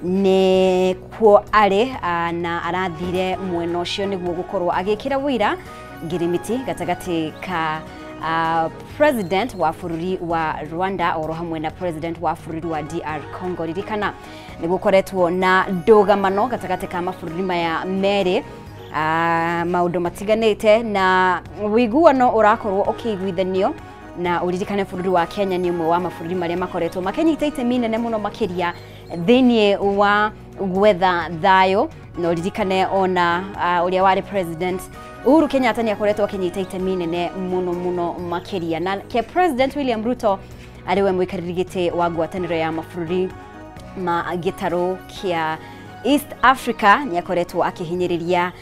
ne kuo are na arathire mwena ucio niguo gukorwo agikira wira ngirimiti gatagati ka president wa bururi wa Rwanda oro hamwe na president wa bururi wa DR Congo ririkana nigukoretwo na ndugamano gatagati ka mabũrũri maya meri maundu matiganite na wiguano urakorwo ukiguithanio na uririkane bururi wa Kenya ni umwe wa mabũrũri maria makoretwo makenyita itemi nene muno makiria thinie wa gwetha thayo no uririkane ona uria wari president Uhuru Kenyatta ni akoretwo akenyita itemi nene muno makiria na ke president William Ruto ariwe muikariri giti wa ngwataniro ya mabũrũri ma gitaro kia East Africa ni akoretwo akihinyiriria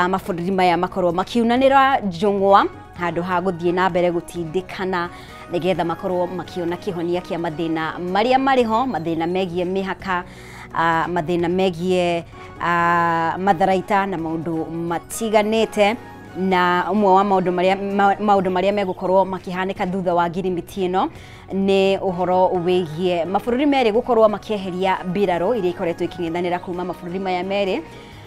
mabũrũri maya makorwo makiunanira njungwa handu ha guthie na mbere gutindikana nigetha makorwo makiona kihonia kia mathina maria mariho mathina megie mihaka mathina megie matharaita na maundu matiganite na umwe wa maundu maria megukorwo makihanika thutha wa ngirimiti ino ni uhoro wigie mabũrũri meri gukorwo makieheria mbiraro iria ikoretwo iking'ethanira kuma mabũrũri maya meri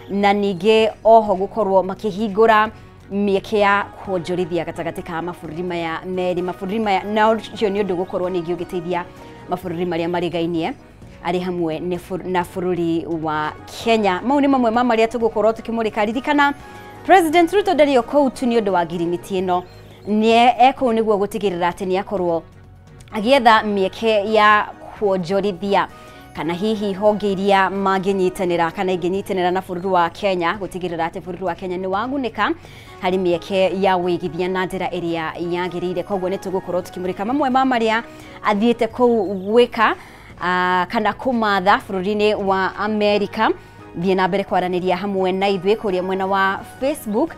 na ninge oho gukorwo makihingura mieke ya kuonjorithia gatagati ka mabũrũri maya meri mabũrũri maya na ucio ni undu gukorwo ningi ugiteithia mabũrũri maria marigainie ari hamwe na bururi wa Kenya mau ni mamwe ma maria tugukorwo tukimurika ririkana President Ruto Dario Coutu ni undu wa ngirimiti ino ni eko niguo gutigirira ati ni akorwo agietha mieke ya kuonjorithia kana hihi honge iria manginyitanira kana inginyitanira na bururi wa Kenya gutigirira ati bururi wa Kenya ni wagunika hari mieke ya wigithia na njira iria yagirire koguo ni tugukorwo tukimurika mamwe ma maria athiete kou gwika kana kumatha bururi-ini wa America thie na mbere kwaraniria hamwe na ithuĩ kuria mwena wa Facebook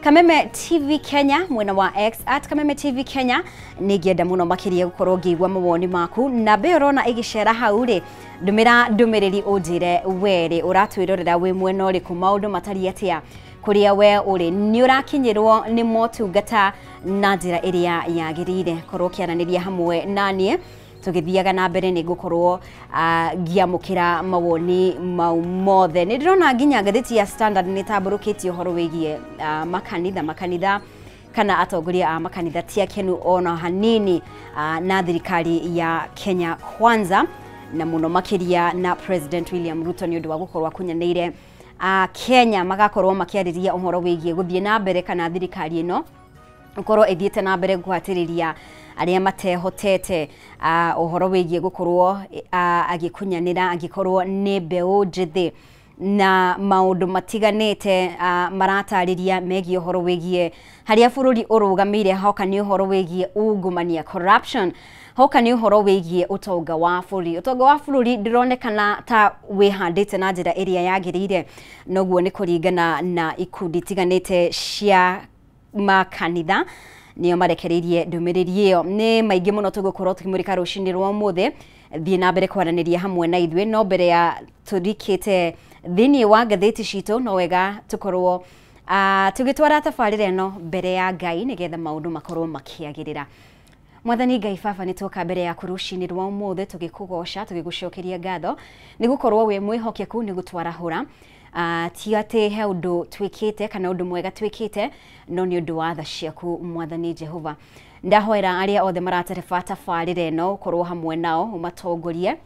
Kameme TV Kenya mwena wa X @Kameme TV Kenya ningienda muno makiria gukorwo ngiigua mawoni maku na be urona igicera hau ri ndumira ndumiriri unjire weri uratwirorera wi mwena uriku maundu matari atia kuria we uri ni urakinyirwo ni motungata na njira iria yagirire korwo kiaraniria hamwe nanie tugithiaga na mbere ni gukorwo ngiamukira mawoni mau mothe ni ndirona nginya ngathiti ya Standard ni taburukitio horo wigie makanitha kana atongoria a makanitha tia kenu ona hanini na thirikari ya Kenya Kwanza na muno makiria na President William Ruto ni undu wa gukorwo akunyaneire Kenya magakorwo makiariria uhoro wigie guthie na mbere kana thirikari ino ukorwo ithiete na mbere gwatiriria aria matehotete uhoro wigie gukorwo agikunyanira agikorwo ni mbeu njithi na maundu matiganite maratariria megie uhoro wigie haria bururi urugamire hoka ni uhoro wigie ungumania corruption hoka ni uhoro wigie utonga wa bururi ndironekana ta wihandite na njira iria yagirire noguo ni kuringana na ikundi tiganite cia makanitha niyo marekereirie ndumiriri iyo ni maingi muno tugukorwo tukimurika rucini rwa muthe thie na mbere kwaraniria hamwe na ithuĩ no mbere ya turikite thinie wa ngathĩti citũ no wega tukorwo tugitwara tabarĩra ĩno mbere ya Ngai nigetha maundu makorwo makiagirira Mwathani Ngai Baba ni tuoka mbere ya rucini rwa umuthe tugikugoca tugigucokeria ngatho ni gukorwo we mwihokeku ni gutwarahura ti ati he undu twikite kana undu mwega twikite no ni undu wa tha ciaku Mwathani Jehova ndahoera aria othe maratereba tabarĩra ĩno ukorwo hamwe nao umatongorie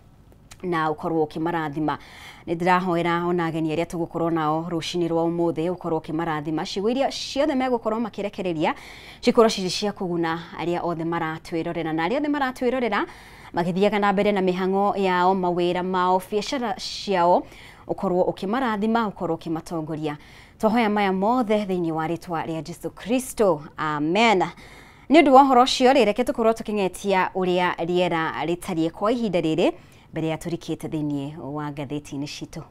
na ukorwo ukimarathima ni ndirahoera ona ageni aria tugukorwo nao rucini rwa umuthe ukorwo ukimarathima ciugo iria ciothe megukorwo makirekereria cikorwo ciri cia kuguna aria othe maratwirorera na aria othe maratwirorera magithiaga na mbere na mihango yao mawira mao biacara ciao ukorwo ukimarathima ukorwo ukimatongoria twahoya maya mothe thiini wa ritwa ria Jesu Kristo amen ni undu wa horo ucio reke tukorwo tuking'etia uria riera ritarie kwa ihinda riri mbere ya turikite thiini wa ngathĩti-inĩ citũ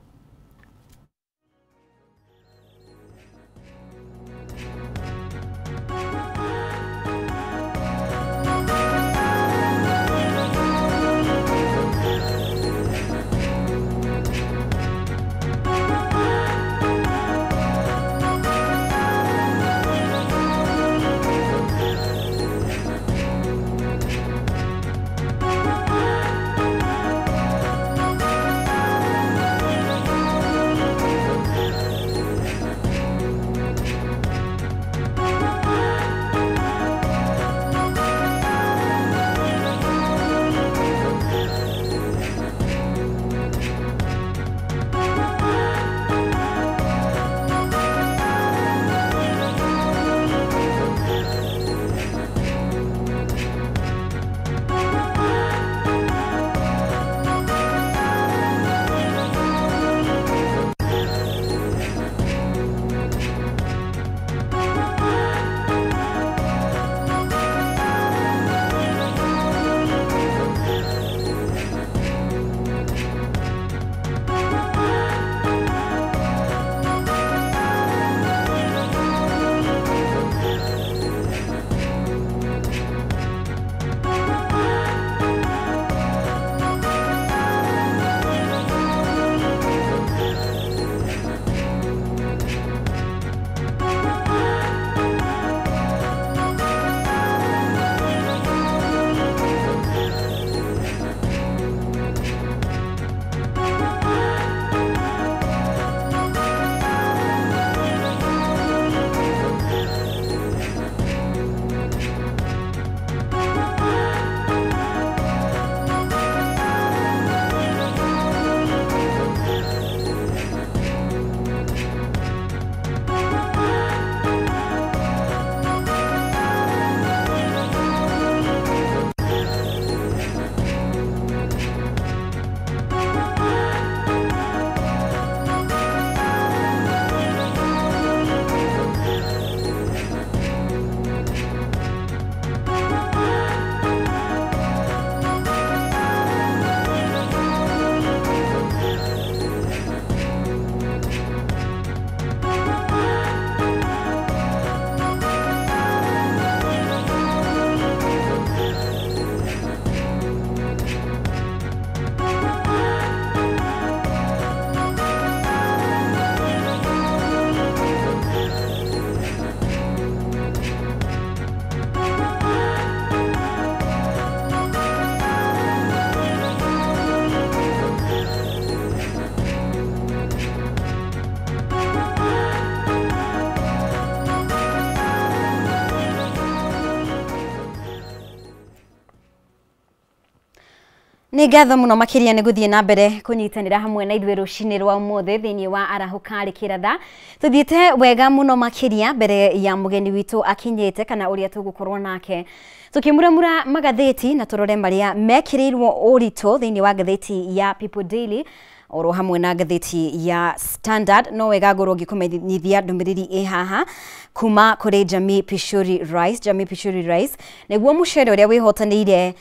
Nĩ ngatho mũno makĩria nĩ gũthiĩ na mbere kũnyitanĩra hamwe na ithuĩ rũcinĩ rwa ũmũthĩ thĩinĩ wa Arahũka Kĩratha. Tũthiĩte wega mũno makĩria mbere ya mũgeni witũ akinyĩte kana ũrĩa tũgũkorwo nake. Tũkĩmuramura magathĩti na tũrore marĩa mekĩrĩirwo ũritũ thĩinĩ wa ngathĩti ya People Daily oro hamwe na ngathĩti ya Standard. No wega ngorwo ngĩkũmenyithia ndũmĩrĩri ĩ haha kuma kũrĩ Jamie Pishori Rice. Jamie Pishori Rice nĩguo mũcere ũrĩa wĩhotanĩire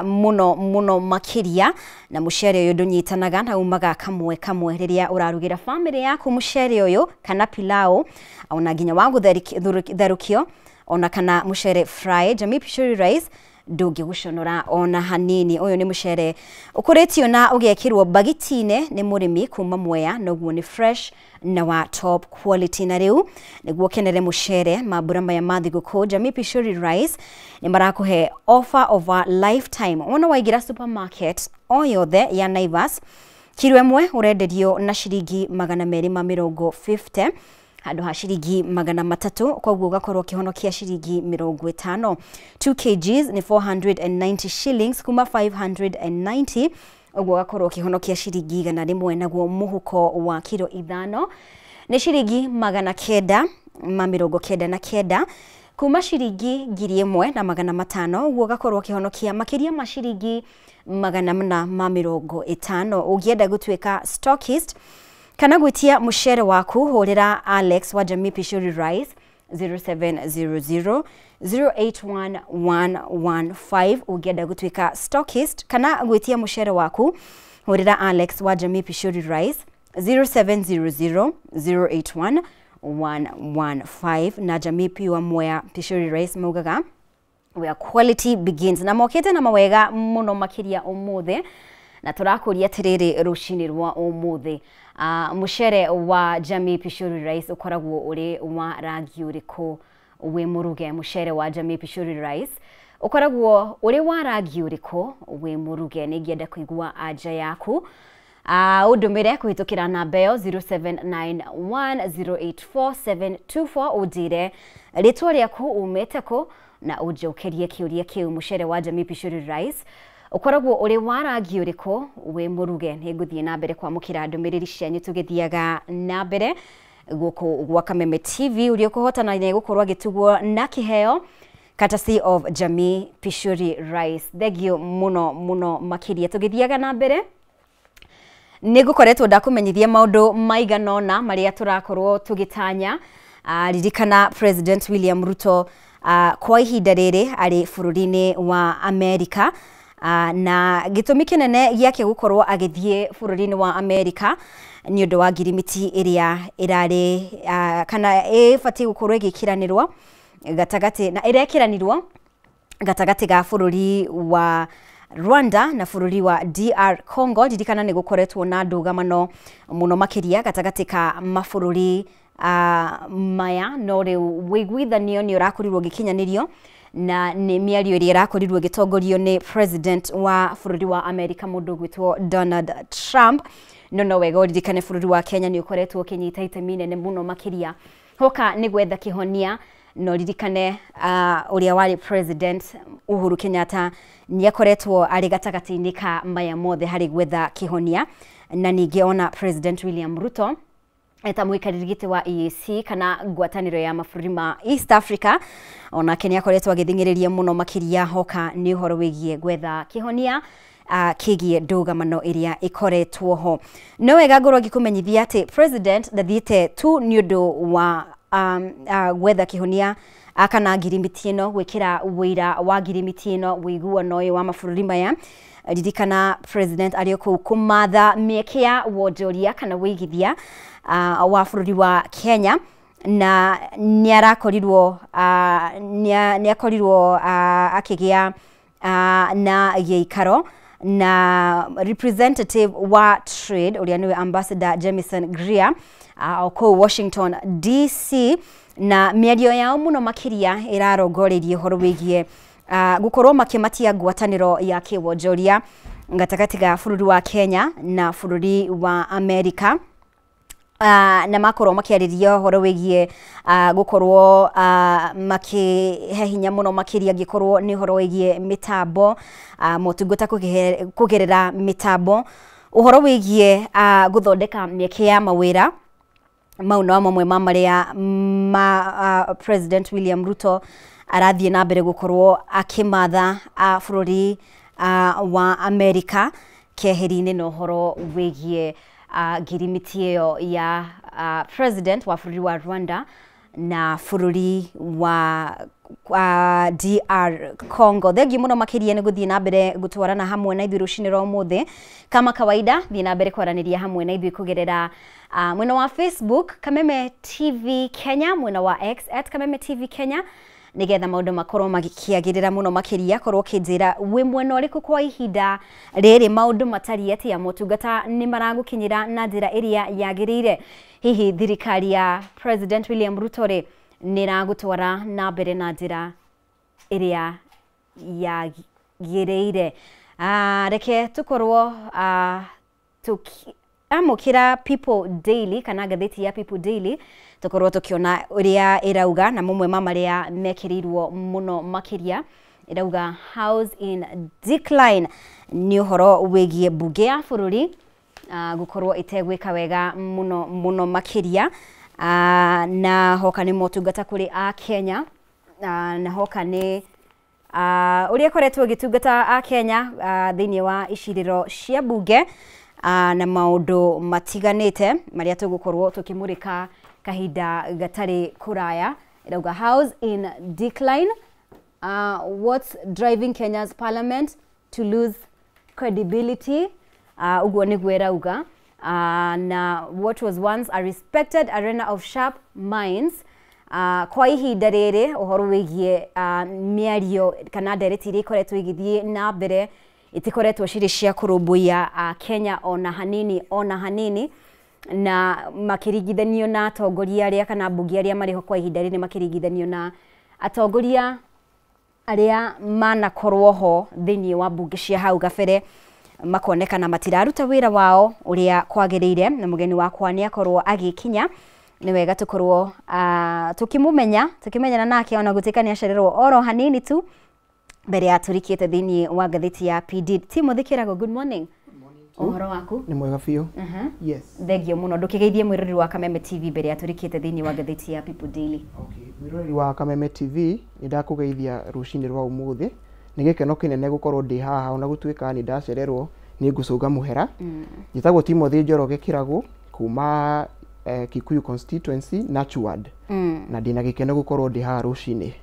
mũno makĩria, na mũcere ũyũ ndũnyitanaga na umaga kamwe rĩrĩa ũrarugĩra family yaku mũcere ũyũ kana pilau ona nginya wa gũtherũkio ona kana mũcere fry. Jamie Pishori Rice ndũngĩgũconora ona hanini. Ũyũ nĩ mũcere ũkũrĩtio na ũgekĩrwo bagiti-inĩ nĩ mũrĩmi kuma Mwea, noguo nĩ fresh na wa top quality. Na rĩu nĩguo kenere mũcere mambura maya ma thigũkũ, Jamie Pishori Rice nĩ marakũhe offer of a lifetime. Ona waingĩra supermarket o yothe ya Naivas, kiro ĩmwe ũrenderio na ciringi 250 handũ ha ciringi 300, koguo ũgakorwo ũkĩhonokia ciringi 50. 2 kgs nĩ 490 shillings kuma 590, ũguo ũgakorwo ũkĩhonokia ciringi 100, naguo mũhuko wa kiro 5 nĩ ciringi 999 kuma ciringi 1,500, ũguo ũgakorwo ũkĩhonokia makĩria ma ciringi 450. Ũngĩenda gũtuĩka stockist kana gwitia mũcere waku, hũrĩra Alex wa Jamie Pishori Rice 0700 081115. Ũngĩenda gũtuĩka stockist kana gwitia mũcere waku, hũrĩra Alex wa Jamie Pishori Rice 0700 081115. Na Jamie P wa Mwea Pishori Rice maugaga where quality begins. Na mokĩte na mawega mũno makĩria ũmũthĩ, na tũrakũria atĩrĩrĩ rũcinĩ rwa ũmũthĩ. Mũcere wa Jamie Pishori Rice ũkoragwo ũrĩ wa rangi ũrĩkũ wĩ mũruge? Mũcere wa Jamie Pishori Rice ũkoragwo ũrĩ wa rangi ũrĩkũ wĩ mũruge? Nĩ ingĩenda kũigua anja yaku. Ũndũmĩre kũhĩtũkĩra namba ĩyo 0791084724 ũnjĩre rĩtwa rĩaku, umĩte kũ, na ũnjokerie kĩũria kĩu. Mũcere wa Jamie Pishori Rice ũkoragwo ũrĩ wa rangi ũrĩkũ wĩ mũruge? Nĩ ngũthiĩ na mbere kwamũkĩra ndũmĩrĩri cianyu tũgĩthiaga na mbere gũkũ gwa Kameme TV. Ũrĩa ũkũhotana nĩ gũkorwo agĩtugwo na kĩheo courtesy of Jamie Pishori Rice. Thengio mũno makĩria. Tũgĩthiaga na mbere nĩ ngũkoretwo ndakũmenyithia maũndũ maigana ũna marĩa tũrakorwo tũgĩtanya. Ririkana President William Ruto kwa ihinda rĩrĩ arĩ bũrũri-inĩ wa Amerika, na gĩtũmi kĩnene gĩake gũkorwo agĩthiĩ bũrũri-inĩ wa Amerika nĩ ũndũ wa ngirimiti ĩrĩa ĩrarĩ kana ĩbatiĩ gũkorwo ĩgĩkĩranĩrwo gatagatĩ na ĩrekĩranirwo gatagatĩ ga bũrũri wa Rwanda na bũrũri wa DR Congo. Ririkana nĩ gũkoretwo na ndũgamano mũno makĩria gatagatĩ ka mabũrũri maya, no rĩu wĩiguithanio nĩ ũrakorirwo ũgĩkinyanĩrio na nĩ mĩario ĩrĩa ĩrakorirwo ĩgĩtongorio nĩ president wa bũrũri wa Amerika mũndũ ũgwĩtwo Donald Trump. No wega ũririkane bũrũri wa Kenya nĩ ũkoretwo ũkĩnyita itemi inene mũno makĩria hoka nĩ gwetha kĩhonia. No ririkane ũrĩa warĩ president Uhuru Kenyatta nĩ akoretwo arĩ gatagatĩ-inĩ ka maya mothe harĩ gwetha kĩhonia, na ningĩ ona President William Ruto eta mũikarĩri gĩtĩ wa EAC kana ngwatanĩro ya mabũrũri ma East Africa, onake nĩ akoretwo agĩthing'ĩrĩria mũno makĩria hoka nĩ ũhoro wĩgiĩ gwetha kĩhonia kĩgiĩ ndũgamano ĩrĩa ĩkoretwo ho. No wega ngorwo ngĩkũmenyithia atĩ president ndathiĩte tu nĩ ũndũ wa gwetha kĩhonia kana ngirimiti ĩno, gwĩkĩra wĩira wa ngirimiti ĩno, wĩiguano ũyũ wa mabũrũri maya. Ririkana president arĩ kũu kũmatha mĩeke ya wonjoria kana wĩigithia wa bũrũri wa Kenya, na nĩ akorirwo akĩgĩa na gĩikaro na representative wa trade ũrĩa nĩwe ambassador Jamieson Greer kũu Washington DC, na mĩario yao mũno makĩria ĩrarongoreirie ũhoro wĩgiĩ gũkorwo makĩmatia ngwatanĩro ya kĩwonjoria gatagatĩ ga bũrũri wa Kenya na bũrũri wa Amerika. na makorwo makiariria horo wigie gukorwo makihe hinya muno makiria gikorwo ni horo wigie mitambo motungata kugerera mitambo uhoro wigie guthondeka mieke ya mawira mau no mamwe ma maria President William Ruto arathie na mbere gukorwo akimatha bururi wa America keheri-ini no horo wigie ngirimiti iyo ya president wa bururi wa Rwanda na bururi wa DR Congo. Thengi muno makiria ni guthie na mbere gutwarana hamwe na ithuĩ rucini rwa umuthi kama kawaida thie na mbere kwaraniria hamwe na ithuĩ kugerera mwena wa Facebook Kameme TV Kenya, mwena wa X @Kameme TV Kenya, nigetha maundu makorwo magikiagirira muno makiria korwo kinjira wi mwena uriku kwa ihinda riri maundu matari atia motungata ni maragukinyira na njira iria yagirire. Hihi thirikari ya President William Ruto ri niragutwara na mbere na njira iria yagirire. Reke tukorwo amukira People Daily kana gatheti ya People Daily tukorwo tukiona uria irauga na mumwe mamaria mekirirwo muno makiria irauga house in decline ni uhoro wigie bunge ya bururi gukorwo itegwika wega muno makiria na hoka ni motungata kuri a Kenya na hoka ni uria koretwo gitungata a Kenya thiini wa iciriro cia bunge na maundu matiganite maria tugukorwo tukimurika kahinda gatari kuraya. Irauga house in decline, what's driving Kenya's parliament to lose credibility, uguo niguo irauga. Na what was once a respected arena of sharp minds kwa ihinda riri uhoro wigie miario kana ndereti iria ikoretwo igithie na mbere itikoretwo ciri cia kurumbuia Kenya ona hanini na makiringithanio na atongoria aria kana bunge aria mariho kwa ihinda riri makiringithanio na atongoria aria manakorwo ho thiini wa bunge cia hau gabere makonekana matiraruta wira wao uria kwagirire. Na mugeni wakwa ni akorwo agikinya ni wega tukorwo tukimenyana nake ona gutikania acererwo oro hanini tu mbere ya turikite thiini wa gatheti ya PD. Timothy Kirago, good morning. Uhoro waku ni mwega biu. Yes, thengio muno ndukigeithie mwirori wa Kameme TV mbere ya turikite thiini wa gatheti ya People Daily. Okay, mwirori wa Kameme TV ni ndakugeithia rucini rwa umuthi ni gikeno kinene gukorwo ndi haha ona gutuika ni ndacererwo ni ngucunga muhera. Njitagwo Timothy Njoroge Kirago kuma Kikuyu constituency Nachward na ndina gikeno gukorwo ndi haha rucini.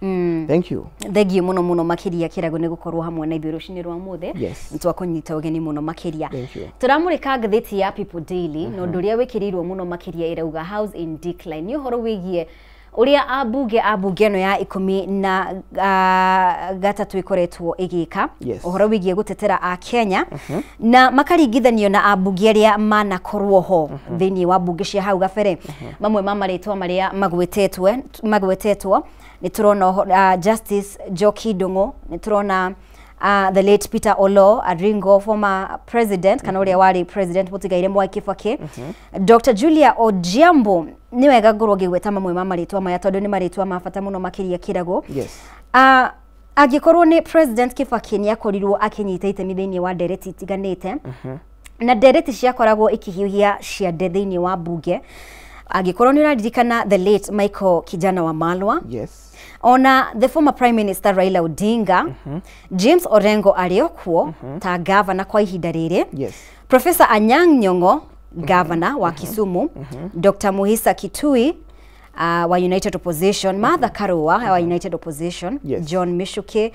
Thank you. Thengio muno makiria Kirago ni gukorwo hamwe na ithuĩ rucini rwa umuthi. Yes, ntwakunyita ugeni muno makiria. Thank you. Turamurika gatheti ya People Daily no nduria wikirirwo muno makiria irauga house in decline. Ni uhoro wigie uria abunge no ya 13 ikoretwo igika. Uhoro wigie gutetera a Kenya na makaringithanio na abunge aria manakorwo ho thiini wa bunge cia hau gabere. Mamwe mamaritwa maria magwetetwo ni turona Justice Njoki Ndung'u, ni turona the late Peter Olo Aringo, former president kana uria wari president Mutigaire Mwai Kibaki, Dr. Julia Ojiambo. Ni wega ngorwo ngigweta mamwe ma maritwa maya tondu ni maritwa mabata muno makiria Kirago. Yes, agikorwo ni president Kibaki ni akorirwo akinyita itemi thiini wa ndereti itiganite na ndereti ciakoragwo ikihiuhia cia thiini wa bunge. Agikorwo ni uraririkana the late Michael Kijana Wamalwa. yes, ona the former prime minister Raila Odinga, James Orengo ariokuo ta governor kwa ihinda riri. Yes, Professor Anyang' Nyong'o governor wa Kisumu, Dr. Muhisa Kitui wa United Opposition, Martha Karua wa United Opposition, John Mishuki,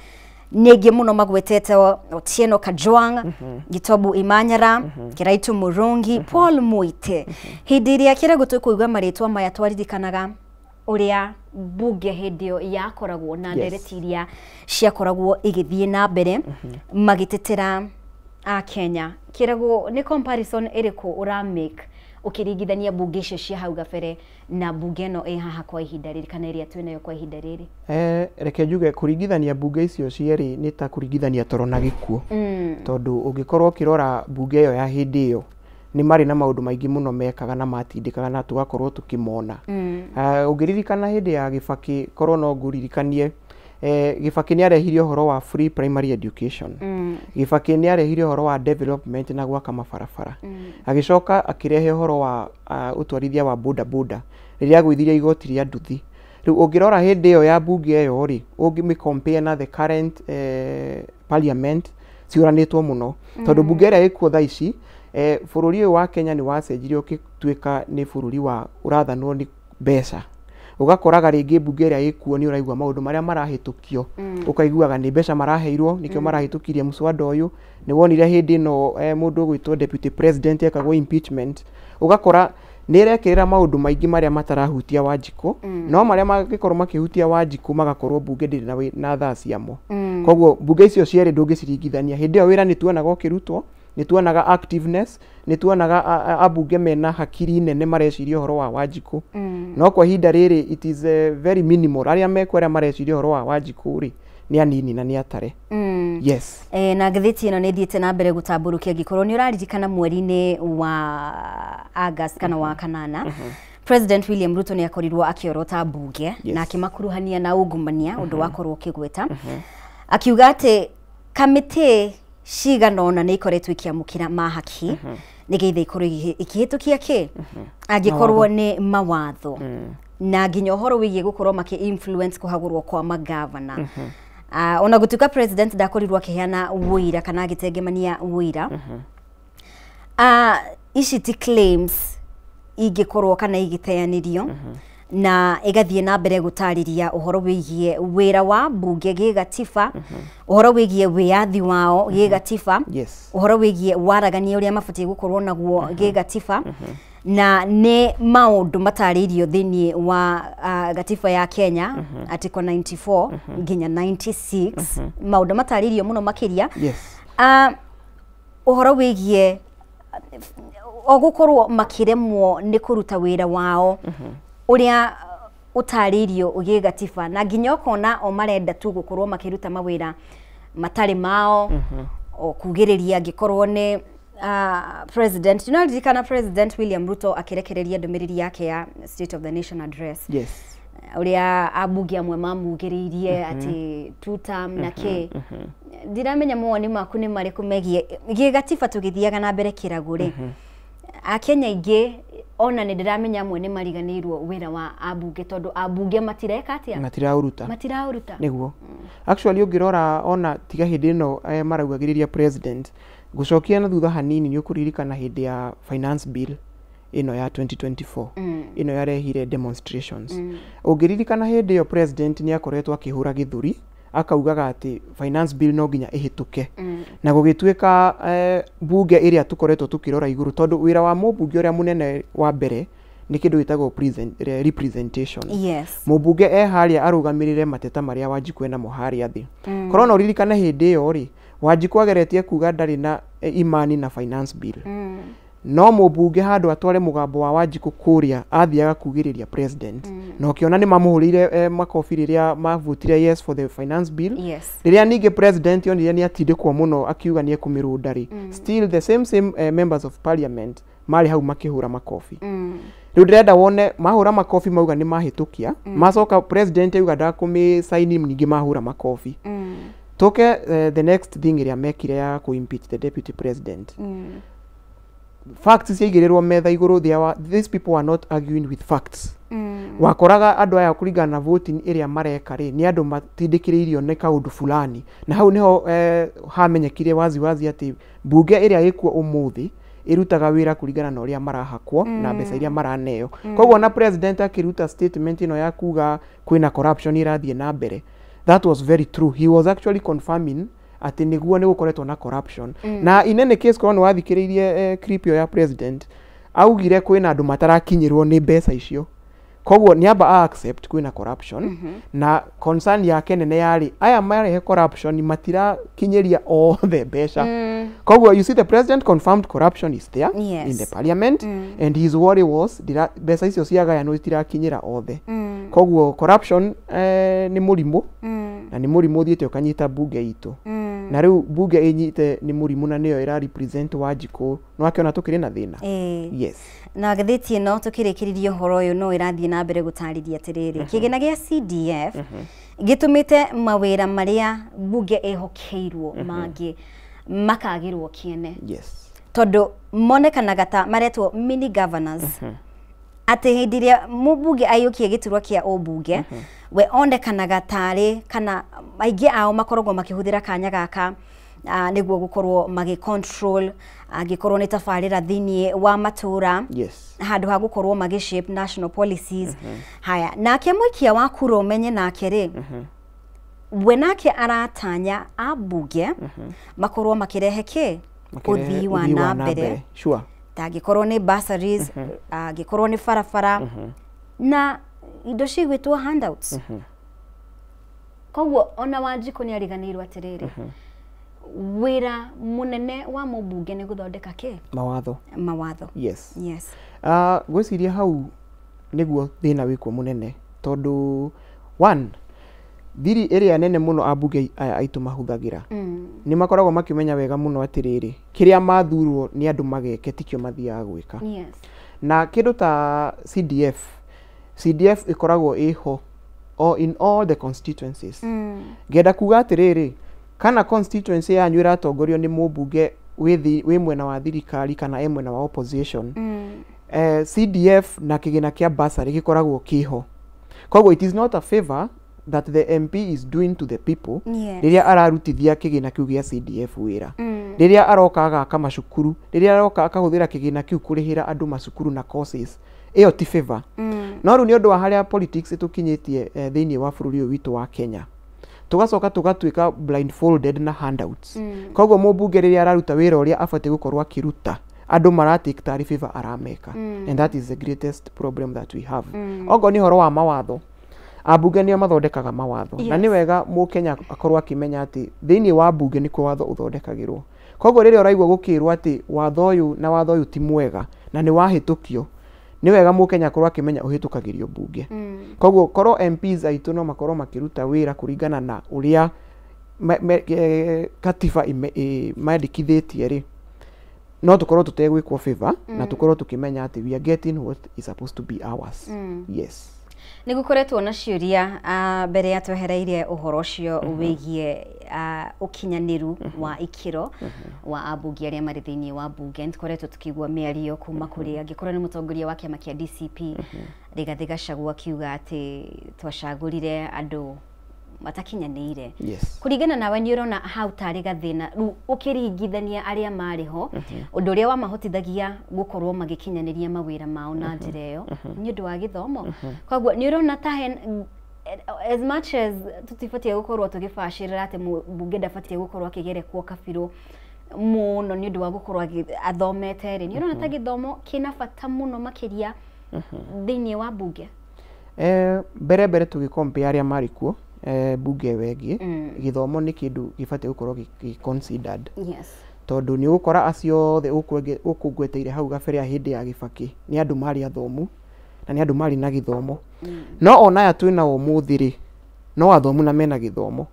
negi muno magwetete Otieno Kajwang', Gitobu Imanyara, Kiraitu Murungi, Paul Muite. Hindi iria Kirago tukuigwa maritwa maya twaririkanaga uria bunge hindio yakoragwo na ndereti iria ciakoragwo igithie na mbere magitetera a Kenya. Kirago ni comparison iriku ura make ukiringithania bunge icio cia hau gabere na bunge no haha kwa ihinda riri kana iria twinayo kwa ihinda riri? Reke njuge kuringithania bunge icio cieri ni ta kuringithania toro na gikuo. Tondu ungikorwo kirora bunge iyo ya hindi iyo nĩ marĩ na maũndũ maingĩ mũno mekaga na matindĩkaga na tugakorwo tukimona. Ũngĩririkana hĩndĩ ya Gĩbakĩ, korwo no ngũririkanie, Gĩbakĩ nĩ arehire ũhoro wa free primary education. Gĩbakĩ nĩ arehire ũhoro wa development na gwaka mabarabara. Agĩcoka akĩrehe ũhoro wa ũtwarithia wa boda boda rĩrĩa agũithirie igoti rĩa nduthi. Rĩu ũngĩrora hĩndĩ ĩyo ya bunge ĩyo rĩ, ũngĩmĩ-compare na the current parliament, ciũranĩtwo mũno. Tondũ bunge ĩrĩa ĩkuo thaa ici, bũrũri ũyũ wa Kenya nĩ wacenjirie ũgĩtuĩka nĩ bũrũri wa ũrathanwo nĩ mbeca. Ũgakoraga rĩngĩ bunge ĩrĩa ĩkuo nĩ ũraigua maũndũ marĩa marahĩtũkio, ũkaiguaga nĩ mbeca maraheirwo, nĩkĩo marahĩtũkirie mũswada ũyũ. Nĩ wonire hĩndĩ ĩno mũndũ ũgwĩtwo deputy president ekagwo impeachment, ũgakora nĩ ĩrekĩrĩra maũndũ maingĩ marĩa matarahutia Wanjikũ, no marĩa mangĩkorwo makĩhutia Wanjikũ magakorwo bunge ndĩrĩ na thaa ciamo. Koguo bunge icio cierĩ ndũngĩciringithania. Hĩndĩ ĩyo wĩra nĩ tuonaga ũkĩrutwo, nĩ tuonaga activeness, nĩ tuonaga abunge mena hakiri nene mareciria ũhoro wa Wanjikũ. No kwa ihinda rĩrĩ it is very minimal. Arĩa mekwo arĩa mareciria ũhoro wa Wanjikũ rĩ, nĩ anini na nĩ atare. Yes. Na ngathĩti ĩno nĩ ĩthiĩte na mbere gũtambũrũkia angĩkorwo nĩ ũraririkana mweri-inĩ wa August kana wa kanana, President William Ruto nĩ akorirwo akĩorota bunge na akĩmakuruhania na ungumania ũndũ wakorwo ũkĩgweta, akiuga atĩ kamĩtĩ cigana ũna nĩ ikoretwo ikĩamũkĩra mahaki nĩgetha ikorwo ikĩhĩtũkia kĩ angĩkorwo nĩ mawatho na nginya ũhoro wĩgiĩ gũkorwo makĩ-influence kũhagũrwo kwa magavana. Ona gũtuĩka president ndakorirwo akĩheana wũira kana agĩtengemania wũira, ici ti claims ingĩkorwo kana igĩteanĩrio na igathiĩ na mbere gũtarĩria ũhoro wĩgiĩ wĩra wa bunge gĩgatiba, ũhoro wĩgiĩ wĩyathi wao gĩgatiba, ũhoro wĩgiĩ waragania ũrĩa mabatiĩ gũkorwo naguo gĩgatiba, na nĩ maũndũ matarĩirio thĩinĩ wa gatiba ya Kenya, article 94 nginya 96, maũndũ matarĩirio mũno makĩria. Ũhoro wĩgiĩ o gũkorwo makĩremwo nĩ kũruta wĩra wao ũrĩa ũtarĩirio gĩgatiba, na nginya ũkona o marenda tu gũkorwo makĩruta mawĩra matarĩ mao, o kugĩrĩria angĩkorwo nĩ president. No ririkana President William Ruto akĩrekereria ndũmĩrĩri yake ya State of the Nation Address, ũrĩa abunge amwe mamugĩrĩirie atĩ two term na kĩ. Ndiramenya mawoni maku nĩ marĩkũ megiĩ gĩgatiba tũgĩthiaga na mbere kĩragũrĩ. Akenya aingĩ ona nĩ ndĩramenya amwe nĩ mariganĩirwo wĩra wa abunge tondũ abunge matireka atĩa, matiraũruta nĩguo. Actually ũngĩrora ona tiga hĩndĩ ĩno maraugagĩrĩria president, gũcokia na thutha hanini nĩ ũkũririkana hĩndĩ ya finance bill ĩno ya 2024 ĩno yarehire demonstrations. Ũngĩririkana hĩndĩ ĩyo president nĩ akoretwo akĩhũra gĩthũri, akaugaga atĩ finance bill no nginya ĩhĩtũke, na gũgĩtuĩka bunge ĩrĩa tũkoretwo tũkĩrora igũrũ, tondũ wĩra wa mũbunge ũrĩa mũnene wa mbere nĩ kĩndũ gĩtagwo representation. Mũbunge harĩa arũgamĩrĩre mateta marĩa Wanjikũ enamo harĩa thĩ. Korwo no ũririkane hĩndĩ ĩyo rĩ, Wanjikũ ageretie kuga ndarĩ na imani na finance bill, no mũbunge handũ atware mũgambo wa Wanjikũ kũrĩa athiaga kugĩrĩria president, na ũkĩona nĩ mamũhũrĩire makobi rĩrĩa mavutire yes for the finance bill. Rĩrĩa ningĩ president onire nĩ atindĩkwo mũno akiuga nĩ ekũmĩrũnda rĩ, still the same members of parliament marĩ hau makĩhũra makobi. Rĩu ndĩrenda wone mahũra makobi mauga nĩ mahĩtũkia, macoka president auga ndakũmĩ-sign ningĩ mahũra makobi. Toke the next thing ĩrĩa mekire ya ku-impeach the deputy president. Facts ciaigĩrĩrwo metha igũrũ, these people were not arguing with facts. Wakoraga andũ aya kũringana na voting ĩrĩa mareka rĩ, nĩ andũ matindĩkĩrĩirio nĩ kaũndũ fulani, na hau nĩho hamenyekire wazi atĩ bunge ĩrĩa ĩkuo ũmũthĩ ĩrutaga wĩra kũringana na ũrĩa marahakwo na mbeca iria maraneo. Koguo na president akĩruta statement ĩno ya kuga kwĩna corruption irathiĩ na mbere, that was very true. He was actually confirming atĩ nĩguo nĩ gũkoretwo na corruption. Na in any case korwo nĩ wathikĩrĩirie clip ĩyo ya president, augire kwĩna andũ matarakinyĩrwo nĩ mbeca icio. Koguo nĩ amba accept kwĩna corruption, na concern yake nene yarĩ aya marehe corruption matirakinyĩria othe mbeca. Koguo you see the president confirmed corruption is there in the parliament, and his worry was mbeca icio ciagayanwo itirakinyĩra othe. Koguo corruption nĩ mũrimũ, na nĩ mũrimũ ũthiĩte ũkanyita bunge itũ. na riu bunge inyite ni murimu na niyo ira represent Wanjiku no akiona tukiri na thina. Yes. Na gatheti ino tukirikiririe horo uyu no irathie na mbere gutariria atiriri kigina gia CDF gitumite mawira maria bunge ehokeirwo mangi makagirwo kiene. Yes. Todo monekanaga ta maretwo mini governors ati hindiria mubunge ayukie giturwa kia obunge we ondekanaga tari kana aingi ao makoragwo makihuthira kanya gaka niguo gukorwo magi control agikorwo ni tafarira thini wa matura. Yes. Handu ha gukorwo magi shape national policies. Haya nake muikia wa kura umenye nake ri we nake aratanya abunge makorwo makirehe ki uthii wa na mbere. Sure. Tagikorwo ni bursaries, agikorwo ni farafara na indo cigwitwo handouts. Koguo ona Wanjiku ni ariganirwo atiriri wira munene wa mubunge ni guthondeka ki mawatho. Yes. Yes. Gwiciria hau niguo thina wikwo munene tondu one thiri iria nene muno abunge aitu mahuthagira ni makoragwo makimenya wega muno atiriri kiria mathurwo ni andu mageke tikio mathiaga gwika. Yes. Na kindu ta CDF ikoragwo iho in all the constituencies. Ngenda kuga atiriri kana constituency yanyu iratongorio ni mubunge wi mwena wa thirikari kana mwena wa opposition, CDF na kigina kia bursary gikoragwo kiho. Koguo it is not a favor that the MP is doing to the people. Yes. Riria ararutithia kigina kiu gia CDF wira. Riria aroka agaka macukuru, riria aroka akahuthira kigina kiu kurihira andu macukuru na courses, iyo ti favor. No ru ni undu wa haria politics tukinyitie thiini wa bururi witu wa Kenya. Tugacoka tugatuika blindfolded na handouts. Koguo mubunge riria araruta wira uria afate gukorwa kiruta andu maratake tari favor arameka. And that is the greatest problem that we have. Ogo ni horo wa mawatho. Abunge ni mathondekaga mawatho. Yes. Na ni wega mu Kenya akorwa akimenya ati thiini wa bunge ni kwa watho uthondekagirwo. Koguo riria uraigwa gukirwa ati watho uyu na watho uyu ti mwega na ni wahitukio, ni wega mu Kenya akorwa akimenya uhitukagirio bunge. Koguo korwo MPs aitu no makorwo makiruta wira kuringana na uria katiba maandikithitie ri no tukorwo tutegwikwo favor na tukorwo tukimenya ati we are getting what is supposed to be ours. Yes. Nigukoretwo na ciuria mbere ya twehereirie uhoro ucio wigie ukinyaniru wa ikiro wa abunge aria mari thiini wa bunge. Nikoretwo tukigwa miario kuma kuri angikorwo ni mutongoria wa kiama kia DCP Rigathi Gachagua kiuga ati twacagurire andu matakinyanire. Yes. Kuringana nawe ni urona hau tari gathina ru ukiringithania aria mariho undu uria wa mahotithagia gukorwo magikinyaniria mawira mao na njira iyo ni undu wa githomo. Koguo ni urona ta as much as tutifatie gukorwo tugibashirira ati bunge ndafatie gukorwo akigerekwo kabiru muno ni undu wa gukorwo athomete ri ni urona ta githomo kina bata muno makiria thiini wa bunge. Mbere tugicompare aria marikuo bunge wengi githomo ni kindu gifatie gukorwo considered. Yes. Tondu ni gukora acio the ukugweteire hau gabere hindi ya Gibaki ni andu mari athomu na ni andu mari na githomo. No ona ya twina umuthi ri no athomu na mena githomo.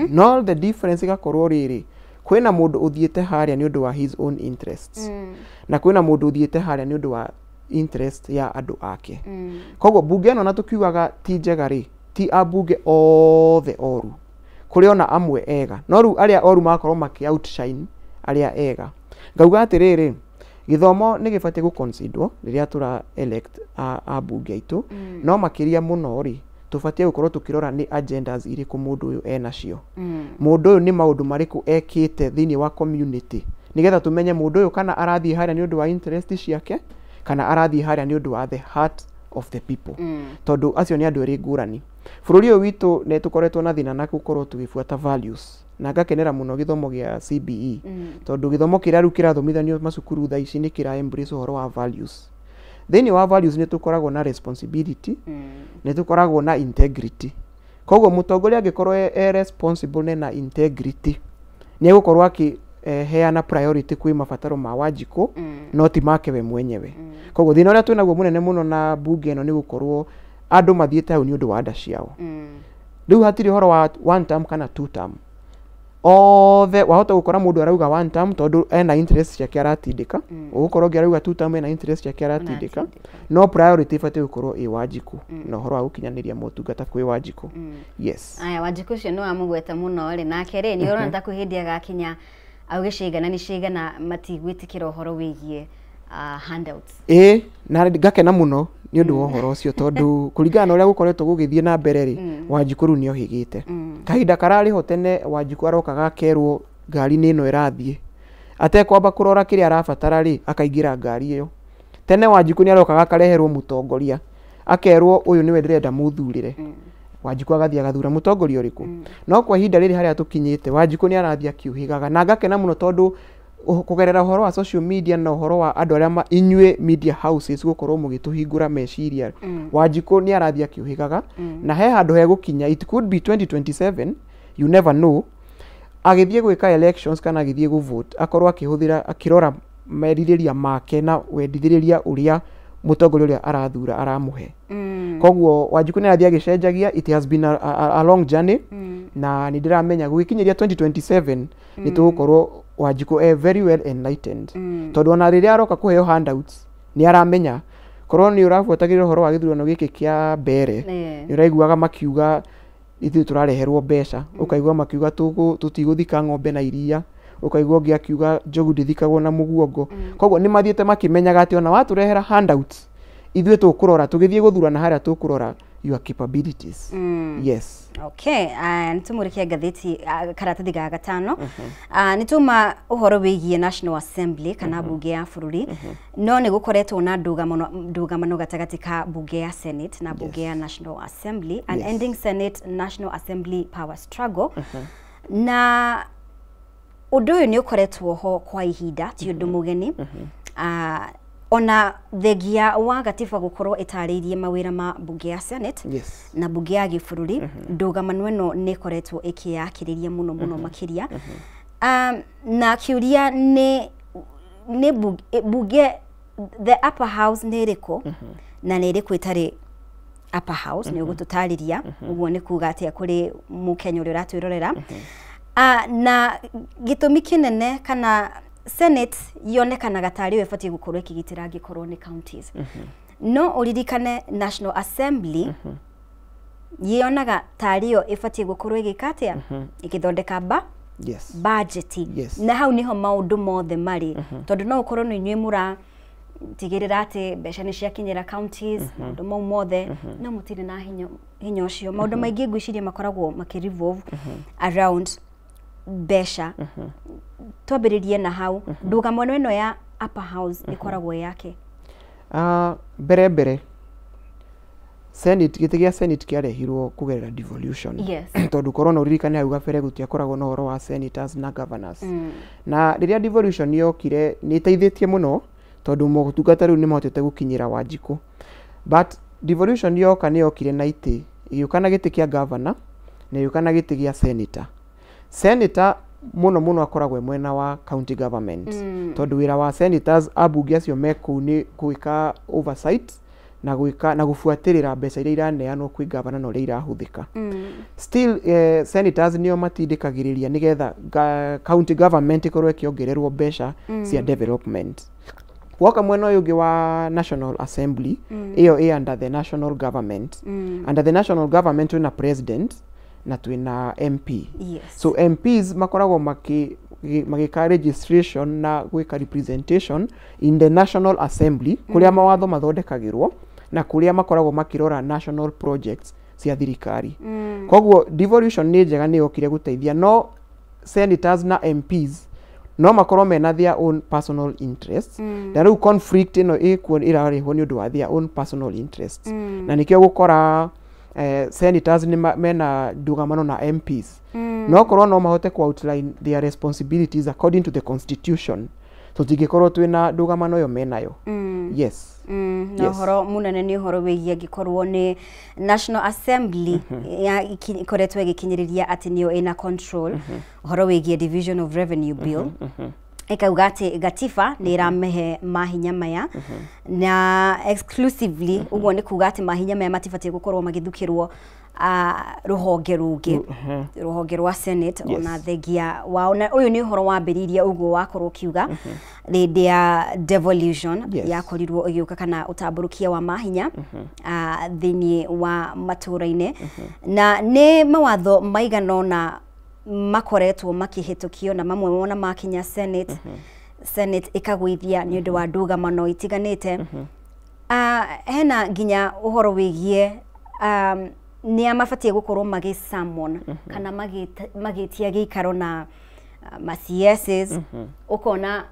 No the difference igakorwo riri kwina mundu uthiete haria ni undu wa his own interests na kwina mundu uthiete haria ni undu wa interest ya andu ake. Koguo bunge no na tukiugaga ti njega ri ti abunge othe oru kuri ona amwe ega no ru aria oru makorwo maki outshine aria ega. Ngauga atiriri githomo ni gifatie guconsiderwo riria tura elect abunge aitu no makiria muno ri tufatie gukorwo tukirora ni agendas iriku mundu uyu enacio. Mundu uyu ni maundu mariku ekite thiini wa community nigetha tumenye mundu uyu kana arathie haria ni undu wa interest ciake kana arathie haria ni undu wa the heart of the people. Tondu acio ni andu eri ngurani. Bururi uyu witu ne tukoretwo na thina na gukorwo tugifuata values na ngakenera muno githomo gia CBE tondu githomo kiria ru kirathomithanio macukuru tha ici ni kira embrace horo wa values. Thiini wa values ni tukoragwo na responsibility, ni tukoragwo na integrity. Koguo mutongoria angikorwo responsible na integrity ni gukorwo aki heana priority kwi mabataro ma Wanjiku no ti make we mwenyewe. Koguo thina uria twinaguo munene muno na bunge eno ni gukorwo andu mathiete hau ni undu wa nda ciao. Riu hatiri horo wa one term kana two term. othe wahota gukora mundu arauga one term tondu ena interest ciake aratindika ugukorwo ngiarauga two term ena interest ciake aratindika no priority ifate gukorwo i Wanjiku na horo wa gukinyaniria motungata kwi Wanjiku yes aya Wanjiku cio no amugweta muno ri nake ri ni urona ta kuhindia gakinya auge cigana ni cigana matigwitikira uhoro wigie handouts na ngakena muno ni undu wa uhoro ucio tondu kuringana na uria gukoretwo gugithie na mbere ri Wanjiku ru ni ohigite kahinda karari ho tene Wanjiku arokaga akerwo ngari ni no irathie atekwamba kurora kiria arabatara ri akaingira ngari iyo tene Wanjiku ni arokaga akareherwo mutongoria akerwo uyu niwe ndirenda muthurire Wanjiku agathia agathura mutongoria uriku no kwa ihinda riri haria tukinyite Wanjiku ni arathia akiuhigaga na ngakena muno tondu kugerera uhoro wa social media na uhoro wa andu aria inyue media houses gukorwo mugituhingura meciria Wanjiku ni arathia akiuhigaga na he handu he gukinya it could be 2027 you never know agithie gwika elections kana agithie vote akorwo akihuthira akirora meririria make na wendithiriria uria mutongoria uria arathura aramuhe koguo Wanjiku ni arathia gicenjagia it has been a long journey na ni ndiramenya gukinyiria 2027 ni tugukorwo Wanjiku very well enlightened tondu ona riria aroka kuheo handouts ni aramenya korwo ni urabuatagirira horo wa githurano giki kia mbere ni uraiguaga makiuga ithu turareherwo mbeca ukaigua makiuga tutiguthika ng'ombe na iria ukaigua ungi akiuga njogu ndithikagwo na muguongo koguo ni mathiete makimenyaga ati ona waturehera handouts ithuĩ tukurora tugithie guthurana haria tukurora your capabilities yes okay nitumurikia gatheti karatathi ga gatano nituma uhoro wigie National Assembly kana bunge ya bururi no ni gukoretwo na ndugamano gatagati ka bunge ya Senate na bunge ya National Assembly and ending Senate National Assembly power struggle na undu uyu ni ukoretwo ho kwa ihinda ti undu mugeni ona thegia wa gatiba gukorwo itariirie mawira ma bunge ya Senate na bunge ya gibururi ndugamano ino ni koretwo ikiyakiriria muno makiria na kiuria ni bunge the upper house ni riko na ni riko itari upper house ni ugututariria uguo ni kuga atia kuri mukenya uri ratwirorera na gitumi kinene kana Senate yonekanaga tari we fatie gukorwo ikigitira gikorwo ni counties no uririkane National Assembly yonaga tari yo ifatie gukorwo igikatia ikithondeka budget na hau niho maundu mothe mari tondu no ukorwo ni nywe mura tigirira ati mbeca ni ciakinyira counties maundu mau mothe no mutire na hinya ucio maundu maingi ngwiciria makoragwo makirevolve around besha twambiririe na hau ndugamano ino ya upper house ikoragwo yake mbere Senate gitigia Senate kiarehirwo kugerera devolution tondu korona uririkane hau gabere gutiakoragwo na horo wa senators na governors na riria devolution yokire ni iteithĩtie muno tondu motungata riu ni mahotete gukinyira Wanjiku but devolution yoka ni yokire na ite yukana giti kia governor na yukana giti gia senator muno akoragwo mwena wa county government tondu wira wa senators abunge acio meku ni gwika oversight na gwika na gufuatirira mbeca iria iraneanwo kwi governor na uria irahuthika still senators nio matindikagiriria nigetha county government ikorwo ikiongererwo mbeca cia development woka mwena uyu ungi wa National Assembly iyo under the national government under the national government wina president na twina MP so MPs makoragwo magika registration na gwika representation in the National Assembly kuria mawatho mathondekagirwo na kuria makoragwo makirora national projects cia thirikari koguo devolution ni njega ni yokire guteithia no senators na MPs no makorwo mena their own personal interests na riu conflict ino irarehwo ni undu wa their own personal interests na nikio gukora senators ni mena ndugamano na MPs no korwo no mahote ku outline their responsibilities according to the constitution so tigikorwo twina ndugamano yo menayo yes no horo munene ni horo wigie gikorwo ni National Assembly ya ikoretwe gikinyiriria ati niyo ina control horo wigie division of revenue bill ikauga ati gatiba ni iramehe mahinya maya na exclusively uguo ni kuga ati mahinya maya matibatie gukorwo magithukirwo ruhonge rungi ruhonge rwa Senate ona thengia wao na uyu ni uhoro wambiriria uguo wakorwo kiuga rindi ya devolution yakorirwo igiuka kana utamburukia wa mahinya thini wa maturaine na ni mawatho maiganona makoretwo makihitukio na mamwe mona makinya Senate Senate ikagwithia ni undu wa ndugamano itiganite hena nginya uhoro wigie ni amafatie gukorwo magisummon kana magitia gikaro na ma CSs ukona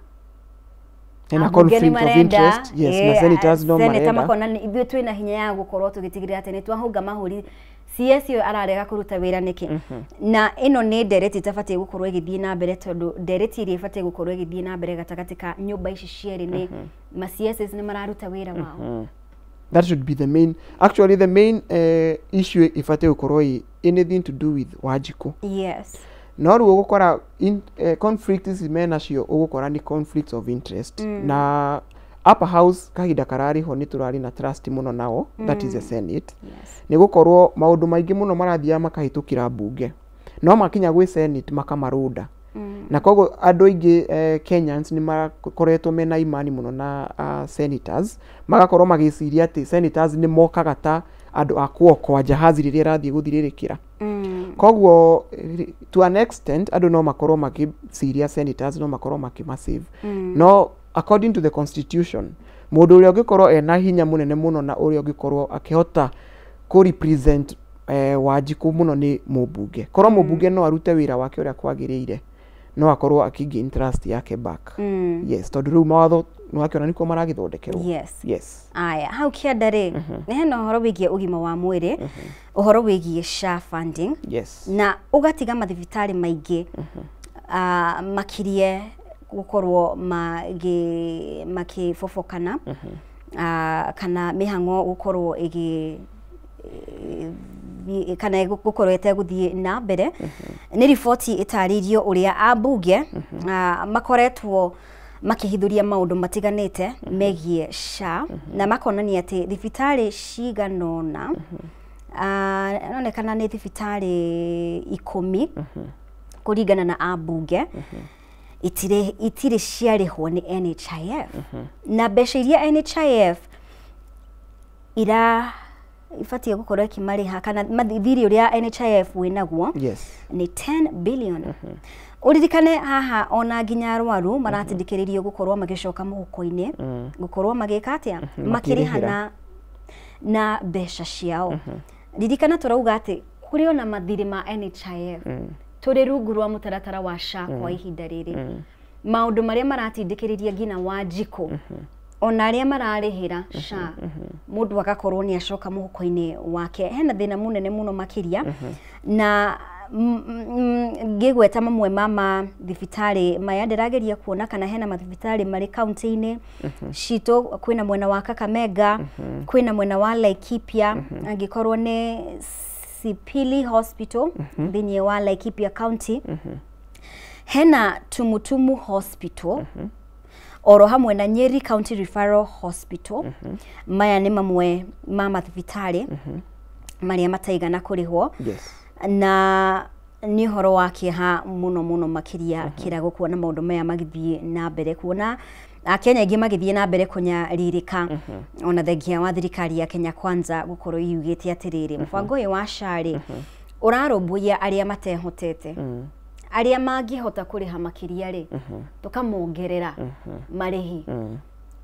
na conflict of interest na senators no marenda senator makona ithuĩ twina hinya ya gukorwo tugitigirira ati ni twahunga mahuri CS yo ararega kuruta wira niki na ino ni ndereti itafatie gukorwo igithie na mbere tondu ndereti iri ifatie gukorwo igithie na mbere gatagati ka nyumba ici cieri ni ma CSs ni mararuta wira wao. That should be the main, actually the main issue ifate gukorwo anything to do with Wanjiku. Yes. No ru gukora conflicts menacio ugukora ni conflicts of interest na upper house kahinda karari ho ni turari na trust muno nao that is the Senate. Yes. Ni gukorwo maundu maingi muno marathia makahitukira bunge no makinya gwi Senate makamaruda na kogo andu aingi Kenyans ni makoretwo mena imani muno na senators magakorwo magiciria ati senators ni mokaga ta andu akuokwa jahazi riria rathie guthiririkira koguo to an extent andu no makorwo magiciria senators no makorwo makimassive no according to the constitution mundu uria ungikorwo ena hinya munene muno na uria ungikorwo akihota ku represent Wanjiku muno ni mubunge korwo mubunge no arute wira wake uria kwagiriire no akorwo akigi interest yake back. Yes, tondu riu mawatho no akiona niko maragithondekerwo. Yes. Aya, hau kiandare ni hena uhoro wigie ugima wa mwiri uhoro wigie SHA funding. Yes. Na ugatiga mathibitari maingi makirie gukorwo makifofokana kana mihango gukorwo igi kana gukorwo eteguthie na mbere ni riboti itaririo uria abunge makoretwo makihithuria maundu matiganite megie SHA na makonania ati thibitari ciganona nonekana ni thibitari 10 kuringana na abunge itire ciarihwo ni NHIF na mbeca iria NHIF ira ifatie gukorwo kimariha kana mathiri uria NHIF winaguo ni 10 billion uririkane haha ona nginya arwaru maratindikiririo gukorwo magicoka muhuko-ini gukorwo magika atia makirihana na mbeca ciao ririkana turauga ati kuri ona mathiri ma NHIF turi rungu rwa mutaratara wa SHA kwa ihinda riri maundu maria maratindikiriria ngina Wanjiku ona aria mararihira SHA mundu agakorwo ni acoka muhuko-ini wake hena thina munene muno makiria na ngigweta mamwe mama thibitari maya ndirageria kuona kana hena mathibitari mari county-ini cito kwina mwena wa Kakamega kwina mwena wa Laikipia angikorwo ni Sipili Hospital thini wa Laikipia County hena Tumutumu Hospital oro hamwe na Nyeri County Referral Hospital maya ni mamwe mama thibitari maria mataigana kurihwo na ni horo wake ha muno makiria kirago kuona maundu maya magithie na mbere kuona Kenya ingi magithie na mbere kunyaririka ona thengia wa thirikari ya Kenya Kwanza gukorwo yugite atiriri mubango uyu wa SHA urarumbuia aria matehotete aria mangihota kuriha makiria ri tukamongerera marihi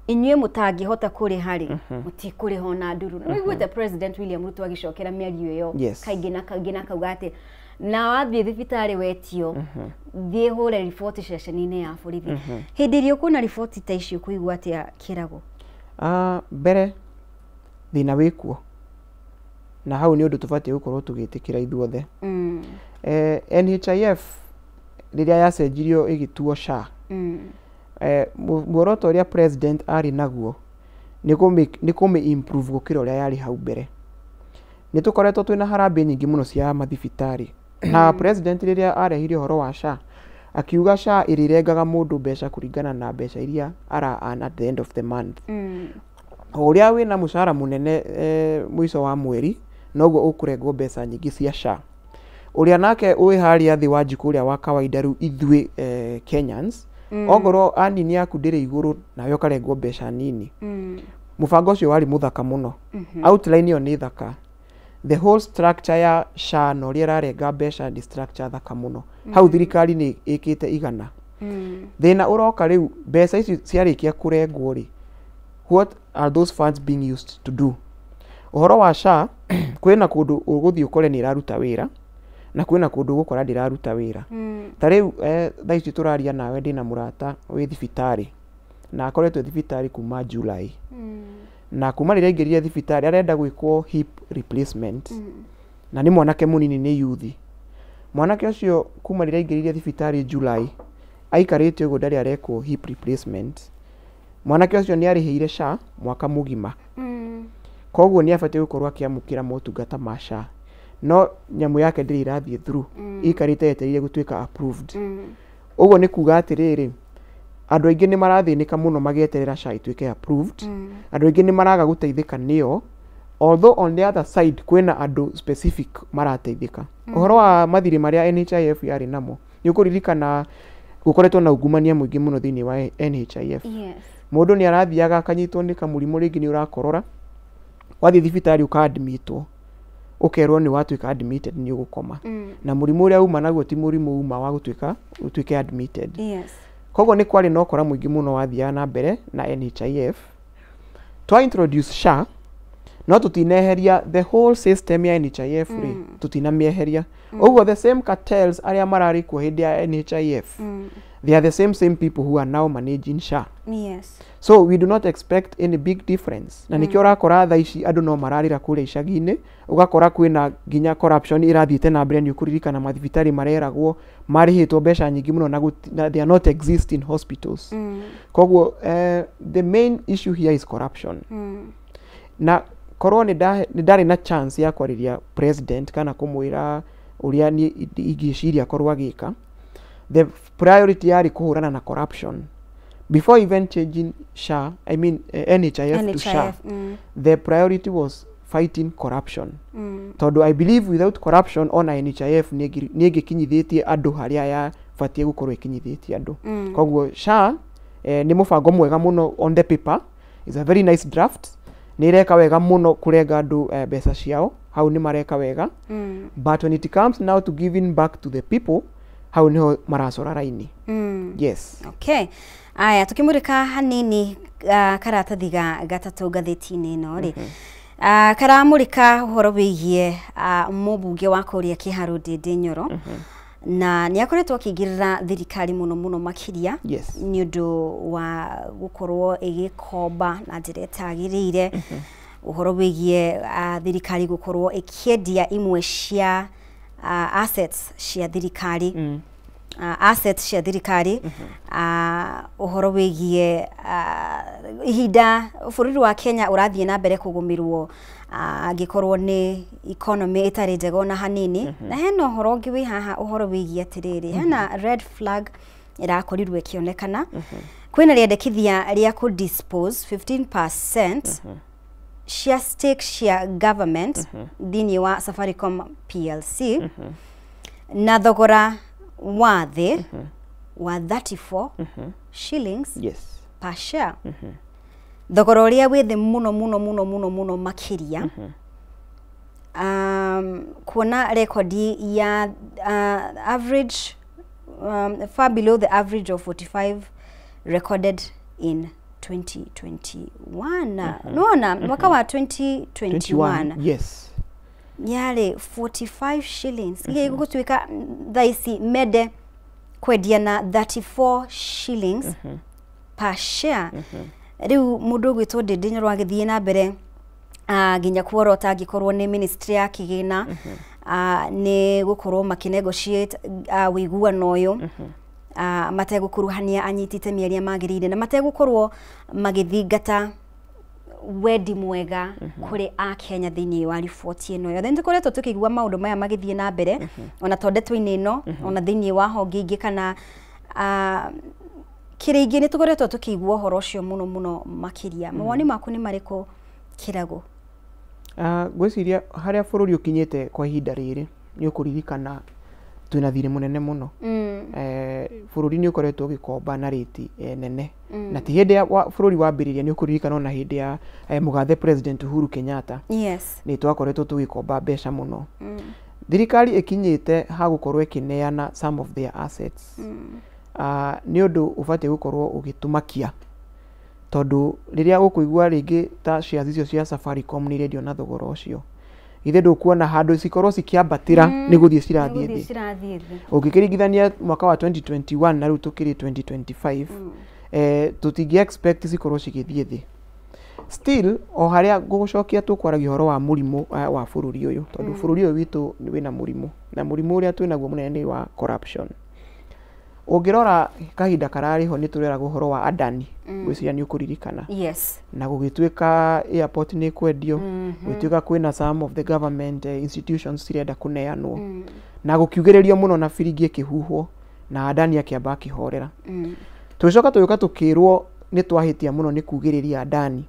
inyue mutangihota kuriha ri mutikuriha na nduru wiguite President William Ruto agicokera miario iyo kaingi na kauga ati na wathie thibitari wetio thie hure report session-ini ya borithi hindi rio kuna report ta icio kuigwa atia kirago mbere thina wikuo na hau ni undu tubatie gukorwo tugitikira ithuothe NHIF riria yacenjirio igituo SHA muoroto uria president ari naguo ni kume improve gukira uria yari hau mbere ni tukoretwo twina harambe nyingi muno cia mathibitari na president riria arehirio horo wa SHA akiuga SHA irirengaga mundu mbeca kuringana na mbeca iria ara at the end of the month. Uria wina mushara munene mwiso wa mweri noguo ukurengwo mbeca nyingi cia SHA. Uria nake uwi haria thi wa njikuria wa kawaida riu ithwe Kenyans ogoro anini yaku ndire iguru nawe ukarengwo mbeca nini. Mubango ucio wari muthaka muno. Outline yo ni thaka. The whole structure ya SHA no ria rarenga mbeca di structure thaka muno. Hau thirikari ni ikite igana. Thina uroka riu mbeca ici ciarikia kurengwo ri, what are those funds being used to do? Uhoro wa SHA kwina kundu uguthi ukore ni raruta wira na kwina kundu gukora ndiraruta wira. Ta riu thaa ici turaria nawe ndina murata wi thibitari na akoretwo thibitari kuma July. Na kuma riria ingirire thibitari arenda gwikwo hip replacement. Na ni mwanake munini ni yuthi. Mwanake ucio kuma riria ingirire thibitari July aikarite ugo ndari arekwo hip replacement. Mwanake ucio ni arihire SHA mwaka mugima. Koguo ni abatie gukorwo akiamukira motungata ma SHA. No nyamu yake ndiri irathie through ikarite etereire gutuika approved. Ugo ni kuga atiriri andu aingi ni marathinika muno magieterera SHA ituike approved. Andu aingi ni maraga guteithika nio, although on the other side kwina andu specific marateithika. Uhoro wa mathiri maria NHIF yari namo ni ukuririkana gukoretwo na ungumania mwingi muno thini wa NHIF. Mundu ni arathiaga akanyitwo ni kamurimu ringi ni urakorora, wathi thibitari ukaadmitwo, ukerwo ni watuika admitted ni ugukoma. Na murimu uria uma naguo ti murimu uma wa utuike admitted. Koguo ni kwari no kora mwingi muno wathia na mbere na NHIF. Twa introduce SHA no tutineheria the whole system ya NHIF ri, tutinamieheria. Uguo the same cartels aria marari ku hindi ya NHIF, they are the same people who are now managing SHA. So we do not expect any big difference. Na nikio rakora tha ici andu no mararira kure icagi-ini, ugakora kwina ginya corruption irathiite na mbere ni ukuririkana mathibitari mareragwo marihitwo mbeca nyingi muno na they are not exist in hospitals. Koguo the main issue here is corruption. Na korwo ni ndari na chance ya kwariria president kana kumwira uria ni ingiciria korwo agika, the priority yari kuhurana na corruption. Before even changing SHA, I mean NHIF to SHA, the priority was fighting corruption. Tondu I believe without corruption on NHIF ni gikinyithitie andu haria ya fatie gukorwo ikinyithitie andu. Koguo SHA ni mubango mwega muno on the paper, is a very nice draft. Ni reka wega muno kurenga andu mbeca ciao, hau ni mareka wega. But when it comes now to giving back to the people, hau niho maracora raini. Yes. Okay. Aya tukimurika hanini karatathi gatatu gatheti-ini ino ri. Karamurika uhoro wigie mubunge wa Kuria Kiharu Ndindi Nyoro. Na ni akoretwo akigirira thirikari muno makiria ni undu wa gukorwo igikomba na njira itagirire. Uhoro wigie thirikari gukorwo ikiendia imwe cia assets cia thirikari. Assets cia thirikari. Uhoro wigie ihinda bururi wa Kenya urathie na mbere kugumirwo angikorwo ni economy itari njega ona hanini. Na hena uhoro ungi wi haha uhoro wigie atiriri, hena red flag irakorirwe ikionekana. Kwina riendekithia ria ku dispose 15% cia stake cia government thini wa Safaricom PLC na thogora wa thi wa 34 shillings per share. Thogora uria wi thi muno makiria. Kuona rekodi ya average far below the average of 45 recorded in 2021. Nona mwaka wa 2021 yale 45 shillings. Iye gutuika thaisi mede kwedia na 34 shillings per share. Riu mundu gwitwo Ndindi Nyoro agithie na mbere ginya kuorota angikorwo ni ministry ya kigina ni gukorwo makinegotiate wiguano uyu mategukuruhania anyitite miaria magirire na mategukorwo magithingata wedi mwega kuri a Kenya thini wa riboti ino. Then tukoretwo tukigua maundu maya magithie na mbere ona tondetwo-ini ino ona thini wa honge ingi kana Kiringi ni tugoretwo tukigwa horo cio muno makiria mawoni maku ni mariko kirago gwiciria haria bururi ukinyite kwa ihinda riri ni ukuririkana twina thiri munene muno bururi ni ukoretwo gikomba na rate nene na ti hindi ya bururi wambiriria ni ukuririkana na hindi ya mugathe president Uhuru Kenyatta ni twakoretwo tugikomba mbeca muno thirikari ikinyite ha gukorwo ikineana some of their assets ni undu ubatie gukorwo ugitumakia tondu riria ukuigua ringi ta shares icio cia Safaricom ni radio na thogora ucio ithe ndukuona handu cikorwo cikiambatira ni guthie cirathie thi ukikiringithania mwaka wa 2021 na riu tukiri 2025 tutingi expect cikorwo cigithie thi still o haria gugucokia tukwaragia horo wa murimu wa bururi uyu tondu bururi uyu witu ni wina murimu na murimu uria twinaguo munene ni wa corruption ungirora kahinda karariho ni turera guhoro wa Adani gwiciria ni ukuririkana na gugituika airport ni kwendio gwituika kwina some of the government institutions cirenda kuneanwo na gukiugiririo muno na biringi kihuhwo na Adani akiamba akihorera tucoka tuyuka tukirwo ni twahitia muno ni kugiriria Adani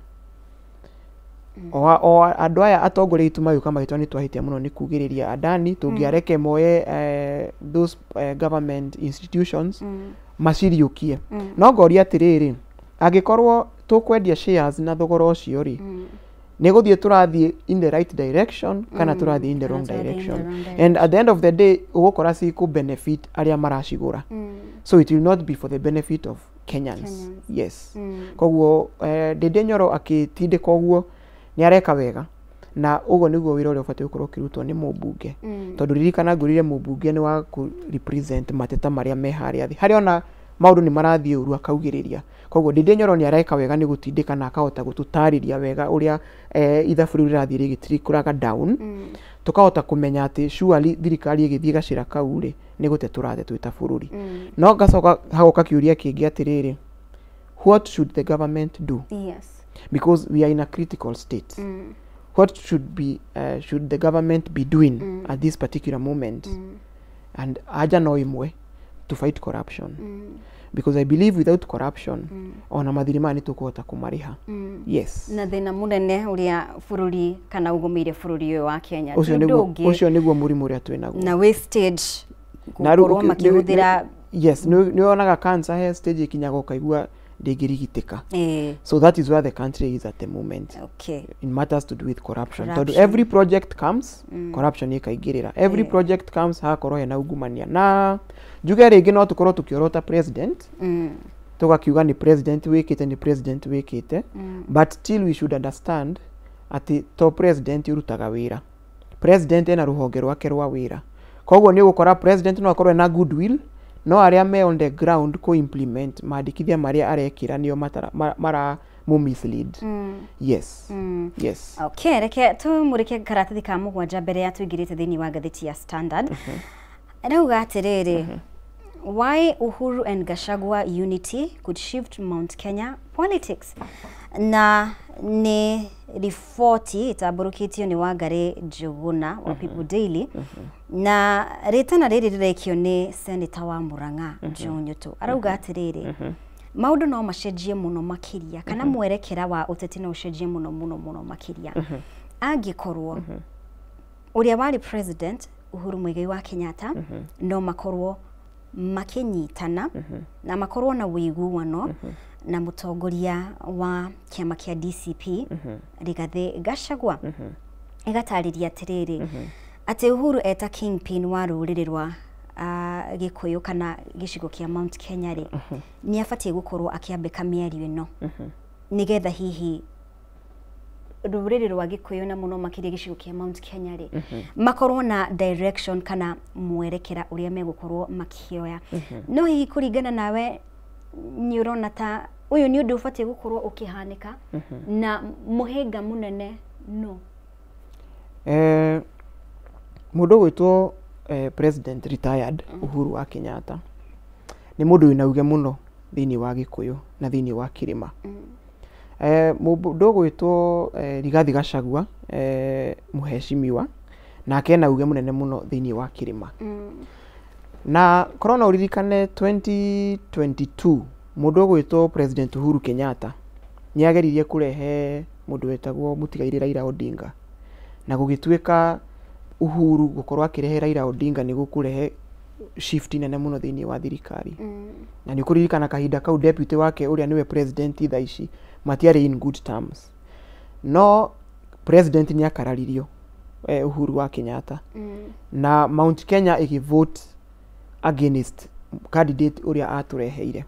o andu aya atongorei tumayuka magitwa ni twahitia muno ni kugiriria Adani tungiareke moye those government institutions maciriukie no ngoria atiriri agikorwo tukwendia shares na thogora ucio ri ni guthie turathie in the right direction kana turathie in the wrong direction and at the end of the day ugukora si ku benefit aria maracigura so it will not be for the benefit of Kenyans. Yes koguo Ndindi Nyoro akitindika uguo ni areka wega na ugo niguo wira uria ubatie gukorwo kirutwo ni mubunge tondu ririkana ngurire mubunge ni wa ku represent mateta maria me haria thi haria ona maundu ni marathie uru akaugiriria koguo Ndindi Nyoro ni areka wega ni gutindika na akahota gututariria wega uria ithaburi rirathie rigitiri kuraga down tukahota kumenya ati surely thirikari igithie gacira kauri ni gute turathe twita bururi no gacoka hagoka kiuria kingi atiriri what should the government do because we are in a critical state what should the government be doing at this particular moment and aja no imwe to fight corruption because I believe without corruption ona mathiri mani tukuhota kumariha yes na thina munene uria bururi kana ugumire bururi uyu wa Kenya ucio niguo murimu uria twinaguo na wastage gukorwo makihuthira yes ni onaga cancer he stage ikinyaga ukaigua ndingirigitika so that is where the country is at the moment in matters to do with corruption. Every project comes corruption ikaigirira every project comes hakorwo hena ungumania na njuge ringi no tukorwo tukiorota president tugakiuga ni president wikite but still we should understand ati to president urutaga wira president ena ruhonge rwake rwa wira koguo ni gukora president no akorwo na goodwill no aria me on the ground ko implement mandikithia maria arekira nio mara mu mislead yes okay reke tumurike karatathi ka mugwanja mbere ya tuingirite thini wa gatheti ya Standard arauga atiriri why Uhuru and Gachagua unity could shift Mount Kenya politics na ni ripoti itaburukitio ni Wangari Njuguna wa People Daily na ritana riri rirekio ni Senator wa Murang'a John Nyutu arauga atiriri maundu no macenjie muno makiria kana mwerekera wa uteti no ucenjie muno makiria angikorwo uria wari president Uhuru Muigai wa Kenyatta no makorwo makinyitana na makorwo na wiguano na mutongoria wa kiama kia DCP Rigathi Gachagua igatariria atiriri ati Uhuru eta kingpin wa ruriri rwa Gikuyu kana gicigo kia Mount Kenya ri ni abatie gukorwo akiambika miario ino nigetha hihi ruriri rwa Gikuyu na muno makiria gicigo kia Mount Kenya ri makorwo na direction kana mwerekera uria megukorwo makioya no hihi kuringana nawe ni urona ta uyu ni undu ubatie gukorwo ukihanika na muhinga munene no mundu gwitwo president retired Uhuru wa Kenyatta ni mundu wina uge muno thini wa Gikuyu na thini wa Kirima mundu gwitwo Rigathi Gachagua muheshimiwa na akena uge munene muno thini wa Kirima na corona uririkane 2022 mundu gwitwo President Uhuru Kenyatta ni ageririe kurehe mundu wetagwo Mutigaire Raila Odinga na gugituika Uhuru gukorwo akirehe Raila Odinga ni gukurehe shift nene muno thiini wa thirikari na ni kuririkana kahinda kau deputy wake uria niwe president thaici matiari in good terms no president ni akararirio Uhuru wa Kenyatta na Mount Kenya ikivote against candidate uria atureheire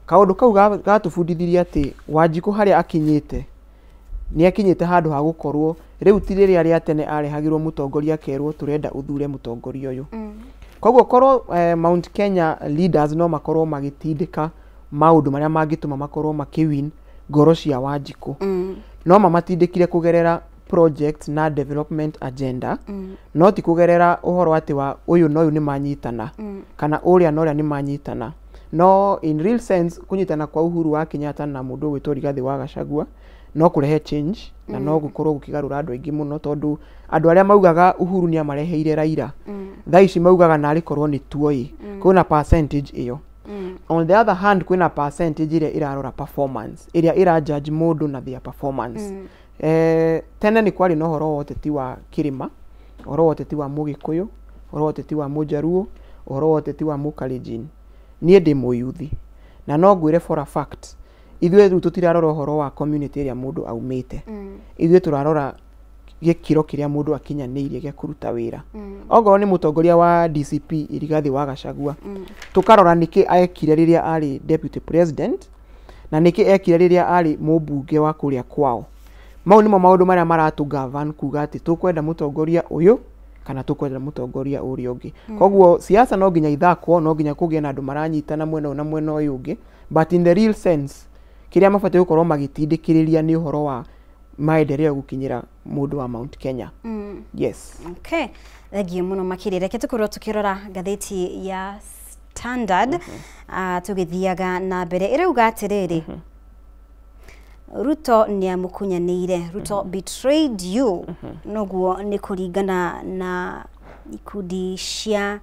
kaundu kau gatubundithirie ati Wanjiku haria akinyite ni akinyite handu ha gukorwo riu tiriri aria tene arehagirwo mutongoria kerwo turenda uthure mutongoria uyu koguo korwo Mount Kenya leaders no makorwo magitindika maundu maria mangituma makorwo makiwin ngoro cia Wanjiku no mamatindikire kugerera project na development agenda no ti kugerera uhoro ati wa uyu no uyu ni manyitana kana uria no uria ni manyitana no in real sense kunyitana kwa Uhuru wa Kenyatta na mundu witwo Rigathi wa Gachagua no kurehe change na no gukorwo gukigarura andu aingi muno tondu andu aria maugaga Uhuru ni amareheire Raila thaici maugaga na rikorwo ni tuoi kuna percentage iyo on the other hand kuna percentage iria irarora performance iria ira judge mundu na their performance tene ni kwari no horo woteti wa Kirima horo woteti wa Mugikuyu horo woteti wa Mujaruo horo woteti wa Mukalenjin nie ndi muyuthi na no ngwire for a fact ithuĩ rĩu tũtirarora ũhoro wa community ĩrĩa mũndũ aumĩte ithuĩ tũrarora gĩkĩro kĩrĩa mũndũ akinyanĩirie gĩa kũruta wĩra okorwo nĩ mũtongoria wa DCP Rigathi wa Gachagua tũkarora nĩkĩ ekire rĩrĩa arĩ deputy president na nĩkĩ ekire rĩrĩa arĩ mũmbunge wa kũrĩa kwao mau nĩmo maũndũ marĩa maratũ govern kuga atĩ tũkwenda mũtongoria ũyũ kana tukwenda mutongoria uria ungi koguo siasa no nginya ithakwo no nginya kugie na andu maranyitana mwena na mwena uyu ungi but in the real sense kiria mabate gukorwo magitindikiriria ni uhoro wa maendeleo gukinyira mundu wa Mount Kenya yes okay thank muno makirire ketukorwo tukirora gatheti ya Standard tugithiaga na mbere irauga atiriri Ruto ni amukunyanire Ruto betrayed you noguo ni kuringana na ikundi cia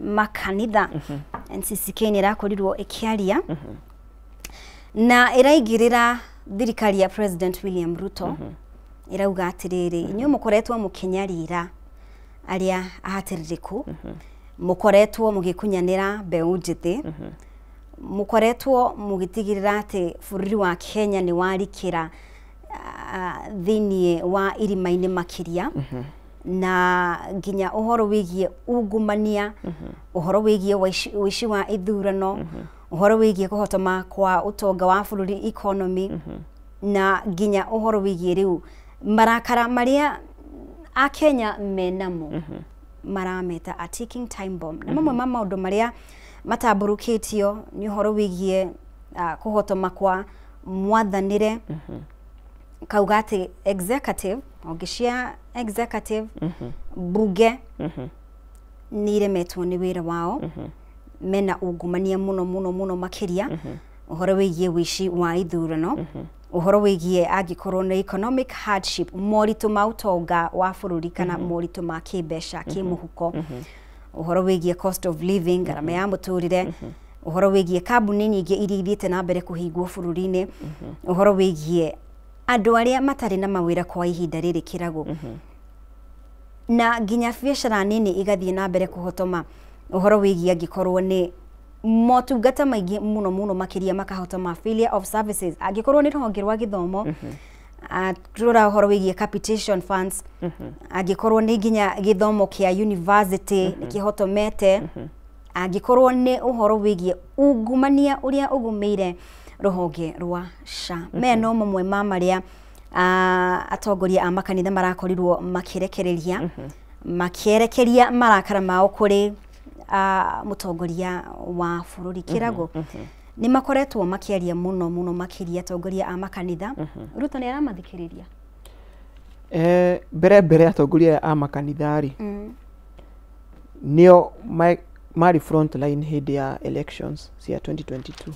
makanitha NCCK ni rakorirwo ikiaria na iraigirira thirikari ya President William Ruto irauga atiriri inyo mukoretwo mukinyarira aria ahatiririku mukoretwo mugikunyanira mbeu njithi mukoretwo mugitigirira ati bururi wa Kenya ni warikira thinie wa irimaini makiria na nginya uhoro wigie ungumania uhoro wigie wici wa ithurano uhoro wigie kuhotoma kwa utonga wa bururi economy na nginya uhoro wigie riu marakara maria a Kenya menamo marameta a ticking time bomb na mamwe maundu maria matamburukitio ni uhoro wigie kuhotoma kwa mwathanire kaugati executive ogishia executive buge niremetwo ni wira wao mena ungumania muno makiria uhoro wigie wici wa ithurano uhoro wigie agikorwo na economic hardship moritu mautonga wa bururi kana moritu ma kibesha kimuhuko uhoro wigie cost of living garama ya muturire uhoro wigie kambuni nyingi iria ithiete na mbere kuhingwo bururi-ini uhoro wigie andu aria matari na mawira kwa ihinda riri kirago na nginya biacara nini igathie na mbere kuhotoma uhoro wigie agikorwo ni motungata maingi muno makiria makahotoma failure of services agikorwo ni rũhonge rwa githomo turora uhoro wigie capitation funds agikorwo ni nginya githomo kia university nikihotomete agikorwo ni uhoro wigie ungumania uria ugumeire ruhonge rwa SHA meno mamwe maria atongoria a makanitha marakorirwo makirekereria makierekeria marakara mao kuri mutongoria wa bururi kirago ni makoretwo makiaria muno makiria atongoria a makanitha Ruto ni aramathikiriria mbere atongoria a makanitha ri nio mari front line hindi ya elections cia 2022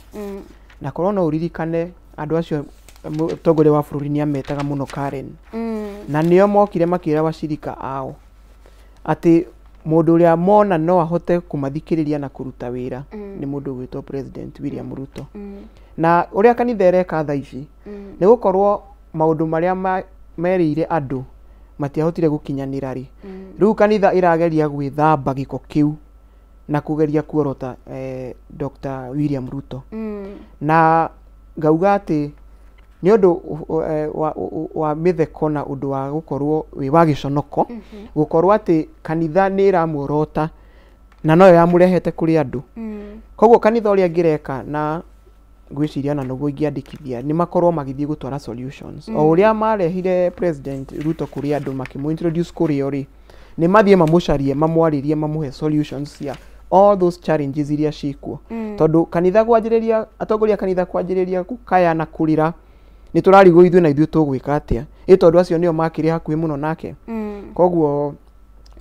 na corona uririkane andu acio mutongoria wa bururi ni ametaga muno Karen na nio mokire makira wacirika ao ati mundu uria mona no ahote kumathikiriria na kuruta wira ni mundu gwitwo President William Ruto. Na uria kanitha ereka tha ici ni gukorwo maundu maria merire andu matiahotire gukinyanira ri. Riu kanitha irageria gwithamba giko kiu na kugeria kuorota Dr. William Ruto. Na ngauga ati ni undu wa mitheko na undu wa gukorwo wi wa giconoko gukorwo ati kanitha ni iramuorota na no yamurehete kuri andu. Koguo kanitha uria ngireka na gwiciria na noguo ingiandikithia ni makorwo magithie gutwara solutions. O uria marehire President Ruto kuri andu makimuintroduce kuri ori ni mathie mamucarie mamwaririe mamuhe solutions cia all those challenges iria cikuo. Tondu kanitha kwanjiriria atongoria kanitha kwanjiriria gukaya na kurira ni turarigo ithu na ithu tugwika atia tondu acio nio makiri hakuhi muno nake. Koguo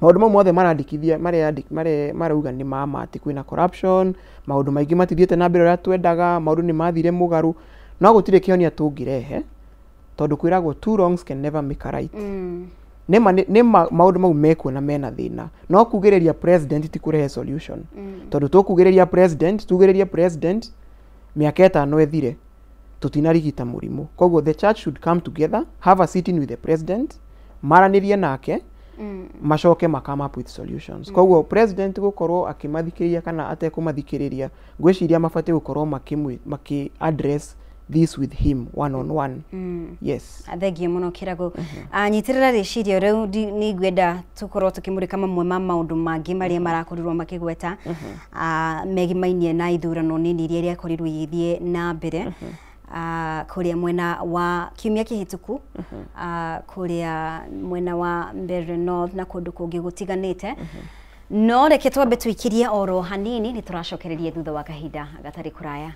maundu mamwe mothe marandikithia marauga ni mati kwina corruption, maundu maingi matithiete na mbere uria twendaga, maundu ni mathire mugaru, no gutire kionia tungirehe tondu kwiragwo two wrongs can never make a right. Ni maundu mau mekuo na mena thina, no kugiriria president ti kurehe solution. Tondu tukugiriria president miaka 5 ethire tutinarigita murimu. Koguo the church should come together, have a sitting with the president, maranirie nake macoke makama up with solutions. Koguo president gukorwo akimathikiriria kana atekumathikiriria gwiciria mabate gukorwo maki address this with him one on one. Yes. Athengie muno Kirago. Nyitirira riciria riu ni ngwenda tukorwo tukimurika mamwe ma maundu mangi maria marakorirwo makigweta megimainie na ithurano nini iria yakorirwo igithie na mbere. Kuria mwena wa kiumia kihituku kuria mwena wa Mbeere North na kundu kungi gutiganite. No reke twambe twikirie oro hanini ni turacokereria thutha wa kahinda gatari kuraya.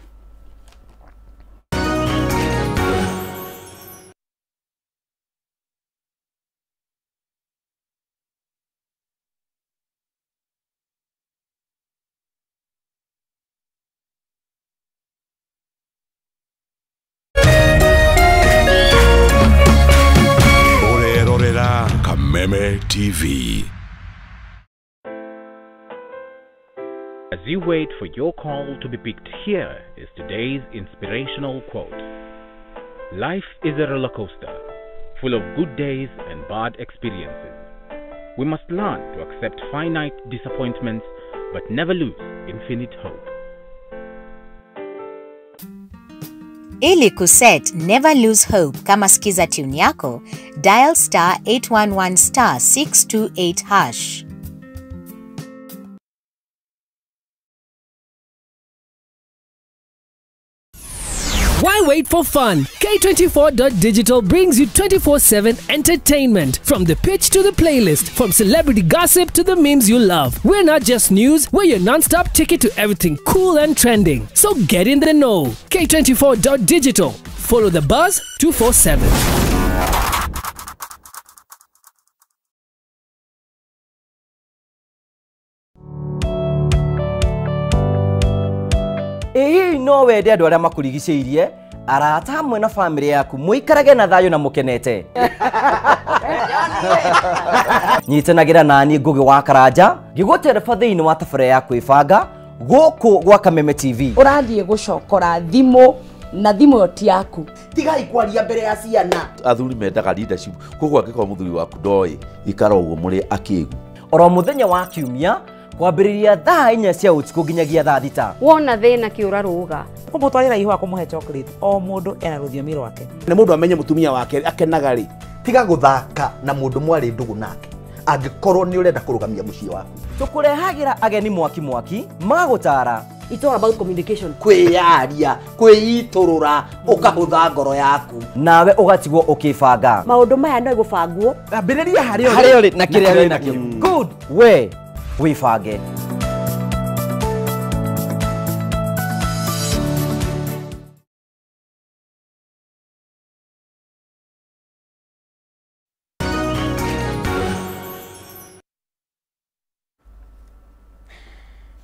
Kameme TV. As you wait for your call to be picked, here is today's inspirational quote. Life is a roller coaster, full of good days and bad experiences. We must learn to accept finite disappointments, but never lose infinite hope. Ili kuset never lose hope kama skiza tune yako, dial *811*628#. Why wait for fun? K24.digital brings you 24/7 entertainment. From the pitch to the playlist, from celebrity gossip to the memes you love. We're not just news, we're your non-stop ticket to everything cool and trending. So get in the know. K24.digital. Follow the buzz 247. No wende andu aria makurigiceirie arata hamwe na family yaku muikarage na thayo na mukenete. Nyitanagira nani Ngugi wa Karanja gigutereba thiini wa tabere ya kwibanga guku gwa Kameme TV. Urathie gucokora thimu na thimu yoti yaku tigai kwaria mbere ya ciana. Athuri mendaga leadership koguo angikora muthuri waku ndoi ikara uguo muri akigu. Oro muthenya wa kiumia kwambiriria thaa 4 cia utuku nginyagia thaa 6. wona thina kiura ruga kumutwarira ihu akumuhe chocolate o mundu ena ruthiomi rwake. Ni mundu amenye mutumia wake akenaga ri tiga guthaka na mundu mwari ndugu nake angikorwo ni urenda kurugamia mucii waku. Tukurehagira ageni mwaki magutara. It's all about communication. Kwiyaria kwiiturura ukahutha ngoro yaku nawe ugatigwo ukibanga. Maundu maya no igubangwo ambiriria hario ri na kiria ri nakio. Good we wibange.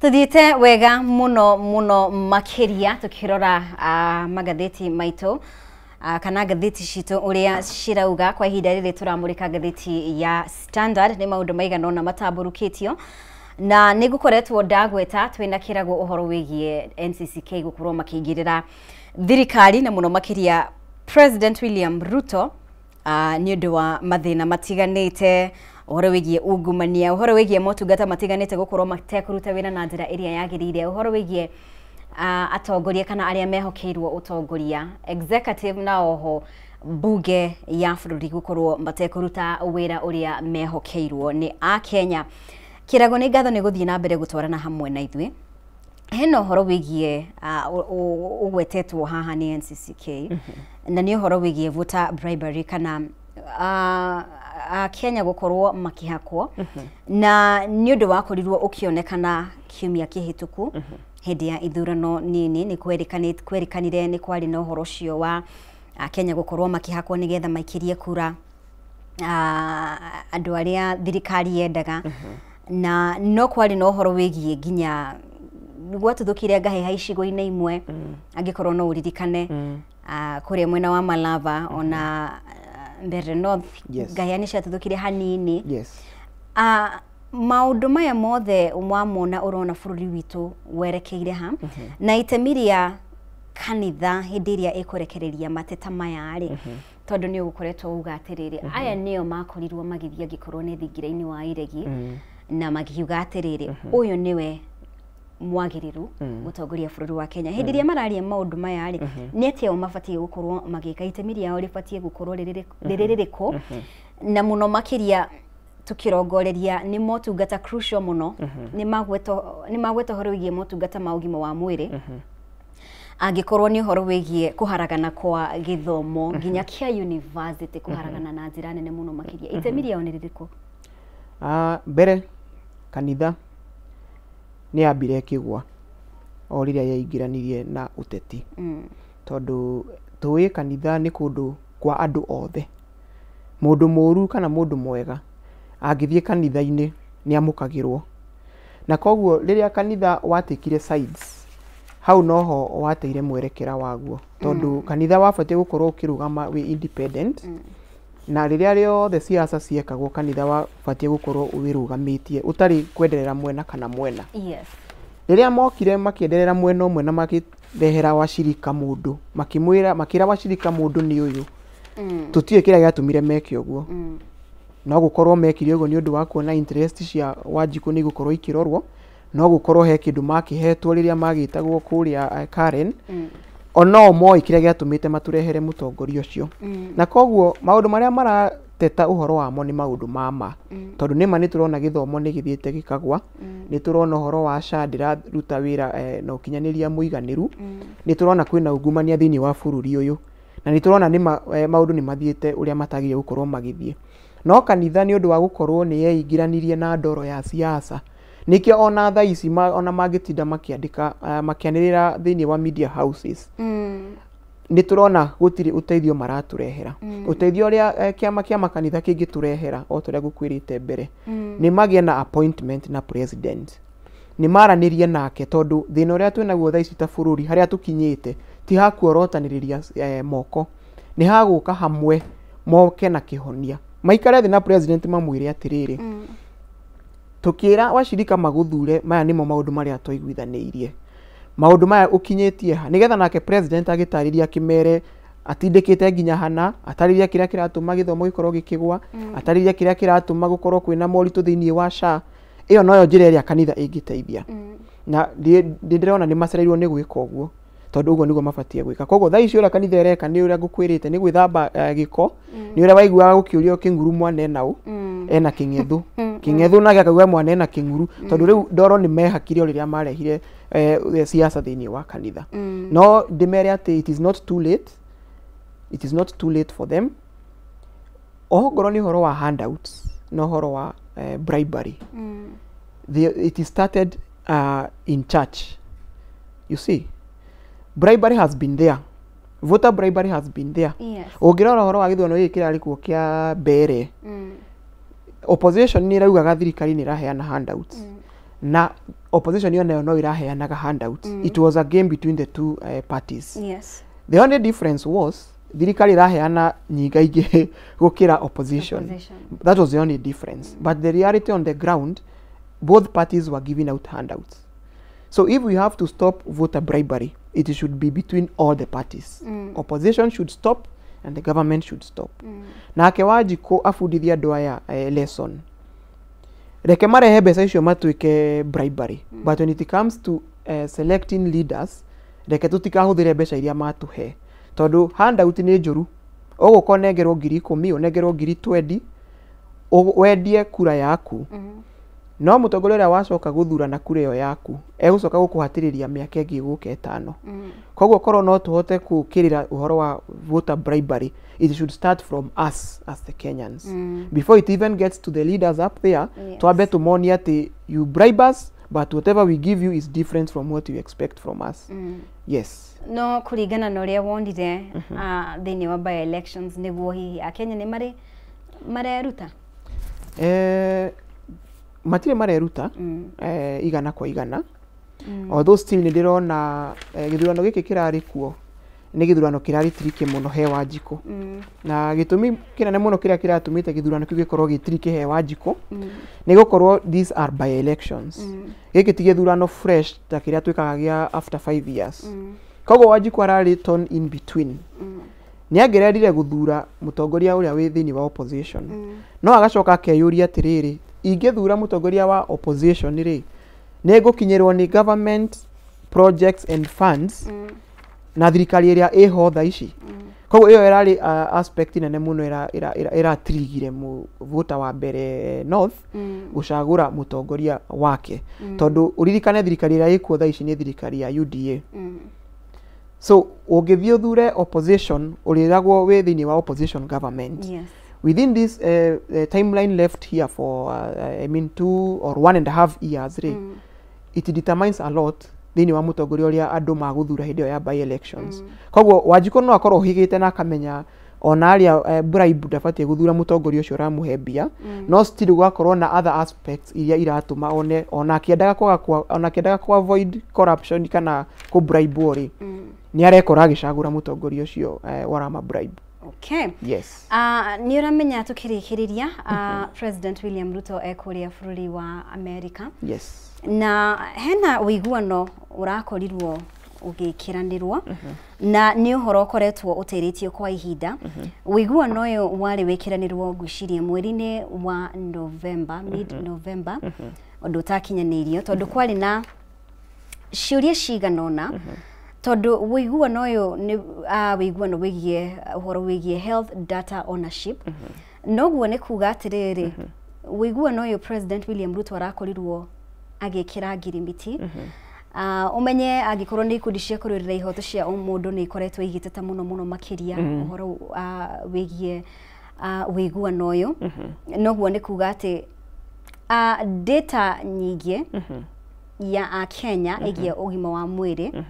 Tudite wega muno makiria tukirora magatheti maitu kana ngathĩti citũ ũrĩa cirauga kwa ihinda rĩrĩ tũramũrĩka ngathĩti ya Standard nĩ maũndũ maigana ũna matambũrũkĩtio na nĩ ngũkoretwo ndagweta twĩna kĩrago ũhoro wĩgiĩ NCCK gũkorwo makĩingĩrĩra thirikari na mũno makĩria President William Ruto nĩ ũndũ wa mathĩna matiganĩte ũhoro wĩgiĩ ungumania ũhoro wĩgiĩ motungata matiganĩte gũkorwo matekũruta wĩra na njĩra ĩrĩa yagĩrĩire ũhoro wĩgiĩ atongoria kana arĩa mehokeirwo ũtongoria executive na oho bunge ya bũrũri gũkorwo matekũruta wĩra ũrĩa mehokeirwo nĩ a Kenya. Kĩrago nĩ ngatho nĩ gũthiĩ na mbere gũtwarana hamwe na ithuĩ. Hena ũhoro wĩgiĩ ũgwetetwo haha nĩ NCCK na nĩ ũhoro wĩgiĩ voter bribery kana Kenya gũkorwo makĩhakwo na nĩ ũndũ wakorirwo ũkĩonekana kiumia kĩhĩtũku hĩndĩ ya ithurano nini nĩ kwerikanire nĩ kwarĩ na ũhoro ũcio wa Kenya gũkorwo makĩhakwo nĩgetha maikĩrie kura andũ arĩa thirikari yendaga na no kwarĩ na ũhoro wĩgiĩ nginya gwatuthũkire ngaheha icigo-inĩ imwe angĩkorwo no ũririkane kũrĩa mwena wa Malava ona Mbeere North ngaheha nĩ ciatuthũkire hanini. Maũndũ maya mothe wamona ũrona bũrũri witũ werekeire ha na itemi rĩa kanitha hĩndĩ ĩrĩa ĩkũrekereria mateta maya rĩ tondũ nĩ ũgũkoretwo uga atĩrĩrĩ aya nĩo makorirwo magĩthiĩ angĩkorwo nĩ thingira-inĩ wa iregi na magiuga atĩrĩrĩ ũyũ nĩwe mwagĩrĩru gũtongoria bũrũri wa Kenya hĩndĩ ĩrĩa mararia maũndũ maya rĩ nĩ atĩa mabatiĩ gũkorwo magĩka itemi rĩao rĩbatiĩ gũkorwo rĩrĩrĩkũ na mũno makĩria tukirongoreria nĩ motungata crucial mũno nĩ magweta ũhoro wĩgiĩ motungata ma ũgima wa mwĩrĩ angĩkorwo nĩ ũhoro wĩgiĩ kũharagana kwa gĩthomo nginya kĩa university kũharagana na njĩra nene mũno makĩria itemi rĩao nĩ rĩrĩkũ? Mbere kanitha nĩ yambire kĩgwa o rĩrĩa yaingĩranirie na ũteti tondũ tũĩ kanitha nĩ kũndũ kwa andũ othe mũndũ mũru kana mũndũ mwega angĩthiĩ kanitha-inĩ nĩ amũkagĩrwo na koguo rĩrĩa kanitha watikire sides hau noho wateire mwerekera waguo tondũ kanitha wabatiĩ gũkorwo ũkĩrũgama wĩ independent na rĩrĩa rĩothe siasa ciekagwo kanitha wabatiĩ gũkorwo wĩrũgamĩtie ũtarĩ kwenderera mwena kana mwena. Rĩrĩa mokire makĩenderera mwena ũmwe na makĩrehera washirika mũndũ makĩra washirika mũndũ nĩ ũyũ tũtiĩ kĩrĩa gĩatũmire meke ũguo no gũkorwo mekire ũguo nĩ ũndũ wa kuona interest cia Wanjikũ nĩ gũkorwo ikĩrorwo no gũkorwo he kĩndũ makĩhetwo rĩrĩa magĩtagwo kũrĩa Karen ono moĩ kĩrĩa gĩatũmĩte matũrehere mũtongoria ũcio na koguo maũndũ marĩa marateta ũhoro wamo nĩ maũndũ mama tondũ nĩma nĩ tũrona gĩthomo nĩ gĩthiĩte gĩkagwa nĩ tũrona ũhoro wa SHA ndĩraruta wĩra na ũkinyanĩria mũiganĩru nĩ tũrona kwĩna ungumania thĩinĩ wa bũrũri ũyũ na nĩ tũrona maũndũ nĩ mathiĩte ũrĩa matagĩrĩire gũkorwo magĩthiĩ no kanitha nĩ ũndũ wa gũkorwo nĩ yeingĩranirie na ndoro ya siasa nikio ona thaa ici ona mangĩtinda makĩanĩrĩra thĩinĩ wa media houses nĩ tũrona gũtirĩ ũteithio maratũrehera ũteithio ũrĩa kĩama kanitha kĩngĩtũrehera o tũrĩa gũkwĩrĩte mbere nĩ magĩe na appointment na president nĩ maranĩrie nake tondũ thĩna ũrĩa twĩnaguo thaa ici ta bũrũri harĩa tũkinyĩte ti hakuorotanĩrĩria moko nĩ hagũka hamwe moke na kĩhonia maikare thĩ na president mamwĩre atĩrĩrĩ tukira washirika maguthure maya nimo maundu maria twaiguithanĩirie maundu maya ukinyĩtie ha nigetha nake president agĩtarĩria kĩmere atindĩkĩte nginya hana atarĩria kĩrĩa kĩratũma gĩthomo gĩkorwo gĩkĩgwa atarĩria kĩrĩa kĩratũma gũkorwo kwĩna moritũ thĩinĩ wa SHA ĩyo noyo njĩra ĩrĩa kanitha ĩngĩteithia na ndĩrona nĩ macereirwo nĩ gwĩka ũguo tondũ ũguo nĩguo mabatiĩ gwĩka koguo thaa ici ũrĩa kanitha ĩreka nĩ ũrĩa ngũkwĩrĩte nĩ gwĩthamba gĩko nĩ ũrĩa waiguaga gũkĩũrio kĩnguru mwana ena ena kĩng'ethu nake akauga mwana ena kĩnguru tondũ rĩu ndoro nĩ mehakire o rĩrĩa marehire siasa thĩinĩ wa kanitha no ndĩmere atĩ it is not too late for them ohongoro nĩ ũhoro wa handouts no ũhoro wa bribery it is started in church you see bribery has been there voter bribery has been there ũngĩrora ũhoro wa gĩthurano gĩkĩ kĩrarĩ kuo kĩa mbere opposition nĩ ĩraugaga thirikari nĩ ĩraheana handouts na opposition yo no iraheanaga handouts it was a game between the two parties the only difference was thirikari iraheana nyinga ingĩ gũkĩra opposition. That was the only difference. But the reality on the ground, both parties were giving out handouts. So if we have to stop voter bribery, it should be between all the parties. Opposition should stop and the government should stop. Nake Wanjiku abundithia andũ aya lesson. Reke marehe mbeca icio matuĩke bribery. But when it comes to selecting leaders, reke tutikahũthĩre mbeca iria matũhe. Tondu handout nĩ njũru. Ũgũkorwo nengerwo 10,000, ũnengerwo 20,000, wendie kura yaku. No mũtongoria ũrĩa wacoka gũthurana kura ĩyo yaku, egũcoka gũkũhatĩrĩria mĩaka ĩngĩ gũka 5. Koguo korwo no tũhote gũkĩrĩra ũhoro wa voter bribery, it should start from us as the Kenyans. Before it even gets to the leaders up there, twambe tũmonie atĩ you bribe us, but whatever we give you is different from what you expect from us. Yes. No kuringana na ũrĩa wonire thĩinĩ wa by elections nĩguo hihi Akenya nĩ mareruta? Matire mareruta igana kwa igana. Although still nĩ ndĩrona gĩthurano gĩkĩ kĩrarĩ kuo nĩ gĩthurano kĩrarĩ triki mũno he Wanjiku. Na gĩtũmi kĩnene mũno kĩrĩa kĩratũmĩte gĩthurano kĩu gĩkorwo gĩ triki he Wanjiku nĩ gũkorwo these are by elections. Gĩkĩ ti gĩthurano fresh ta kĩrĩa twĩkaga gĩa after 5 years. Koguo Wanjiku ararĩ torn in between. Nĩ angĩrendire gũthura mũtongoria ũrĩa wĩ thĩinĩ wa opposition. No agacoka akeyũria atĩrĩrĩ, ingĩthura mũtongoria wa opposition rĩ, nĩ ngũkinyĩrwo nĩ government projects and funds na thirikari ĩrĩa ĩho tha ici. Koguo ĩyo ĩrarĩ aspect nene mũno ĩratirigire voter wa mbere North gũcagũra mũtongoria wake. Tondũ ũririkane thirikari ĩrĩa ĩkuo tha ici nĩ thirikari ya UDA. So ũngĩthiĩ ũthure opposition ũrĩragwo wĩ thĩinĩ wa opposition government. Within this timeline left here for I mean 2 or 1.5 years, it determines a lot thĩinĩ wa mũtongoria ũrĩa andũ magũthura hĩndĩ ĩyo ya by elections. Koguo Wanjiku no akorwo higĩte na akamenya ona arĩa bribe ndabatiĩ gũthura mũtongoria ũcio ũramũhe mbia, no still gũgakorwo na other aspects iria iratũma ona akĩendaga ku avoid corruption kana ku bribe rĩ, nĩ arekora agĩcagũra mũtongoria ũcio warama bribe. Okay. Yes. Nĩ ũramenya tũkĩrĩkĩrĩria President William Ruto ekũrĩa bũrũri wa America. Yes. Na hena ũiguano ũrakorirwo ũgĩkĩranĩrwo na nĩ ũhoro ũkoretwo ũtĩrĩtio kwa ihinda. Ũiguano ũyũ warĩ wĩkĩranĩrwo ngwĩciria mweri-inĩ wa November, mid-November, ũndũ ũtakinyanĩirio tondũ kwarĩ na ciũria cigana ũna. Tondu ũiguano ũyũ nĩ ũiguano wĩgiĩ ũhoro wĩgiĩ health data ownership. Noguo nĩ kuga atĩrĩrĩ, ũiguano ũyũ President William Ruto arakorirwo agĩkĩra ngirimiti. Umenye angĩkorwo nĩ ikundi cia kũrũĩrĩra ihoto cia mũndũ nĩ ikoretwo igĩteta mũno makĩria ũhoro wĩgiĩ ũiguano ũyũ. Noguo nĩ kuga atĩ data nyingĩ ya Akenya ĩgiĩ ũgima wa mwĩrĩ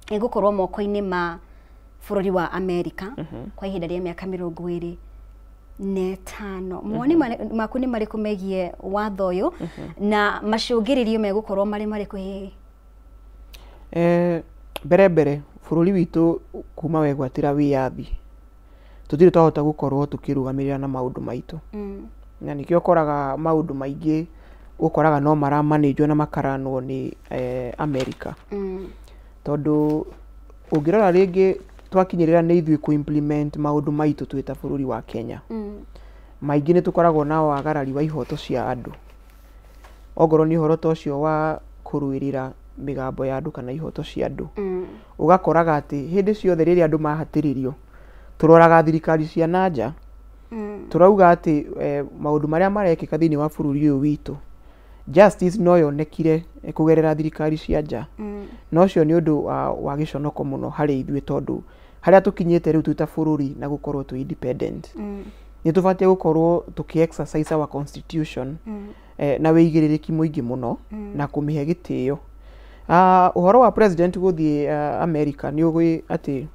ĩgũkorwo moko-inĩ ma bũrũri wa America kwa ihinda rĩa mĩaka 25. Moni maku nĩ marĩkũ megiĩ watho ũyũ na macũngĩrĩrio megũkorwo marĩkũ hihi? Mbere bũrũri witũ kuma wegwatĩra wĩyathi tũtirĩ twahota gũkorwo tũkĩrũgamĩrĩra na maũndũ maitũ. Na nĩkĩo ũkoraga maũndũ maingĩ ũkoraga no maramanĩjwo na makaranwo nĩ America. Tondu ũngĩrora rĩngĩ twakinyĩrĩra nĩ ithuĩ ku implement maũndũ maitũ twĩ ta bũrũri wa Kenya. Maingĩ nĩ tũkoragwo na wagarari wa ihoto cia andũ. Ongorwo nĩ ũhoro ta ũcio wa kũrũĩrĩra mĩgambo ya andũ kana ihoto cia andũ. Ũgakoraga atĩ hĩndĩ ciothe rĩrĩa andũ mahatĩrĩrio tũroraga thirikari cia nanja. Turauga atĩ maũndũ marĩa marekĩka thĩinĩ wa bũrũri ũyũ witũ justice no yonekire kũgerera thirikari cia nja. No ũcio nĩ ũndũ wa gĩconoko mũno harĩ ithuĩ tondũ harĩa tũkinyĩte rĩu twĩ ta bũrũri na gũkorwo twĩ independent. Nĩ tũbatiĩ gũkorwo tũkĩ-exercise our constitution na wĩigĩrĩrĩki mũingĩ mũno na kũmĩhe gĩtĩo. Ũhoro wa president gũthiĩ America nĩ ũgĩ atĩ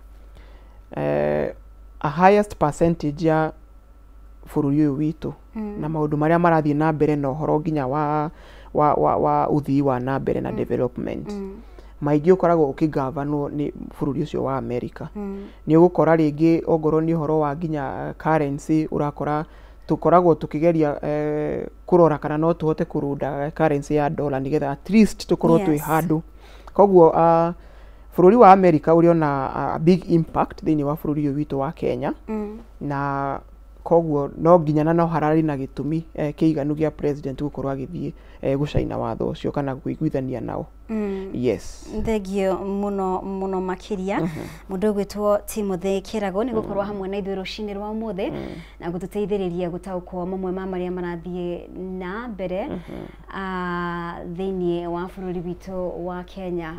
a highest percentage ya bũrũri ũyũ witũ na maũndũ marĩa marathiĩ na mbere na ũhoro nginya wa ũthii wa na mbere na development. maingĩ ũkoragwo ũkĩgavanwo nĩ bũrũri ũcio wa America. Nĩ ũgũkora rĩngĩ ongorwo nĩ ũhoro wa nginya currency, ũrakora tukoragwo tukigeria kurora kana no tuhote kurunda currency ya dollar nigetha at least tukorwo twi handu. Koguo bũrũri wa America uri ona a big impact thĩinĩ wa bũrũri ũyũ witũ wa Kenya, na koguo no nginya na no harari na gĩtũmi kĩiganu gĩa president gukorwo agĩthiĩ gucaina watho ũcio kana kuiguithania nao. Yes. Thegio muno makiria mundu gwitwo Timothy Kirago ni gukorwo hamwe na ithuĩ rũcinĩ rwa ũmũthĩ na gũtũteithĩrĩria gũtaũkwo mamwe ma marĩa marathiĩ na mbere thĩinĩ wa bũrũri witũ wa Kenya.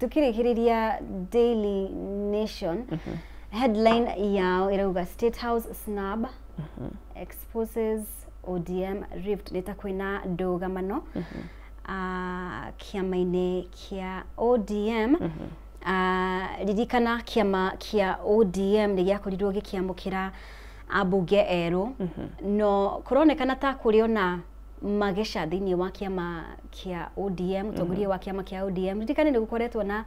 Tukirĩkĩrĩria Daily Nation, headline yao irauga State House snub exposes ODM rift. Nita kwina ndũgamano kiama-inĩ kia ODM. Ririkana kiama kia ODM nĩ gĩakorirwo gĩkĩamũkĩra ambunge erũ, no kũronekana ta kũrĩ ona mageca thĩinĩ wa kiama kia ODM, mũtongoria wa kiama kia ODM. Ririkana nĩ gũkoretwo na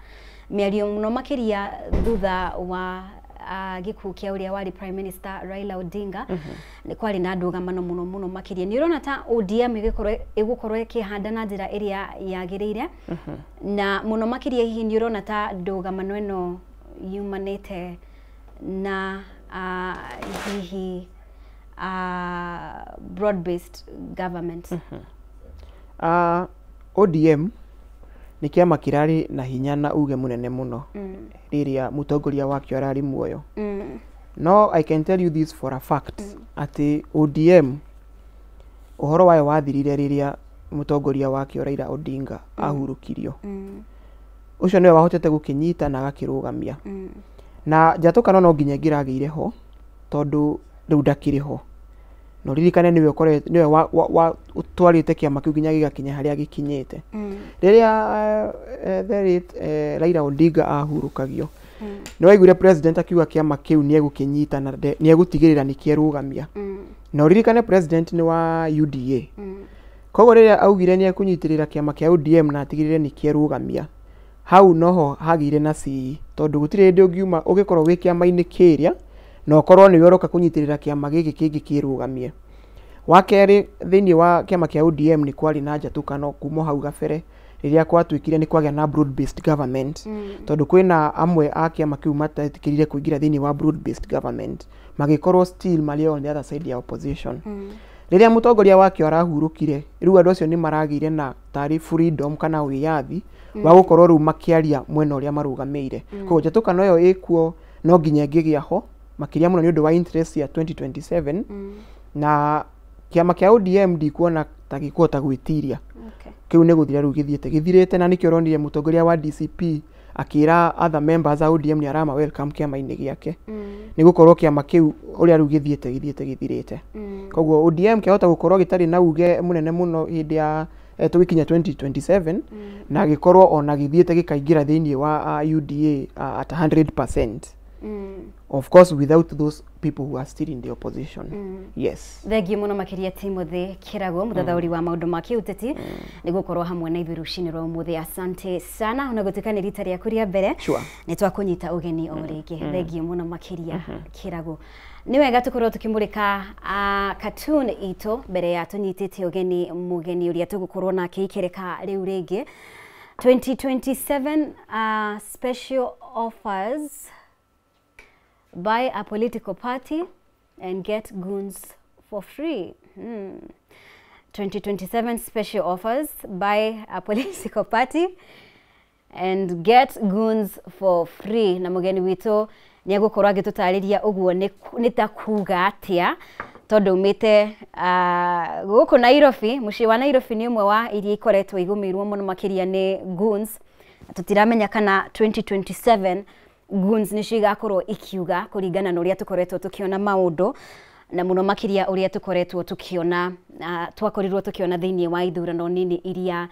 mĩario mũno makĩria thutha wa gĩkuũ kĩa ũrĩa warĩ Prime Minister Raila Odinga. Nĩ kwarĩ na ndũgamano mũno makĩria. Nĩ ũrona ta ODM ĩgũkorwo ĩkĩhanda na njĩra ĩrĩa yagĩrĩire, na mũno makĩria hihi nĩ ũrona ta ndũgamano ĩno yumanĩte na hihi broad-based government. ODM ni kiama kirari na hinya na uge munene muno riria mutongoria wakio arari muoyo. No I can tell you this for a fact, ati ODM uhoro wayo wathirire riria mutongoria wakio Raila Odinga ahurukirio. Ucio niwe wahotete gukinyita na agakirugamia. Na njatũkano no nginya ngiragĩire ho tondu riu ndakĩrĩ ho. No ririkane niwe ũkorete niwe twarĩte kĩama kĩu nginya gĩgakinya harĩa gĩkinyĩte. Rĩrĩa Raila Odinga ahurukagio, nĩ waiguire president akiuga kĩama kĩu nĩ egũkĩnyita na nĩ egũtigĩrĩra nĩ kĩerũgamia. No ririkane president nĩ wa UDA. Koguo rĩrĩa augire nĩ ekũnyitĩrĩra kĩama kĩa ODM na atigĩrĩre nĩ kĩerũgamia, hau noho hagĩire na cii, tondu gũtirĩ hĩndĩ ũngiuma ũgĩkorwo wĩ kĩama-inĩ kĩrĩa no korwo nĩ wĩroka kũnyitĩrĩra kĩama gĩkĩ kĩngĩ kĩrũgamie. Wa kerĩ, thĩinĩ wa kĩama kĩa ODM nĩ kwarĩ na njatũkano kuma hau gabere rĩrĩa kwatuĩkire nĩ kwagĩa na broad based government, tondu kwĩna amwe a kĩama kĩu matetĩkĩrire kũingĩra thĩinĩ wa broad based government, magĩkorwo still marĩ on the other side ya opposition. Rĩrĩa mũtongoria wakio arahurũkire, rĩu andũ acio nĩ maragĩire na tarĩ freedom kana wĩyathi wa gũkorwo rĩu makĩaria mwena ũrĩa marũgamĩire. Koguo njatũkano ĩyo ĩkuo no nginya ĩngĩgĩa ho makĩria mũno nĩ ũndũ wa interest ya 2027. Na kĩama kĩa ODM ndikuona ta gĩkũhota gwĩtiria. Kĩu nĩ gũthira rĩu gĩthirĩte, na nĩkĩo ũronire mũtongoria wa DCP akĩra other members a ODM nĩ arama welcome kĩama-inĩ gĩake. Nĩ gũkorwo kĩama kĩu ũrĩa rĩu gĩthirĩte. Koguo ODM kĩahota gũkorwo gĩtarĩ na uge mũnene mũno hĩndĩ ya tũgĩkinya 2027, na gĩkorwo ona gĩthiĩte gĩkaingĩra thĩinĩ wa UDA at 100%. Of course without those people who are still in the opposition. Yes. Thengio muno makiria Timothy Kirago, muthathauri wa maundu ma kiuteti, ni gukorwo hamwe na ithuĩ rũcinĩ rwa ũmũthĩ. Asante sana, ona gũtuĩka nĩ rita rĩaku rĩa mbere nĩ twakũnyita ũgeni o rĩngĩ. Thengio muno makiria Kirago. Ni wega tukorwo tukimurika cartoon ito mbere ya tunyitĩte ũgeni mũgeni ũrĩa tũgũkorwo nake ikereka rĩu rĩngĩ. 2027 special offers: buy a political party and get goons for free. 2027 special offers: buy a political party and get goons for free. Na mugeni witũ nĩ egũkorwo agĩtũtarĩria ũguo nĩ ta kuga atĩa, tondu umĩte gũkũ Nairobi. Mũciĩ wa Nairobi nĩ ũmwe wa iria ikoretwo igũmĩirwo mũno makĩria nĩ goons. Tũtiramenya kana 2027 goons nĩ cigakorwo ikiuga kũringana na ũrĩa tũkoretwo tũkĩona maũndũ, na mũno makĩria ũrĩa tũkoretwo tũkĩona twakorirwo tũkĩona thĩinĩ wa ithurano nini iria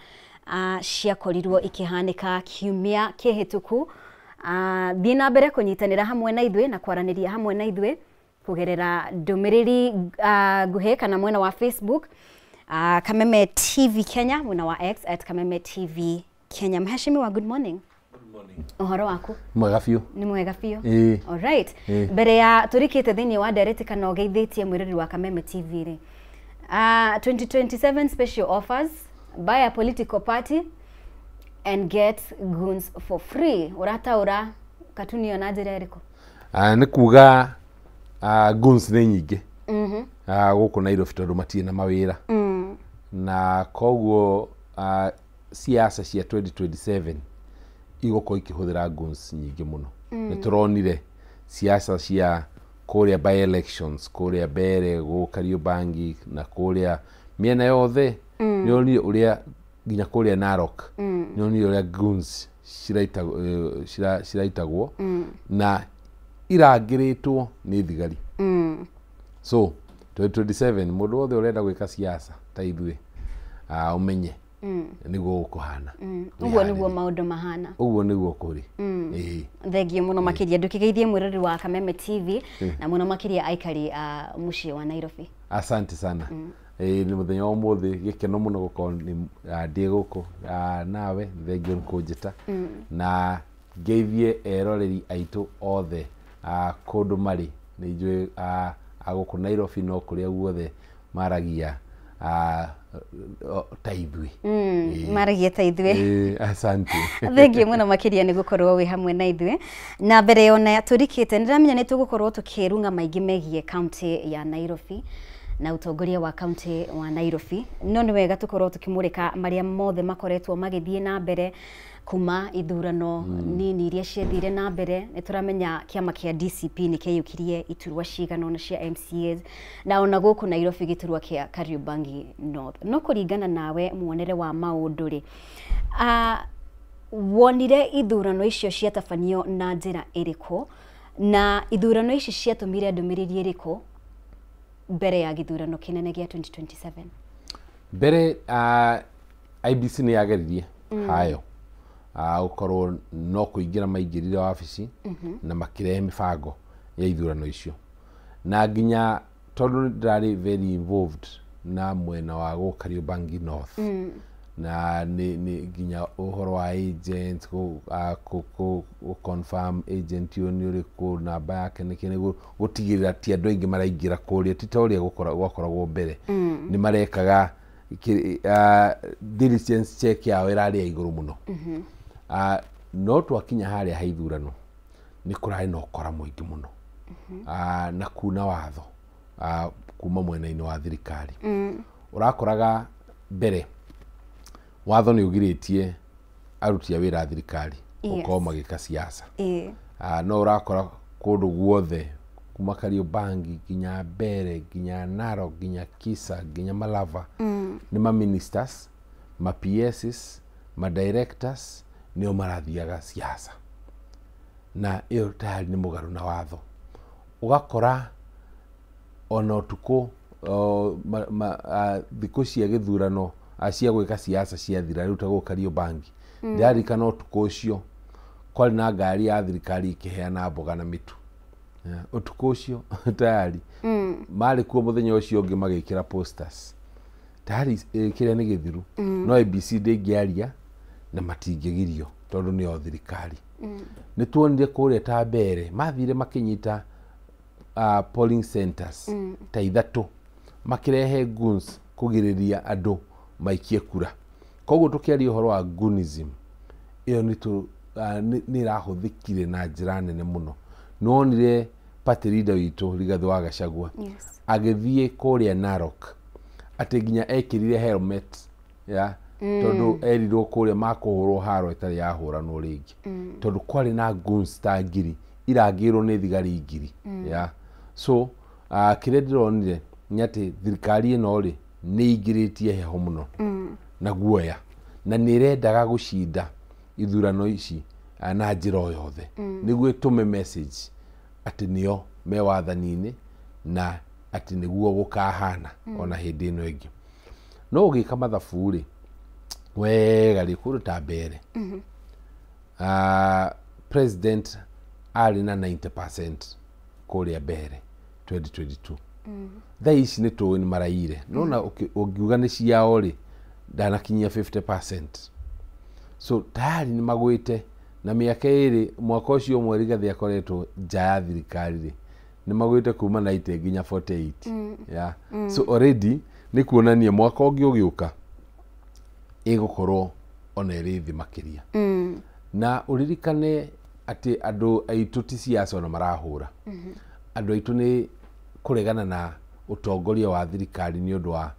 ciakorirwo ikĩhanĩka kiumia kĩhĩtũku. Thiĩ na mbere kũnyitanĩra hamwe na ithuĩ na kwaranĩria hamwe na ithuĩ kugerera ndũmĩrĩri nguhĩ kana mwena wa Facebook Kameme TV Kenya, mwena wa X @Kameme TV Kenya. Mheshimiwa, good morning. Good morning. Uhoro waku? Mwega biũ. Ni mwega biũ. All right. Mbere ya turikite thini wa ndereti kana ugeithitie mwiriri wa Kameme TV ri. 2027 special offers, buy a political party and get goons for free. Urataura katuni yo na njira iriko? Nĩ kuga goons nĩ nyingĩ. Gũkũ Nairobi tondũ matirĩ na mawĩra. Na koguo siasa cia 2027 igũkorwo ikĩhũthĩra goons nyingĩ mũno. Nĩ tũronire siasa cia kũrĩa by elections, kũrĩa mbere Kariobangi na kũrĩa mĩena yothe. Nĩ onire ũrĩa nginya kũrĩa Narok. Nĩ onire ũrĩa goons ciraitagwo na irangĩrĩtwo nĩ thigari. So 2027 mũndũ wothe ũrenda gwĩka siasa ta ithuĩ umenye nĩguo ũkũhana. Ũguo nĩguo maũndũ mahana. Ũguo nĩguo kũrĩ. Thengiũ mũno makĩria ndũkĩgeithie mwĩrori wa Kameme TV na mũno makĩria aikari mũciĩ wa Nairobi. Asante sana. Nĩ mũthenya wa ũmũthĩ gĩkeno mũno gũkorwo ndĩ gũkũ nawe. Thengiũ nĩ kũnjĩta na ngeithie eroreri aitũ othe kũndũ marĩ. Nĩ njũĩ agũkũ Nairobi no kũrĩa guothe maragia ta ithuĩ. Maragia ta ithuĩ. Asante. Thengiũ mũno makĩria nĩ gũkorwo wĩ hamwe na ithuĩ. Na mbere ona tũrikĩte nĩramenya nĩ tũgũkorwo tũkĩrunga maingĩ megiĩ kaunti ya Nairobi na utongoria wa kaunti wa Nairobi. No nĩ wega tũkorwo tũkĩmũrĩka marĩa mothe makoretwo magĩthiĩ na mbere kuma ithurano nini iria ciathire na mbere. Nĩ tũramenya kĩama kĩa DCP nĩ kĩiyũkirie iturwa cigana ona cia MCAs na ona gũkũ Nairobi gĩturwa kĩa Kariobangi North. No kũringana nawe muonere wa maũndũ rĩ, wonire ithurano icio ciatabanio na njĩra ĩrĩkũ na ithurano ici ciatũmire ndũmĩrĩri ĩrĩkũ mbere ya gĩthurano kĩnene gĩa 2027? Mbere IBC nĩ yageririe hayo gũkorwo no kũingĩra maingĩrire wabici na makĩrehe mĩbango ya ithurano icio. Na nginya tondũ ndarĩ very involved na mwena wa Kariobangi North na nĩ nginya ũhoro wa agent confirm agent ũyũ nĩ ũrĩkũ, namba yake nĩkĩ, gũtigĩrĩra ti andũ aingĩ maraingĩra kũrĩa, ti ta ũrĩa gwakoragwo mbere. Nĩ marekaga diligence check yao ĩrarĩ ya igũrũ mũno. No twakinya harĩa ha ithurano nĩ kũrarĩ na ũkora mũingĩ mũno na kuna watho kuma mwena-inĩ wa thirikari. Ũrakoraga mbere watho nĩ ũgirĩtie aruti a wĩra a thirikari gũkorwo magĩka siasa. No ũrakora kũndũ guothe kuma Kariobangi nginya Mbere nginya Narok nginya Kisa nginya Malava nĩ ma ministers, ma PSs, ma directors nĩo marathiaga siasa. Na ĩyo tayari nĩ mũgarũ na watho. Ũgakora ona ũtukũ thikũ cia gĩthurano cia gwĩka siasa ciathira rĩu ta gũkũ Kariobangi. Ndarikana ũtukũ ũcio kwarĩ na ngari ya thirikari ikĩheana mboga na mĩtu. Ũtukũ ũcio tayari marĩ kuo mũthenya ũcio ũngĩ magĩkĩra posters. Tayari kĩrĩa nĩ gĩthiru. No IBC ndĩngĩaria na matingĩgirio tondũ nĩo thirikari. Nĩ tuonire kũrĩa ta mbere mathire makĩnyita polling centers ta ithatũ makĩrehe goons kũgirĩria andũ maikie kura. Koguo tũkĩaria ũhoro wa goonism, ĩyo nĩ ĩrahũthĩkire na njĩra nene mũno. Nĩwonire party leader witũ Rigathĩ wa Gachagua agĩthiĩ kũrĩa Narok atĩ nginya ekĩrire helmet tondũ erirwo kũrĩa makũhũrwo haro ĩtarĩ yahũranwo rĩngĩ tondũ kwarĩ na goons ta ngiri irangĩrwo nĩ thigari ngiri. So kĩrĩa ndĩronire nĩ atĩ thirikari ĩno rĩ nĩ ingĩrĩtie heho mũno na guoya na nĩ ĩrendaga gũcinda ithurano ici na njĩra o yothe nĩguo ĩtũme message atĩ nĩo me wathani-inĩ na atĩ nĩguo gũkahana ona hĩndĩ ĩno ĩngĩ. No ũgĩka mathabu rĩ wega rĩ kũndũ ta mbere president arĩ na 90% kũrĩa mbere 2022. Thaa ici nĩ tũĩ nĩ maraire. Nona ũngiuga nĩ ciao rĩ ndanakinyia 50%. so tayari nĩ magwĩte na mĩaka ĩrĩ mwaka ũcio ũmwe Rigathĩ akoretwo nja ya thirikari rĩ nĩ magwĩte kuma 90 nginya 48 so already nĩ kuonania mwaka ũngĩ ũgĩũka ĩgũkorwo ona ĩrĩ thĩ makĩria na ũririkane atĩ andũ aitũ ti siasa ona marahũra andũ aitũ nĩ kũregana na ũtongoria wa thirikari nĩ ũndũ wa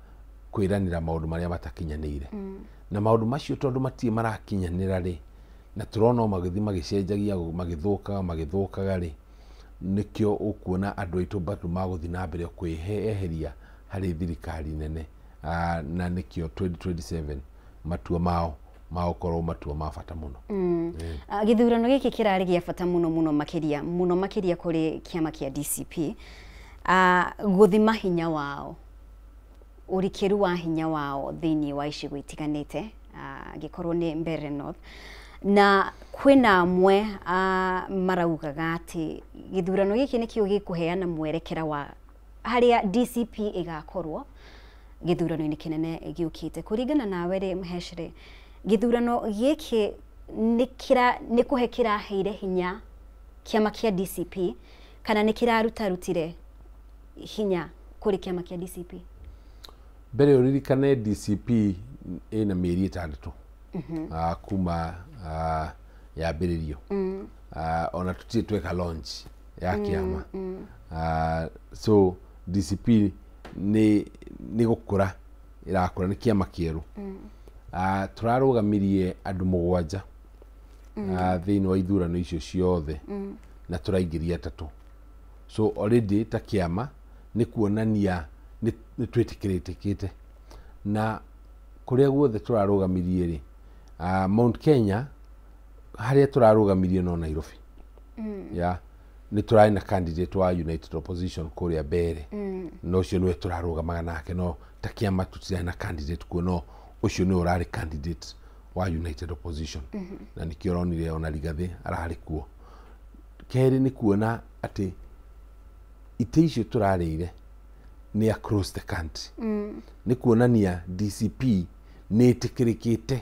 kwĩranĩra maũndũ marĩa matakinyanĩire na maũndũ macio tondũ matirĩ marakinyanĩra rĩ na tũrona magĩthiĩ magĩcenjagia magĩthũkaga rĩ nĩkĩo ũkuona andũ aitũ bado magũthiĩ na mbere kwĩyeheria harĩ thirikari nene na nĩkĩo 2027 matua mao maokorwo matua ma bata mũno gĩthurano gĩkĩ kĩrarĩ gĩa bata mũno makĩria kũrĩ kĩama kĩa DCP gũthima hinya wao ũrikĩru wa hinya wao thĩinĩ wa icigo itiganĩte angĩkorwo nĩ Mbeere North na kwĩna amwe maraugaga atĩ gĩthurano gĩkĩ nĩkĩo gĩkũheana mwerekera wa harĩa DCP ĩgakorwo gĩthurano-inĩ kĩnene gĩũkĩte kũringana nawe rĩ Mheshre gĩthurano gĩkĩ nĩ kũhe kĩraheire hinya kĩama kĩa DCP kana nĩ kĩrarutarutire hinya kũrĩ kĩama kĩa DCP mbere ũririkane DCP ĩna mĩeri 6 kuma yambĩrĩrio ona tũtirĩ tweka launch ya kĩama so DCP nĩ gũkũra ĩrakũra nĩ kĩama kĩerũ tũrarũgamirie andũ 7 thĩinĩ wa ithurano icio ciothe na tũraingĩria 3 so already ta kĩama nĩ kuonania nĩ twĩtĩkĩrĩte na kũrĩa guothe tũrarũgamirie rĩ Mount Kenya harĩa tũrarũgamirie no Nairobi nĩ tũrarĩ na candidate wa United Opposition kũrĩa Mbeere no ũcio nĩwe tũrarũgamaga nake no ta kĩama tũtirarĩ na candidate kuo no ũcio nĩwe ũrarĩ candidate wa United Opposition na nĩkĩo ũronire ona Rigathĩ ararĩ kuo kerĩ nĩ kuona atĩ itĩ icio tũrarĩire nĩ across the country nĩ kuonania DCP nĩ ĩtĩkĩrĩkĩte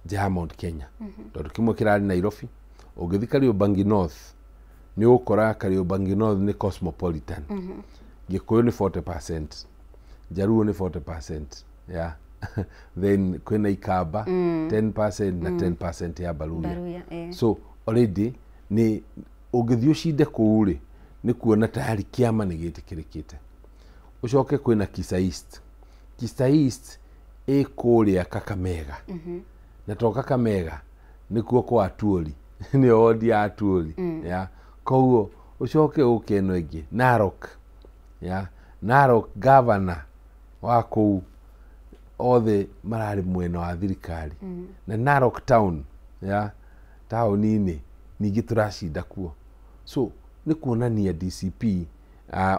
nja ya Mount Kenya tondũ kĩmwe kĩrarĩ Nairobi ũngĩthiĩ Kariobangi North nĩ ũgũkora Kariobangi North nĩ cosmopolitan Gĩkũyũ nĩ 40% Jaruo nĩ 40% then kwĩna Ikamba 10% na 10% ya Baruya so already nĩ ũngĩthiĩ ũcinde kũu rĩ nĩ kuona tayari kĩama nĩ gĩtĩkĩrĩkĩte ucoke kwĩna Kisa East kũrĩa Kakamega na to Kakamega nĩkuo kwa Atuoli nĩ odi ya Atuoli koguo ucoke ũkeno ĩngĩ Narok governor wa kũu othe mararĩ mwena wa thirikari na Narok town taũni-inĩ ningĩ tũracinda kuo so nĩ kuonania DCP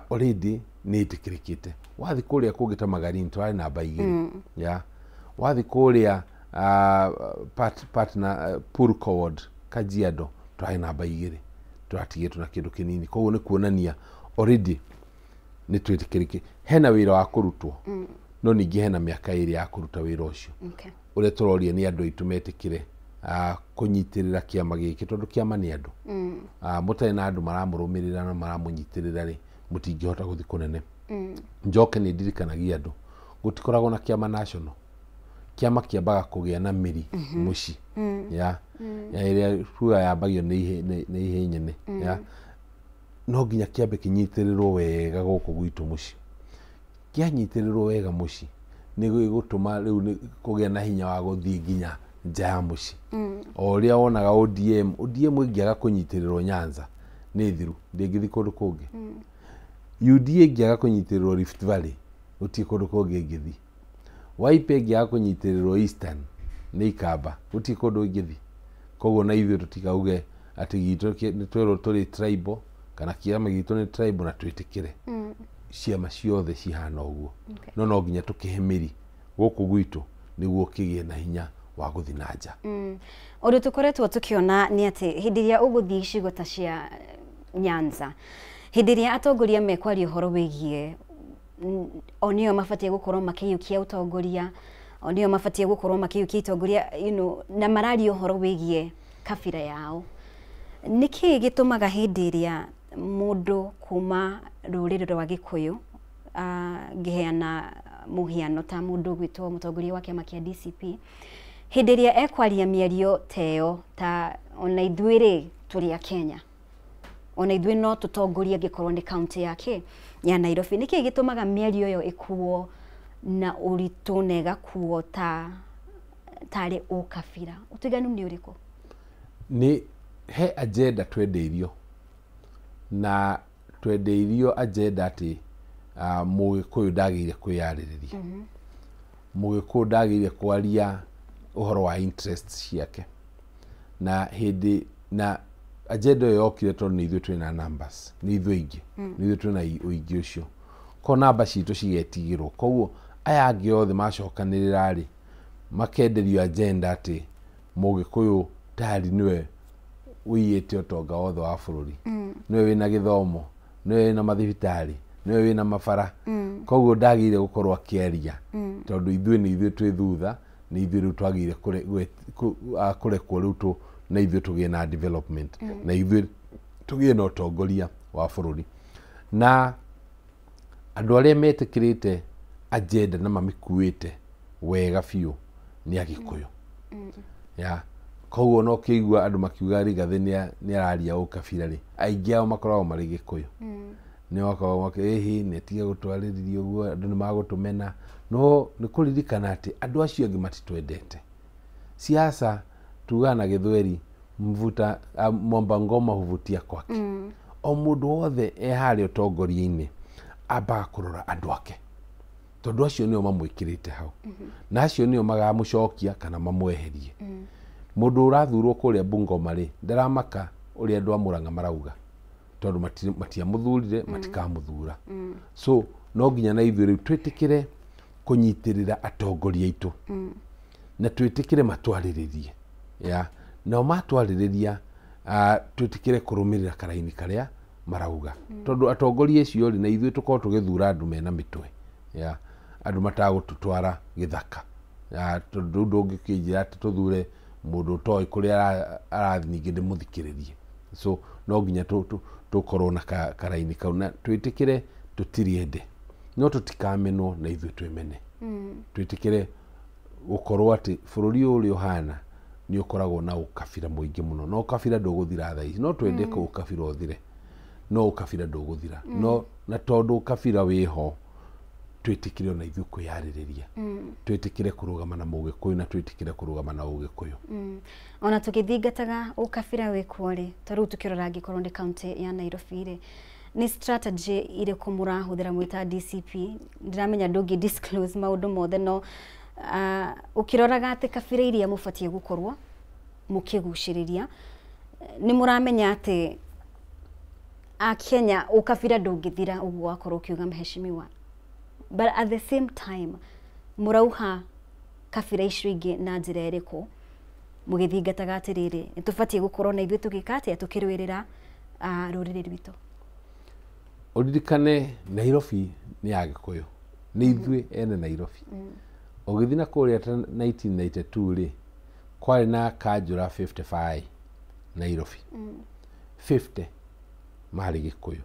already nĩ ĩtĩkĩrĩkĩte wathiĩ kũrĩa kũngĩ ta Magarini tũrarĩ namba 2 wathiĩ kũrĩa partner Purko Ward Kajiado tũrarĩ namba 2 tũratigĩtwo na kĩndũ kĩnini koguo nĩ kuonania already nĩ twĩtĩkĩrĩke hena wĩra wa kũrutwo no ningĩ hena mĩaka 2 ya kũruta wĩra ũcio ũrĩa tũroria nĩ andũ aitũ metĩkĩre kũnyitĩrĩra kĩama gĩkĩ tondũ kĩama nĩ andũ mũtarĩ na andũ maramũrũmĩrĩra na maramũnyitĩrĩra rĩ mũtingĩhota gũthiĩ kũnene njoke nĩ ndirikanagia andũ gũtikoragwo na kĩama national kĩama kĩambaga kũgĩa na mĩri mũci ĩrĩa ruga yambagio nĩ ihenya no nginya kĩambe kĩnyitĩrĩrwo wega gũkũ gwitũ mũci kĩanyitĩrĩrwo wega mũci nĩ gũtũma rĩu kũgĩa na hinya wa gũthiĩ nginya nja ya mũci o ũrĩa wonaga ODM ĩngĩaga kũnyitĩrĩrwo Nyanza nĩ thiru ndĩngĩthiĩ kũndũ kũngĩ UDA ĩngĩaga kũnyitĩrĩrwo Rift Valley gũtirĩ kũndũ kũngĩ ĩngĩthiĩ Wiper ĩngĩaga kũnyitĩrĩrwo Eastern nĩ Ikamba gũtirĩ kũndũ ĩngĩthiĩ koguo na ithuĩ tũtigauge atĩ gitũ nĩ twerwo tũrĩ tribal kana kĩama gitũ nĩ tribal na twĩtĩkĩre ciama ciothe cihana ũguo no nginya tũkĩhe mĩri gũkũ gwitũ nĩguo kĩgĩe na hinya wa gũthiĩ na nja ũndũ tũkoretwo tũkĩona nĩ atĩ hĩndĩ ĩrĩa ũgũthiĩ icigo ta cia Nyanza hĩndĩ ĩrĩa atongoria mekwaria ũhoro wĩgiĩ o nĩo mabatiĩ gũkorwo makĩiyũkia ũtongoria onio mabatie gukorwo makiukia itongoria na marario horo wigie kabira yao. Niki gitumaga hindi iria mundu kuma ruriri rwa Gikuyu ngiheana muhiano ta mundu gwitwo mutongoria wa kiama kia DCP hindi iria ekwaria miario teo ta ona ithuiri turi a Kenya, ona ithui no tutongoria gikorwo ni county yake ya Nairobi. Niki gitumaga miario yo ikuo na uritu nega kuo tari ukabira? Utiganu ni uriku? Ni he agenda twendeirio na twendeirio agenda ati Mugikuyu ndagire kwiyaririria, Mugikuyu ndagire kwaria uhoro wa interests ciake, na hindi na agenda yo yokire tondu ni ithuĩ twina numbers, ni ithuĩ ingi, ni ithuĩ twina uingi ucio, ko namba citu cigetigirwo. Koguo aya angi othe macokanirira ri makenderio agenda ati Mugikuyu tari niwe wiyete utonga wothe wa bururi, niwe wina githomo, niwe wina mathibitari, niwe wina mabara. Koguo ndagire gukorwo akiaria tondu ithuĩ ni ithuĩ twĩ thutha, ni ithuĩ riu twagire kurekwo riu na ithuĩ tugie na development, na ithuĩ tugie na utongoria wa bururi. Na andu aria metikirite agenda na mamikuite wega biu ni Agikuyu. Ya koguo no kĩigua andu makiuga Rigathi ni araria ukabira ri, aingi ao makoragwo mari Gikuyu. Ni wakawa netige gutwaririria uguo, andu ni magutumena. No ni kuririkana ati andu acio angi matitwendete. Siasa tuga na Githweri mvuta momba ngoma huvutia kwake. O mundu wothe ehari utongoria-ini amba kurora andu ake, tondu acio nio mamwikirite hau, na acio nio magamucokia kana mamweherie. Mundu urathurwo kuria Bungoma ri ndaramaka uri andu a Murang'a marauga, tondu matiamuthurire matikamuthura. So no nginya na ithuĩ riu twitikire kunyitirira atongoria itu, na twitikire matwariririe. Ya no matwaririria twitikire kurumirira karaini karia marauga, tondu atongoria icio ri na ithuĩ tukorwo tugithura andu mena mitwe, ya andu matagututwara githaka. Ya tondu ndungikijira ati tuthure mundu toy kuria arathi ningi ndimuthikiririe. So no nginya tukorwo na karaini kau, na twitikire tutiriende, no tutikamenwo na ithuĩ twimene. Twitikire gukorwo ati bururi uri uhana ni ukoragwo na ukabira muingi muno, no ukabira nduguthira thaa ici, no twende ko ukabira uthire, no ukabira nduguthira. No na tondu ukabira wiho twitikire na ithuĩ kwiyaririria, twitikire kurugama na Mugikuyu na twitikire kurugama na Ugikuyu. Ona tukithingataga ukabira wikuo ri, taru tukirora ngikorwo ni county ya Nairobi ri, ni strategy iriku murahuthira mwita DCP? Ndiramenya ndungi disclose maundu mothe, no ukiroraga ati kabira iria mubatie gukorwo mukiguciriria, ni muramenya ati a Kenya ukabira ndungithira uguo akorwo ukiuga mheshimiwa, but at the same time murauha kabira icio ingi na njira iriku mugithingataga atiriri nitubatie gukorwo na ithuĩ tugikate tukirwirira ruriri rwitu? Uririkane Nairobi ni Agikuyu, ni ithuĩ ene Nairobi. Ugithina kuria 1992 ri kwari na kanjura 55 Nairobi, 50 mari Gikuyu,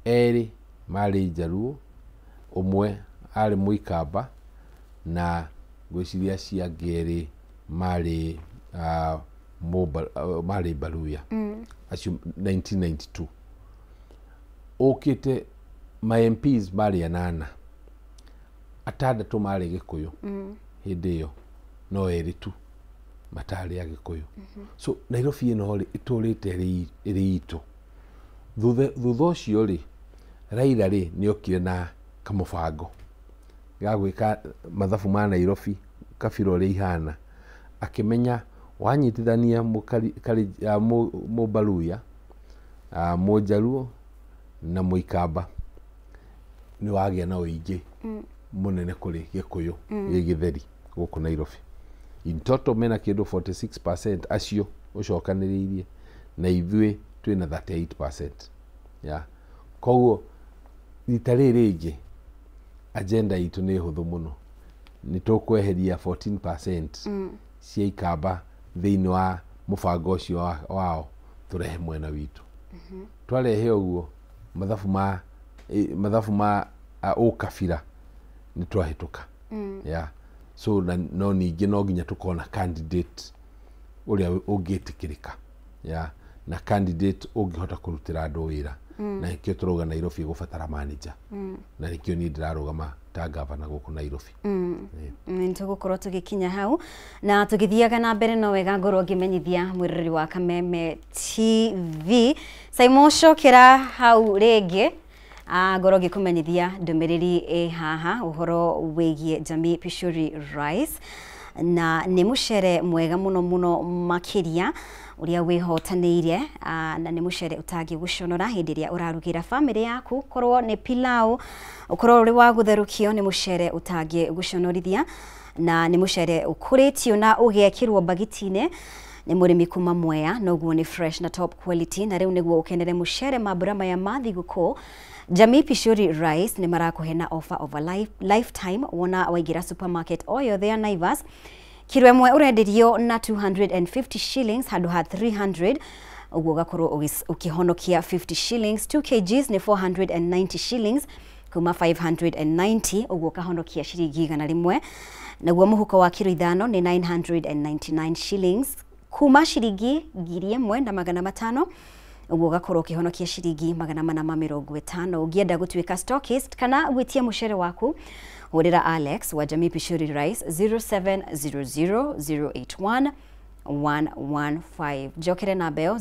eri mari Jaruo, umwe ari Muikamba, na gwiciria cia ngeri mari mari Baluya acio 1992. Okite my MPs mari 8, atandatu mari Gikuyu hindi iyo, no eri tu matari ya Gikuyu. So Nairobi ino ri iturite iri itu. Thutha ucio ri Raila ri ni okire na kamubango ga gwika mathabu ma Nairobi kabira ri ihana, akimenya wanyitithania Mubaluya, Mujaruo na Muikamba ni wagia na uingi munene kuri Gikuyu githeri guku Nairobi. In total mena kindu 46% acio ucokaniririe, na ithuĩ twina 38%. Ya koguo rita rĩrĩ ringi agenda itu ni huthu muno, nĩ tũkweheria 14% cia ikamba thĩinĩ wa mũbango ũcio wao tũrehe mwena witũ. Twarehe ũguo mathabu ma ũkabira nĩ twahĩtũka. So no ningĩ no nginya tũkona candidate ũrĩa ũngĩtĩkĩrĩka na candidate ũngĩhota kũrutĩra andũ wĩra, na nĩkĩo tũrauga Nairobi gũbatara manager, na nĩkĩo niĩ ndĩrarũgama ta gavana gũkũ Nairobi. Nĩtũgũkorwo tũgĩkinya hau na tũgĩthiaga na mbere no wega ngorwo ngĩmenyithia mwĩroreri wa Kameme TV Simon Cokera hau rĩngĩ ngorwo ngĩkũmenyithia ndũmĩrĩri haha ũhoro wĩgiĩ Jamii Pishori Rice, na nĩ mũcere mwega mũno makĩria ũrĩa wĩhotanĩire, na nĩ mũcere ũtangĩgũconora hĩndĩ ĩrĩa ũrarugĩra famĩlĩ yaku, korwo nĩ pilau, ũkorwo ũrĩ wa gũtherũkio, nĩ mũcere ũtangĩgũconorithia, na nĩ mũcere ũkũrĩtio na ũgekĩrwo bagiti-inĩ nĩ mũrĩmi kuma Mwea, noguo nĩ fresh na top quality, na rĩu nĩguo ũkenere mũcere mambura maya ma thigũkũ. Jamii Pishori Rice nĩ marakũhe na offer of a lifetime wona waingĩra supermarket o yothe ya Naivas. Kilo ĩmwe ũrenderio na 250 shillings handũ ha 300, ũguo ũgakorwo ũkĩhonokia 50 shillings. 2 kgs nĩ 490 shillings kuma 590, ũguo ũkahonokia ciringi 100. Naguo mũhuko wa kilo 5 nĩ 999 shillings kuma ciringi 1,500, ũguo ũgakorwo ũkĩhonokia ciringi 450. Ũngĩenda gũtuĩka stockist kana gwĩtia mũcere waku, hũrĩra Alex wa Jamii Pishori Rice 0700081115. Njokere namba ĩyo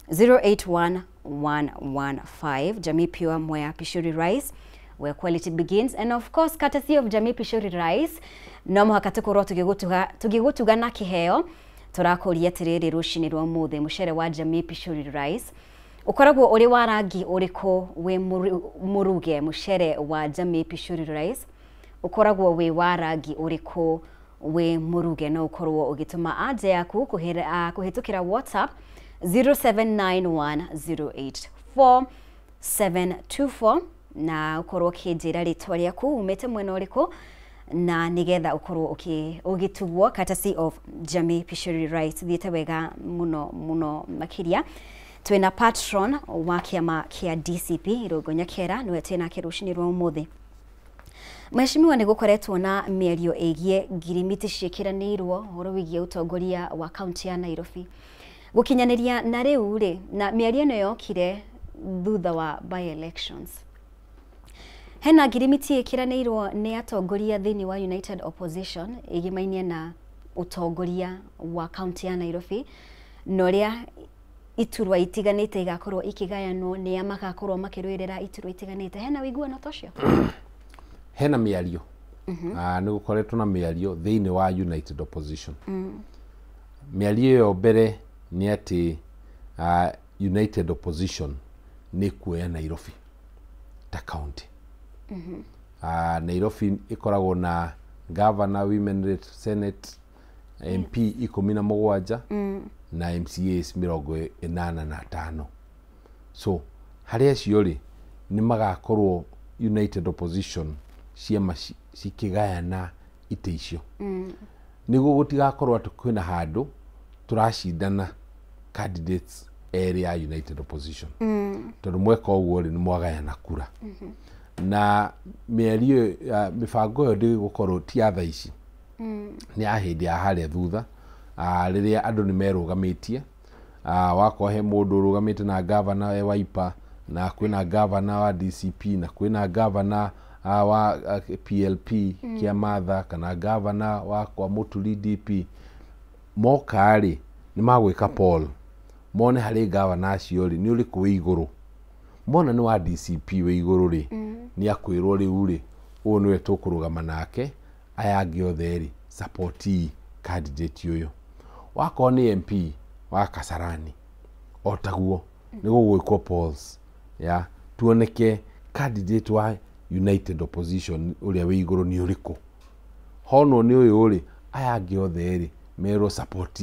0700081115. Jamii Pure Mwea Pishori Rice, where quality begins, and of course courtesy of Jamii Pishori Rice. No mũhaka tũkorwo tũgĩgũtuga na kĩheo. Tũrakũria atĩrĩrĩ rũcinĩ rwa ũmũthĩ, mũcere wa Jamii Pishori Rice ũkoragwo ũrĩ wa rangi ũrĩkũ wĩ mũruge? Mũcere wa Jamii Pishori Rice ũkoragwo wĩ wa rangi ũrĩkũ wĩ mũruge? No ũkorwo ũgĩtũma anja yaku kũhĩtũkĩra WhatsApp 0791084724 na ũkorwo ũkĩnjĩra rĩtwa rĩaku, umĩte mwena ũrĩkũ, na nigetha ukorwo ugitugwo courtesy of Jamii Pishori Rice. Thiete wega muno makiria. Twina patron wa kiama kia DCP Irũngũ Nyakera niwe twina kirucini rwa ũmũthĩ. Mheshimiwa nĩ gũkoretwo na mĩario ĩgiĩ ngirimiti ciĩkĩranĩirwo ũhoro wĩgiĩ ũtongoria wa kaunti ya Nairobi. Gũkinyanĩria na rĩu rĩ, na mĩario ĩno yokire thutha wa by elections. Hena ngirimiti ĩkĩranĩirwo nĩ atongoria thĩinĩ wa United Opposition ĩgĩmainie na ũtongoria wa kaunti ya Nairobi, na ũrĩa iturwa itiganĩte igakorwo ikĩgayanwo nĩ a magakorwo makĩrũĩrĩra iturwa itiganĩte. Hena wĩiguano ta ũcio? Hena mĩario. Nĩ gũkoretwo na mĩario thĩinĩ wa United Opposition. Mĩario ĩyo mbere nĩ atĩ United Opposition nĩ kuoya Nairobi ta county. Nairobi ikoragwo na governor, women rep, senate, MP 17 na MCAs 85. So harĩa cio rĩ nĩ magakorwo United Opposition ciama cikigayana ite icio. Nĩguo gũtigakorwo atĩ kwĩna handũ tũracindana candidates area United Opposition. Tondũ mweka ũguo rĩ nĩ mwagayana kura. Na mĩario mĩbango ĩyo ndĩgũkorwo ti ya thaa ici, nĩ ya hĩndĩ ya harĩa thutha, rĩrĩa andũ nĩ merũgamĩtie. Wakorwo he mũndũ ũrũgamĩte na gavana wa Wiper, na kwĩna gavana wa DCP, na kwĩna gavana wa PLP kia Martha, kana gavana wa kwa Muturi DP, moka rĩ nĩ magwĩka poll, mone harĩ gavana acio rĩ nĩ ũrĩkũ wĩ igũrũ. Mona nĩ wa DCP wĩ igũrũ rĩ nĩ akwĩrwo rĩu rĩ ũũ nĩwe tũkũrũgama nake, aya angĩ othe rĩ support candidate ũyũ. Wakorwo nĩ MP wa Kasarani o taguo nĩ gũgwĩkwo polls ya tuoneke candidate wa United Opposition ũrĩa wĩ igũrũ nĩ ũrĩkũ. Honwo nĩ ũyũ rĩ aya angĩ othe rĩ merwo support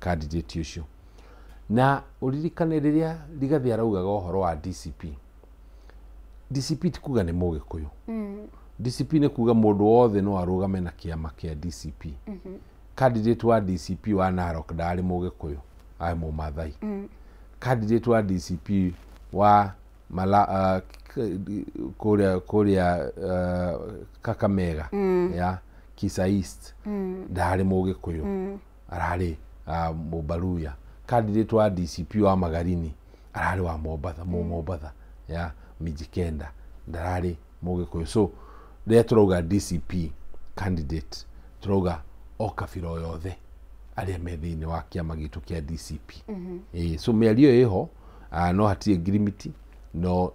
candidate ũcio. Na uririkane rĩrĩa Rigathi araugaga ũhoro wa DCP. DCP tikuga nĩ Mũgĩkũyũ. DCP nĩ kuga mũndũ wothe no arũgame na kĩama kĩa DCP. Candidate wa DCP wa Narok ndarĩ Mũgĩkũyũ, arĩ Mũmathai. Candidate wa DCP wa kũrĩa Kakamega ya Kisa East ndarĩ Mũgĩkũyũ, ararĩ Mũbaluya. Candidate wa DCP wa Magarini ararĩ wa Mombatha ya Mijikenda ndararĩ Mũgĩkũyũ. So rĩrĩa tũrauga DCP candidate tũrauga o kabira o yothe arĩa me thĩinĩ wa kĩama gitũ kĩa DCP. So mĩario ĩho no hatirĩ ngirimiti, no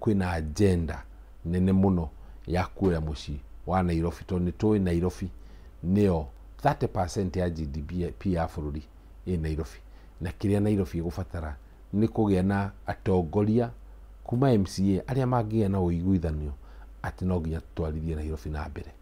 kwĩna agenda nene mũno ya kuoya mũciĩ wa Nairobi, tondũ nĩ tũĩ Nairobi nĩyo 30% ya GDP ya bũrũri ĩ Nairobi, na kĩrĩa Nairobi ĩgũbatara nĩ kũgĩa na atongoria kuma MCA arĩa mangĩgĩa na ũiguithanio atĩ no nginya tũtwarithie Nairobi na mbere.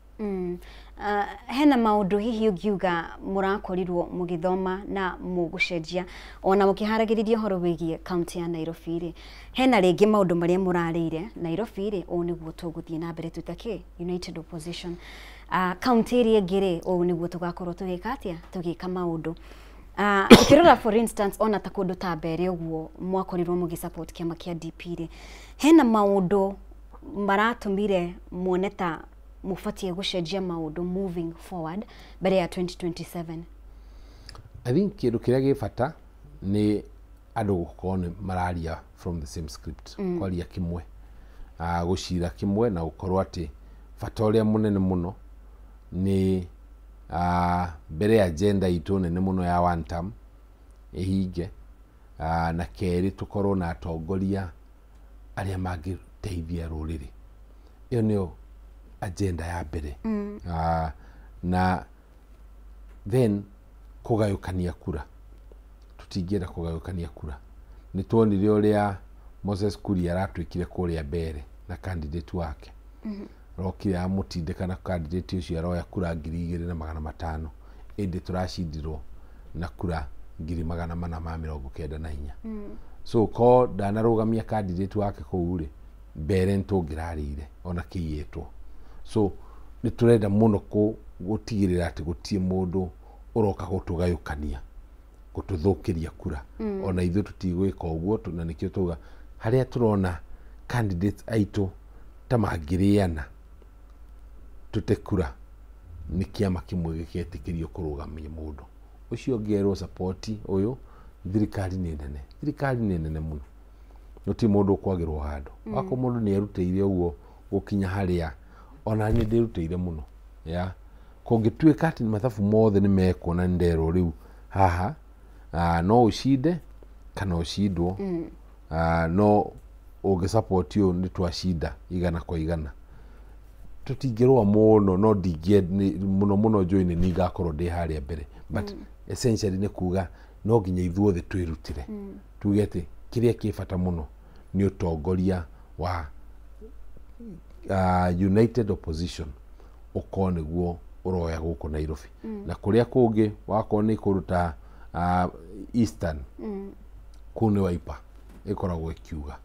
Hena maũndũ hihi ũngiuga mũrakorirwo mũgĩthoma na mũgũcenjia ona mũkĩharagĩrĩria ũhoro wĩgiĩ kaunti ya Nairobi rĩ, hena rĩngĩ maũndũ marĩa mũrarĩire Nairobi rĩ, ũũ nĩguo tũgũthiĩ na mbere twĩta United Opposition. Kaunti ĩrĩa ĩngĩ rĩ, ũũ nĩguo tũgakorwo tũgĩka atĩa, tũgĩka maũndũ. Tukirora for instance ona ta kũndũ ta Mbere ũguo mwakorirwo mũgĩsupport kĩama kĩa DP rĩ, hena maũndũ maratũmire muone ta mũbatie gũcenjia maũndũ moving forward mbere ya 2027? I think kĩndũ kĩrĩa gĩ bata nĩ andũ gũkorwo nĩ mararia from the same script, kwaria kĩmwe, gũcira kĩmwe, na gũkorwo atĩ bata ũrĩa mũnene mũno nĩ mbere ya agenda itũ nene mũno ya one term ĩhinge, na kerĩ tũkorwo na atongoria arĩa mangĩteithia rũrĩrĩ. Ĩyo nĩyo agenda ya mbere. Na then kũgayũkania kura, tũtingĩenda kũgayũkania kura. Nĩ tuonire ũrĩa Moses Kuria aratwĩkire kũrĩa Mbere na candidate wake, rokire amũtindĩka na candidate ũcio aroya kura 2,500, ĩndĩ tũracindirwo na kura 494. So ko ndanarũgamia candidate wake kũu rĩ, Mbere ntũngĩrarĩire ona kĩiyĩtwo. So nĩ tũrenda mũno gũtigĩrĩra atĩ gũtirĩ mũndũ ũroka gũtũgayũkania, gũtũthũkĩria kura. Ona ithuĩ tũtigwĩka ũguo, na nĩkĩo tuga harĩa tũrona candidates aitũ ta mangĩrĩana tũte kura, nĩ kĩama kĩmwe gĩketĩkĩrio kũrũgamia mũndũ ũcio ũngĩerwo support ũyũ. Thirikari nĩ nene mũno, no ti mũndũ ũkwagĩrwo handũ. Wako mũndũ nĩ erutĩire ũguo gũkinya harĩa ona nĩ ndĩrutĩire mũno ya kũngĩtuĩka atĩ mathabu mothe nĩ mekwo na nderwo rĩu haha no ũcinde kana ũcindwo, no ũngĩsupport ũyũ nĩ twacinda 100%. Tũtingĩrũa mũno, no mũno njũĩ nĩ ngakorwo ndĩ harĩa mbere, but essentially nĩ kuga no nginya ithuothe twĩrutire, tuge atĩ kĩrĩa kĩ bata mũno nĩ ũtongoria wa United Opposition ũkorwo nĩguo ũroya gũkũ Nairobi. Na kũrĩa kũngĩ wakorwo nĩ kũndũ ta Eastern, kũu nĩ Wiper ĩkoragwo ĩkiuga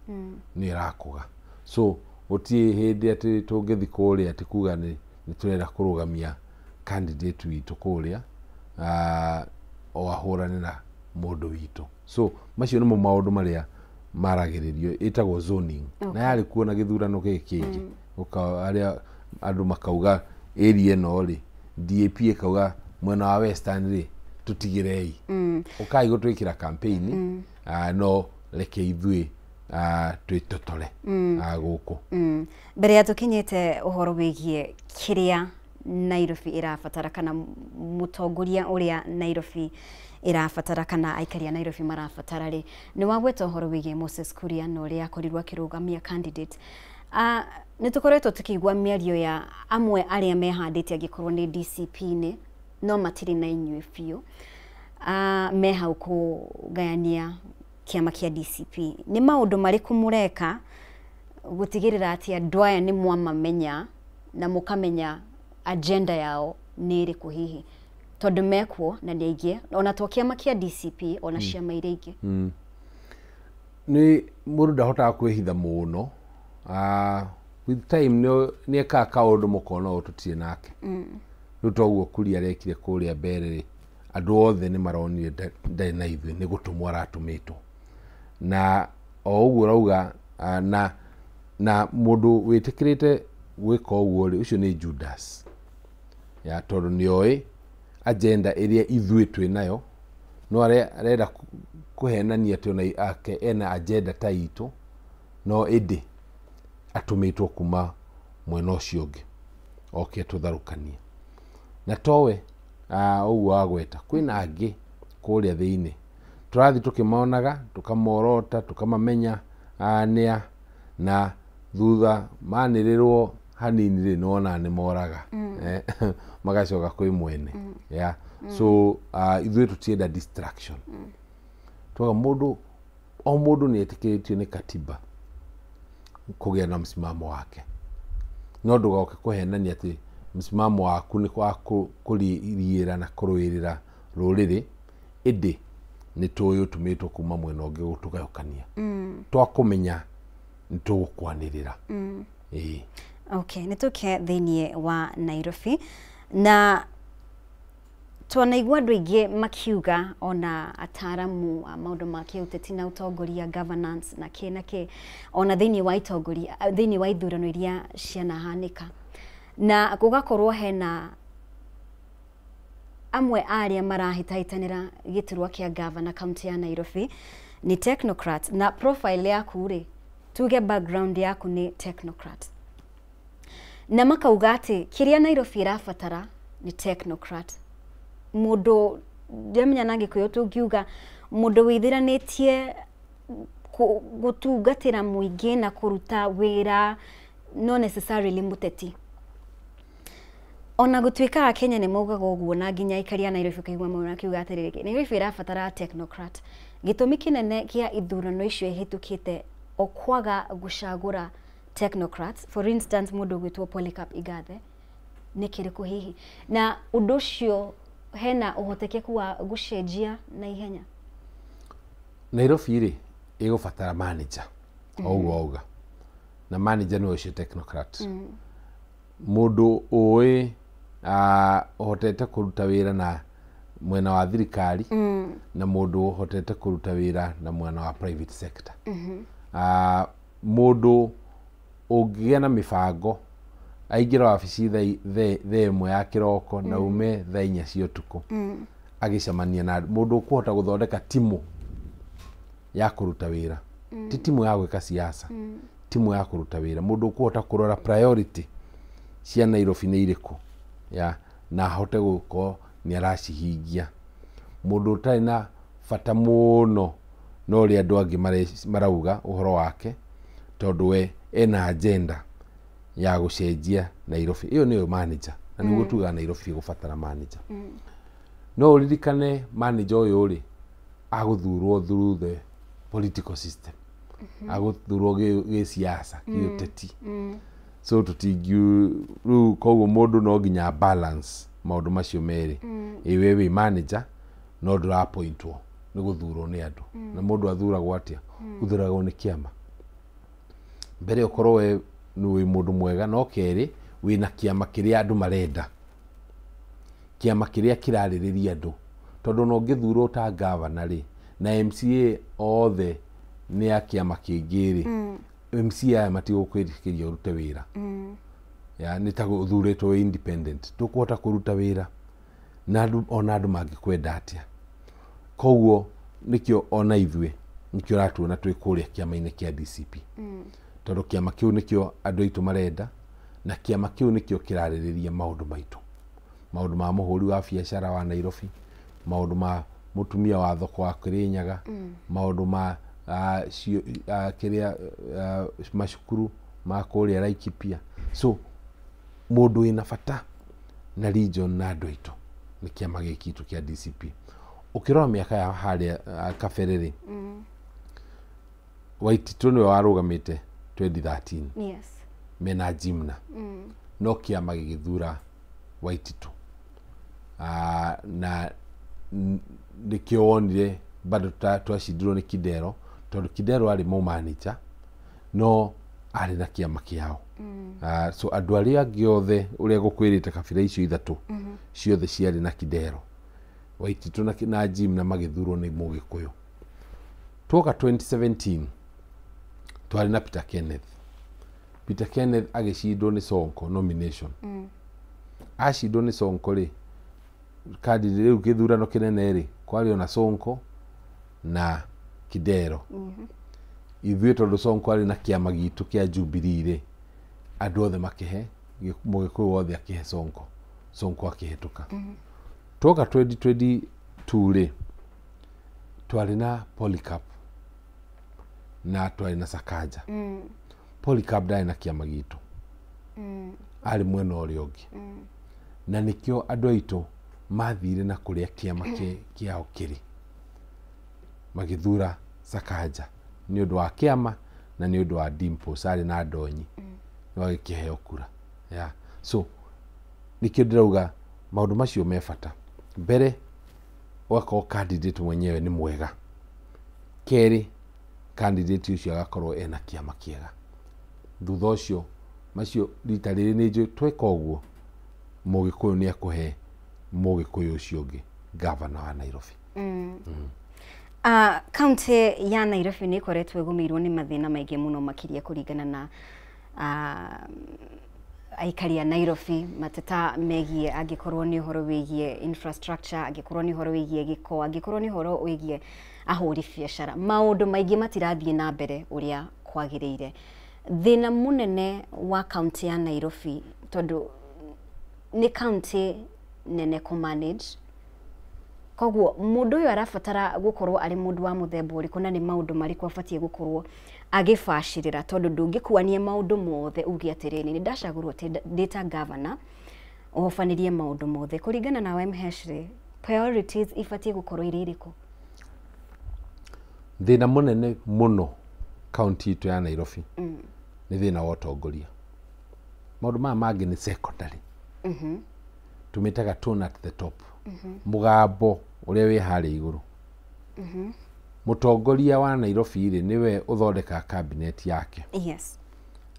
nĩ ĩrakũga. So gũtirĩ hĩndĩ atĩ tũngĩthi kũrĩa atĩ kuga nĩ tũrenda kũrũgamia candidate witũ kũrĩa o ahũrane na mũndũ witũ. So macio nĩmo maũndũ marĩa maragĩrĩrio, ĩtagwo zoning. Na yarĩ kuona gĩthurano gĩkĩ kĩngĩ arĩa andũ makauga area ĩno rĩ, DAP ĩkauga mwena wa Western rĩ tũtigĩrei, ũkai gũtwĩkĩra campaign, no reke ithuĩ twĩtotore gũkũ. Mbere ya tũkinyĩte ũhoro wĩgiĩ kĩrĩa Nairobi ĩrabatara kana mũtongoria ũrĩa Nairobi ĩrabatara kana aikari a Nairobi marabatara rĩ, nĩ wagweta ũhoro wĩgiĩ Moses Kuria na ũrĩa akorirwo akĩrũgamia candidate. Nĩ tũkoretwo tũkĩigua mĩario ya amwe arĩa mehandĩte angĩkorwo nĩ DCP-inĩ no matirĩ na inyuĩ biũ, me hau kũgayania kĩama kĩa DCP. Nĩ maũndũ marĩkũ mũreka gũtigĩrĩra atĩ andũ aya nĩ mwamamenya na mũkamenya agenda yao nĩ ĩrĩkũ hihi, tondũ mekwo na nĩ aingĩ ona to kĩama kĩa DCP ona ciama iria ingĩ? Nĩ mũndũ ndahotaga kwĩhitha mũno, with time nĩ eka kaũndũ mũkono ũtũtirĩ nake rĩu toguo kuria arekire kũrĩa mbere andũ othe nĩ maronire ndarĩ na ithuĩ nĩ gũtũmwo aratũmĩtwo na o ũguo rauga na mũndũ wĩtĩkĩrĩte gwĩka ũguo rĩ ũcio nĩ Judas ya tondũ nĩoĩ agenda ĩrĩa ithuĩ twĩ nayo no arenda kũhenania atĩ ake ena agenda ta itũ no ĩndĩ atũmĩtwo kuma mwena ũcio ũngĩ oke tũtharũkanie na towe ũguo wagweta kwĩna angĩ kũrĩa thĩinĩ tũrathi tũkĩmonaga tũkamorota tũkamamenya nĩa na thutha manĩrĩrwo hanini rĩ nona nĩ moraga magacoka kwĩ mwene yeah so ithuĩ tũtienda distraction twaga mũndũ o mũndũ nĩ etĩkĩrĩtio nĩ katiba kũgĩa na msimamo wake no ndũgoke kũhenania atĩ msimamo waku nĩ kwa kũriĩra na kũrũĩrĩra rũrĩrĩ ĩndĩ nĩ tũĩ ũtũmĩtwo kuma mwena ũngĩ gũtũgayũkania twakũmenya nĩ tũgũkwanĩrĩra okay nĩ tũke thĩinĩ wa Nairobi na twanaigua andũ aingĩ makiuga ona ataramu a maũndũ ma kĩũteti na ũtongoria governance na kĩ ona thĩinĩ wa itongoria thĩinĩ wa ithurano iria cianahanĩka na gũgakorwo hena amwe arĩa marahĩtahĩtanĩra gĩturwa kĩa governor county ya Nairobi ni technocrat na profile yaku rĩ tuge background yaku ni technocrat na makauga atĩ kĩrĩa Nairobi ĩrabatara ni technocrat mũndũ ndemenya na Gĩkũyũ tũngiuga mũndũ wĩthiranĩtie gũtungatĩra mũingĩ na kũruta wĩra no necessarily mũteti ona gũtuĩka Kenya nĩ maugaga ũguo na nginya ikaria Nairobi kaigua mauna kiuga atĩrĩrĩ Nairobi ĩrabatara technocrat gĩtũmi kĩnene kĩa ithurano icio ihĩtũkĩte o kwaga gũcagũra technocrats for instance mũndũ gwĩtwo Polycarp Igathe nĩ kĩrĩkũ hihi na ũndũ ũcio hena ũhotekeku wa gũcenjia na ihenya Nairobi rĩ ĩgũbatara manager oguo auga na manager nĩ ũcio technocrat mũndũ ũĩ ũhotete kũruta wĩra na mwena wa thirikari na mũndũ ũhotete kũruta wĩra na mwena wa private sector mũndũ ũngĩgĩa na mĩbango aingĩra wabici thaa ĩmwe ya kĩroko na ume thaa 4 cia ũtukũ agĩcemania na mũndũ ũkũhota gũthondeka timu ya kũruta wĩra ti timu ya gwĩka siasa timu ya kũruta wĩra mũndũ ũkũhota kũrora priority cia Nairobi nĩ irĩkũ ya na ahote gũkorwo nĩ aracihingia mũndũ ũtarĩ na bata mũno no ũrĩa andũ angĩ marauga ũhoro wake tondũ we ena agenda ya gũcenjia Nairobi ĩyo nĩyo manager na nĩguo tuga Nairobi ĩgũbatara manager no ũririkane manager ũyũ rĩ agũthurwo through the political system agũthurwo gĩ-siasa gĩ-ũteti so rĩu koguo mũndũ no nginya balance maũndũ macio merĩ ĩwe wĩ manager no ndũrapointwo nĩ gũthurwo nĩ andũ na mũndũ athuragwo atĩa ũthuragwo nĩ kĩama mbere ũkorwo we nĩ mũndũ mwega no kerĩ wĩna kĩama kĩrĩa andũ marenda kĩama kĩrĩa kĩrarĩrĩria andũ tondũ no ngĩthurwo ta governor rĩ na MCA othe nĩ ya kĩama kĩngĩ rĩ MCA aya matigũkwĩtĩkĩria ũrute wĩra ya nĩ ta ũthurĩtwo independent tũkũhota kũruta wĩra na ona andũ mangĩkwenda atĩa koguo nĩkĩo ona ithuĩ nĩkĩo ratuona twĩ kũrĩa kĩama-inĩ kĩa DCP tondũ kĩama kĩu nĩkĩo andũ aitũ marenda na kĩama kĩu nĩkĩo kĩrarĩrĩria maũndũ maitũ maũndũ ma mũhũri wa biacara wa Nairobi maũndũ ma mũtumia wa thoko wa Kĩrĩnyaga maũndũ ma kĩrĩa macukuru ma kũrĩa Laikipia so mũndũ wĩna bata na region na andũ aitũ nĩ kĩama gĩkĩ gitũ kĩa DCP ũkĩrora mĩaka ya harĩa kabere rĩ Waititũ nĩwe warũgamĩte 2013 yes mena Jimna no kĩama gĩgĩthura Waititũ na nĩkĩo wonire bado twacindirwo nĩ Kidero tondũ Kidero arĩ manager no arĩ na kĩama kĩao. So andũ arĩa angĩ othe ũrĩa gũkwĩrĩte kabira icio ithatu ciothe ciarĩ na Kidero, Waititu na Jim na magĩthurwo nĩ Mũgĩkũyũ. Tuoka 2017 twarĩ na Peter Kenneth. Peter Kenneth agĩcindwo nĩ Sonko nomination. Acindwo nĩ Sonko rĩ, kandidate rĩu gĩthurano kĩnene rĩ, kwarĩ ona Sonko na Kidero. Ithuĩ tondũ Sonko arĩ na kĩama gitũ kĩa Jubilee rĩ, andũ othe makĩhe Mũgĩkũyũ wothe akĩhe Sonko. Sonko akĩhetũka. Tuoka 2022 rĩ, twarĩ na Polycarp na twarĩ na Sakaja. Polycarp ndarĩ na kĩama gitũ, arĩ mwena ũrĩa ũngĩ, na nĩkĩo andũ aitũ mathire na kũrĩa kĩama kĩao kĩrĩ, magĩthura Sakaja nĩ ũndũ wa kĩama na nĩ ũndũ wa Dimples arĩ na Ndonyi, wagĩkĩheo kura. So nĩkĩo ndĩrauga maũndũ macio me bata. Mbere wako candidate mwenyewe nĩ mwega, kerĩ candidate ũcio agakorwo ena kĩama kĩega. Thutha ũcio macio rita rĩrĩ nĩ njũĩ tweka ũguo, Mũgĩkũyũ nĩ akũhe Mũgĩkũyũ ũcio ũngĩ governor wa Nairobi. County ya Nairobi nĩ ĩkoretwo ĩgũmĩirwo nĩ mathĩna maingĩ mũno makĩria kũringana na aikari a Nairobi, mateta megiĩ angĩkorwo nĩ ũhoro wĩgiĩ infrastructure, angĩkorwo nĩ ũhoro wĩgiĩ gĩko, angĩkorwo nĩ ũhoro wĩgiĩ ahũri biacara. Maũndũ maingĩ matirathiĩ na mbere ũrĩa kwagĩrĩire. Thĩna mũnene wa county ya Nairobi, tondũ nĩ county nene kũmanage, koguo mũndũ ũyũ arabatara gũkorwo arĩ mũndũ wa mũthemba ũrĩkũ na nĩ maũndũ marĩkũ abatiĩ gũkorwo agĩbacĩrĩra, tondũ ndũngĩkuania maũndũ mothe uge atĩrĩrĩ nĩ ndacagũrwo ndĩ ta governor ũhobanĩrie maũndũ mothe. Kũringana na MHesh rĩ, priorities ibatiĩ gũkorwo irĩ irĩkũ? Thĩna mũnene mũno county itũ ya Nairobi nĩ thĩna wa ũtongoria. Maũndũ maya mangĩ nĩ secondary, tumĩtaga tone at the top, mũgambo ũrĩa wĩ harĩa igũrũ. Mũtongoria wa Nairobi rĩ nĩwe ũthondeka cabinet yake. Yes.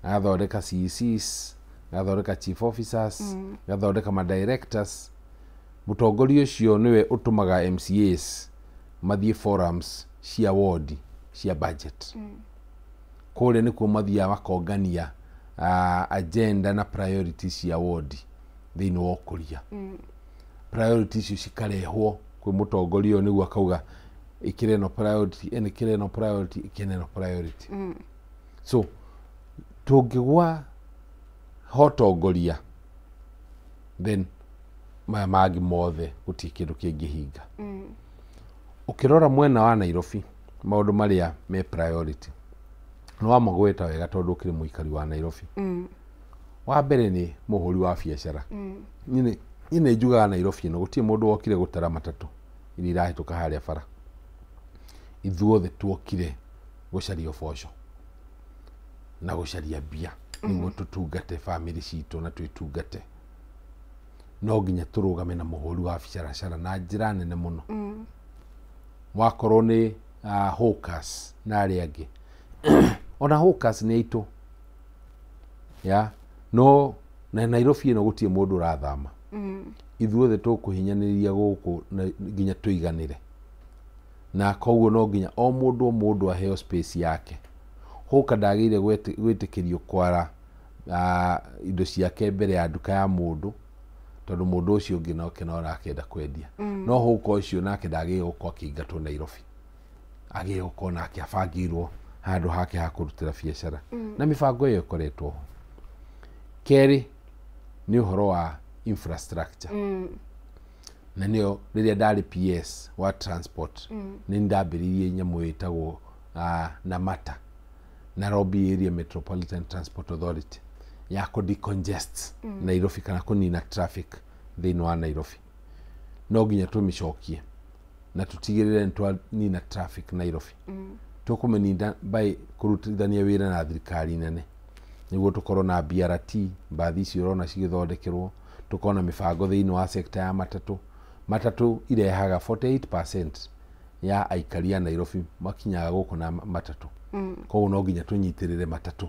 Agathondeka CECs, agathondeka chief officers, agathondeka ma directors. Mũtongoria ũcio nĩwe ũtũmaga MCAs mathiĩ forums cia ward cia budget. Kũrĩa nĩkuo mathiaga makongania agenda na priorities cia ward thĩinĩ wa ũkũria. Priorities icio cikarehwo kwĩ mũtongoria ũyũ nĩguo akauga ikire no priority, ene kire no priority, ikine no priority. So tũngĩgwa hotongoria, then maya mangĩ mothe gũtirĩ kĩndũ kĩngĩhinga. Ũkĩrora mwena wa Nairobi, maũndũ marĩa me priority no wamagweta wega tondũ ũkĩrĩ mũikari wa Nairobi. Wa mbere nĩ mũhũri wa biacara. Nyine njugaga Nairobi ĩno gũtirĩ mũndũ wokire gũtara matatũ iria irahĩtũka harĩa bara. Ithuothe tuokire gũcaria ũboco na gũcaria mbia nĩguo tũtungate family citũ na twĩtungate. No nginya tũrũgame na mũhũri wa biacara na njĩra nene mũno. Wakorwo nĩ hawkers na arĩa angĩ, ona hawkers nĩ aitũ, no na Nairobi ĩno gũtirĩ mũndũ ũrathama. Ithuothe tũkũhinyanĩrĩria gũkũ nginya tũiganĩre, na koguo no nginya o mũndũ aheo space yake. Hawker ndagĩrĩire gwĩtĩkĩrio kwara indo ciake mbere ya nduka ya mũndũ, tondũ mũndũ ũcio ũngĩ no arakĩenda kwendia. No Hawker ũcio nake ndagĩrĩire gũkorwo akĩingatwo Nairobi, agĩrĩire gũkorwo nake abangĩirwo handũ hake ha kũrutĩra biacara, na mĩbango ĩyo ĩkoretwo ho. Kerĩ nĩ ũhoro wa infrastructure. Na nĩo rĩrĩa ndarĩ PS wa transport nĩ ndambĩrĩirie nyamũ ĩtagwo NAMATA, Nairobi Area Metropolitan Transport Authority, ya decongest Nairobi kana kũnina traffic thĩinĩ wa Nairobi. No nginya tũmĩcokie na tũtigĩrĩre nĩ twanina traffic Nairobi. Tũkũmĩnina by kũrutithania wĩra na thirikari nene, nĩguo tũkorwo na BRT, mbathi icio ũrona cigĩthondekerwo, tũkorwo na mĩbango thĩinĩ wa sekta ya matatũ. Matatũ irehaga 48% ya aikari a Nairobi makinyaga gũkũ na matatũ. Koguo no nginya tũnyitĩrĩre matatũ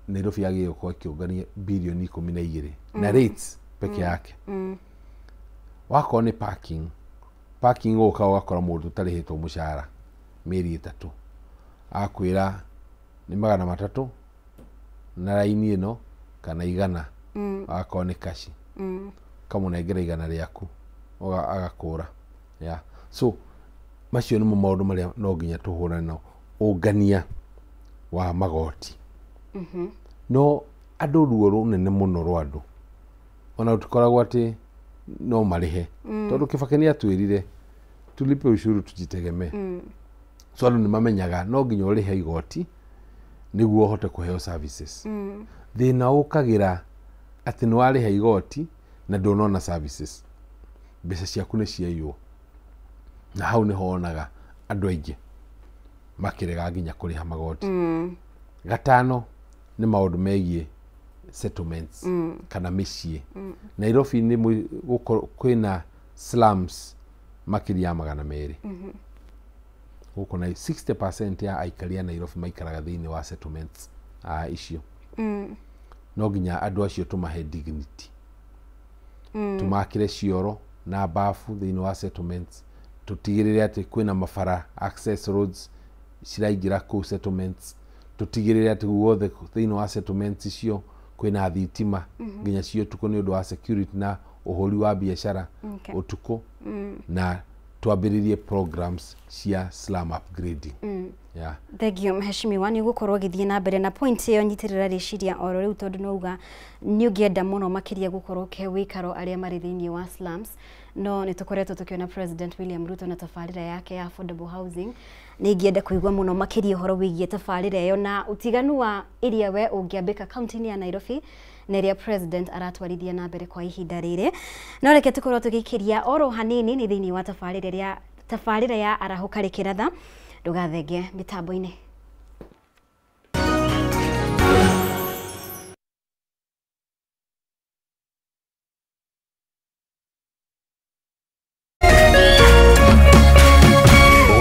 Nairobi yagĩrĩirwo gũkorwo ĩkĩũngania bilioni 12 na rates peke yake. Wakorwo nĩ parking ũka ũgakora mũndũ ũtarĩhĩtwo mũcara mĩeri 3 akwĩra nĩ 300 na raini ĩno kana 100 agakorwo nĩ kaci kamũnengera 100 rĩaku agakũra. So macio nĩmo maũndũ marĩa no nginya tũhũrane nao, ũngania wa magoti. No andũ ruo rũnene mũno rwa andũ ona tukoragwo atĩ no marĩhe tondũ Kibaki nĩ atwĩrire tulipe ushuru tujitegemee. So andũ nĩ mamenyaga no nginya ũrĩhe igoti nĩguo ũhote kũheo services. Thĩna ũkagira atĩ nĩ warĩha igoti na ndũnona services, mbeca ciaku nĩ ciaiywo, na hau nĩ honaga andũ aingĩ makĩrega nginya kũrĩha magoti. Gatano nĩ maũndũ megiĩ settlements kana mĩciĩ. Nairobi nĩ kwĩna slums makĩria ya 200. Gũkũ na 60% ya aikari a Nairobi maikaraga thĩinĩ wa settlements icio. No nginya andũ acio tũmahe dignity, tũmakĩre cioro na bafu thĩinĩ wa settlements, tũtigĩrĩre atĩ kwĩna mabara access roads ciraingĩra kũu settlements, tũtigĩrĩre atĩ guothe thĩinĩ wa settlements icio kwĩna thitima nginya cio tuko nĩ ũndũ wa security na ũhũri wa biashara utuko, na twambĩrĩrie programs cia slum upgrading. Thank you Mheshimiwa, nĩ gũkorwo gĩthiĩ na mbere na point ĩyo nyitĩrĩra rĩciria oro rĩu tondũ nouga nĩ ũngĩenda mũno makĩria gũkorwo ke wĩikaro arĩa marĩ thĩinĩ wa slums. No nĩ tũkoretwo tũkiona President William Ruto na tabarĩra yake ya affordable housing. Nĩ ingĩenda kũigua mũno makĩria ũhoro wĩgiĩ tabarĩra ĩyo na ũtiganu wa ĩrĩa we ũngĩambĩka kaunti-inĩ ya Nairobi na ĩrĩa President aratwarithia na mbere kwa ihinda rĩrĩ. No reke tũkorwo tũgĩkĩria oro hanini nĩ thĩinĩ wa tabarĩra ya arahũka rĩkĩratha. Ndũgathenge mitambo-inĩ.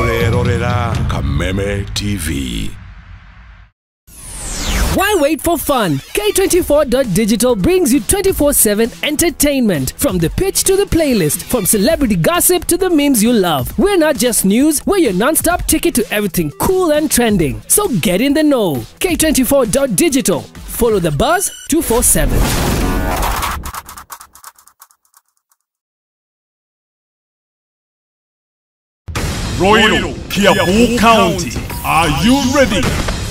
Orerorera Kameme TV. Why wait for fun? K24.digital brings you 24/7 entertainment. From the pitch to the playlist, from celebrity gossip to the memes you love. We're not just news, we're your non-stop ticket to everything cool and trending. So get in the know. K24.digital. Follow the buzz 247. Roiro, Kiambu County. Are you ready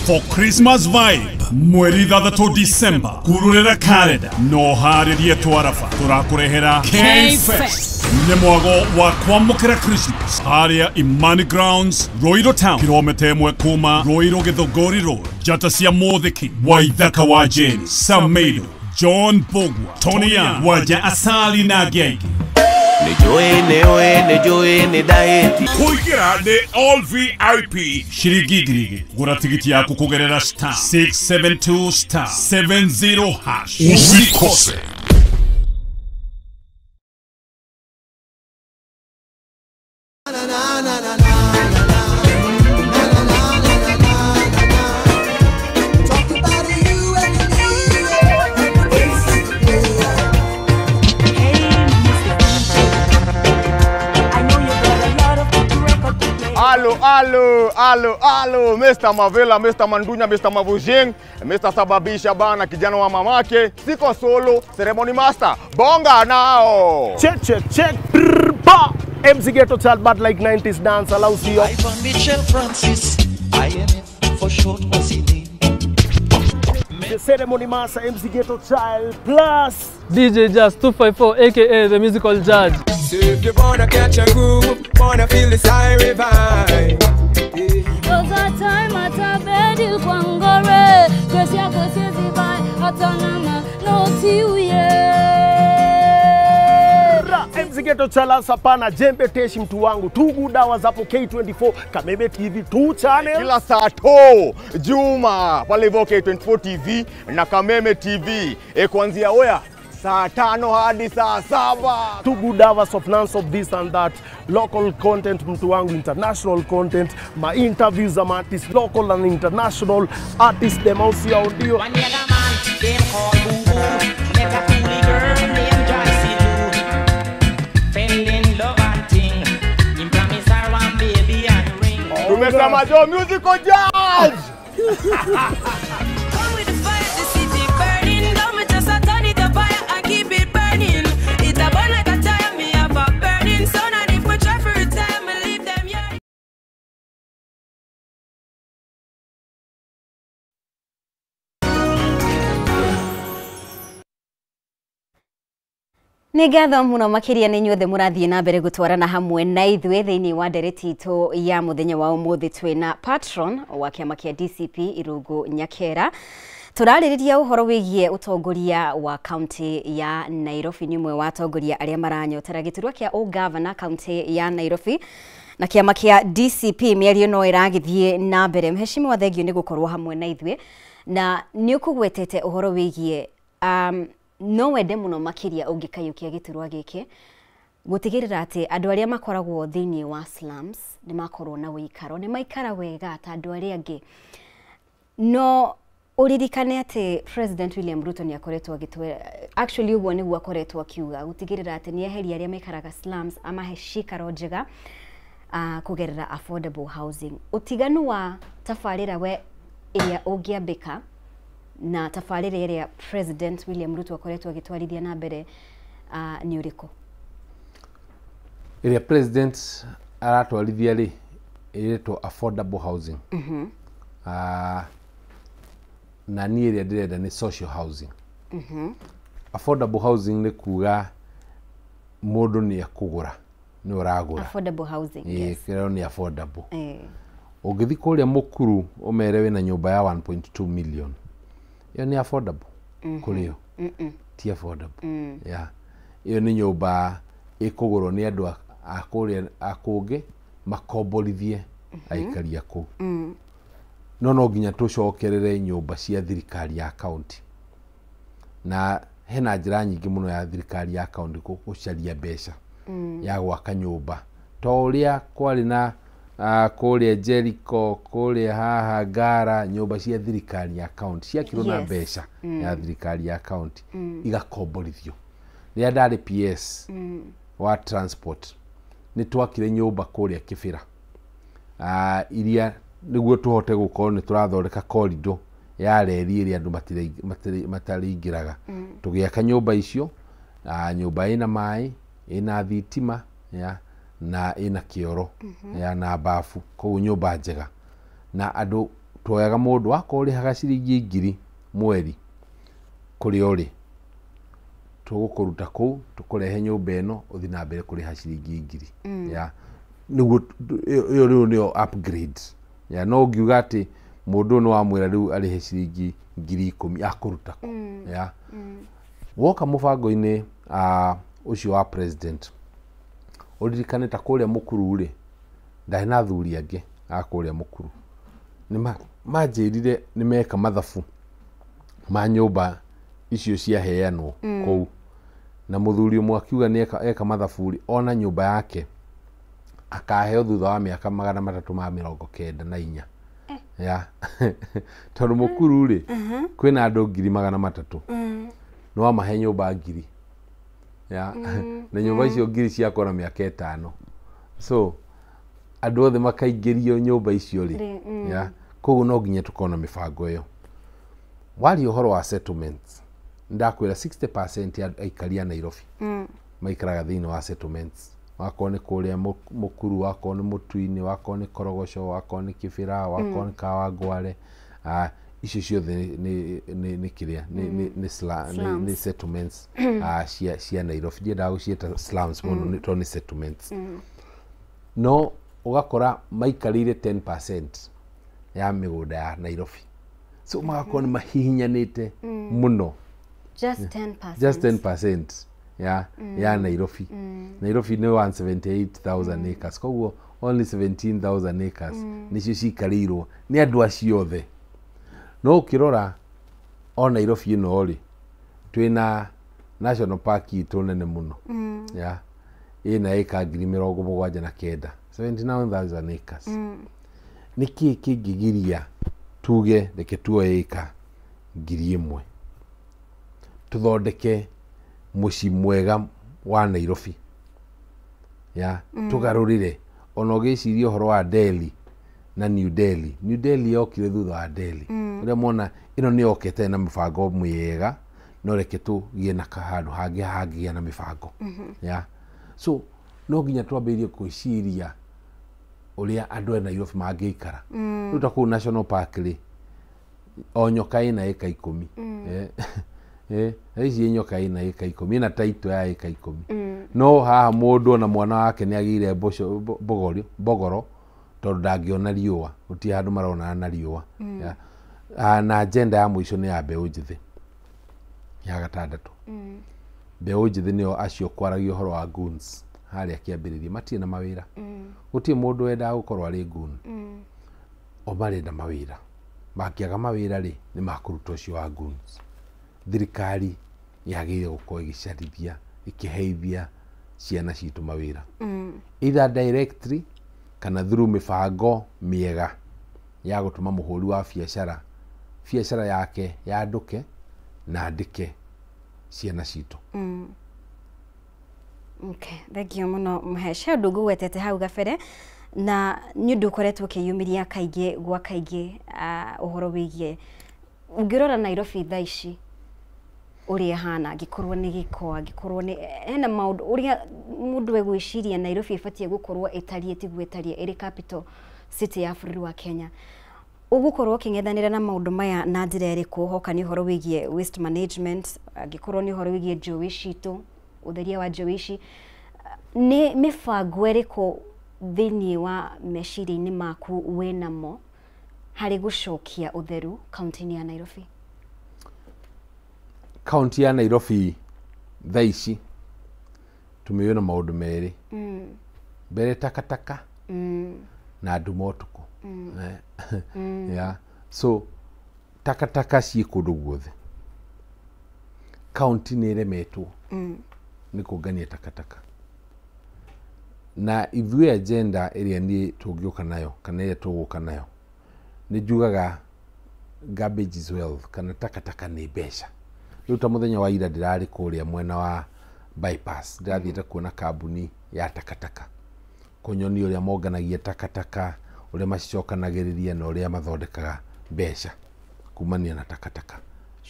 for Christmas vibe? Mweri 3 December, kururera kalenda no haririe twarafa turakurehera K-Fest nĩ mwago wa kwamũkĩra Christmas harĩa Imani Grounds, Roiro Town, kilomita 1 kuma Roiro Gĩthũngũri Road. Njata cia Mũthiki, Waithaka wa Jane, Sameido, John Bogwa, Tony Young, Waja Asali na Gegi. Nejoe daeti Kuingira ni all VIP shiringi ngiri. Gura tigiti yaku kugerera star 672 star 70 hash. Usikose. Alo, Mr. Mavela, Mr. Mandunya, Mr. Mavujing, Mr. Sababisha bana, kijana wa mamake, siko solo, ceremony master, bonga nao. Check, ba. MC Ghetto Child, but like 90s dance allows you. Ivan Mitchell Francis, IMF for short was it? The ceremony master, MC Ghetto Child, plus DJ Just 254, aka the musical judge. So if you wanna catch a groove, wanna feel the siren vibe. Cause that time at a bed you can go red. Cause you go see the vibe at a nama, no MC Ghetto Child sapana jembe teshi mtu wangu. Tugu dawa zapo K24 Kameme TV 2 channel. Kila saa to Juma pale hivyo K24 TV na Kameme TV. Kuanzia oya saa 5 hadi saa 7. Two good hours of nonstop this and that, local content mtu wangu, international content, my interviews am artists, local and international artists, them also audio. Tumesema jo musical judge. Nĩ ngatho mũno makĩria nĩ inyuothe mũrathiĩ na mbere gũtwarana hamwe na ithuĩ thĩinĩ wa ndereti itũ ya mũthenya wa ũmũthĩ. Twĩna patron wa kĩama kĩa DCP Irungu Nyakera. Tũrarĩrĩria ũhoro wĩgiĩ ũtongoria wa kaunti ya Nairobi. Nĩ ũmwe wa atongoria arĩa maranyotera gĩturwa kĩa ũgavana kaunti ya Nairobi, na kĩama kĩa DCP mĩario no ĩragĩthiĩ na mbere. Mheshimiwa, thengio nĩ gũkorwo hamwe na ithuĩ, na nĩ ũkũgwetete ũhoro wĩgiĩ no wende muno makiria ũngĩkayũkia gĩturwa gĩkĩ gũtigĩrĩra atĩ andũ arĩa makoragwo thĩinĩ wa slums nĩ makorwo na wĩikaro, nĩ maikara wega ta andũ arĩa angĩ. No ũririkane atĩ President William Ruto nĩ akoretwo actually ũguo nĩguo akoretwo akiuga gũtigĩrĩra atĩ nĩ eheria arĩa maikaraga slums amahe cikaro njega kũgerera affordable housing. Ũtiganu wa tabarĩra we ĩrĩa ũngĩambĩka na tabarĩra ĩrĩa President William Ruto akoretwo agĩtwarithia na mbere nĩ ũrĩkũ? Ĩrĩa President aratwarithia rĩ ĩrĩtwo affordable housing. Na niĩ ĩrĩa ndĩrenda nĩ social housing. Affordable housing nĩ kuga mũndũ nĩ akũgũra, nĩ ũragũra. Affordable housing, yes. Kĩreo nĩ affordable. Ũngĩthi kũrĩa Mũkuru ũmere wĩna nyũmba ya 1.2 million. Iyo ni affordable kulio ti affordable iyo ni nyumba ikugurwo ni andu akũngi makomborithie aikaria ku no nginya tucokerere nyumba cia thirikari ya county, na hena njira nyingi muno ya thirikari ya county gucaria mbeca ya gwaka nyumba to uria kwari na kũrĩa Jericho, kũrĩa haha Ngara, nyũmba cia thirikari ya county ciakirwo na mbeca ya thirikari ya county igakomborithio. Rĩrĩa ndarĩ PS wa transport nĩ twakire nyũmba kũrĩa Kĩbĩra iria nĩguo tũhote gũkorwo nĩ tũrathondeka corridor ya reri ĩrĩa andũ mataringĩraga. Tũgĩaka nyũmba icio, nyũmba ĩna maĩ, ĩna thitima na ina kioro ya na bafu ko nyumba njega, na andu twoyaga mundu akorihaga ciringi 1000 mweri kuri ori tugukuruta ku tukurehe nyumba eno uthi na mbere kuriha ciringi 1000 ya niguo iyo nio upgrade ya no ngiuga ati mundu no amwira riu arihe ciringi 10,000 akuruta ku ya woka mubango-ini ucio wa president uririkane ta kũrĩa Mũkuru rĩ ndahe na thuri angĩ akũrĩa Mũkuru nĩ manjĩrire nĩ meka mathabu ma nyũmba icio ciaheanwo kũu, na mũthuri ũmwe akiuga nĩ eka mathabu ona nyũmba yake akaheo thutha wa mĩaka 394 ya tondũ Mũkuru rĩ kwĩna andũ 300,000 no amahe nyũmba 1,000 ya na nyumba icio 1,000 ciakora mĩaka 5, so andũ othe makaingĩrio nyumba icio ri ya koguo no nginya tukona mibango iyo. Wali ũhoro wa settlements ndakwĩra 60% ya aikaria Nairobi maikaraga thĩinĩ wa settlements, wako nĩ kũrĩa Mũkuru, wako nĩ Mũtui-inĩ, wako nĩ Korogoco, wako nĩ Kĩbĩra, wako nĩ Kawangware, icio ciothe ni kiria ni settlements cia Nairobi. Ndiendaga gũciĩta slums muno ni to ni settlements. No ugakora maikarire 10% ya mĩgũnda ya Nairobi, so magakorwo nĩ mahihinyanĩte muno. Just 10%. Just 10% ya Nairobi. Nairobi ni 178,000 acres, koguo only 17,000 acres nicio cikarĩirwo ni andũ acio othe. No ukirora o Nairobi ino ri twina national park itu nene muno ya ina eka 79,9 79,000 acres niki kigigiria tuge reke tuoe eka 1,000 tuthondeke muci mwega wa Nairobi ya tugarurire ona ugiciria uhoro wa Delhi na New Delhi yokire thutha wa Delhi uria mona ino ni yokete na mibango mwega no reke tugie na kahandu hangi na mibango ya so no nginya twambirie kwiciria uria andu a Nairobi mangiikara ruta ku national park ri onyoka ina eka 10 ici nyoka ina eka 10 na taito ya eka 10 no haha mundu na mwana wake ni agire bogoro tondu ndangiona riua uti handu marona na riua na agenda ya mwisho ni ya mbeũ njithi ya gatandatu mbeũ njithi nio acio kwaragio horo wa goons haria kiambiriria matie na mawira gutie mundu wenda gukorwo ari goon o marenda mawira makiaga mawira ri ni makuruta ucio wa goons thirikari yagire gukorwo igicarithia ikiheithia ciana citu mawira either directly kana through mibango miega ya gutuma muhuri wa biacara yake yanduke na andike ciana citu okay thank you muno Muhesha ndugu wetete hau gabere na ni undu ukoretwo ukiyumiria kaingi gwa kaingi uhoro wigie ungirora Nairobi thaa ici uria hana gikorwo ni giko gikorwo ni hena maundu uria mundu egwiciria Nairobi ibatie gukorwo etarie tigwetarie iri capital city ya bũrũri wa Kenya ugukorwo king'ethanira na maundu maya na njira iriku hoka ni horo wigie waste management gikorwo ni horo wigie njũĩ citu utheria wa njũĩ ici ni mibango iriku thiini wa meciria-ini maku wenamo hari gucokia utheru kaunti ya Nairobi? Kaunti ya Nairobi thaa ici tumiona maundu meri mbere takataka na andu motuku ya so takataka ci kundu guothe kaunti ni remetwo ni kungania takataka na ithuĩ agenda iria ni tungiuka nayo kana iria tuguka nayo ni njugaga garbage is wealth kana takataka ni mbeca ruta muthenya wa ira ndirari kuria mwena wa bypass ndirathiite kuona kambuni ya takataka kunyoni uria monganagia takataka uria macicokanagiriria na uria mathondekaga mbeca kumania na takataka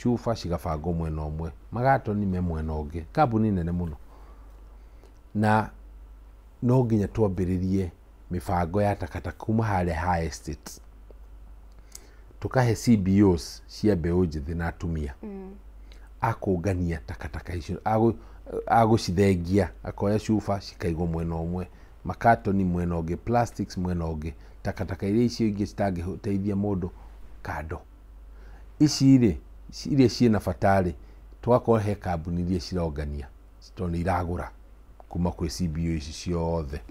cuba cigabango mwena umwe magatoni me mwena ungi kambuni nene muno na no nginya twambiririe mibango ya takataka kuma haria high estate tukahe CBOs cia mbeũ njithi na atumia akungania takataka icio agucithengia akoya cuba cikaigwo mwena umwe makatoni mwena ungi plastics mwena ungi takataka iria icio ingi citangiteithia mundu kando ici iria ciina fatari twakorwo he kambuni iria cirongania tondu iragura kuma kwi CBO ici ciothe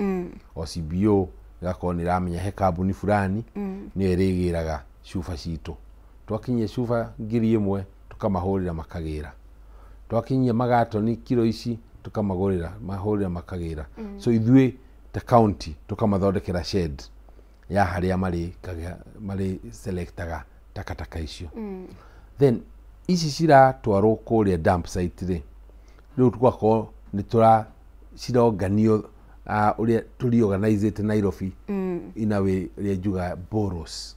o CBO igakorwo ni ramenya he kambuni fulani ni irigiraga cuba citu twakinyia cuba 1,000 tukamahurira makagira twakinyia magatoni kilo ici tukamagurira mahurira makagira so ithuĩ ta county tukamathondekera shed ya haria mari selectaga takataka icio then ici ciratwarwo kuria dump site ri riu twakorwo ni cironganio uria reorganized Nairobi in a way ria njuga boroughs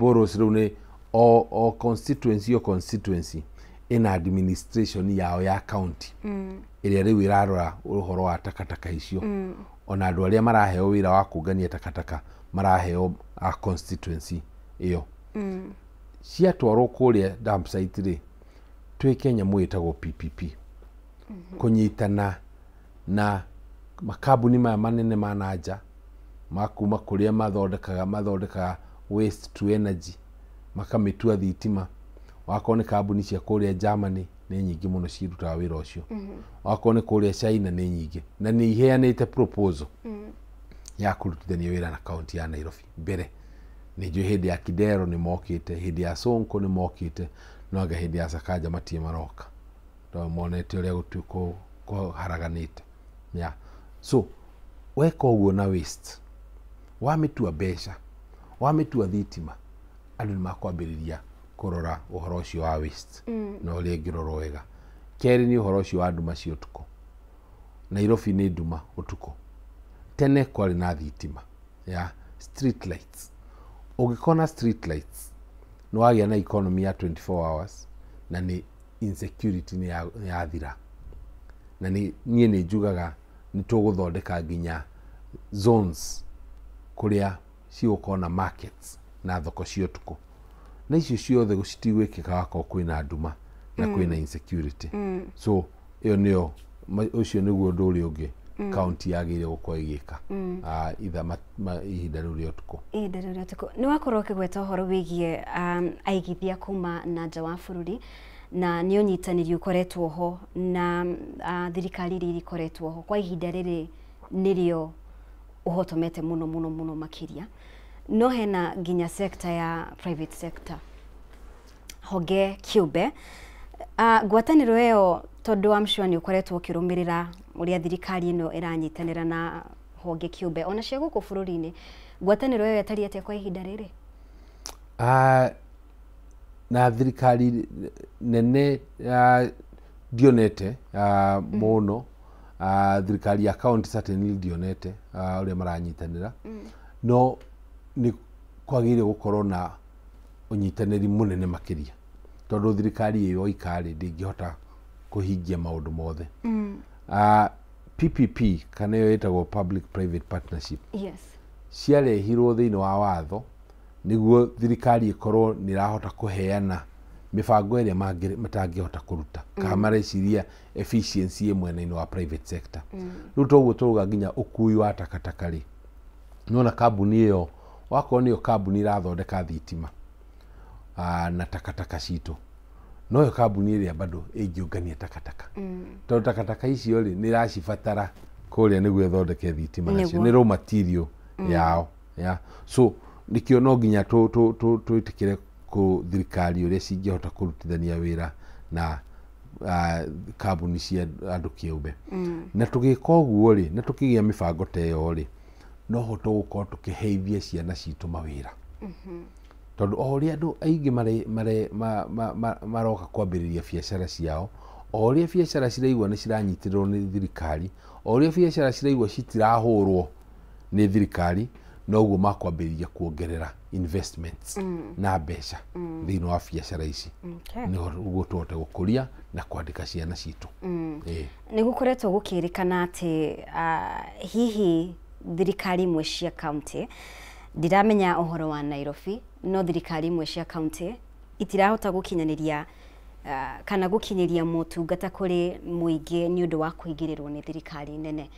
boroughs riu ni o constituency in administration yao ya county iria riu irarora uhoro wa takataka icio ona andu aria maraheo wira wa kungania takataka maraheo a constituency iyo ciatwarwo kuria dump site ri twi Kenya mwitagwo PPP kunyitana na makambuni maya manene mananja makuma kuria mathondekaga waste to energy makamitua thitima wako ni kambuni cia kuria Germany ni nyingi muno cirutaga wira ucio wako ni kuria China ni nyingi na ni iheanite proposal ya kurutithania wira na county ya Nairobi mbere ni njui hindi ya Kidero ni mokite hindi ya Sonko ni mokite no anga hindi ya Sakaja matie maroka to monete uria gutuko ko haraganite ya so weka uguo na waste wamitua mbeca wamitua thitima andu ni makwambiriria kurora uhoro ucio wa waste na uria ngiroro wega keri ni uhoro ucio wa nduma cio tuko Nairobi ni nduma utuko tene kwari na thitima ya street lights ugikona street lights no agia na economy ya 24 hours na ni insecurity ni ya thira na ni njugaga ni tuguthondeka nginya zones kuria ciokona markets na thoko cio tuko na icio ciothe gucitigwikika wako kwina nduma na kwina insecurity so iyo nio ucio niguo nduri ungi county yagire gukwa igika itha ihinda riu rio tuko ni wakorwo ukigweta uhoro wigie aigithia kuma na nja wa bururi na ni unyitaniri ukoretwo ho na thirikari iri ikoretwo ho kwa ihinda riri nirio uhotomete muno makiria no hena nginya sector ya private sector hoge kiube ngwataniro yo tondu amshwa ni ukoretwo ukirumirira uria thirikari ino iranyitanira na hoge kiube ona cia guku bururi-ini ngwataniro yo yatari ate kwa ihinda riri na thirikari nene dionete muno thirikari ya county certainly dionete uria maranyitanira no ni kwagire gukorwo na unyitaniri munene makiria tondu thirikari iyo ikari ndingihota kuhingia maundu mothe PPP kana yo etagwo public private partnership ciarehirwo thiini wa watho niguo thirikari ikorwo nirahota kuheana mibango iria matangihota kuruta kana mareciria efficiency mwena-ini wa private sector riu toguo turuga nginya ukui wa takataka ri nona kambuni iyo wako niyo kambuni irathondeka thitima na takataka citu no yo kambuni iria bado ingiungania takataka tondu takataka icio ri niracibatara kuria niguo ithondeke thitima nacio ni raw material yao ya so nikio no nginya twitikire ku thirikari uria cingihota kurutithania wira na kambuni cia andu kiumbe na tugika uguo ri na tukigia mibango teyo ri no hoto gukorwo tukiheithia ciana citu mawira tondu o ria andu aingi maroka kwambiriria biacara ciao o ria biacara ciraigua ni ciranyitirwo ni thirikari o ria biacara ciraigua citirahurwo ni thirikari noguo makwambiriria kuongerera investments na mbeca thiini wa biacara ici niguo tuhote gukuria na kwandika ciana citu ni gukoretwo gukirikana ati hihi thirikari imwe cia county ndiramenya uhoro wa Nairobi no thirikari imwe cia county itirahota gukinyaniria kana gukinyiria motungata kuri muingi ni undu wa kuigirirwo ni thirikari nene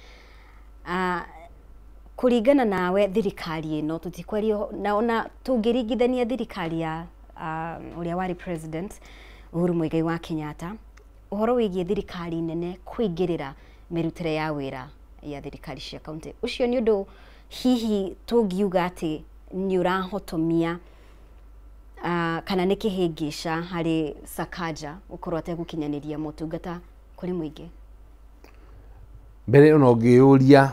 kuringana nawe thirikari ino tutikwerio na tungiringithania thirikari ya uria wari president Uhuru Muigai wa Kenyatta uhoro wigie thirikari nene kuingirira mirutire ya wira ya thirikari cia county ucio ni undu hihi tungiuga ati ni urahotomia kana ni kihingisha hari Sakaja ukorwo ate gukinyaniria motungata kuri muingi mbere ono ngiuria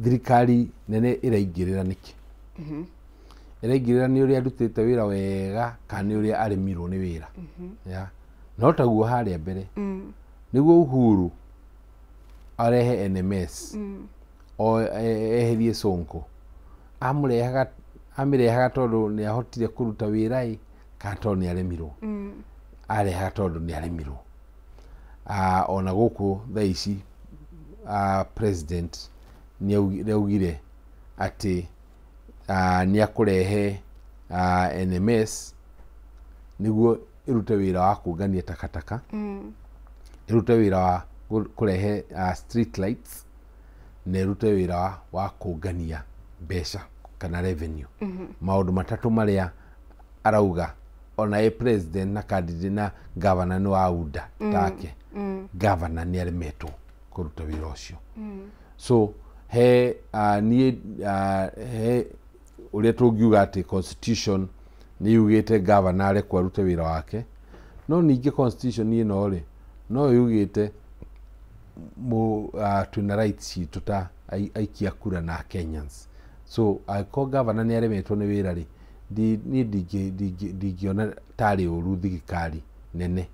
thirikari nene iraingirira niki iraingirira ni uria ndutite wira wega kana uria arimirwo ni wira ya no taguo haria mbere niguo Uhuru arehe NMS o eherie Sonko amirehaga tondu ni ahotire kuruta wira kana tondu ni aremirwo arehaga tondu ni aremirwo ona guku thaici president ni augire ati ni akurehe NMS niguo irute wira wa kungania takataka irute wira wa kurehe street lights na irute wira wa kungania mbeca kana revenue maundu matatu maria arauga ona president na candidate na governor no auda take governor ni aremetwo kuruta wira ucio so he uria tungiuga ati constitution ni yugite governor arekwo arute wira wake no ningi constitution ino ri no yugite twina rights citũ ta aikia kura na Kenyans. So ko governor nĩ aremetwo nĩ wĩra rĩ, ndingĩona tarĩ ũru thirikari nene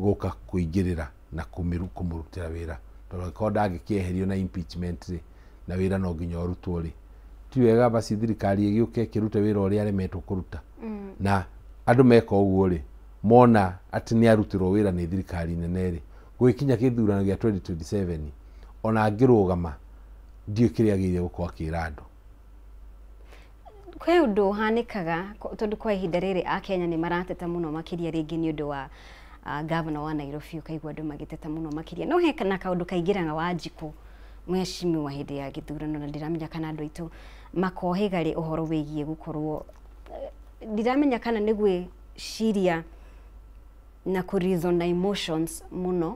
gũka kũingĩrĩra na kũmũrutĩra wĩra, tondũ ko ndangĩkĩeherio na impeachment rĩ, na wĩra no nginya ũrutwo rĩ, ti wega basi thirikari ĩgĩũke ĩkĩrute wĩra ũrĩa aremetwo kũruta. Na andũ meka ũguo rĩ, mona atĩ nĩ arutirwo wĩra nĩ thirikari nene rĩ, gũgĩkinya gĩthurano gĩa 2027 ona angĩrũgama ndiũ kĩrĩa agĩrĩire gũkorwo akĩra andũ. Kwĩ ũndũ ũhanĩkaga tondũ kwa ihinda rĩrĩ Akenya nĩ marateta mũno makĩria rĩngĩ nĩ ũndũ wa governor wa Nairobi ũkaigua andũ magĩteta mũno makĩria. No he kana kaũndũ kaingĩraga Wanjikũ mheshimiwa hĩndĩ ya gĩthurano, na ndiramenya kana andũ aitũ makohĩga rĩ ũhoro wĩgiĩ gũkorwo, ndiramenya kana nĩ gwĩciria na kũreason na emotions mũno,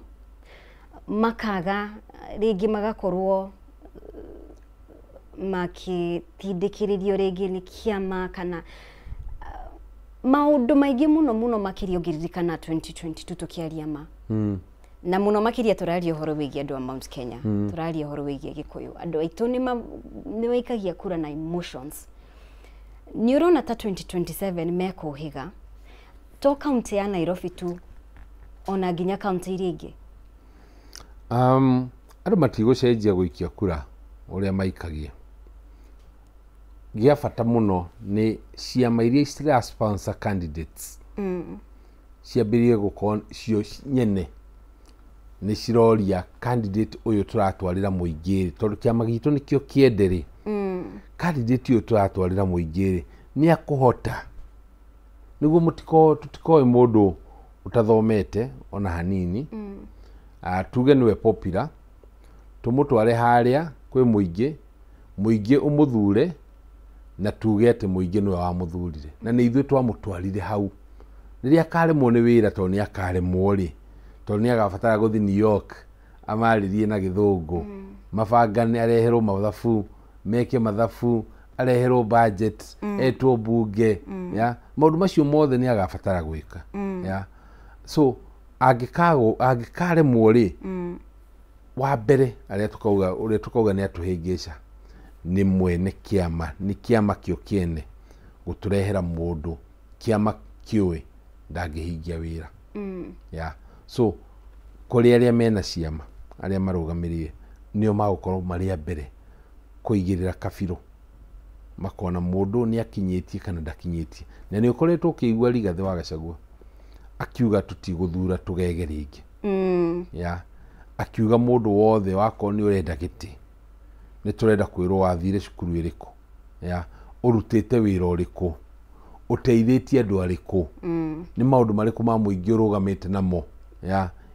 makaga rĩngĩ magakorwo makĩtindĩkĩrĩrio rĩngĩ nĩ kĩama kana maũndũ maingĩ mũno makĩria ũngĩririkana 2022 tũkĩaria ma. Na mũno makĩria tũraria ũhoro wĩgiĩ andũ a Mount Kenya, tũraria ũhoro wĩgiĩ Gĩkũyũ. Andũ aitũ nĩ maikagia kura na emotions. Nĩ ũrona ta 2027 mekũhĩga to kaunti ya Nairobi tu, ona nginya kaunti iria ingĩ. Andũ matigũcenjia gũikia kura ũrĩa maikagia. Gĩa bata mũno nĩ ciama iria cira sponsor candidates ciambĩrĩrie gũkorwo cio nyene nĩ ciroria candidate ũyũ tũratwarĩra mũingĩ, tondũ kĩama gitũ nĩkĩo kĩenderĩ candidate ũyũ tũratwarĩra mũingĩ nĩ akũhota, nĩguo tũtikoe mũndũ ũtathomete ona hanini, tuge nĩwe popular, tũmũtware harĩa kwĩ mũingĩ ũmũthure, na tuge atĩ mũingĩ nĩwe wamũthurire, na nĩ ithuĩ twamũtwarire hau. Rĩrĩa akaremwo nĩ wĩra tondũ nĩ akaremwo rĩ, tondũ nĩ agabatara gũthiĩ New York amarĩrie na gĩthũngũ, mabangane, areherwo mathabu, meke mathabu, areherwo budget, etwo bunge, maũndũ macio mothe nĩ agabatara gwĩka. So angĩkaremwo rĩ, wa mbere ũrĩa tũkauga nĩ atũhĩngĩca nĩ mwene kĩama, nĩ kĩama kĩo kĩene gũtũrehera mũndũ kĩama kĩũĩ ndangĩhingia wĩra. So kũrĩ arĩa mena ciama arĩa marũgamĩrĩire nĩo magũkorwo marĩa mbere kũigĩrĩra kabirũ, makona mũndũ nĩ akinyĩtie kana ndakinyĩtie. Na nĩ ũkoretwo ũkĩigua Rigathĩ wa Gachagua akiuga tũtigũthura tũgege rĩngĩ. Akiuga mũndũ wothe wakorwo nĩ ũrenda gĩtĩ, nĩ tũrenda kwĩrwo wathire cukuru ĩrĩkũ, ũrutĩte wĩra ũrĩkũ, ũteithĩtie andũ arĩkũ, nĩ maũndũ marĩkũ ma mũingĩ ũrũgamĩte namo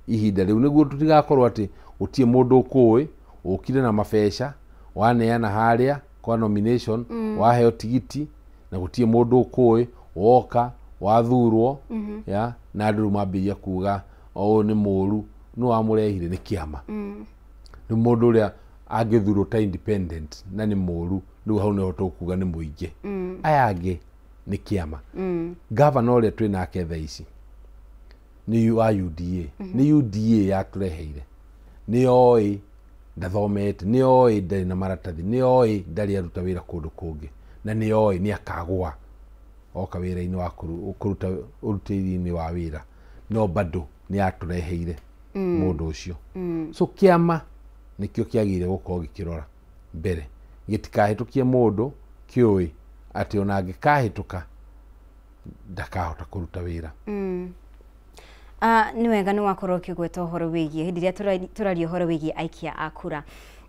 ihinda rĩu, nĩguo tũtigakorwo atĩ gũtirĩ mũndũ ũkũĩ, ũkire na mabeca waneana harĩa kwa nomination, waheo tigiti na gũtirĩ mũndũ ũkũĩ, woka wathurwo, na andũ mambĩrĩria kuga ũyũ nĩ mũru, nĩ wamũrehire nĩ kĩama. Nĩ mũndũ ũrĩa angĩthurwo ta independent na nĩ mũru, rĩu hau nĩho tũkuga nĩ mũingĩ. Aya angĩ nĩ kĩama. Governor ũrĩa twĩ nake thaa ici nĩ wa UDA, nĩ UDA yatũreheire, nĩ oĩ ndathomete, nĩ oĩ ndarĩ na maratathi, nĩ oĩ ndarĩ aruta wĩra kũndũ kũngĩ, na nĩ oĩ nĩ akagũa oka wĩra-inĩ wa kũruta ũrutĩri-inĩ wa wĩra, no bado nĩ atũreheire mũndũ ũcio. So kĩama nĩkĩo kĩagĩrĩire gũkorwo gĩkĩrora mbere, gĩtikahĩtũkie mũndũ kĩũĩ atĩ ona angĩkahĩtũka ndakahota kũruta wĩra. Nĩ wega nĩ wakorwo ũkĩgweta ũhoro wĩgiĩ hĩndĩ ĩrĩa tũraria ũhoro wĩgiĩ aikia a kura.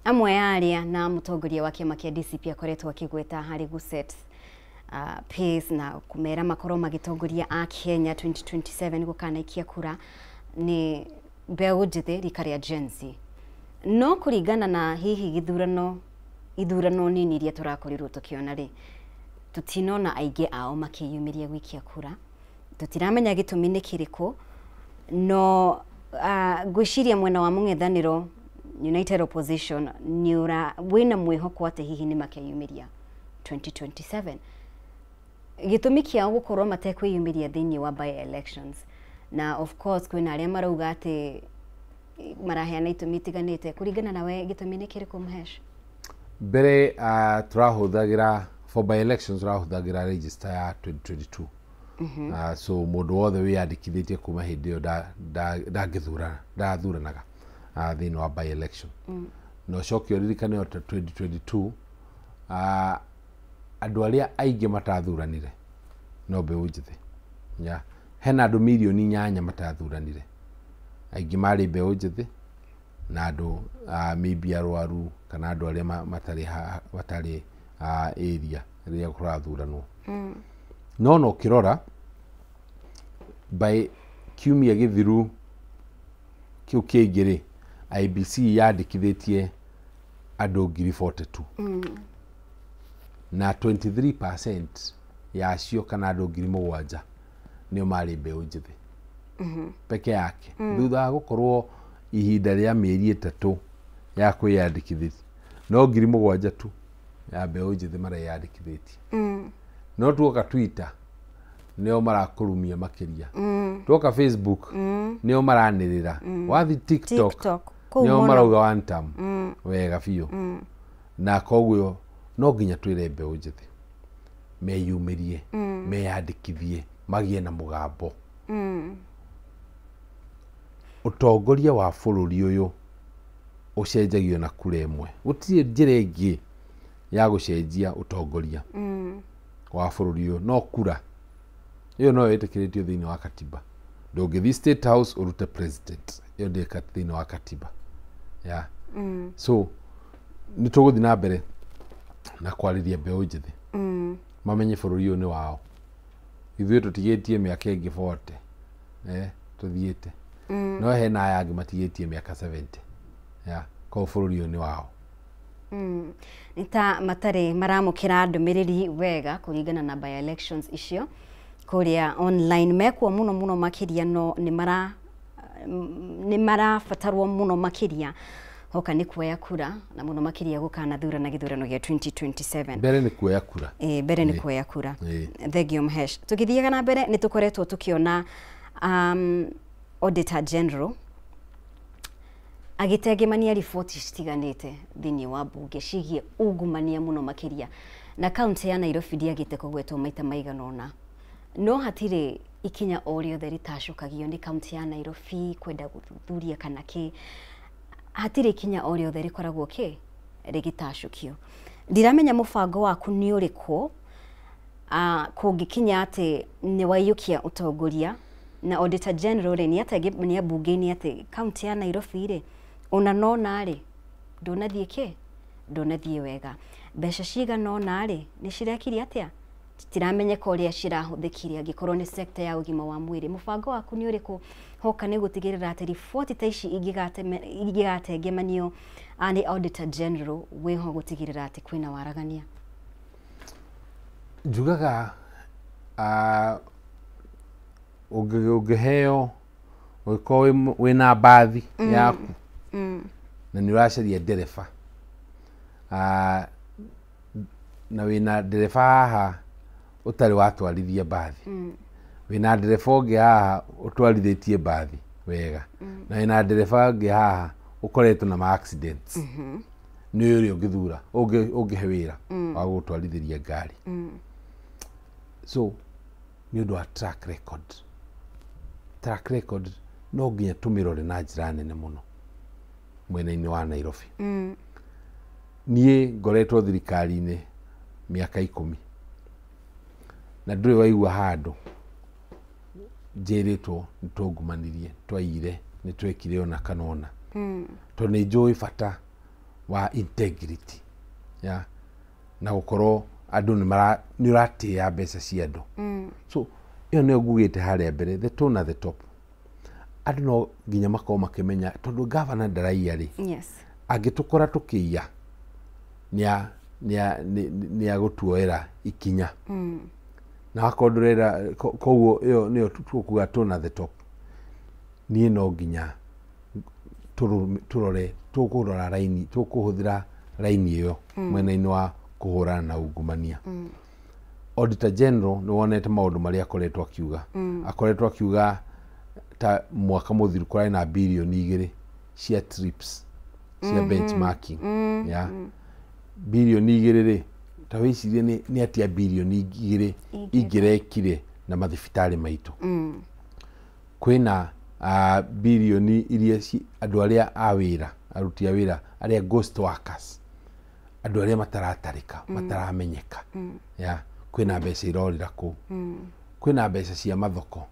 Amwe arĩa na mũtongoria wa kĩama kĩa DCP akoretwo akĩgweta harĩ gũset pace na kũmera makorwo magĩtongoria a Kenya 2027 gũkanaikia kura nĩ mbeũ njĩthĩ rika rĩa Gen Z. No kũringana na hihi ithurano nini iria tũrakorirwo tũkĩona rĩ, tũtinona aingĩ ao makĩyumĩria gũikia kura, tũtiramenya gĩtũmi nĩ kĩrĩkũ. No ngwĩciria mwena wa mũng'ethanĩro United Opposition wĩna mwĩhoko atĩ hihi nĩ makeyumĩria 2027. Gĩtũmi kĩao gũkorwo matekwĩyumĩria thĩinĩ wa by elections, na of course kwĩna arĩa marauga atĩ maraheana itumi itiganite kuringana nawe gitumi ni kiri kumhesh mbere turahuthagira for by elections turahuthagira register ya 2022 so mundu wothe wiyandikithitie kuma hindi yo ndathuranaga thini wa by election no cokio ririkane ta 2022 andu aria aingi matathuranire no mbeũ njithi hena andu milioni 8 matathuranire aingi mari mbeũ njithi na andu maybe arwaru kana andu aria matari area ria kurathuranwo no kirora by kiumia githiru kiu kingiri IBC yandikithitie andu 42 na 23% yacio kana andu 7,000 nio mari mbeũ njithi peke yake thutha wa gukorwo ihinda ria mieri 3 ya kwiyandikithia no 7,000 tu ya mbeũ njithi mareyandikithitie no tuoka Twitter nio marakurumia makiria tuoka Facebook nio maranirira wathi TikTok nio marauga one time wega biũ na koguo no nginya twire mbeũ njithi meyumirie meyandikithie magie na mugambo utongoria wa bururi uyu ucenjagio na kura imwe gutire njira ingi ya gucenjia utongoria wa bururi uyu no kura iyo no itikiritio thini wa katiba ndungithi state house urute president iyo ndika thini wa katiba so nituguthi na mbere na kwariria mbeũ njithi mamenye bururi uyu ni wao ithuĩ tutigitie miaka ingi 40 tuthiite no hena aya angi matigitie miaka 70 ko bururi uyu ni wao nita matare maramukira ndumiriri wega kuringana na by elections icio kuria online mekwo muno makiria no ni marabatarwo muno makiria hoka ni kuoya kura na muno makiria gukana thura na githurano gia 2027 mbere ni kuoya kura mbere ni kuoya kura thegio mhesh tukithiaga na mbere ni tukoretwo tukiona Auditor General agitegemania riboti citiganite thini wa bunge cigie ungumania muno makiria na kaunti ya Nairobi ndiagite kugwetwo maita maiganona no hatire ikinya o riothe ritacukagio ni kaunti ya Nairobi kwenda guthuthuria kana ki hatire ikinya o riothe rikoragwo ki rigitacukio ndiramenya mubango waku ni urikwo kungikinya ati ni waiyukia utongoria na Auditor General ni ategania bunge-ini ati kaunti ya Nairobi ri ona nona ri ndonathie ki ndonathie wega mbeca cigana ona ri ni cirekiri atia titiramenyeka uria cirahuthikire angikorwo ni sector ya ugima wa mwiri mubango waku ni uriku hoka ni gutigirira ati riboti ta ici ingigategemanio ani Auditor General weho gutigirira ati kwina waragania njugaga ugiheo uko wina bathi yaku na ni uracaria ndereba na wina ndereba haha utari watwarithia bathi wina ndereba ungi haha utwarithitie bathi wega na wina ndereba ungi haha ukoretwo na accidents ni uri ungithura ungihe wira wa gutwarithiria ngari so ni undu wa track record no nginya tumirore na njira nene muno mwena-ini wa Nairobi nie ngoretwo thirikari-ini miaka 10 na nduri waigua handu njiritwo nitungumanirie twaire nitwekire ona kanona to ni njui bata wa integrity na gukorwo andu ni uratia mbeca cia andu so iyo nio ngugite haria mbere the tone at the top andu no nginya makorwo makimenya tondu governor ndaraia ri agitukora tukiia ni agutuoera ikinya na akondorera koguo iyo nio tukuga tone at the top ni no nginya turore tukurora raini tukuhuthira raini iyo mwena-ini wa kuhurana na ungumania Auditor General ni wonete maundu maria akoretwo akiuga akoretwo akiuga ta mwaka muthiru kurai na bilioni 2 cia trips cia benchmarking ya bilioni 2 ta wicirie ni atia bilioni 2 ingirekire na mathibitari maitu kwina bilioni iria andu aria awira aruti awira aria ghost workers andu aria mataratarika mataramenyeka ya kwina mbeca irorira ku kwina mbeca cia mathoko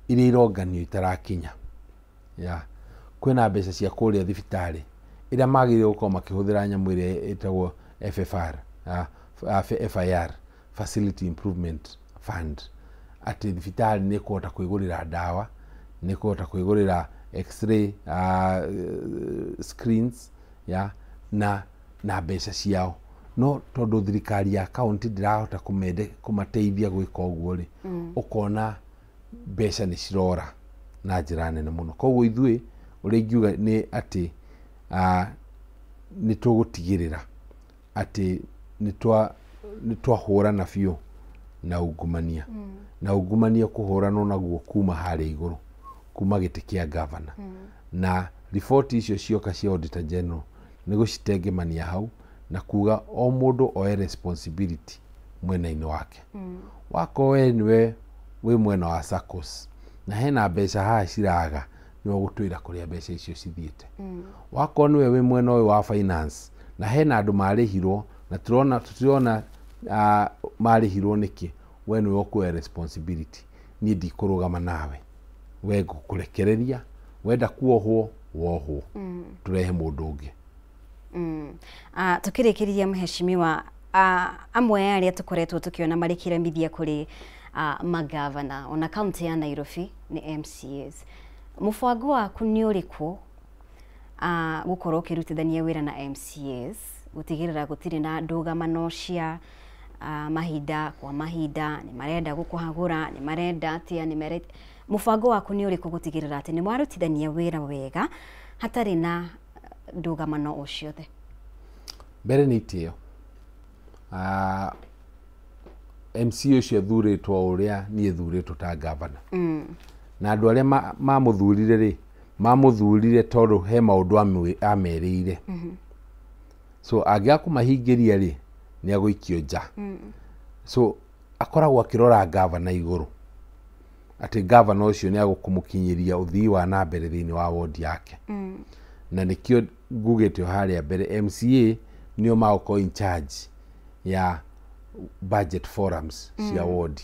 iria ironganio itarakinya ya kwina mbeca cia kuria thibitari iria magire gukorwo makihuthira nyamu iria itagwo FFR FIR Facility Improvement Fund ati thibitari ni kuhota kwigurira dawa ni kuhota kwigurira x-ray screens ya na mbeca ciao no tondu thirikari ya county ndirahota kumateithia gwika uguo ri ukona mbeca ni cirora na njira nene muno koguo ithui uri ingiuga ni ati ni tugutigirira ati ni twahura na biu na ungumania na ungumania kuhurana naguo kuma haria iguru kuma giti kia governor na report icio cioka cia auditor general ni gucitengemania hau na kuga o mundu oe responsibility mwena-ini wake wako we niwe wi mwena wa SACCOS na hena mbeca haha ciraga niwe gutwira kuria mbeca icio cithiite wako niwe wi mwena wa finance na hena andu marihirwo na turona marihirwo niki we niwe ukuoya responsibility ni ndikurugama nawe we gukurekereria wenda kuohwo wohwo turehe mundu ungi tukirikiria mheshimiwa amwe aria tukoretwo tukiona marikiremithia kuri magavana ona county ya Nairobi ni MCAs mubango waku ni uriku gukorwo ukirutithania wira na MCAs gutigirira gutiri na ndugamano cia mahinda kwa mahinda ni marenda gukuhagura ni marenda atia ni merete mubango waku ni uriku gutigirira ati ni mwarutithania wira wega hatari na ndugamano ucio the mbere ni tio MC ucio thuritwo uria nie thuritwo ta governor na andu aria mamuthurire ri mamuthurire tondu he maundu ameriire so agia kumahingiria ri ni aguikio nja so akoragwo akirora governor iguru ati governor ucio ni agukumukinyiria uthii wa na mbere thiini wa ward yake na nikio ngugete haria mbere MCA nio mauko in charge ya budget forums cia ward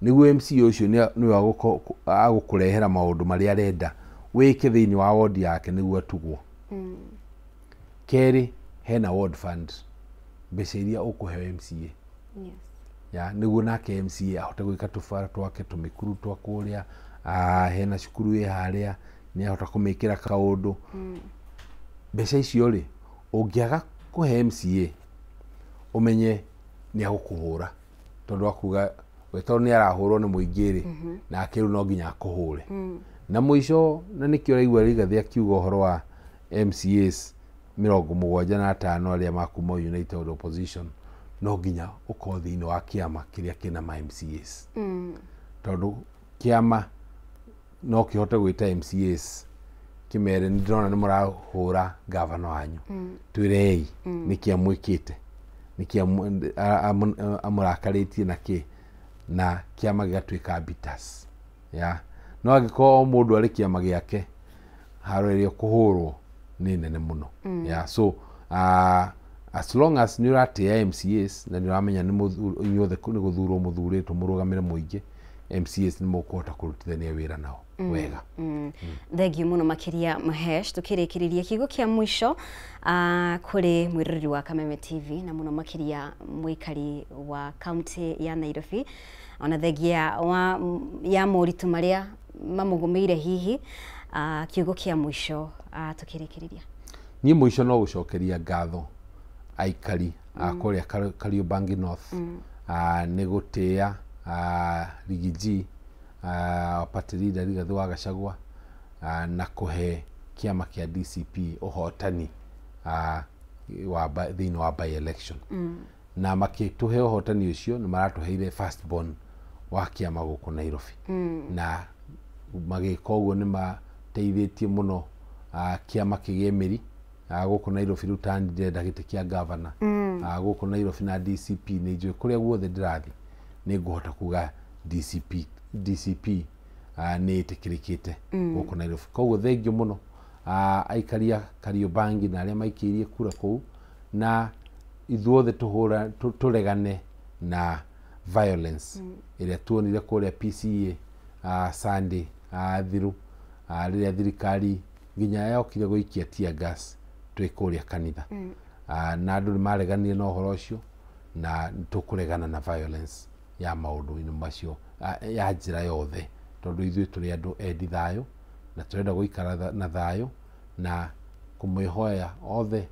niguo MCA ucio ni agukurehera maundu maria arenda wike thiini wa ward yake niguo atugwo keri hena ward fund mbeca iria ukuheo MCA ya niguo nake MCA ahote gwika tubara twake tumikuru twa kuria hena cukuru ye haria ni ahota kumikira kaundu mbeca icio ri ungiaga kuhe MCA umenye ni agukuhura tondu akuga we tondu ni arahurwo ni muingiri na akiru no nginya akuhure na muico na nikio raigua rigathi akiuga uhoro wa MCAs 75 aria makuma United Opposition no nginya uko thiini wa kiama kiria kina ma MCAs tondu kiama no kihote gwita MCAs kimere ni ndona ni murahura governor wanyu twirei nikia mwikite nikia amurakarĩtie na ki na kiama gĩgatuĩka bitters ya no agĩkorwo mũndũ arĩ kiama gĩake harorerio kũhũrwo nĩ nene mũno ya so as long as nĩ ũratĩa MCAs na nĩ ũramenya inyuothe nĩ gũthurwo mũthurĩtwo mũrũgamĩre mũingĩ MCAs nĩ mũkũhota kũrutithania wĩra nao wega thengiũ mũno makĩria Mahesh tukĩrĩkĩrĩria kiugo kĩa mũico kũrĩ mwĩroreri wa Kameme TV na mũno makĩria mũikari wa county ya Nairobi ona thengia ya moritũ marĩa mamũgũmĩire hihi kiugo kĩa mũico tukĩrĩkĩrĩria niĩ mũico no gũcokeria ngatho aikari kũrĩa Kariobangi North nĩ gũtĩa Rigiji party leader Rigathi wa Gachagua na kuhe kiama kia DCP uhotani thiini wa by election na makituhe uhotani ucio ni maratuheire first born wa kiama gũkũ Nairobi na magĩka ũguo nĩ mateithĩtie mũno kiama kigemeri guku Nairobi riu tani ndenda gite kia governor guku Nairobi na DCP ni njue kuria guothe ndirathi ni nguhota kuga DCP ni itikirikite guku Nairobi koguo thengio muno aikaria Kariobangi na aria maikirie kura kuu na ithuothe turegane na violence iria tuonire kuria PCA Sunday thiru riria thirikari nginya yokire guikia tear gas twikuria kanitha na andu ni mareganire na uhoro ucio na tukuregana na violence ya maundu-ini macio ya njira yothe tondu ithuĩ tũrĩ andu endi thayo na turenda guikara na thayo na kumwihoya othe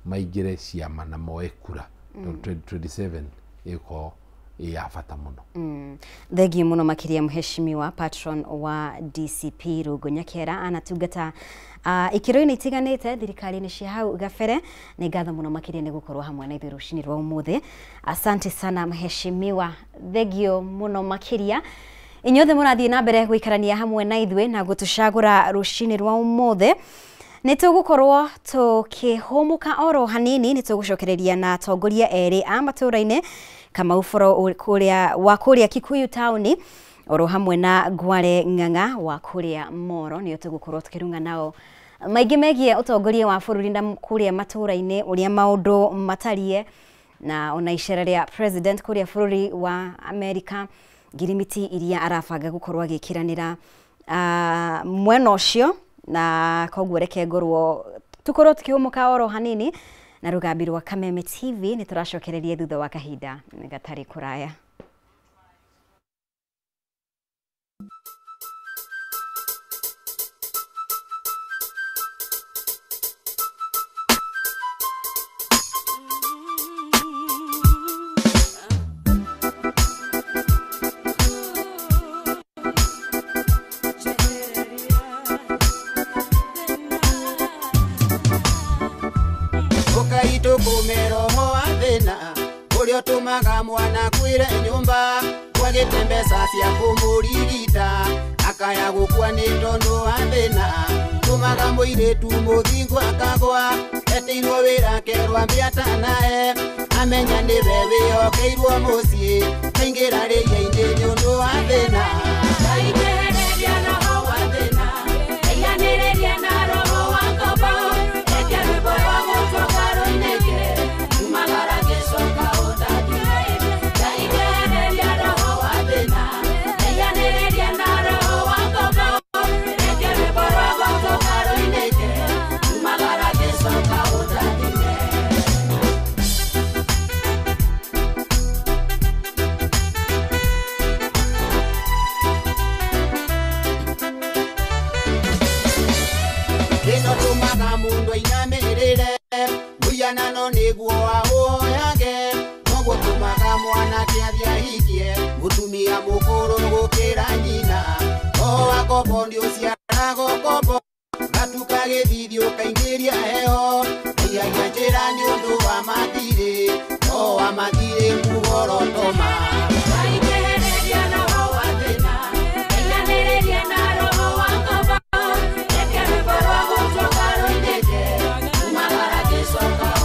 maingire ciama na moe kura 2027 iko ya bata muno. Thegi muno makiria mheshimiwa patron wa DCP Rungu Nyakera anatungata ikiro-ini itiganite thirikari-ini cia hau gabere ni ngatho muno makiria ni gukorwo hamwe na ithuĩ rucini rwa umuthi. Asante sana mheshimiwa, thegio muno makiria inyothe murathie na mbere guikarania hamwe na ithuĩ na gutucagura rucini rwa umuthi. Nitugukorwo tukihumuka oro hanini nitugucokereria na atongoria eri a matura-ini Kamau wa kuria Kikuyu Town oro hamwe na Gware Ng'ang'a wa kuria Moro ni tugukorwo tukirunga nao maingi megie utongoria wa bururi na kuria matura-ini uria maundu matarie na ona icera ria president kuria bururi wa America ngirimiti iria arabanga gukorwo agikiranira mwena ucio na koguo reke ngorwo tukorwo tukihumuka oro hanini na rugambi rwa Kameme TV ni turacokereria thutha wa kahinda gatari kuraya. Kumeroho athina urio tumaga mwana kwire nyumba kwagite mbeca cia kumurigita akaya gukua ni tondu athina tumaga muiritu muthingu akagwa etirwo wira kerwa mbiata nae amenya ni wewe okeirwo mucii aingira ria-ini nyundu athina aigereria roho athina aiganireria na roho wakobo ekerwo wa nano niguo ahoyage noguo tumaga mwana kiathia hikie mutumia mukuru gukira nyina o akobo ndio ciarago kobo gatuka githithio kaingiria heho iyagia njira ni undu wa mathiri o wa mathiri muhoro toma aigereria na roho athina aiganireria na roho wakobo ekerwo borwa gutoka roineke umagara gicoka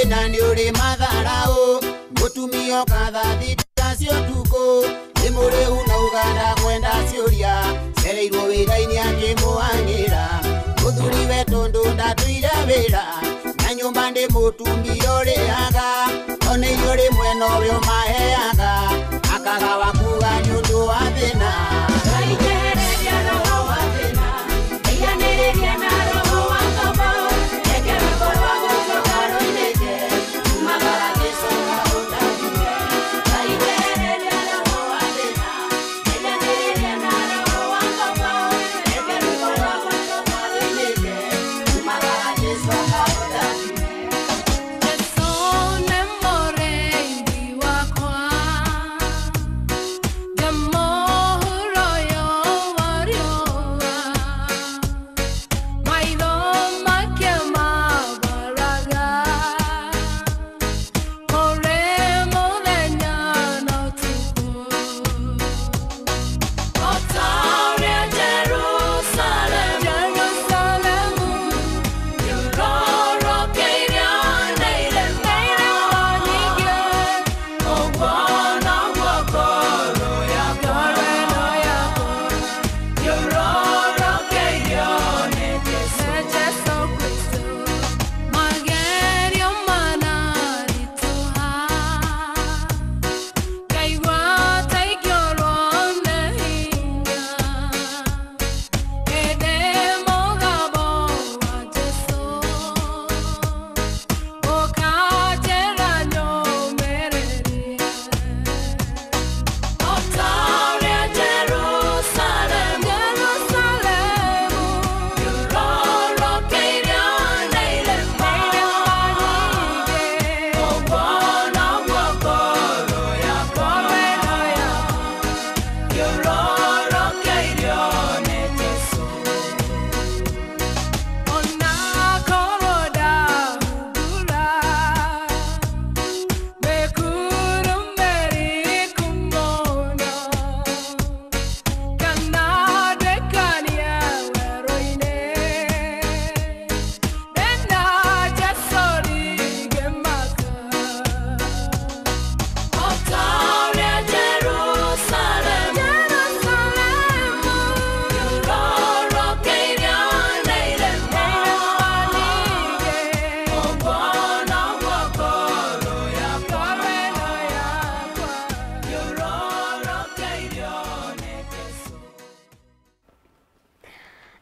nani uri matharau mutumio kathathita cio tuku ni muri una uganda kwenda ciuria cereirwo wira-ini akimuangira muthuri we tondu ndatuire wira na nyumba ndi mutumio riaga ona iyo rimwe novyo maheaga akagawa kuga ni undu wa thina aigereria roho wa thina aiganireria na roho wa kobo ekerwo borwa gucoka roineke umagara gicoka utathime aigereria roho wa thina aiganireria na roho wa kobo ekerwo borwa gucoka roineke umagara gicoka utathime.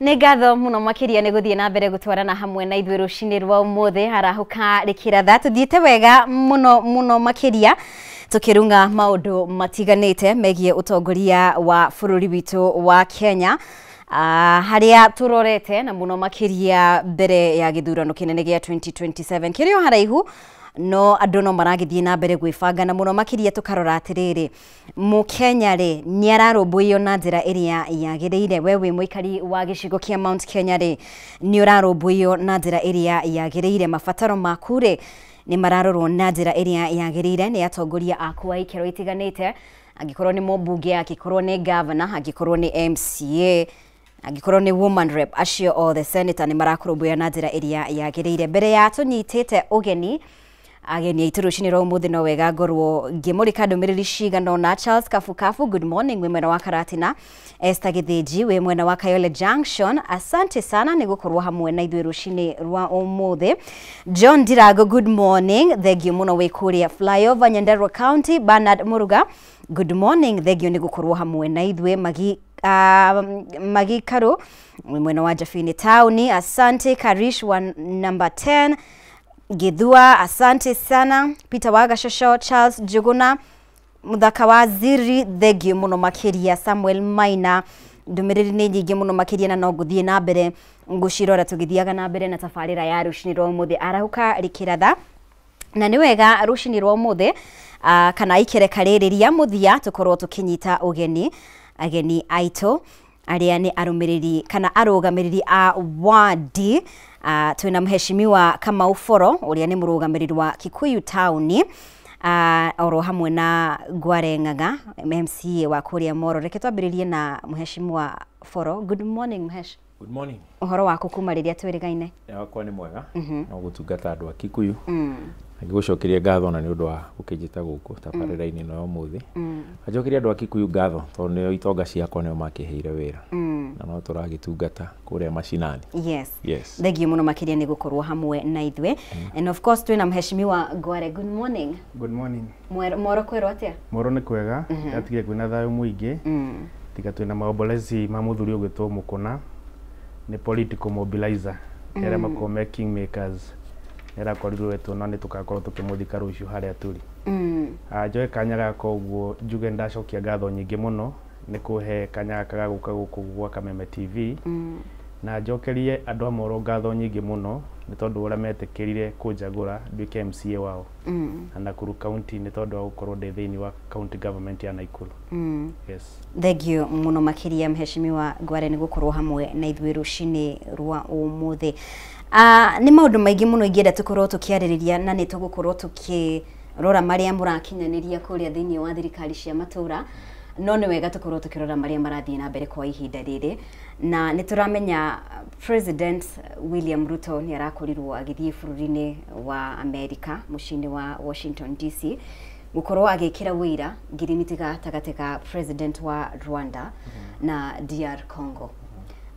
nä ngatho må no makä nä gå thiä na mbere gå twarana hamwe na ithuä rå cinä rwa må harahuka rä kä ratha tå thiä te wega må no makä ria tå kä runga maå ndå matiganä te megiä å tongoria wa bå rå ri witå wa Kenya harä a tå rorete na må no makä ria mbere ya gä thurano kä nene gä a 2027 kä rä o haraihu no andå no maragithie na mbere gwibanga na muno makiria tukarora atiriri Mukenya ri ni ararumbuiyo na njira iria yagiriire we wi muikari wa gicigo kia Mount Kenya ri ni urarumbuiyo na njira iria yagiriire mabataro maku ri ni mararorwo na njira iria yagiriire ni atongoria aku a ikero itiganite angikorwo ni mobunge angikorwo ni governor angikorwo ni MCA angikorwo ni woman rep acio o the senator ni marakurumbuiyo na njira iria yagiriire mbere ya tunyitite ugeni ageni aitu rucini rwa umuthi no wega ngorwo ngimurika ndumiriri cigana na Charles Kafukafu. Good morning we mwena wa Karatina. Esther Githiji we mwena wa Kayole Junction, asante sana ni gukorwo hamwe na ithuĩ rucini rwa umuthi. John Dirago good morning, thengio muno we kuria flyover Nyandarua County. Bernard Muruga good morning, thengio ni gukorwo hamwe na ithuĩ. Magi Karu we mwena wa Jafini Town, asante. Karish wa number 10 Githua, asante sana. Peter Wagashosho, Charles Juguna, Muthaka wa Ziri, thengio muno makiria. Samuel Maina, ndumiriri ni nyingi muno makiria na no nguthie na mbere ngucirora tugithiaga na mbere na tafarira ya rucini rwa umuthi arahuka rikiratha na ni wega rucini rwa umuthi kana ikerekaririria muthia tukorwo tukinyita ageni aito aria ni arumiriri kana arugamiriri a wadi. Twina mheshimiwa Kamau Foro uria ni murugamiriri wa Kikuyu Town oro hamwe na Gware Ng'ang'a MCA wa kuria Moro. Reke twambiririe na mheshimiwa Foro. Good morning mhesh. Good morning. Uhoro waku kuma riria twirigaine? Yakwa ni mwega no gutungata andu a Kikuyu ngigucokeria ngatho na ni undu wa gukijita guku tabarira-ini no umuthi ajokeria andu a Kikuyu ngatho tondu nio itonga ciakwa nio makiheire wira na no turagitungata kuria mashinani. Yes. Thengio muno makiria ni gukorwo hamwe na ithwe and of course twina mheshimiwa Gware. Good morning. Good morning. Moro kwero atia? Moro ni kwega atige kwina thayo muingi tiga twina maombolezi ma muthuri ugitwo Mukuna ni political mobilizer era mako making makers era korirwo wetu na ni tukakorwo tukimuthika rucio haria turi njoe kanya gako uguo njuge ndacokia ngatho nyingi muno ni kuhe kanya gaka guka guku gwa Kameme TV na njokerie andu a Moro ngatho nyingi muno ni tondu uria metikirire kunjagura nduike MCA wao na Nakuru County ni tondu wa gukorwo ndi thiini wa county government ya Naikuru. Yes. Thengio muno makiria mheshimiwa Gware ni gukorwo hamwe na ithuĩ rucini rwa umuthi. Ni maundu maingi muno ingienda tukorwo tukiaririria na ni tugukorwo tukirora maria murakinyaniria kuria thiini wa thirikari cia matura no ni wega tukorwo tukirora maria marathie na mbere kwa ihinda riri na ni turamenya President William Ruto ni arakorirwo agithie bururi-ini wa America mucini wa Washington DC gukorwo agikira wira ngirimiti gatagati ka President wa Rwanda na DR Congo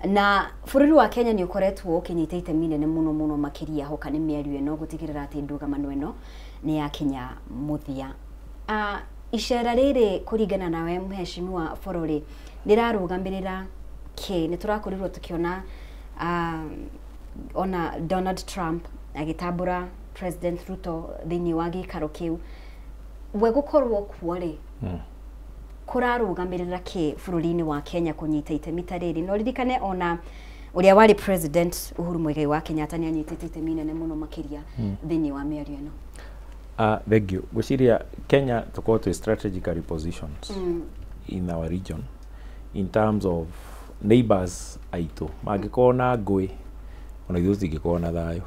na bururi wa Kenya ni ukoretwo ukinyita itemi nene muno makiria ho kana miario eno gutigirira ati ndugamano eno ni yakinya muthia. Icera riri kuringana nawe mheshimiwa Forori nirarugamirira ke ni turakorirwo tukiona ona Donald Trump agitambura President Ruto thiini wa gikaro kiu we gukorwo kuore kurarugamirira ke bururi-ini wa Kenya kunyita itemi tariri no ririkane ona uria wari President Uhuru Muigai wa Kenyatta ni anyitite itemi nene muno makiria thiini wa miario eno. Thank you. Guciria Kenya tuko to strategically positioned in our region in terms of neighbors aitu magikona ngui ona ithuĩ tingĩkorwo thayo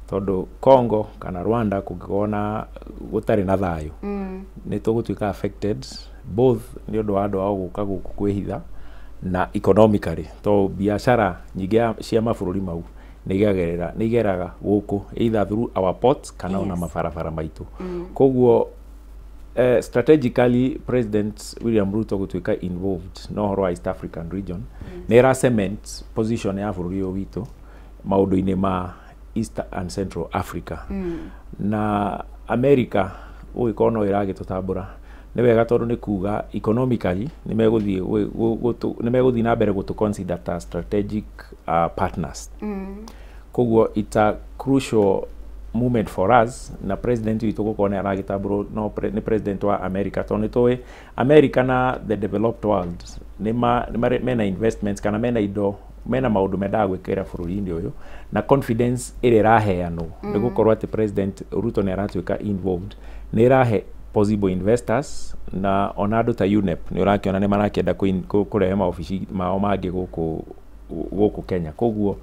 tondu Congo kana Rwanda kungĩkorwo gutari na thayo ni tũgũtuĩka affected both ni undu wa andu ao guka guku kwĩhitha na economically to biashara nyingi cia mabũrũri mau ni igeraga guku either through our ports kana ona mabarabara maitu koguo strategically President William Ruto gutuika involved no horo East African region nera cement position ya bũrũri ũyũ witũ maundu-ini ma East and Central Africa na America ugikorwo no iragitutambura nĩ wega tondũ nĩ kuga economically nĩ megũthiĩ na mbere gũtũ consider ta strategic partners. Koguo it's a crucial moment for us, na president witũ gũkorwo nĩ aragĩtambũrwo nĩ president wa America, tondũ nĩ tũĩ America na the developed world mena investments kana mena indo mena maũndũ mendaga gwĩkĩra bũrũri-inĩ ũyũ, na confidence ĩrĩa ĩraheanwo nĩ gũkorwo atĩ president Ruto nĩ aratuĩka involved, nĩ ĩrahe possible investors, na ona andũ ta UNEP nĩ ũrakĩona nĩ marakĩenda kũrehe maobici mao mangĩ gũkũ Kenya. Koguo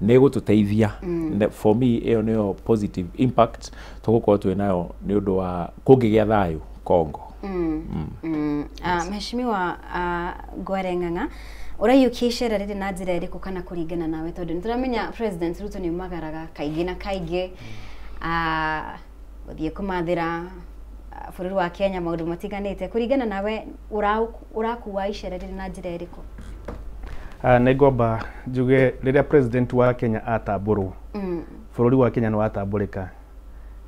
nĩ gũtũteithia, for me ĩyo nĩyo positive impact tũgũkorwo twĩ nayo nĩ ũndũ wa kũngĩgĩa thayũ Congo. Mheshimiwa Ngware Ng'ang'a, ũraiyũkia icera rĩrĩ na njĩra ĩrĩkũ kana kũringana nawe, tondũ nĩtũramenya President Ruto nĩ umagaraga kaingĩ na kaingĩ gũthiĩ kũmathĩra bũrũri wa Kenya maũndũ matiganĩte. Kũringana nawe ũrakua icera rĩrĩ na njĩra ĩrĩkũ? Nĩ ngomba njuge rĩrĩa president wa Kenya atambũrwo, bũrũri wa Kenya nĩ watambũrĩka.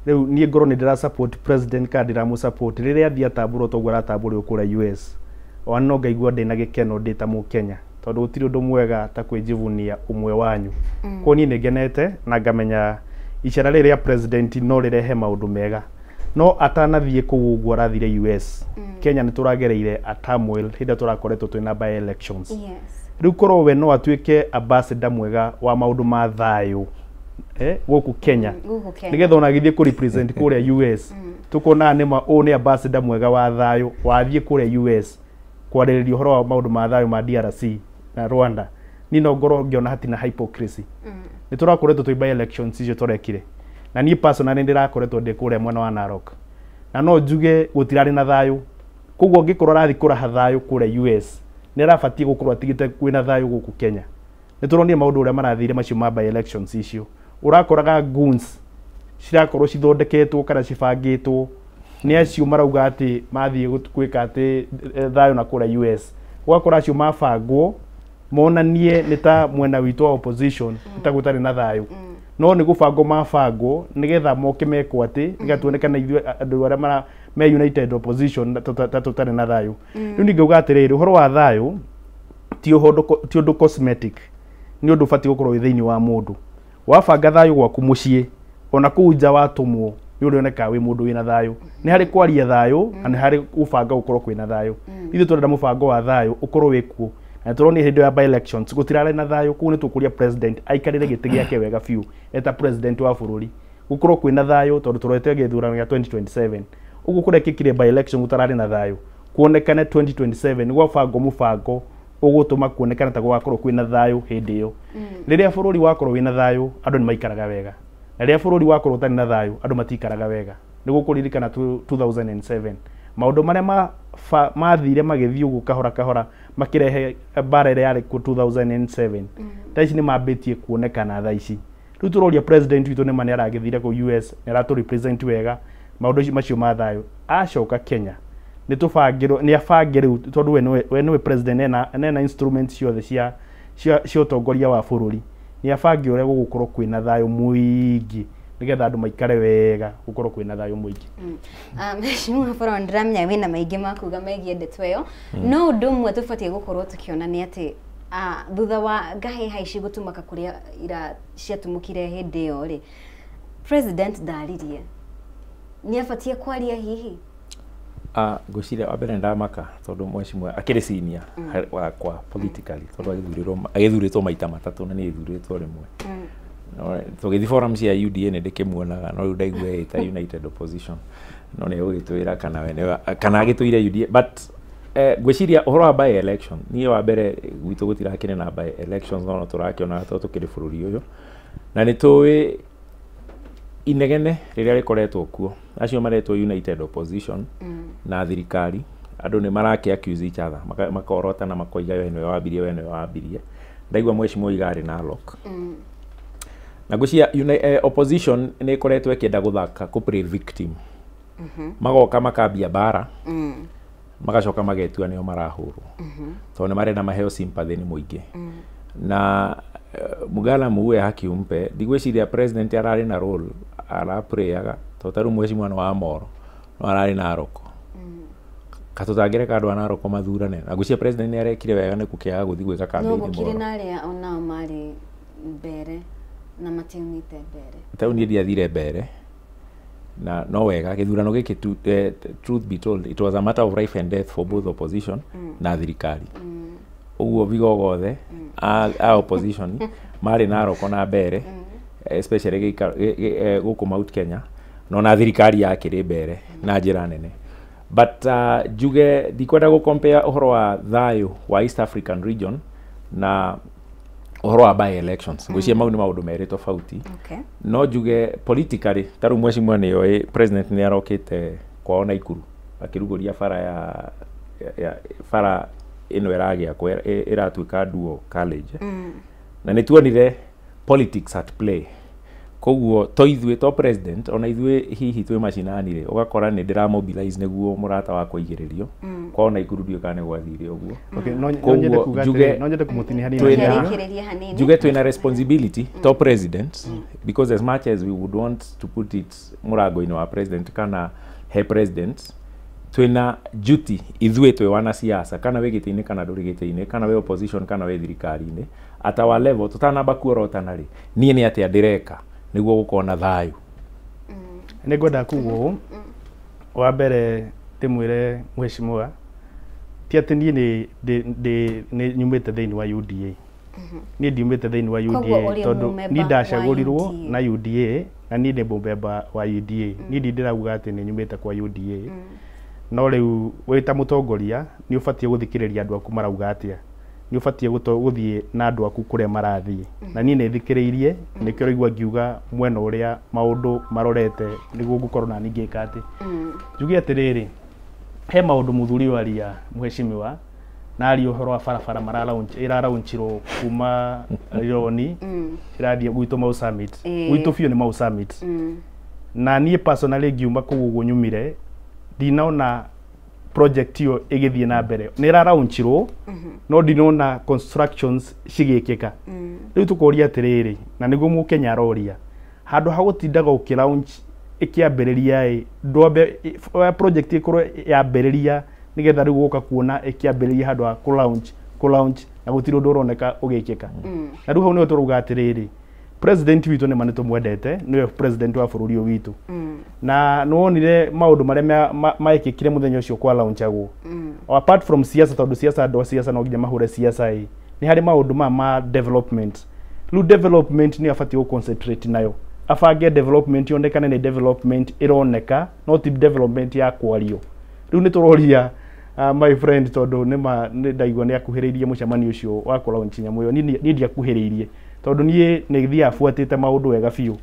Rĩu niĩ ngorwo nĩ ndĩra support president kana ndĩramũ support rĩrĩa athiĩ atambũrwo toguo aratambũrwo kũrĩa US. Ona no ngaigua ndĩna gĩkeno ndĩ ta Mũkenya, tondũ gũtirĩ ũndũ mwega ta kwĩjivunia ũmwe wanyu. Ko niĩ nĩ ngenete na ngamenya icera rĩrĩa president no rĩrehe maũndũ mega. No atanathiĩ kũu ũguo arathire US. Kenya nĩ tũragereire a turmoil hĩndĩ tũrakoretwo twĩna by elections. Rĩu korwo we no atuĩke ambassador mwega wa maũndũ ma thayũ gũkũ Kenya, nĩgetha ona agĩthiĩ kũ represent kũrĩa US, tũkona nĩ ma nĩ ambassador mwega wa thayũ wathiĩ kũrĩa US kwarĩrĩria ũhoro wa maũndũ ma thayũ ma DRC na Rwanda. Niĩ no ngorwo ngĩona hatina hypocrisy. Nĩ tũrakoretwo twĩ by elections icio tũrekire, na niĩ personally ndĩrakoretwo ndĩ kũrĩa mwena wa Narok, na no njuge gũtirarĩ na thayũ. Koguo ngĩkorwo arathi kũraha thayũ kũrĩa US, nĩ arabatiĩ gũkorwo atigĩte kwĩna thayũ gũkũ Kenya. Nĩ tũronire maũndũ ũrĩa marathire macio ma by elections icio, ũrakoraga goons cirakorwo cithondeketwo kana cibangĩtwo nĩ acio marauga atĩ mathiĩ gwĩka atĩ thayũ na kũrĩa US. Ũgakora acio mabangwo monanie nĩ ta mwena witũ wa opposition ta gũtarĩ na thayũ, no nĩ gũbangwo mabangwo nĩgetha moke mekwo atĩ nĩgatuonekana ithuĩ andũ arĩa me united opposition ta tũtarĩ na thayũ. Rĩu ningĩuga atĩrĩrĩ, ũhoro wa thayũ ti ũndũ cosmetic, nĩ ũndũ ũbatiĩ gũkorwo wĩ thĩinĩ wa mũndũ. Wabanga thayũ gwaku mũciĩ, ona kũu nja watũmwo nĩ ũrĩoneka wĩ mũndũ wĩna thayũ. Nĩ harĩ kwaria thayũ na nĩ harĩ gũbanga gũkorwo kwĩna thayũ. Ithuĩ tũrenda mũbango wa thayũ ũkorwo wĩkuo, na tũronire hĩndĩ ya by elections gũtirarĩ na thayũ. Kũu nĩ tũkũria president aikarĩre gĩtĩ gĩake wega biũ eta president wa bũrũri, gũkorwo kwĩna thayũ tondũ tũrete gĩthurano gĩa 2027. Ũguo kũrekĩkire by election gũtararĩ na thayũ, kuonekane 2027 gwabangwo mũbango ũgũtũma kuonekana ta gũgakorwo kwĩna thayũ hĩndĩ ĩyo. Rĩrĩa bũrũri wakorwo wĩna thayũ andũ nĩ maikaraga wega, na rĩrĩa bũrũri wakorwo ũtarĩ na thayũ andũ matikaraga wega. Nĩ gũkũririkana 2007 maũndũ marĩa mathire magĩthiĩ ũguo kahora kahora makĩrehe mbara ĩrĩa yarĩ 2007. Thaa ici nĩ mambĩtie kuonekana thaa ici. Rĩu tũroria president witũ nĩma nĩ aragĩthire kũ US, nĩ aratũ represent wega maũndũ macio ma thayũ. Acoka Kenya nĩ tũbangĩrwo nĩ abange rĩu tondũ we nĩwe president ena instruments ciothe cia ũtongoria wa bũrũri. Nĩ abange ũrĩa gũgũkorwo kwĩna thayũ mũingĩ nĩgetha andũ maikare wega, gũkorwo kwĩna thayũ mũingĩ. Mheshimiwa Faro, ndĩramenya wĩna maingĩ ma kuga megiĩ ndeto ĩyo, no ũndũ ũmwe tũbatiĩ gũkorwo tũkĩona nĩ atĩ thutha wa ngahĩha ici gũtumaka kũrĩa ciatumũkire hĩndĩ ĩyo rĩ, president ndaririe, nĩ abatiĩ kwaria hihi? Ngwĩciria wa mbere ndamaka tondũ mheshimiwa akĩrĩ senior wakwa politically, tondũ agĩthurĩtwo maita matatũ na nĩ agĩthurĩtwo rĩmwe. Tũgĩthiĩ forum cia UDA nĩ ndĩkĩmuonaga, no rĩu ndaigua ta united opposition, no nĩ ũgĩtwĩra kana agĩtwĩre UDA. But ngwĩciria ũhoro wa by election, niĩ wa mbere gwitũ gũtirakĩrĩ na by elections, no tũrakĩona tondũ tũkĩrĩ bũrũri ũyũ, na nĩ tũĩ inegene rĩrĩa rĩkoretwo kuo acio maretwo united opposition na thirikari, andũ nĩ marakĩ accuse each other, makorota na makoiga we nĩwe wambirie. Ndaigua mheshimiwa Igari Narok, na ngwĩciria opposition nĩ ĩkoretwo ĩkĩenda gũthaka kũ play victim, magoka makambia bara, magacoka magetua nĩo marahũrwo, tondũ nĩ marenda maheo sympathy nĩ mũingĩ. Na Mugala Muwe hakiumpe ndigwĩciria president ararĩ na role araprayaga, tondũ rĩu mheshimiwa wa Moro no ararĩ na Narok, katutangire kandu anaroko mathurane na gucia president ni arekire wega ni kukiaga guthi gwika campaign no gukire na aria ona mari mbere na matiunite mbere tauni ndiathire mbere na no wega githurano giki truth be told it was a matter of life and death for both opposition na thirikari uguo bigogothe a opposition mari naroko na mbere especially guku Mount Kenya no na thirikari yake ri mbere na njira nene but juge dikwenda go compare uhoro wa thayo wa East African region na uhoro wa by elections gwicia mau ni maundu meri tofauti no juge politically taru mweshimwa ni yo president ni arokite kwao Naikuru akiruguria bara ya bara ino iragia kwa iratuika duo college na nituonire politics at play koguo toithwe to president ona ithwe hihi twe macinanire ugakora ni ndira mobilize neguo murata wa kuigiririo kwao Naikuru dio kana gwathire uguo no nyende kumutini hanini juge twina responsibility to president because as much as we would want to put it murango-ini wa president kana he president twina duty ithwe twe wana siasa kana we gitini kana nduri gitini kana we opposition kana we thirikari-ini at our level tutanamba kuorota ri nie ni atia ndireka niguo gukona thayu ni ngwenda kuguo wa mbere timwire mweshimwa ti ati nie ni nyumite thiini wa UDA ni ndiumite thiini wa UDA tondu ni ndacagurirwo na UDA na ni ndi mumbemba wa UDA ni ndirauga ati ni nyumite kwa UDA no riu wita mutongoria ni ubatie guthikiriria andu aku marauga atia ni ubatie guthie na andu aku kuria marathie na ni nithikiriirie nikio rigwa ngiuga mwena uria maundu marorete niguo gukorwo na ningika ati njugi atiriri he maundu muthuri wa ria mweshimiwa na ari uhoro wa barabara maralaunchirwo kuma Rironi irathie gwitu Mau Summit gwitu bio ni Mau Summit na nie personally ngiuma kuguo nyumire dinaona project hiyo igithie na mbere ni raraunchirwo no dinona constructions cigikika riu tukoria atiriri na niguo mu Kenya aroria handu hagutindaga ukiraunch ikiambiriria ndombe project ikorwo yambiriria nigetha riu guka kuona ikiambiriria handu ha ku-launch na gutiro ndoroneka ugikika na riu hau niho turuga atiriri president witu ni manito mwendete niwe president wa bururi witu na nuonire maundu maria maikikire muthenya ucio kwa launchagwo apart from siasa tondu siasa ndo siasa no nginya mahure siasa ni hari maundu ma development lu development ni afati go concentrate nayo afange development yonekane ni development ironeka not development ya kwario riu ni turoria my friend tondu ni ndaigwa ni akuhiriirie mucemani ucio wa launch nyamuyo ni ndiakuhiriirie tondu nie ni thia afuatite maundu wega biu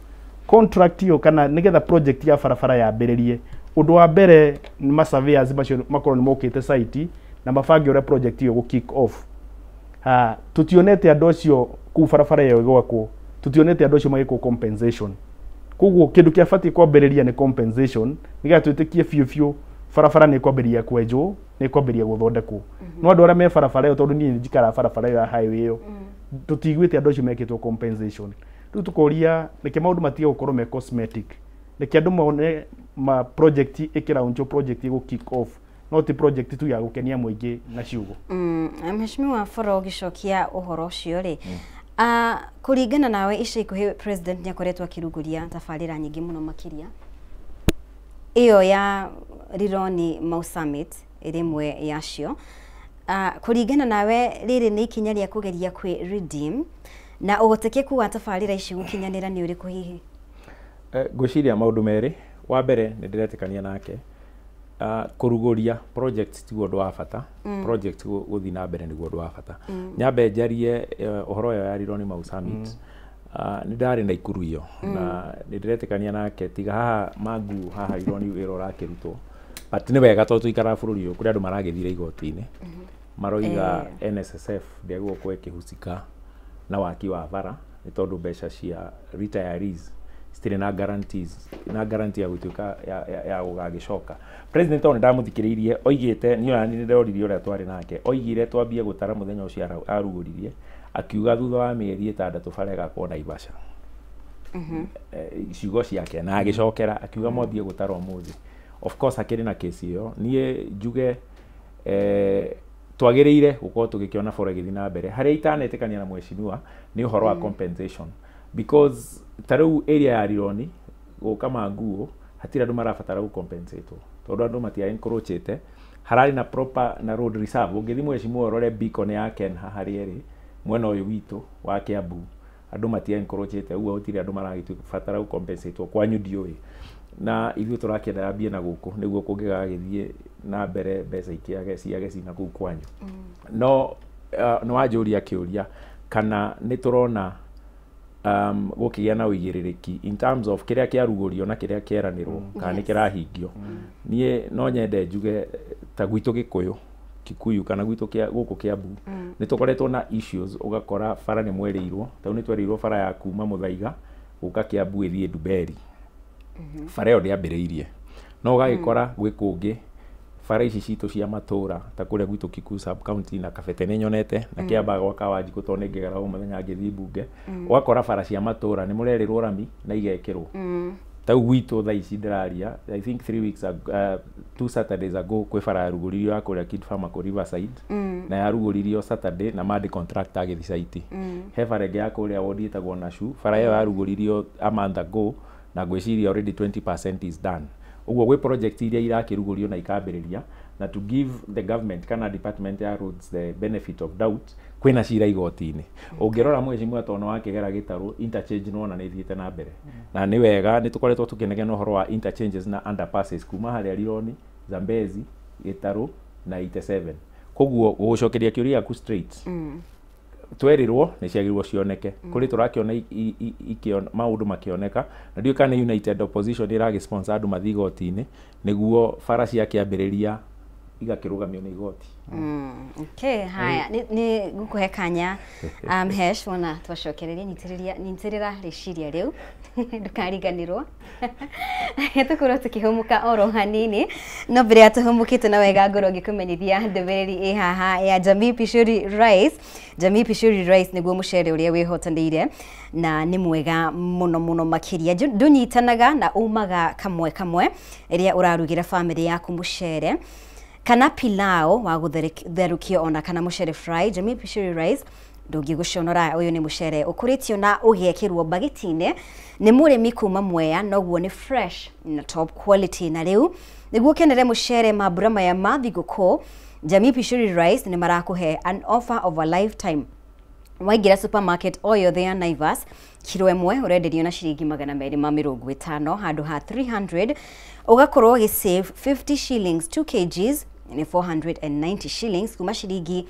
contract yo kana nigetha project ya barabara yambiririe undu wa mbere ni ma surveyors macio makorwo ni mokite site na mabangi ore project yo go kick off tutionete andu acio ku barabara yo gwakwo tutionete andu acio magiko compensation koguo kindu kia fati kwambiriria ni compensation nigetha twitikie biu barabara ni kwambiriria kwenjwo ni kwambiriria guthondekwo no andu aria me barabara yo tondu nie njikara barabara ya highway yo tutigwite andu acio mekitwo compensation riu tukoria nike maundu matige gukorwo me cosmetic nike andu mone ma project ikirauncho project go kick off not project tu ya gukenia muingi na ciugo mheshimiwa Foro gicokia uhoro ucio ri kuringana nawe ica ikuhi president nyakoretwo akiruguria tabarira nyingi muno makiria iyo ya Rironi Mau Summit irimwe yacio kuringana nawe riri ni ikinya ria kugeria kwi redeem na uhotekeku wa tabarira ici gukinyanira ni uriku hihi gwiciria maundu meri wa mbere ni ndiretikania nake kuruguria project tiguo ndo wa bata project guthi na mbere niguo ndo wa bata nyambe njarie uhoro ya Rironi Mau Summit ni ndari na Ikuru iyo na ni ndiretikania nake tiga haha Mangu haha Rironi wira urakirutwo but ni wega to tuikara bururi uyu kuri andu maragithire igoti-ini maroiga NSSF ndegwo kwa kihusika na waki wa bara ni tondu mbeca cia retirees stire na guarantees na guarantee ya gutuika ya ugagicoka president on ndamuthikiriirie oigite niyo ni ndoririe uria twari nake oigire twambie gutara muthenya ucio aruguririe akiuga thutha wa mieri 6 barega kwa Naivasha ciugo ciake na agicokera akiuga mwambie gutara umuthi of course akiri na kesi iyo nie njuge twagĩrĩire gũkorwo tũgĩkĩona bora gĩthiĩ na mbere harĩa itanetikania na mheshimiwa nĩ ũhoro wa compensation because ta rĩu area ya Rironi gũka Manguo hatirĩ andũ marabatara gũcompensatwo tondũ andũ matia-encroachĩte hararĩ na proper na road reserve ũngĩthiĩ mheshimiwa ũrore beacon ya Kenha harĩa ĩrĩ mwena ũyũ witũ wa Kiambu andũ matia-encroachĩte ũguo gũtirĩ andũ marabatara gũcompensatwo kwanyu ndiũĩ na ithuĩ tũrakĩenda yambie na gũkũ nĩguo kũngĩgagĩthiĩ na mbere mbeca ciage cina kũu kwanyu no nĩ wanjũria kĩũria kana nĩ tũrona gũkĩgĩa na ũigĩrĩrĩki in terms of kĩrĩa kĩarugũrio na kĩrĩa kĩeranĩrwo kana nĩ kĩrahingio niĩ no nyende njuge ta gwitũ Gĩkũyũ Kikuyu kana gwitũ gũkũ Kiambu nĩ tũkoretwo na issues ũgakora bara nĩ mwerĩirwo tondũ nĩ twerĩirwo bara ya kuma Mũthaiga gũka Kiambu ĩthiĩ Ndumberi bara ĩyo ndĩambĩrĩirie no ũgagĩkora gwĩ kũngĩ bara ici citũ cia matũra ta kũrĩa gwitũ Kikuyu sub county na Kabete nĩ nyonete na Kĩamba gwa Kawanji gũtoo nĩ ngegera mũthenya ngĩthiĩ mbunge ũgakora bara cia matũra nĩ mũrerĩrwo rami na igekĩrwo ta gwitũ thaa ici ndĩraria I think 3 weeks ago 2 Saturdays ago kwĩ bara yarugũririo ya kũrĩa Kid Farmer kũ Riverside na yarugũririo Saturday na mad contractor agĩthi site he bara ĩngĩ ya kũrĩa wodi ĩtagwo Nashu bara ĩyo yarugũririo a month ago na gwĩciria already 20% is done ũguo gwĩ project iria irakĩrugũrio na ikambĩrĩria na to give the government kana department ya roads the benefit of doubt kwĩna cira igoti-inĩ ũngĩrora mheshimiwa tono wakĩgera gĩtarũ interchange nona nĩ ithiĩte na mbere na nĩ wega nĩ tũkoretwo tũkĩnegena ũhoro wa interchanges na underpasses kuma harĩa Rironi Zambezi gĩtarũ na 87 koguo gũcokeria kĩũria yaku straight twerirwo nĩ ciagĩrĩrwo cioneke kũrĩ tũrakĩona maũndũ makĩoneka na ndiũ kana United Opposition ĩragĩsponsor andũ mathiĩ igoti-inĩ nĩguo bara ciakĩambĩrĩria igakĩrũgamio nĩ igoti okay haya ni gũkũhe kanya Hesh wona twacokereria nyitĩrĩra rĩciria rĩu ndũkariganĩrwo tũkorwo tũkĩhũmũka oro hanini no mbere ya tũhũmũkĩte na wega ngorwo ngĩkũmenyithia ndũmĩrĩri ĩ haha ya Jamii Pishori Rice nĩguo mũcere ũrĩa wĩhotanĩire na nĩ mwega mũno makĩria ndũnyitanaga na umaga kamwe ĩrĩa ũrarugĩra family yaku mũcere kana pilau wa gũtherũkio ona kana mũcere fry Jamii Pishori Rice ndũngĩgũconora ũyũ nĩ mũcere ũkũrĩtio na ũgĩkĩrwo bagiti-inĩ nĩ mũrĩmi kuma Mwea noguo nĩ fresh na top quality na rĩu nĩguo kenere mũcere mambura maya ma thigũkũ Jamii Pishori Rice nĩ marakũhe an offer of a lifetime waingĩra supermarket o yothe ya Naivas kilo ĩmwe ũrenderio na ciringi 250 handũ ha 300 ũgakorwo ũgĩsave 50 shillings 2 kgs ni 490 shillings kuma ciringi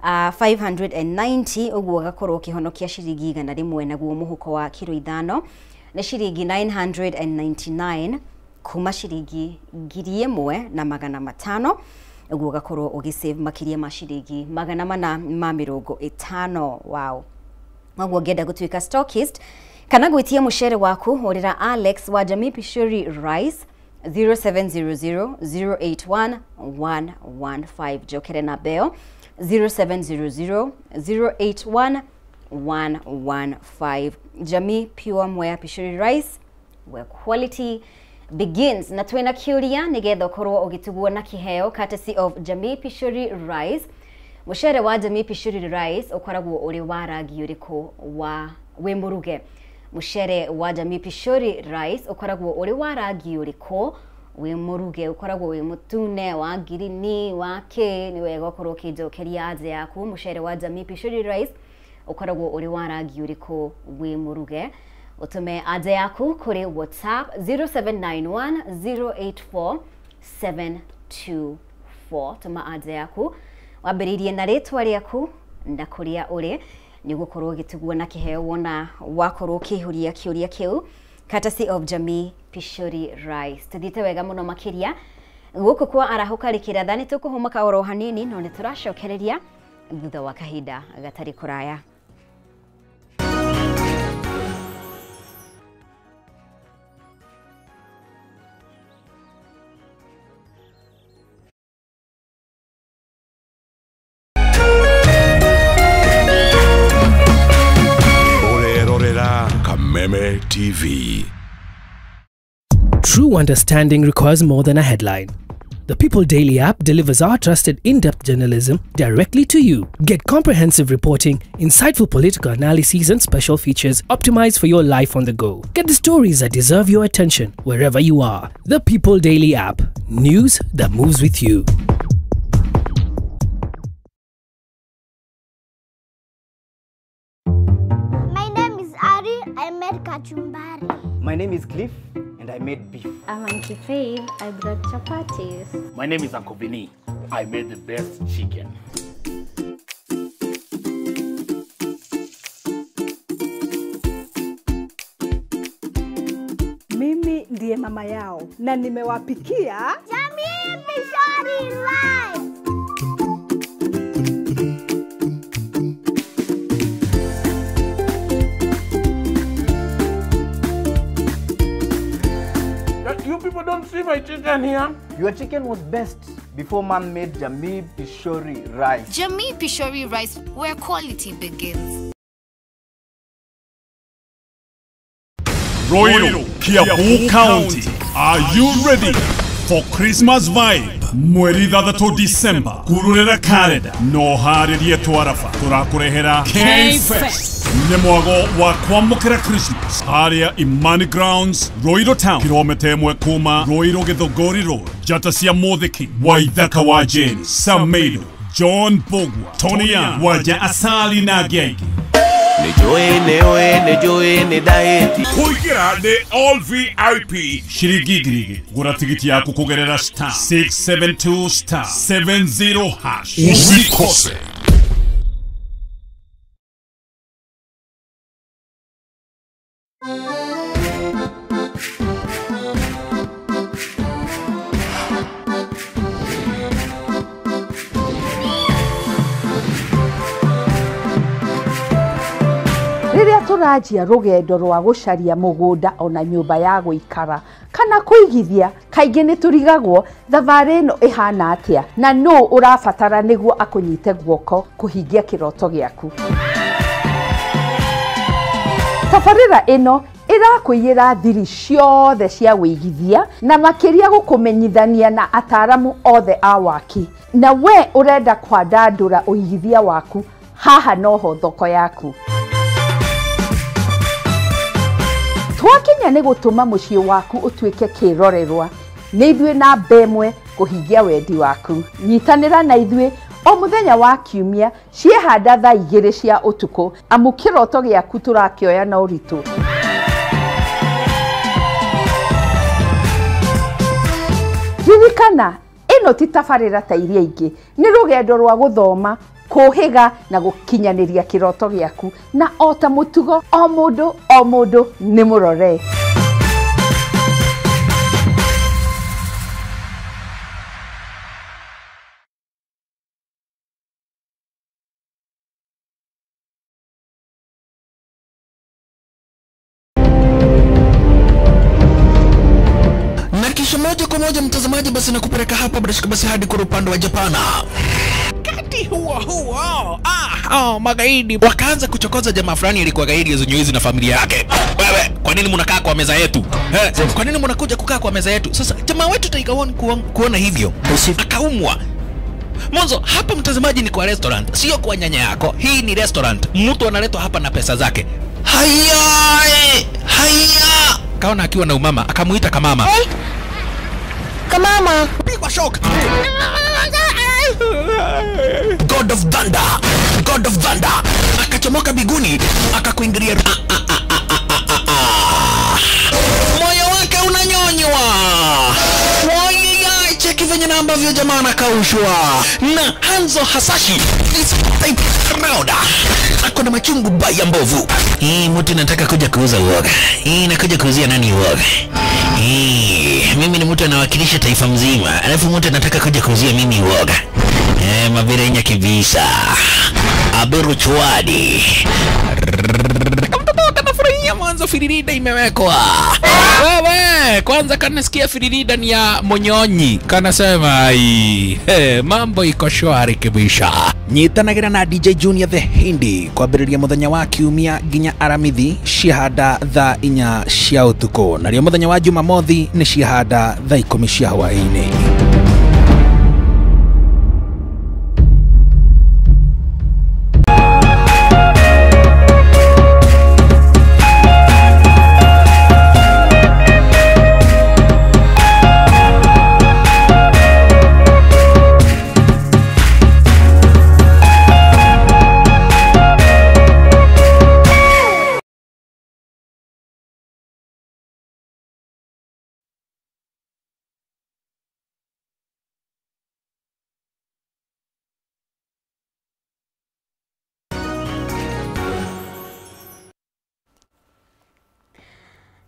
590 ũguo ũgakorwo ũkĩhonokia ciringi 100 naguo mũhuko wa kilo 5 na ciringi 999 kuma ciringi 1,500 ũguo ũgakorwo ũgĩsave makĩria ma ciringi 450 wow ũguo ngenda gũtuĩka stockist kana gwĩtia mũcere waku ũrĩra Alex wa Jamii Pishori Rice 0700081115 jokere na beo 0700081115 Jamii Pure Mwea Pishori Rice where quality begins na twina kiuria nigetha ukorwo ugituguo na kiheo courtesy of Jamii Pishori Rice mũcere wa Jamii Pishori Rice ukoragwo uri wa rangi ũrĩkũ wa wĩmũruge mũcere wa Jamii Pishori Rice ukoragwo uri wa rangi ũrĩkũ wĩmũruge ukoragwo wĩ mũtune wa ngirini wa kĩ ni wega ukorwo ũkĩnjokeria anje yaku mũcere wa Jamii Pishori Rice ukoragwo uri wa rangi ũrĩkũ wĩmũruge utume anje yaku kuri WhatsApp 0791084724 tuma anje yaku wambĩrĩirie na rĩtwa rĩaku na kũrĩa ũrĩ nĩ gũkorwo ũgĩtuguo na kĩheo wona wakorwo ũkĩihũria kĩũria kĩu courtesy of Jamii Pishori Rice tũthiĩte wega mũno makĩria gũkũ kwa arahũka rĩkĩratha nĩ tũkũhũmũka oro hanini no nĩ tũracokereria thutha wa kahinda gatarĩ kũraya. Kameme TV. True understanding requires more than a headline. The People Daily app delivers our trusted in-depth journalism directly to you. Get comprehensive reporting, insightful political analyses and special features optimized for your life on the go. Get the stories that deserve your attention wherever you are. The People Daily app. News that moves with you. My name is Ari. I made kachumbari. My name is Cliff and I made beef. I'm Auntie Faith. I brought chapatis. My name is Uncle Vinny. I made the best chicken. Mimi ndiye mama yao na nimewapikia Jamii Pishori Rice. You people don't see my chicken here. Your chicken was best before mom made Jamii Pishori rice. Jamii Pishori rice, where quality begins. Roiro, Kiabu County. Are you ready for Christmas vibe? Mweri thathatũ December, kururera Canada, no haririe twarafa, turakurehera K-Fest. Nĩ mwago wa kwamũkĩra Christmas haria Imani Grounds, Roiro Town, kilomita ĩmwe kuma Roiro Githunguri Road, njata cia Mũthiki, Waithaka wa Jane, Sameido, John Bogwa, Tony Young, Waja Asali na Genge. Nejoe daeti Kuingira ni all VIP shiringi ngiri. Gura tigiti yaku kugerera star 672 star 70 hash. Usikose. Riria turajia rugendo rwa gucaria mugunda ona nyumba ya guikara kana kuigithia kaingi ni turigagwo thabarĩ ĩno ihana atia na no urabatara niguo akunyite guoko kuhingia kiroto giaku. Tabarĩra ĩno irakwĩyĩra thiri ciothe cia wĩigithia na makĩria gũkũmenyithania na ataramu othe a waki, na we urenda kwandandũra ũigithia waku, haha noho thoko yaku. Twakinya nĩ gũtũma mũciĩ waku ũtuĩke kĩrorerwa, nĩ ithuĩ na mbemwe kũhingia wendi waku. Nyitanĩra na ithuĩ o mũthenya wa kiumia ciehanda thaa 2 cia ũtukũ, amu kĩroto gĩaku tũrakĩoya na ũritũ. Ririkana, ĩno ti tabarĩra ta iria ingĩ, nĩ rũgendo rwa gũthoma, kũhĩga na gũkinyanĩria kĩroto gĩaku, na o ta mũtugo o mũndũ nĩ mũrore. Na kisha moja kwa moja mtazamaji, basi nakupeleka hapa basi hadi kwa upande wa Japana. Kati huo magaidi wakaanza kuchokoza jamaa fulani alikuwa gaidi ya Zunyoizi na familia yake. Wewe, kwa nini mnakaa kwa meza yetu? Kwa nini mnakuja kukaa kwa meza yetu? Sasa jamaa wetu Tiger One kuona hivyo akaumwa. Mwanzo hapa mtazamaji ni kwa restaurant, sio kwa nyanya yako. Hii ni restaurant. Mtu analetwa hapa na pesa zake. Haya! Kaona akiwa na umama, akamuita kamama. Hey. Kamama, pigwa shock. God of Thunder. Akachomoka biguni, akakuingilia. Moyo wake unanyonywa. Cheki venye na ambavyo jamaa anakaushwa. Na Hanzo Hasashi Rauda ako na machungu baya mbovu. Mtu nataka kuja kuuza uoga. Nakuja kuuzia nani uoga? Mimi ni mtu anawakilisha taifa mzima, alafu mtu anataka kuja kuuzia mimi uoga. Mabirenya kibisa Abiru Chwadi. Mtoto kanafurahia mwanzo firirida imewekwa. Wewe kwanza kanasikia firirida ni ya Monyonyi, kanasema mambo iko shwari kibisha. Nyitanagira na DJ Junior the Hindi kwambĩrĩria mũthenya wa kiumia nginya aramithi ciahanda thaa 4 cia ũtukũ, nario mũthenya wa Jumamothi nĩ ciahanda thaa 10 cia hwaĩ-inĩ.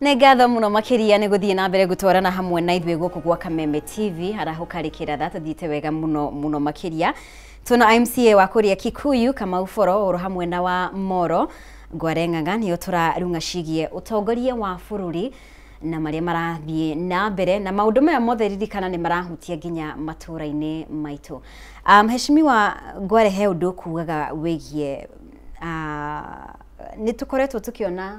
Nĩ ngatho mũno makĩria nĩ gũthiĩ na mbere gũtwarana hamwe na ithuĩ gũkũ gwa Kameme TV arahukarĩkĩra tha tũthiĩte wega mũno makĩria. Tuna MCA wa Kuria Kikuyu Kamau Foro oro hamwe na wa Moro Ngwareng'ang'a nĩo tũrarunga cigie ũtongoria wa bũrũri na marĩa marathiĩ na mbere na maũndũ maya mothe ririkana nĩ marahutia nginya matũra-inĩ maitũ. Mheshimiwa Ngwarehe ũndũ kugaga wĩgie nĩ tũkoretwo tũkĩona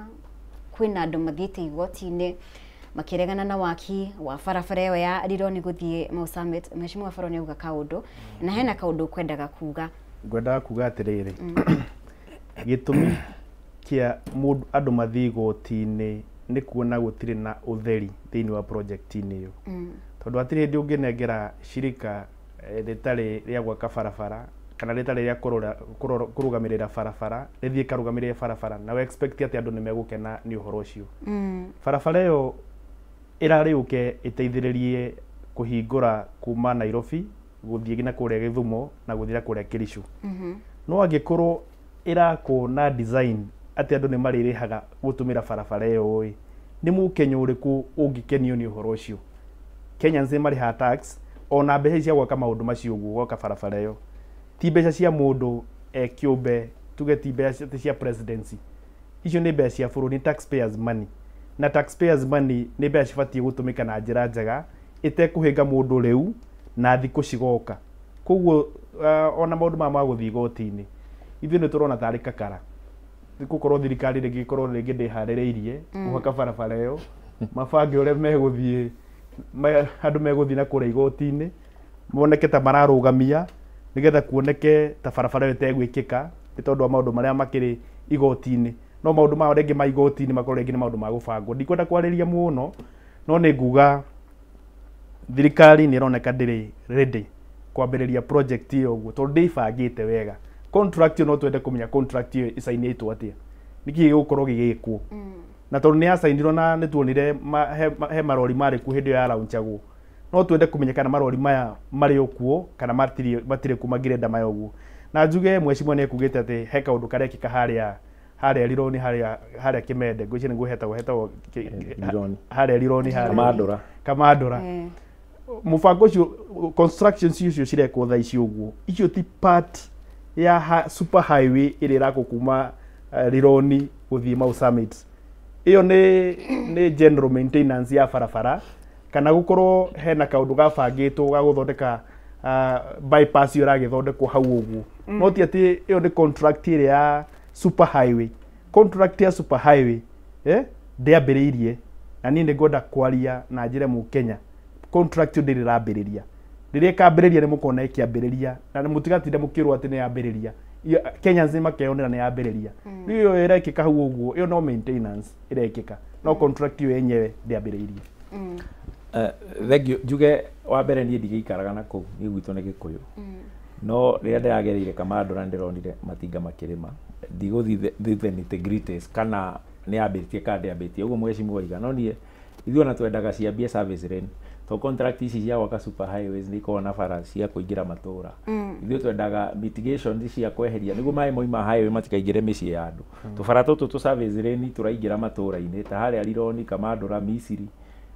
kwĩna andũ mathiĩte igoti-inĩ makĩregana na waki wa barabara ĩyo ya Rironi gũthiĩ Mau Summit. Mheshimiwa Faro nĩ auga kaũndũ na hena kaũndũ kwendaga kuga. Ngwendaga kuga atĩrĩrĩ gĩtũmi kĩa andũ mathiĩ igoti-inĩ nĩ kuona gũtirĩ na ũtheri thĩinĩ wa project-inĩ ĩyo. Tondũ hatirĩ hĩndĩ ũngĩnengera shirika rĩtarĩ rĩa gwaka barabara kana rĩtarĩ rĩa kũrũgamĩrĩra barabara rĩthiĩ karũgamĩrĩre barabara na we expect atĩ andũ nĩ megũkena nĩ ũhoro ũcio. Barabara ĩyo ĩrarĩ ũke ĩteithĩrĩrie kũhingũra kuma Nairobi gũthiĩ nginya kũrĩa Gĩthumo na gũthira kũrĩa Kericho. No angĩkorwo ĩrakwo na design atĩ andũ nĩ marĩrĩhaga gũtũmĩra barabara ĩyo ĩ nĩ mũkenya ũrĩkũ ũngĩkenio nĩ ũhoro ũcio? Kenyans nĩ marĩha tax ona mbeca cia gwaka maũndũ macio ũguo gwaka barabara ĩyo ti mbeca cia mũndũ kĩũmbe tuge ti mbeca cia presidency. Icio nĩ mbeca cia bũrũri, taxpayers money, na taxpayers money nĩ mbeca cibatiĩ gũtũmĩka na njĩra njega ĩtekũhĩnga mũndũ rĩu na thikũ cigoka. Koguo ona maũndũ ma gũthiĩ igoti-inĩ ithuĩ nĩ tũrona tarĩ kakara gũkorwo thirikari rĩngĩ ĩkorwo rĩngĩ ndĩharĩrĩirie gwaka barabara ĩyo mabange ũrĩa megũthiĩ andũ megũthiĩ na kũrĩa igoti-inĩ moneke ta mararũgamia nĩgetha kuoneke ta barabara ĩyo ĩtegwĩkĩka nĩ tondũ wa maũndũ marĩa makĩrĩ igoti-inĩ. No maũndũ mao rĩngĩ ma igoti-inĩ makorwo rĩngĩ nĩ maũndũ ma gũbangwo. Ndikwenda kwarĩria mũno no nĩ nguga thirikari nĩ ĩroneka ndĩrĩ ready kwambĩrĩria project ĩyo ũguo tondũ ndĩbangĩte wega. Contract no twende kũmenya contract ĩyo ĩcainĩtwo atĩa, nĩkĩ gĩgũkorwo gĩgĩkwo na tondũ nĩ yacainirwo na nĩ tuonire he marori marĩ kuo hĩndĩ ĩyo ya launchagwo. No twende kũmenya kana marori maya marĩ okuo kana matirĩ kuo mangĩrenda maya ũguo. Na njuge mheshimiwa nĩ ekugĩte atĩ he kaũndũ karekĩka harĩa Rironi harĩa Kimende ngwĩciria nĩguo hetagwo harĩa Rironi harĩa Kamandũra. Mũbango ũcio constructions icio cirekwo thaa ici ũguo icio ti part ya super highway ĩrĩa ĩrakwo kuma Rironi gũthiĩ Mau Summit. Iyo nĩ general maintenance ya barabara kana gũkorwo hena kaũndũ gabangĩtwo ga gũthondeka bypass ĩyo ĩragĩthondekwo hau ũguo. No ti atĩ ĩyo nĩ contract ĩrĩa ya super highway. Contract ya super highway ndĩambĩrĩirie na niĩ nĩ ngwenda kwaria na njĩra mũkenya contract ĩyo ndĩrĩ ĩrambĩrĩria. Rĩrĩa ĩkambĩrĩria nĩ mũkona ĩkĩambĩrĩria na mũtigatinde mũkĩrwo atĩ nĩ yambĩrĩria. Kenyans nĩ makeyonera nĩ yambĩrĩria. Ĩyo ĩrekĩka hau ũguo ĩyo no maintenance ĩrekĩka no contract ĩyo yenyewe ndĩambĩrĩirie. Thengio njuge wa mbere niĩ ndigĩikaraga na kũu niĩ gwitũ nĩ Gĩkũyũ no rĩrĩa ndĩragereire Kamandũra nĩ ndĩronire matinga makĩrĩma ndigũthiĩ the nitty-gritties kana nĩ yambĩtie kana ndĩambĩtie ũguo mheshimiwa oiga. No niĩ ithuĩ ona twendaga ciambie service lane to contract ici cia gwaka super highways nĩ ikoragwo na bara cia kũingĩra matũra. Ithuĩ twendaga mitigation cia kweheria nĩguo maĩ moima highway matikaingĩre mĩciĩ ya andũ. Tũbara tũtũ tũ service lane tũraingĩra matũra-inĩ ta harĩa Rironi, Kamandũra, Misiri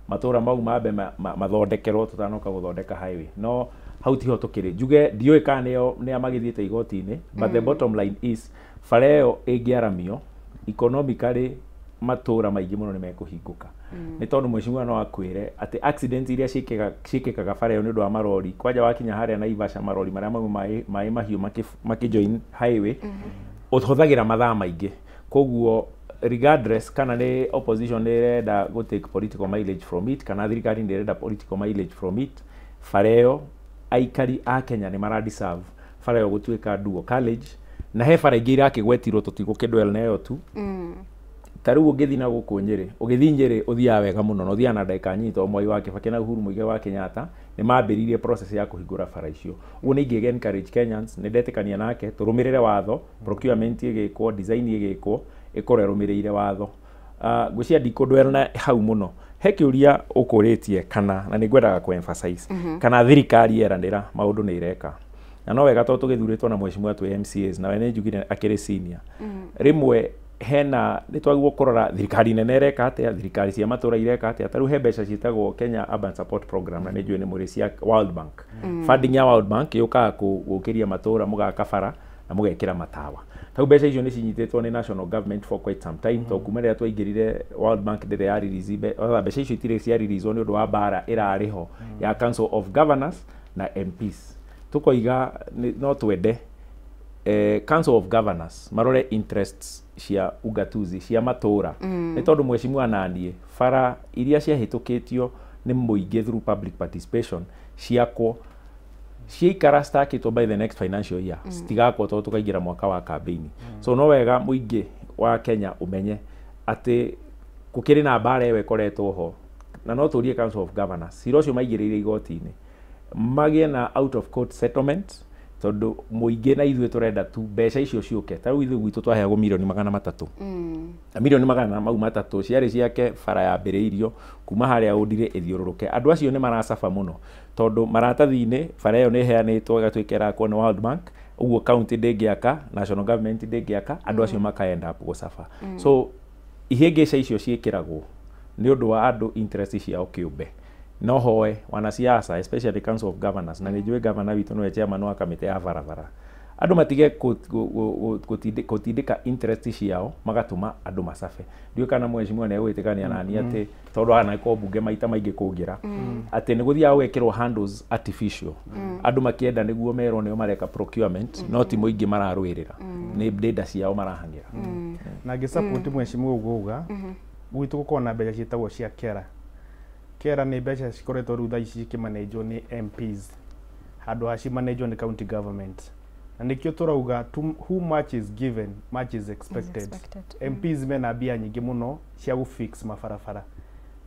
matũra mau mambe mathondekerwo tũtanoka gũthondeka highway. No hau tiho tũkĩrĩ njuge ndiũĩ kana nĩ magĩthiĩte igoti-inĩ but the bottom line is bara ĩyo ĩngĩaramio economically matũra maingĩ mũno nĩ mekũhingũka. Nĩ tondũ mheshimiwa no akwĩre atĩ accident iria ciĩkĩkaga bara ĩyo nĩ ũndũ wa marori kwanja wakinya harĩa Naivasha marori marĩa maĩ mahiũ makĩjoin highway ũhũthagĩra mathaa maingĩ. Koguo regardless kana nĩ opposition ĩrenda go take political mileage from it kana thirikari nĩ ĩrenda political mileage from it, bara ĩyo aikari a Kenya nĩ maradeserve bara ĩyo gũtuĩka dual college na he bara ingĩ irakĩgwetirwo tũtigũkĩndwell nayo tu. Ta rĩu ũngĩthiĩ na gũkũ Nyĩrĩ ũgĩthiĩ Nyĩrĩ ũthiaga wega mũno na ũthiaga na ndagĩka nyinyi tondũ Mwai wa Kĩbakĩ na Uhuru Mũigai wa Kenyatta nĩ mambĩrĩirie process ya kũhingũra bara icio. Ũguo nĩ ingĩ encourage Kenyans nĩ ndetĩkania nake tũrũmĩrĩre watho, procurement ĩgĩkwo, design ĩgĩkwo ĩkorwo ĩrũmĩrĩire watho. Ngwĩciria ndikũndwell na hau mũno. He kĩũria ũkũrĩtie kana na nĩ ngwendaga kũ-emphasize kana thirikari yeranĩra maũndũ nĩ ireka. Na no wega tondũ tũgĩthurĩtwo na mheshimiwa twĩ MCAs na we nĩ njugire akĩrĩ senior. Rĩmwe hena nĩ twagwo kũrora thirikari nene ireka atĩa, thirikari cia matũra ireka atĩa. Ta rĩu he mbeca ciĩtagwo Kenya Urban Support Program na nĩ njũĩ nĩ mũrĩ cia World Bank. Funding ya World Bank yũkaga gũkĩria matũra mũgaka bara na mũgekĩra matawa. Tau mbeca icio nĩ cinyitĩtwo nĩ national government for quite some time. To kuma rĩrĩa twaingĩrire World Bank ndĩrĩ ya release mbeca icio itirĩ cia release nĩ ũndũ wa bara ĩrarĩ ho ya Council of Governors na MPs. Tukoiga no twende Council of Governors marore interests cia ugatuzi cia matura nĩ tondũ mheshimiwa nanie bara iria ciahĩtũkĩtio nĩ mũingĩ through public participation ciakwo ciikara stakĩtwo by the next financial year citigakwo tondũ tukaingĩra mwaka wa campaign. So no wega mũingĩ wa Kenya umenye atĩ gũkĩrĩ na mbara ĩyo ĩkoretwo ho na no tũrie Council of Governors cira ũcio maigĩrĩire igoti-inĩ magĩe na out of court settlement tondũ mũingĩ na ithuĩ tũrenda tu mbeca icio ciũke. Ta rĩu ithuĩ gwitũ twaheagwo mirioni 300 na mirioni 300 ciarĩ ciake bara ya mbĩrĩirio kuma harĩa ũndire ĩthiũrũrũke. Andũ acio nĩ maracafa mũno tondũ maratathi-inĩ bara ĩyo nĩ heanĩtwo ĩgatuĩka ĩrakwo nĩ World Bank, ũguo county ndĩngĩaka, national government ndĩngĩaka, andũ acio makaenda gũcafa. So ihĩngĩca icio ciĩkĩragwo nĩ ũndũ wa andũ interest ciao kĩũmbe. No hoe wanasiasa especially Council of Governors na nĩjũĩ governor witũ nĩwe chairman wa kamĩtĩ ya barabara. Andũ matige gũtindĩka interest ciao magatũma andũ macabe. Ndiũ kana mheshimiwa nĩ egwĩtĩkania nani atĩ tondũ anakorwo bunge maita maingĩ kũngira atĩ nĩ gũthiaga gwĩkĩrwo handles artificial. Andũ makĩenda nĩguo merwo nĩo mareka procurement no ti mũingĩ mararũĩrĩra nĩ data ciao marahangĩra. Na ngĩsupport mheshimiwa uguga gwitũ gũkorwo na mbeca ciĩtagwo cia kera. Kera nĩ mbeca cikoretwo rĩu thaa ici cikĩmanĩjwo nĩ MPs handũ ha cimanĩjwo nĩ county government. Na nĩkĩo tũrauga who much is given much is expected. MPs mena mbia nyingĩ mũno cia gũfix mabarabara.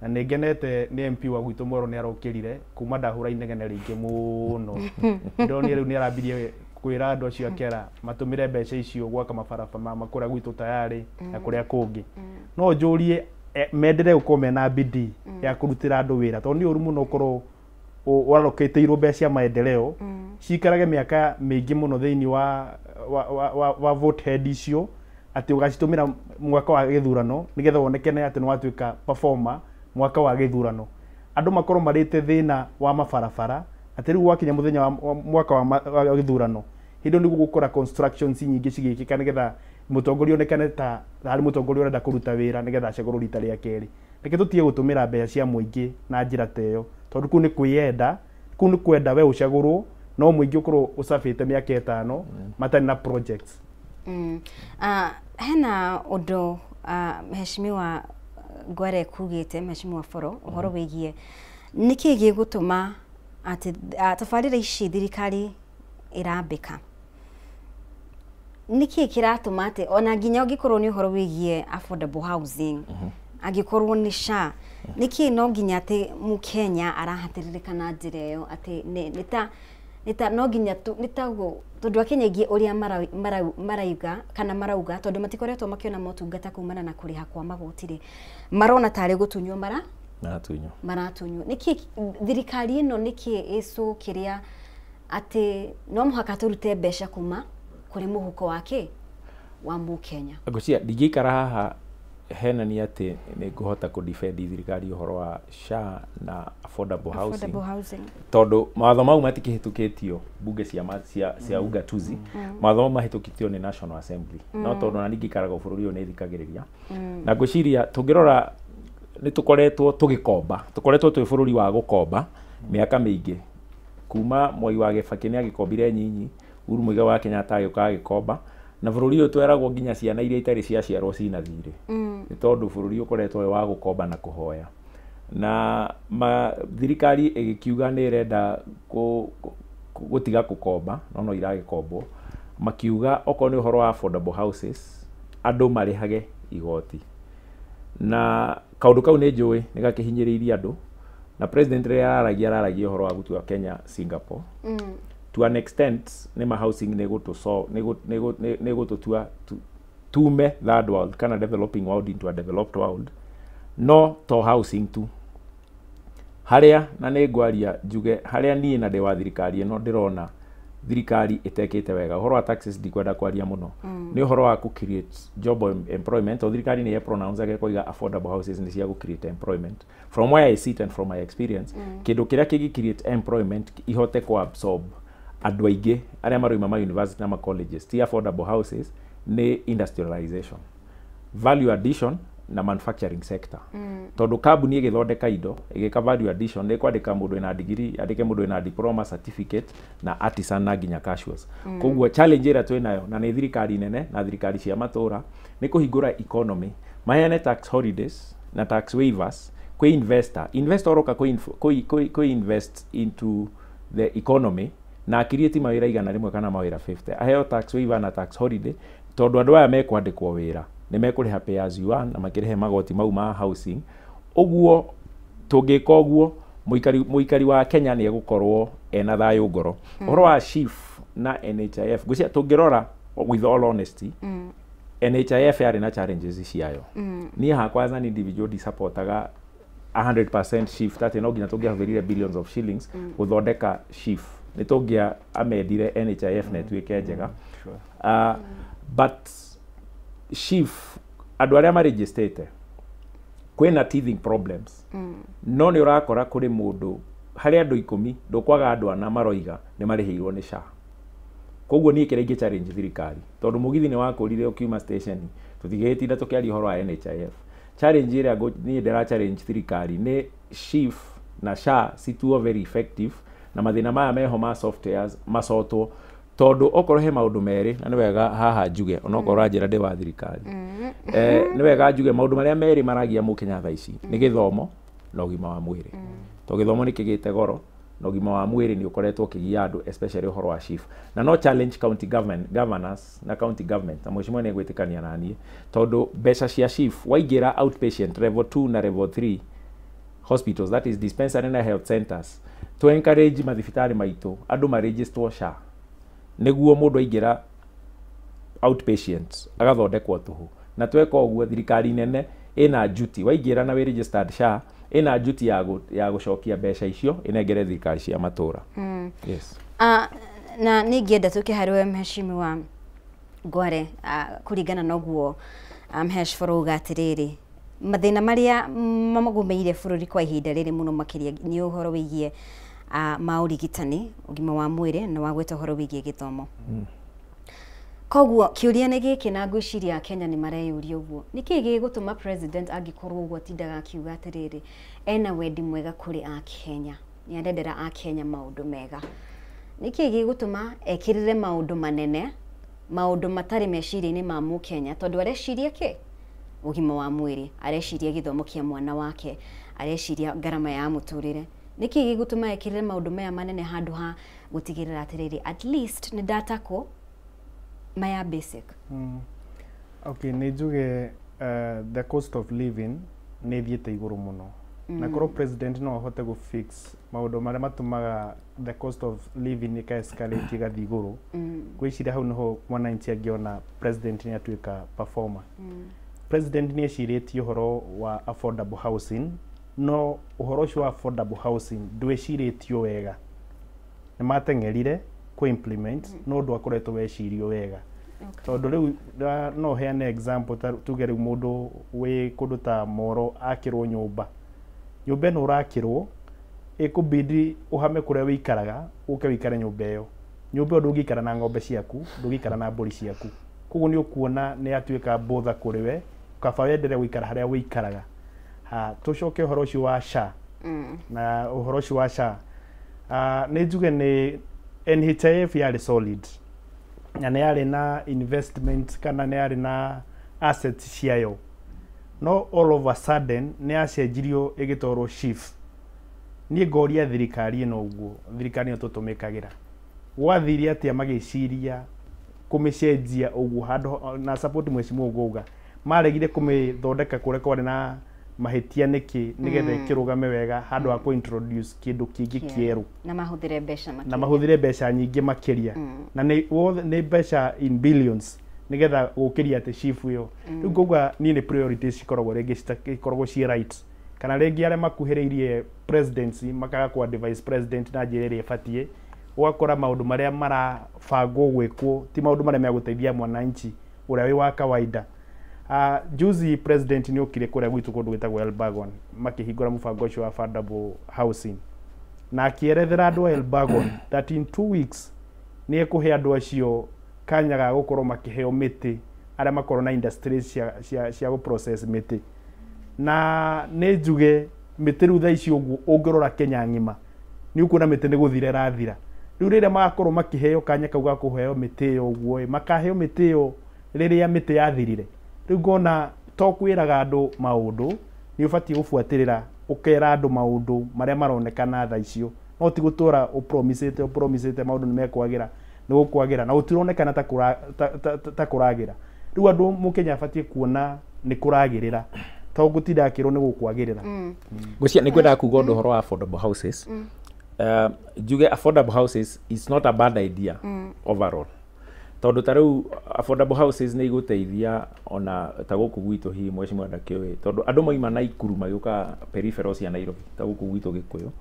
Na nĩngenete nĩ MP wa gwitũ Moro nĩ arokĩrire kuma ndahũra inegene rĩingĩ mũno. Ndonire rĩu nĩ arambirie kwĩra andũ acio akera matũmĩre mbeca icio gwaka mabarabara makũra gwitũ tayari na kũrĩa kũngĩ. No njũrie mendere gũkorwo mena bidii ya kũrutĩra andũ wĩra tondũ nĩ ũru mũno ũkorwo warokĩtĩirwo mbeca cia maendeleo ciikarage mĩaka mĩingĩ mũno thĩinĩ wa vote head icio atĩ ũgacitũmĩra mwaka wa gĩthurano nĩgetha wonekane atĩ nĩ watuĩka performer mwaka wa gĩthurano. Andũ makorwo marĩte thĩna wa mabarabara atĩ rĩu gwakinya mũthenya wa mwaka wa gĩthurano hĩndĩ nĩ gũgũkora constructions nyingĩ cigĩkĩka nĩgetha mũtongoria onekane ta harĩ mũtongoria ũrenda kũruta wĩra nĩgetha acagũrwo rita rĩa kerĩ. Reke tũtige gũtũmĩra mbeca cia mũingĩ na njĩra ta ĩyo tondũ kũu nĩ kwĩyenda, kũu nĩ kwenda we ũcagũrwo no mũingĩ ũkorwo ũcabĩte mĩaka 5 matarĩ na projects. Hena ũndũ mheshimiwa Ngware kugĩte mheshimiwa Foro ũhoro wĩgiĩ nĩkĩ gĩgũtũma atĩ tabarĩra ici thirikari ĩrambĩka. Nĩkĩ kĩratũma atĩ ona nginya ũngĩkorwo nĩ ũhoro wĩgiĩ affordable housing angĩkorwo nĩ SHA nĩkĩ no nginya atĩ Mũkenya arahatĩrĩrĩka na njĩra ĩyo atĩ nĩ ta no nginya nĩ taguo tondũ Akenya aingĩ ũrĩa marauga kana marauga tondũ matikoretwo makĩona motungata kumana na kũrĩha kwa magoti-rĩ marona tarĩ gũtunywo maratunywo. Nĩkĩ thirikari ĩno nĩkĩ ĩcũ kĩrĩa atĩ no mũhaka tũrute mbeca kuma kũrĩ mũhuko wake wa Mũkenya. Ngũcia ndingĩikara haha hena ni atĩ nĩ ngũhota kũ-defend thirikari ũhoro wa SHA na affordable housing. Tondũ mawatho mau matikĩhĩtũkĩtio bunge cia ugatuzi. Mawatho mau mahĩtũkĩtio nĩ National Assembly. No tondũ na ningĩikaraga bũrũri ũyũ nĩ thikagĩrĩria. Na ngwĩciria tũngĩrora nĩ tũkoretwo tũgĩkomba. Tũkoretwo twĩ bũrũri wa gũkomba mĩaka mĩingĩ. Kuma Mwai wa Kibaki nĩ agĩkombire nyinyi, Uhuru Muigai wa Kenyatta agĩũka agĩkomba na bũrũri ũyũ tweragwo nginya ciana iria itarĩ ciaciarwo cina thirĩ. Nĩ tondũ bũrũri ũkoretwo wĩ wa gũkomba na kũhoya. Na thirikari ĩgĩkiuga nĩ ĩrenda gũtiga gũkomba no iragĩkombwo. Makiuga okorwo nĩ ũhoro wa affordable houses andũ marĩhage igoti. Na kaũndũ kau nĩ njũĩ nĩ gakĩhinyĩrĩirie andũ na president rĩrĩa araragia ũhoro wa gũtua Kenya Singapore. To an extent nĩ housing nĩ gũtũtua tume third world kana developing world into a developed world no to housing tu. Harĩa na nĩ ngwaria njuge harĩa niĩ na ndĩ wa thirikari ĩno ndĩrona thirikari itekite wega horo wa taxes ndikwenda kwaria muno ni horo wa ku create job employment o thirikari ni pronounce age koiga affordable houses ni cia ku create employment from where I sit and from my experience kindu kiria kigi create employment ihote ku absorb andu aige aria maroima ma university na ma colleges ti affordable houses ni industrialization value addition na manufacturing sector tondu kambuni igithondeka indo igika value addition ni kwandika mundu ina degree andike mundu ina diploma certificate na artisan na ginya casuals koguo challenge ira twinayo na ni thirikari nene na thirikari cia matura ni kuhingura economy mayane tax holidays na tax waivers kwi investor oka kwi invest into the economy na create mawira igana rimwe kana mawira 50 aheo tax waiver na tax holiday tondu andu aya mekwandikwo wira ni mekuriha pay as you earn na makirihe magoti mau ma housing uguo tungika uguo muikari wa Kenya ni egukorwo ena thayu ngoro horo wa SHIF na NHIF gucia tungirora with all honesty NHIF yari na challenges ciayo ni hakwa as an individual di supportaga 100% SHIF tate no ginya tungiavirire billions of shillings guthondeka SHIF ni tungia amendire NHIF na tuike njega but SHIF andu aria maregistrate kwina teething problems no ni urakora kuri mundu hari andu 10 ndukwaga andu ana maroiga ni marihirwo ni SHA koguo ni kirenge challenge thirikari tondu mugithi ni wakurire ukiuma station tutigetinda tukiari horo wa NHIF challenge ira ni ndera challenge thirikari ni SHIF na SHA situo very effective na mathina maya meho ma softwares macotwo tondu okorwo he maundu meri na ni wega haha njuge onokorwo ranjira ndi wa thirikari ni wega njuge maundu maria meri maragia mukenya tha ici ni githomo na ugima wa mwiri to githomo ni kigite goro na ugima wa mwiri ni ukoretwo kigia andu especially horo wa SHIF na no challenge county governors na county government na mheshimiwa ni gwitikania nani tondu besha cia SHIF waigira outpatient level 2 na level 3 hospitals that is dispensary na health centers to encourage mathibitari maitu andu ma register SHA niguo mundu aingira outpatient agathondekwo tuhu na tweka uguo thirikari nene ina duty waigira na we registered SHA ina duty ya gucokia mbeca icio inengere thirikari cia matura yes na ningienda tukihariwe mheshimiwa Ngware kuringana na uguo mhesh foruga atiriri mathina maria mamagumeire bururi kwa ihinda riri muno makiria ni uhoro wigie maurigitani ugima wa mwiri na wagweta uhoro wigie githomo koguo kiuria ni giki na ngwiciria Kenya ni mareyuria uguo niki gigutuma president angikorwo uguo tindaga akiuga atiriri ena wendi mwega kuri a Kenya ni arendera a Kenya maundu mega niki gigutuma ekirire maundu manene maundu matari meciria-ini ma mu Kenya tondu areciria ki ugima wa mwiri areciria githomo kia mwana wake areciria garama ya muturire niki gigutuma ekirire maundu maya manene handu ha gutigirira atiriri at least ni data ko maya basic okay ni njuge the cost of living ni thiete iguru muno na koro president no ahote go fix maundu maria matumaga the cost of living ka escalate gathi iguru gwiciria hau niho mwananchi angiona president ni atuika performer president ni eciritie uhoro wa affordable housing no uhoro ucio wa affordable housing ndweciritio wega ni matengerire ku implement no ndu akoretwo wecirio wega tondu riu no heane example tuge riu mundu wi kundu ta Moro akirwo nyumba no urakirwo ikubidi uhame kuria wikaraga uke wikare nyumba iyo ndugikara na ng'ombe ciaku ndugikara na mburi ciaku koguo ni ukuona ni atuika botha kuriwe kaba wendere wikara haria wikaraga tucoke uhoro ucio wa SHA na uhoro ucio wa SHA ni njuge ni NHIF yari solid na ni yari na investment kana ni yari na assets ciayo no all of a sudden ni acenjirio igitorwo SHIF ni ngoria thirikari ino uguo thirikari ino tutumikagira gwathiria atia magiciria kumicenjia uguo handu na support mheshimiwa uguga maregire kumithondeka kuria kwari na mahitia niki nigetha ikirugame wega handu ha ku introduce kindu kingi kieru na mahuthire mbeca nyingi makiria na ni mbeca in billions nigetha gukiria ati SHIF yo riu kuga ni priorities cikoragwo ringi cikoragwo ci right kana ringi aria makuhiriirie presidency makaga kwa vice president na njira iria ibatie ugakora maundu maria marabangwo gwikwo ti maundu maria meguteithia mwananchi uria wi wa kawaida. Juzi president ni okire kuria gwitu kundu gwitagwo Elbagon makihingura mubango ucio wa affordable housing na akierethera andu Elbagon that in 2 weeks ni ekuhe andu acio kanya ga gukorwo makiheo miti aria makorwo na industries cia go process miti na ni njuge miti ru thaa icio uguo ungirora Kenya ngima ni ukuona miti ni guthira rathira riu riria magakorwo makiheo kanya kau ga kuheo miti iyo uguo makaheo miti iyo riria miti yathirire riu ngona to kwiraga andu maundu ni ubatie gubuatirira ukera andu maundu maria maronekana thaa icio no ti gutura upromisete maundu ni mekwagira ni gukwagira na utironekana ta kuragira riu andu mukenya abatie kuona ni kuragirira to gutinda akirwo ni gukwagirira gucia ni kwenda kuga undu horo wa affordable houses juge affordable houses is not a bad idea overall tondu tariu affordable houses ni iguteithia ona ta guku gwitu hi mheshimiwa Ndakiwe tondu andu moima na Ikuru magioka peripherals ya Nairobi ta guku gwitu Gikuyu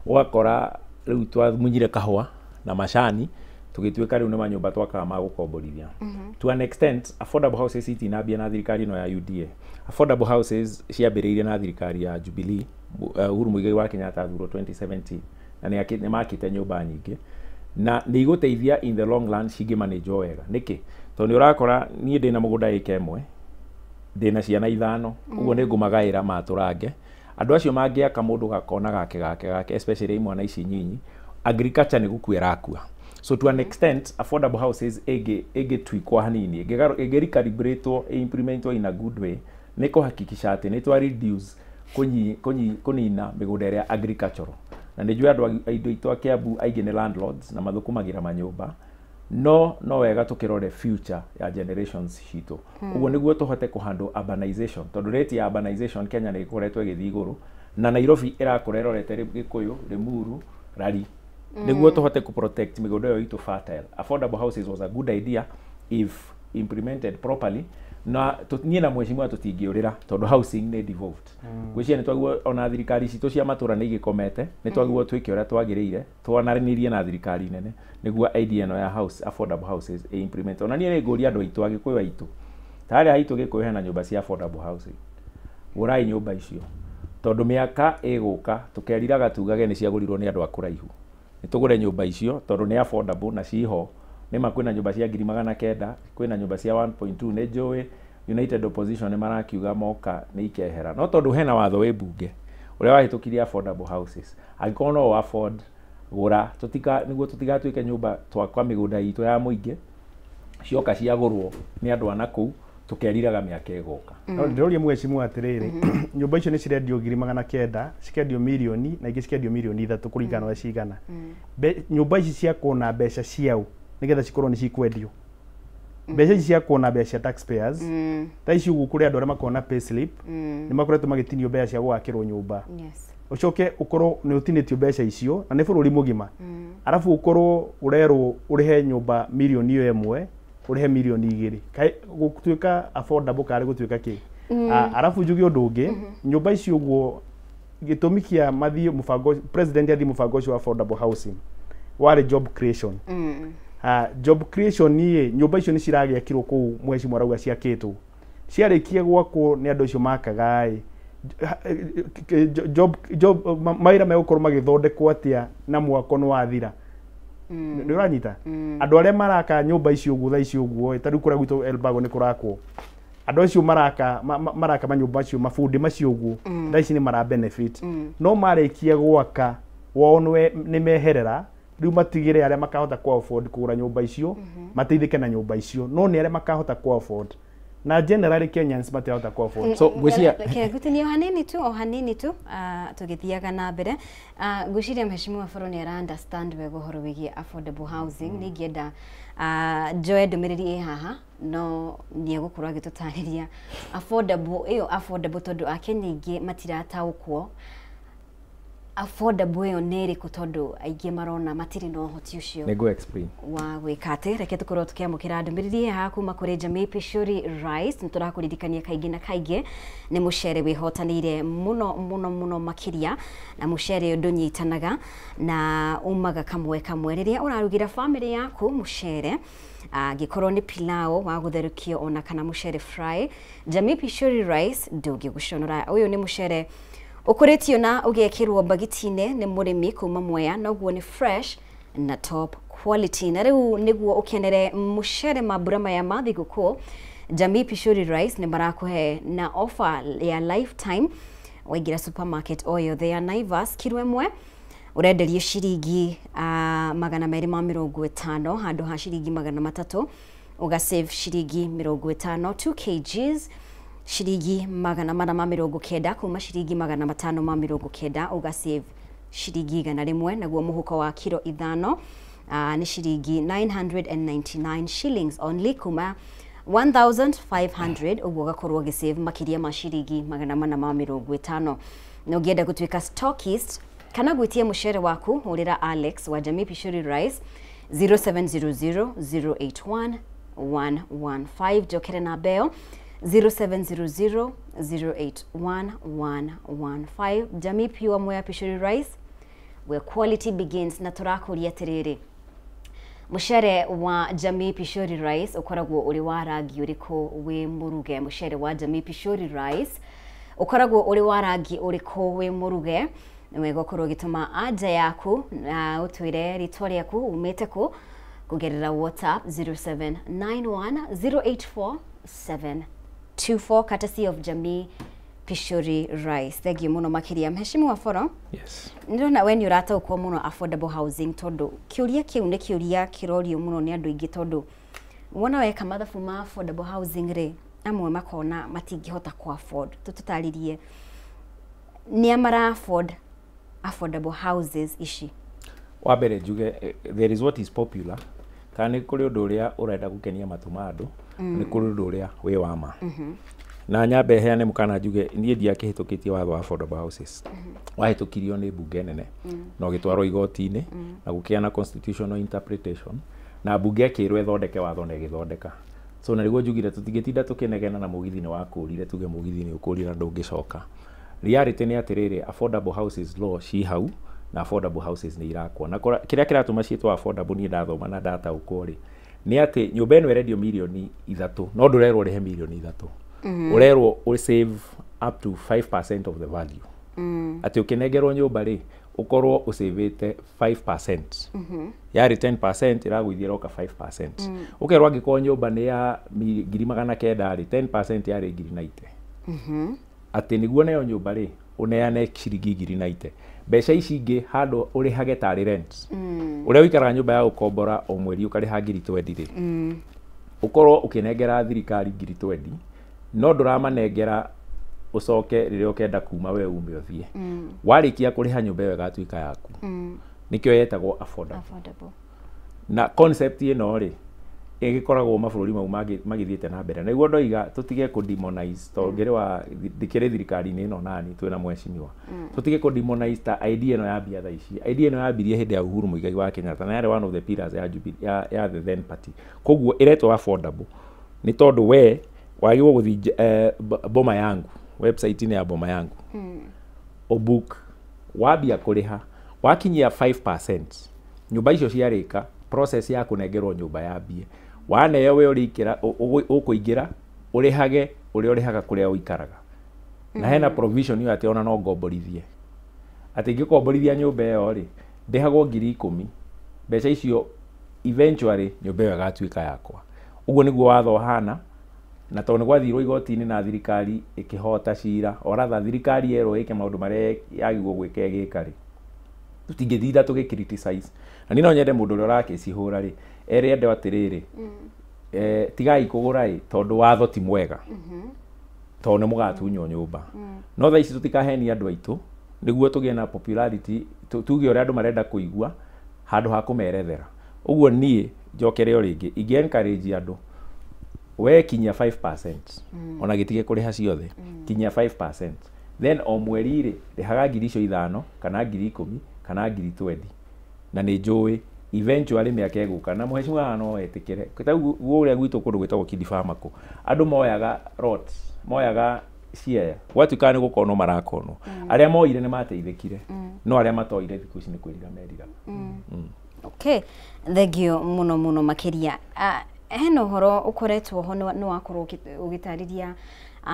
ugakora riu twamunyire kahua na macani tugituika riu ni manyumba twakaga ma gukomborithia to an extent affordable houses itinambia na thirikari no ya UDA. Affordable houses ciambiriirie na thirikari ya Jubilee Uhuru Muigai wa Kenyatta thuro 2017 na ni makite nyumba nyingi na ni iguteithia in the long run cigi manage wega niki tondu urakora nie ndina mugunda ike imwe ndina ciana 5 uguo ni ngumagaira maturange andu acio mangiaka mundu gakona gake especially imwana ici nyinyi agriculture ni gukwira akua. So to an extent affordable houses ege tweakwa hanini ege recalibrate implementwa in a good way niko hakikisha ati ni twa reduce kunina migunda ya agricultural na nijua andu aitu a Kiambu aige ni landlords na mathukumagira manyumba no wega tukirore future ya generations cito uguo niguo tuhote kuhandle urbanization tondu rate ya urbanization Kenya ni ikoretwo igithii iguru na Nairobi irakorerorete Gikuyu Limuru Rari niguo tuhote ku protect migunda yo itu fertile. Affordable houses was a good idea if implemented properly na tutinye na mheshimiwa tutingiurira tondu housing ni devolved gwiciria ni twaguo ona thirikari citu cia matura ni gikomete ni twaguo twike uria twagiriire twanarinirie na thirikari nene niguo idea no ya house affordable houses implement ona ni nguria andu aitu Agikuyu aitu tari aitu Gikuyu hena nyumba cia affordable housing urai nyumba icio tondu miaka iguka tukeriraga tugage ni ciagurirwo ni andu akuraihu ni tugure nyumba icio tondu ni affordable na ciho ni makwina nyumba cia 900 kwina nyumba cia 1.2 ni njui United Opposition ni marakiuga moka ni ikehera no tondu hena watho we bunge uria wahitukiria affordable houses angikono no afford gura niguo tutigatuike nyumba twakwa migunda itu ya muingi cioka ciagurwo ni andu anaku tukeriraga miaka iguka no ndiroria mheshimiwa atiriri nyumba icio ni cirendio 900 cikendio milioni na ingi cikendio milioni 3 kuringana na cigana nyumba ici cia kuona mbeca ciao nigetha cikorwo ni cikwendio mbeca ici cia kuona mbeca taxpayers ta ici ugu kuri andu aria makona payslip ni makoretwo magitinio mbeca cia gwakirwo nyumba ucoke ukorwo ni utinitio mbeca icio na ni bururi mugima arafu ukorwo urerwo urihe nyumba milioni iyo imwe urihe milioni 2 kai gutuika affordable kare gutuika ki arafu njugi undu ungi nyumba ici uguo gitumikia mathio mubango president athi mubango wa affordable housing wari job creation job creation ni nyumba icio ni ciragiakirwo ku mheshimiwa rauga ciakitwo ciarikie gwakwo ni andu icio makaga job maira megukorwo magithondekwo atia na mwako no wathira ni uranyita andu aria maraka nyumba icio ugu tha icio ugu tariu kuria gwitu Elbago ni kurakwo andu acio maraka manyumba icio mafundi macio ugu tha ici ni mara benefit no marikie gwaka wonwe ni meherera riu matigire aria makahota ku afford kugura nyumba icio mateithike na nyumba icio no ni aria makahota ku afford na generally Kenyans matihota ku afford so gwiciria kegutini hanini tu tugithiaga na mbere gwiciria mheshimiwa Faro ni ara understand wego horo wigie affordable housing ni ngienda Joe ndumiriri haha no ni gukorwa gitutariria affordable tondu Akenya ingi matirataukwo affordable yo neri kutondo aige marona matiri no hoti ucio Nego explain wa gwikate reke tukorwo tukiamukira ndumiririe ha kuma kuri Jamii Pishori Rice niturakuririkania kaingi na kaingi ni mucere wihotanire muno makiria na mucere ndũnyitanaga na umaga kamwe riria urarugira family yaku mucere gikorwo ni pilau wa gutherukio ona kana mucere fry Jamii Pishori Rice ndũngĩguconora uyu ni mucere ukuretio na ugekirwo bagitine ni murimi kuma Mwea noguo ni fresh na top quality na riu niguo ukenere mucere mabura maya mathiguku Jamii Pishori Rice ni marakuhe na offer ya lifetime waigira supermarket oyo they are Naivas kilo imwe urenderio ciringi 250 handu ha ciringi 300 uga save ciringi 50 2 kgs ciringi 490 kuma ciringi 590 uga save ciringi 100 naguo muhuko wa kilo 5 ni ciringi 999 shillings only kuma 1500 uguo gakorwo gisave makiria ma ciringi 450 no ngienda gutwika stockist kana gwitia mucere waku urira Alex wa Jamii Pishori Rice 0700081115 jokere na beo 0700081115 Jamii Pure Mwea Pishori Rice where quality begins na turakuria tiriri mucere wa Jamii Pishori Rice ukoragwo uri wa rangi uriku wi muruge mucere wa Jamii Pishori Rice ukoragwo uri wa rangi uriku wi muruge wega korwo gituma anja yaku utwire ritwa ryaku umete ku kugerera WhatsApp 0791084724 courtesy of Jamii Pishori Rice. Thank you muno makiria mheshimu wa foro. Yes. Ndona when urata ukwo muno affordable housing tondu kiuria kiu ne kiuria kirorio muno ni andu ingi tondu wona weka mathabu ma affordable housing ri amwe makona matingihota ku afford tututaririe ni amara affordable houses ici wa mbere njuge there is what is popular kana kuri undu uria urenda gukenia matuma andu ni kuri undu uria wi wama na nyambe heane mukana njuge nie ndiakihitukitie watho wa affordable houses wahitukirio ni bunge nene no gitwarwo igoti-ini na gukiana constitutional interpretation na bunge akirwo ithondeke watho na githondeka so na riguo njugire tutingitinda tukinegena na mugithi-ini wa kurire tuge mugithi-ini ukurira ndungicoka reality ni atiriri affordable houses law ci hau na affordable houses ni irakwo na kiria kiratuma ciitwa affordable ni ndathoma na data ukuri ni ati nyumba eno erendio milioni 3 no ndurerwo rihe milioni 3 urerwo u save up to 5% of the value ati ukinegerwo nyumba ri ukorwo usavete 5% yari 10% iragwithira oka 5% ukerwo angiko nyumba ni ya 900 ri 10% yari 90 ati niguo nayo nyumba ri uneane ciringi 90 mbeca ici ingi handu urihage tari rent uria wikaraga nyumba ya ukombora o mweri ukariha 20 ri ukorwo ukinengera thirikari 20 no nduramanengera ucoke riria ukenda kuma we ume uthie warikia kuriha nyumba iyo igatuika yaku nikio yetagwo affordable na concept ino ri igikoragwo mabũrũri mau magithiite na mbere niguo ndoiga tutige ku demonize to ngere wa dikire thirikari-ini ino nani twina mweshimiwa tutige ku demonize ta idea ino ya bia tha ici idea ino yambirie hindi ya Uhuru Muigai wa Kenyatta na yari one of the pillars ya the then party koguo iretwo affordable ni tondu we wagirwo guthi boma yangu website-ini ya boma yangu o book wabia kuriha wakinyia 5% nyumba icio ciarika process ya kunengerwo nyumba yambie waneyo we urikira ukuingira urihage uri urihaga kuria uikaraga na hena provision yo ati ona no ngomborithie ati ngikomborithia nyumba iyo ri ndihagwo 10,000 mbeca icio eventually nyumba iyo igatuika yakwa uguo niguo watho hana na to ni gwathirwo igoti-ini na thirikari ikihota cira oratha thirikari yero ike maundu maria yagirwo gwika gikari tutingithitha tugicriticize na ni no nyende mundu uria urakicihura ri eri ende atiriri tigai kugura ri tondu watho ti mwega to ni mugatunyo nyumba no tha ici tutikaheni andu aitu niguo tugie na popularity tugie uria andu marenda kuigua handu ha kumerethera uguo nie njokere o ringi ingi encourage andu we kinyia 5% ona gitige kuriha ciothe kinyia 5% then o mweri rĩ rĩhaga ngiri icio 5 kana ngiri 10 kana ngiri 20 na nĩ njũĩ eventually mĩaka ĩgũka na mheshimiwa haha no etĩkĩre tau ũrĩa gwitũ kũndũ gwĩtagwo Kidifamako andũ moyaga lots moyaga share gwatuĩka nĩ gũkonwo marakonwo arĩa moire nĩ mateithĩkire no arĩa matoire thikũ ici nĩ kwĩrira merira. Okay, thengio muno makiria. Hena ũhoro ũkoretwo ho nĩ wakorwo ũgĩtarĩria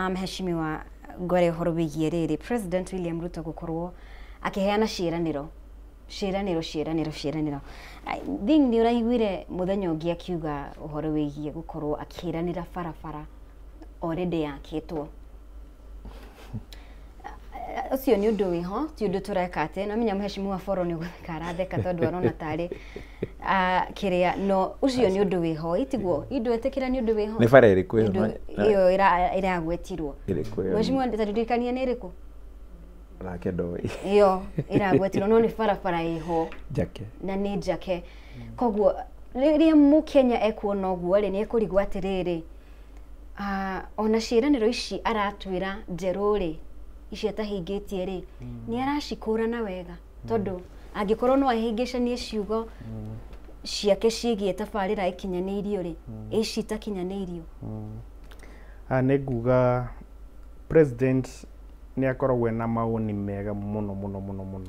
mheshimiwa Gore ũhoro wĩgiĩ rĩrĩ President William Ruto gũkorwo akĩheana ciĩranĩro. Thing nĩ ũraiguire mũthenya ũngĩ akiuga ũhoro wĩgiĩ gũkorwo akĩranĩra barabara already yakĩtwo. Ucio nĩ ũndũ wĩho ti ũndũ tũreka atĩ na menya mheshimiwa Foro nĩ gũkaratheka tondũ arona tarĩ kĩrĩa no ucio nĩ ũndũ wĩho itiguo indũ etĩkĩra nĩ ũndũ wĩho nĩ bara ĩrĩkũ ĩyo ĩragwetirwo mheshimiwa ndĩtaririkania nĩ ĩrĩkũ nake ndoĩ iyo ĩragwetirwo no nĩ barabara ĩho njake na nĩ njake koguo rĩrĩa mũkenya ekuona ũguo rĩ nĩ ekũrigwo atĩrĩrĩ ona ciĩranĩro ici aratwĩra njerũ rĩ ici atahingĩtie rĩ nĩ aracikũrana wega tondũ angĩkorwo no ahingĩcanie ciugo ciake ciĩgiĩ tabarĩra ikinyanĩirio rĩ ici itakinyanĩirio. Nĩ nguga president nĩ akoragwo na maoni mega mũno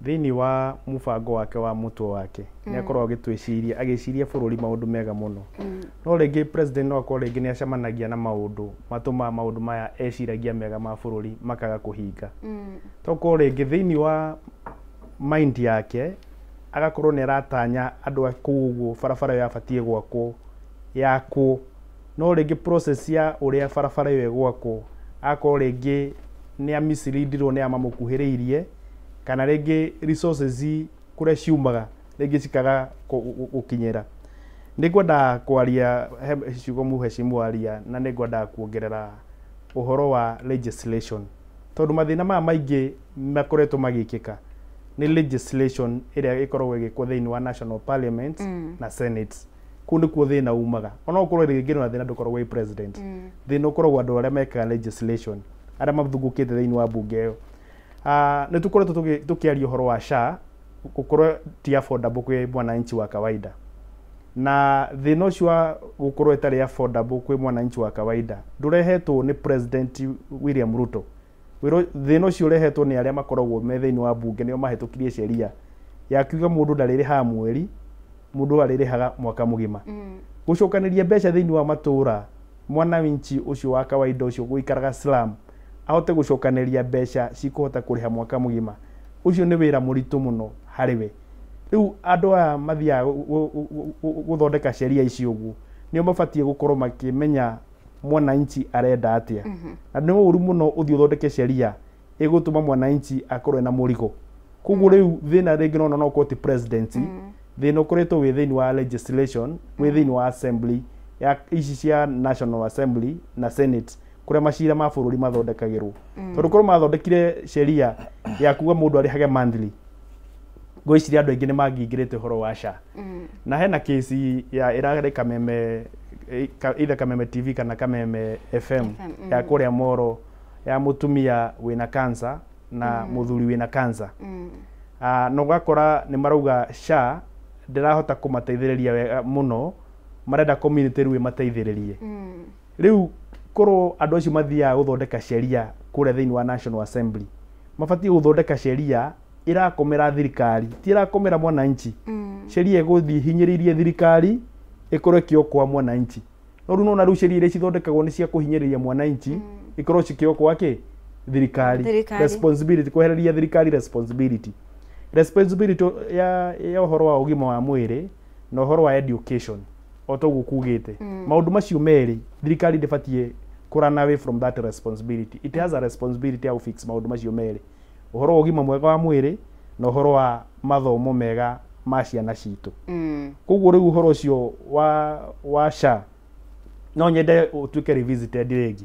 thĩinĩ wa mũbango wake wa mũtwe wake nĩ akoragwo agĩciria bũrũri maũndũ mega mũno no rĩngĩ president no akorwo rĩngĩ nĩ acemanagia na maũndũ matũma maũndũ maya eciragia mega ma bũrũri makaga kũhinga toko rĩngĩ thĩinĩ wa mind yake agakorwo nĩ aratanya andũ a kũu barabara yabatie gwakwo no rĩngĩ process ya ũrĩa barabara ĩyo gwakwo akorwo rĩngĩ nĩ amisiridirwo nĩ amamũkuhĩrĩirie kana rĩngĩ resources kũrĩa ciumaga rĩngĩ cikaga gũkinyĩra. Nĩngwenda kwaria ciugo mheshimiwa aria na nĩngwenda kuongerera ũhoro wa legislation tondũ mathĩna maya maingĩ makoretwo magĩkĩka nĩ legislation ĩrĩa ĩkoragwo ĩgĩkwo thĩinĩ wa National Parliament na Senate kũu nĩkuo thĩna umaga ona ũkorwo rĩngĩ na thĩna ndũkoragwo wĩ president thĩna ũkoragwo andũ arĩa mekaga legislation arĩa mathungũkĩte thĩinĩ wa bunge ĩyo. Nĩ tũkoretwo tũkĩaria ũhoro wa SHA gũkorwo ti affordable kwĩ mwananchi wa kawaida na thĩna ũcio wa gũkorwo ĩtarĩ affordable kwĩ mwananchi wa kawaida ndũrehetwo nĩ President William Ruto. Thĩna ũcio ũrehetwo nĩ arĩa makoragwo me thĩinĩ wa bunge nĩo mahetũkirie sheria yakiuga mũndũ ndarĩrĩhaga mweri mũndũ arĩrĩhaga mwaka mũgima gũcokanĩria mbeca thĩinĩ wa matũra mwananchi ũcio wa kawaida ũcio gũikaraga slum ahote gũcokanĩria mbeca cikũhota kũrĩha mwaka mũgima ucio nĩ wĩra mũritũ mũno harĩ we. Rĩu andũ aya mathiaga gũthondeka sheria ici ũguo nĩo mabatie gũkorwo makĩmenya mwananchi arenda atĩa na nĩ ũru mũno ũthiĩ ũthondeke sheria ĩgũtũma mwananchi akorwo na mũrigo. Koguo rĩu thĩna rĩngĩ no koti president thĩna ũkoretwo wĩ thĩinĩ wa legislation wĩ thĩinĩ wa assembly ya ici cia National Assembly na Senate kũrĩa macira ma bũrũri mathondekagĩrwo tondũ korwo mathondekire sheria ya kuga mũndũ arĩhage monthly ngwĩciria andũ aingĩ nĩ mangĩingĩrĩte ũhoro wa SHA na hena kesi ya ĩrarĩ Kameme either Kameme TV kana Kameme FM ya kũrĩa Moro ya mũtumia wĩna cancer na mũthuri wĩna cancer no gakora nĩ marauga SHA ndĩrahota kũmateithĩrĩria wega mũno marenda community rĩu ĩmateithĩrĩrie. Rĩu korwo andũ acio mathiaga gũthondeka sheria kũrĩa thĩinĩ wa National Assembly mabatie gũthondeka sheria irakomera thirikari ti irakomera mwananchi sheria ĩgũthiĩ hinyĩrĩirie thirikari ĩkorwo ĩkĩokwa mwananchi no rĩu nona rĩu sheria iria cithondekagwo nĩ cia kũhinyĩrĩria mwananchi ikorwo cikĩokwa thirikari responsibility kwehereria thirikari responsibility ya ũhoro wa ũgima wa mwĩrĩ na ũhoro wa education otoguo kugĩte maũndũ macio merĩ thirikari ndĩbatie kũrun away from that responsibility. It has a responsibility to fix maũndũ macio merĩ ũhoro wa ũgima mwega wa mwĩrĩ na ũhoro wa mathomo mega ma ciana citũ. Koguo rĩu ũhoro ũcio wa SHA no nyende ũtuĩke revisited rĩngĩ